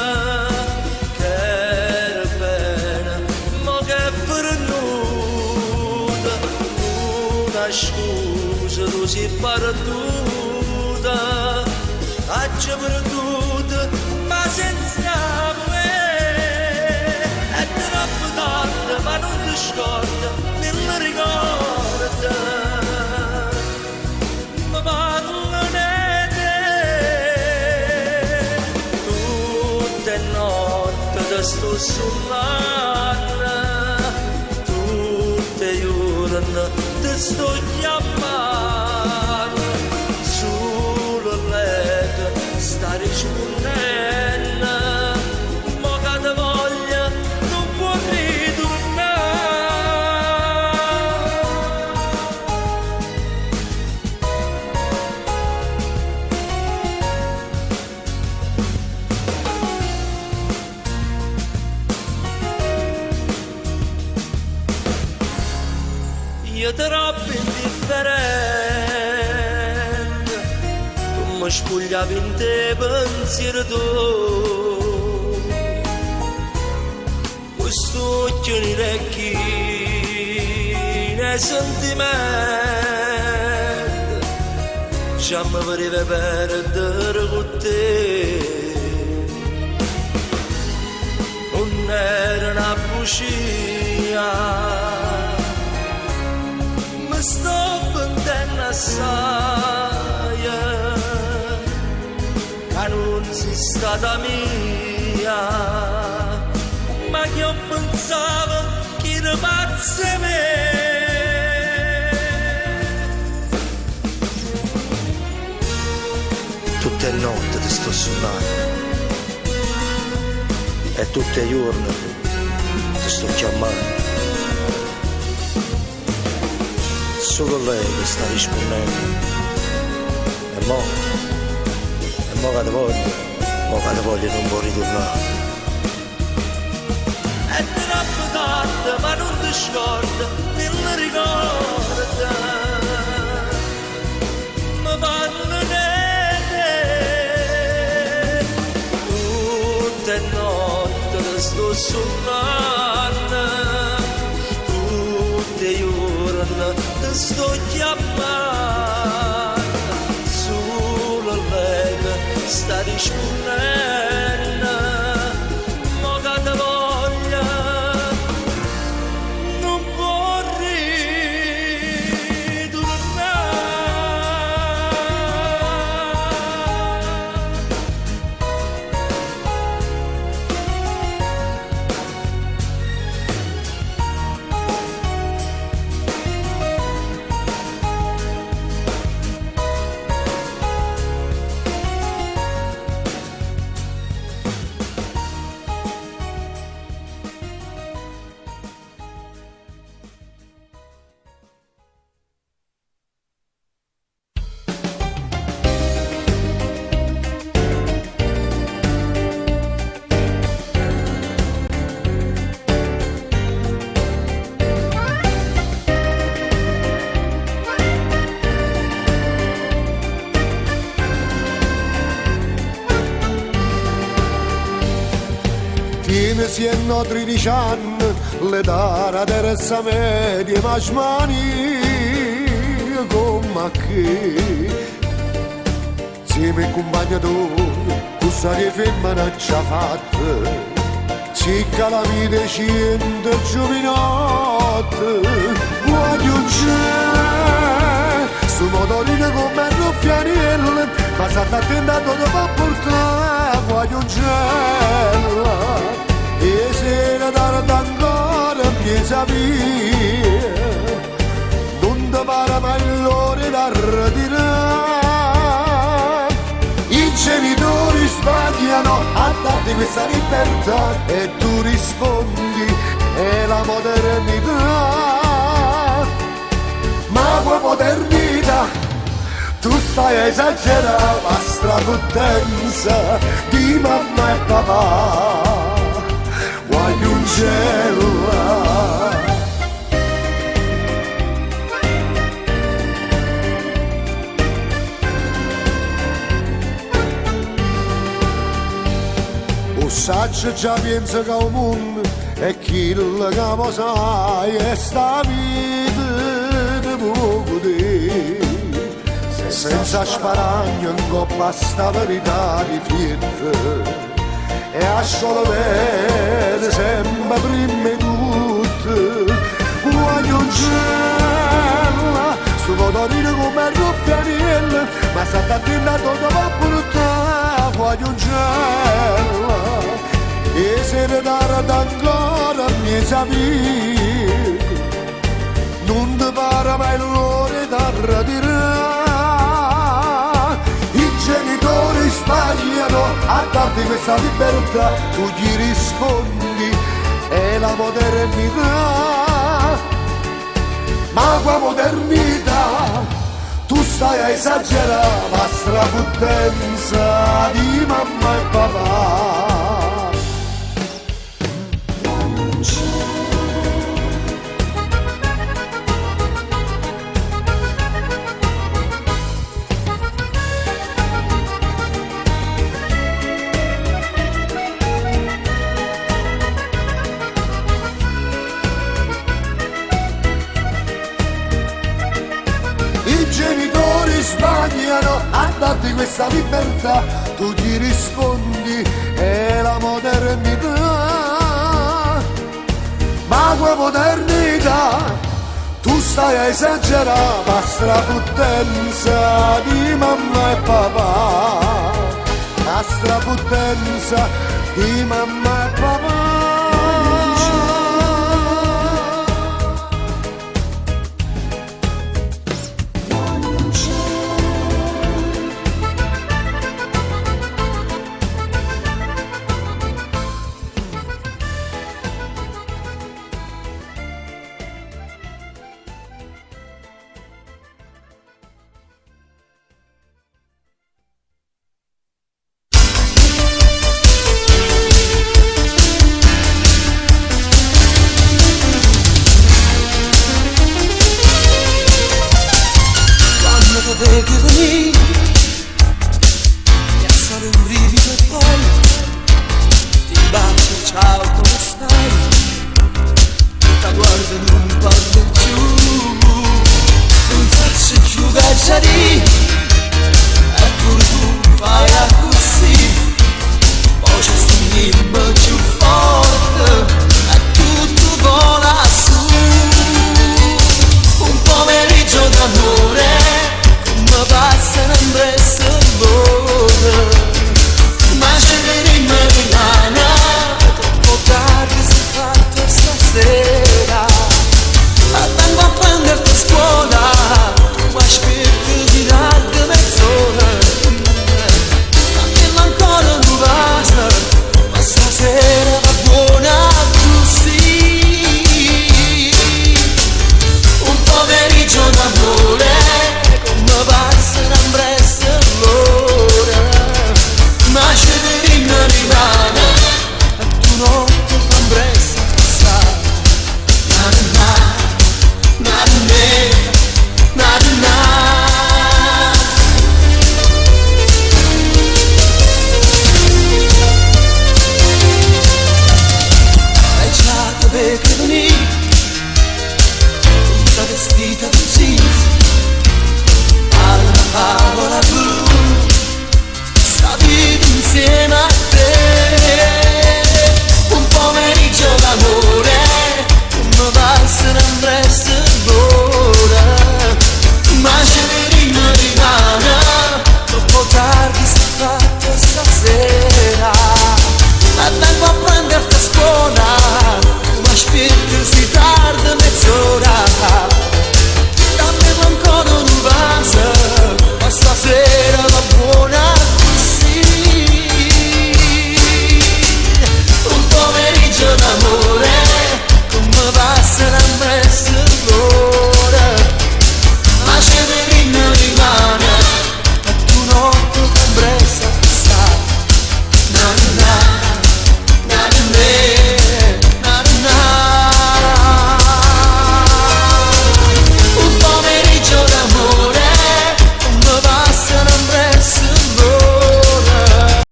che era bene, ma che per nulla, una scusa tu si perduta, ha già perduta, ma senza me, è troppo tardi, ma non ti scorda, mi ricorda, ma parlane te, tutte notte ti sto sull'anna, tutte giorni ti sto chiamando, sul letto sta rispondendo, ma cada volta io troppo indifferente, tu mi spugliavi in te pensieri tu, questo occhio nei orecchi, nei sentimenti, già mi pareva perdere con te. Non era una bugia, mi sto pentendo assai, che non sei stata mia, ma che io pensavo che era pazza me. Tutte le notti ti sto suonando e tutte le giorni ti sto chiamando. Solo lei che sta rispondendo. E mo che te voglio non può ritornare. È troppo tardi ma non ti scorda, te lo ricorda. Mi parlo di te, tutte le notti ti sto suonando, tutte le giorni ti sto chiamando. Solo lei sta rispondendo, mo che te voglia non può Tiene siano 13 anni, l'età terza media, ma smani come che insieme ai compagni questa che femmina ci ha fatto, circa la vita 100 giovinotte, guardi un c'è, su motorino come il ruffianiello, ma state attentato dopo portare, guardi un c'è. E se ne tarda ancora mi sapere, non ti pare mai l'ora da ritirare. I genitori sbagliano a darti questa libertà e tu rispondi, è la modernità. Ma qua modernità, tu stai a esagerare la strapotenza di mamma e papà. Guagliungella, o saggio già pensa che un mondo è chi lo che sai e sta vita di poco te, senza sparagno in coppa sta verità di fiette. E a solo vede sempre prima di tutto, guagliungella, su motorino come il ruffianiello, ma state attentato dopo portare, guagliungella, e se ne tarda ancora mi sapere, non ti pare mai l'ora da ritirare. I genitori sbagliano a darti questa libertà, tu gli rispondi, è la modernità. Ma qua modernità, tu stai a esagerare la strapottenza di mamma e papà. di questa libertà, tu gli rispondi è la modernità. Ma quella modernità tu stai a esagerare, ma straputtenza di mamma e papà, la straputtenza di mamma e papà.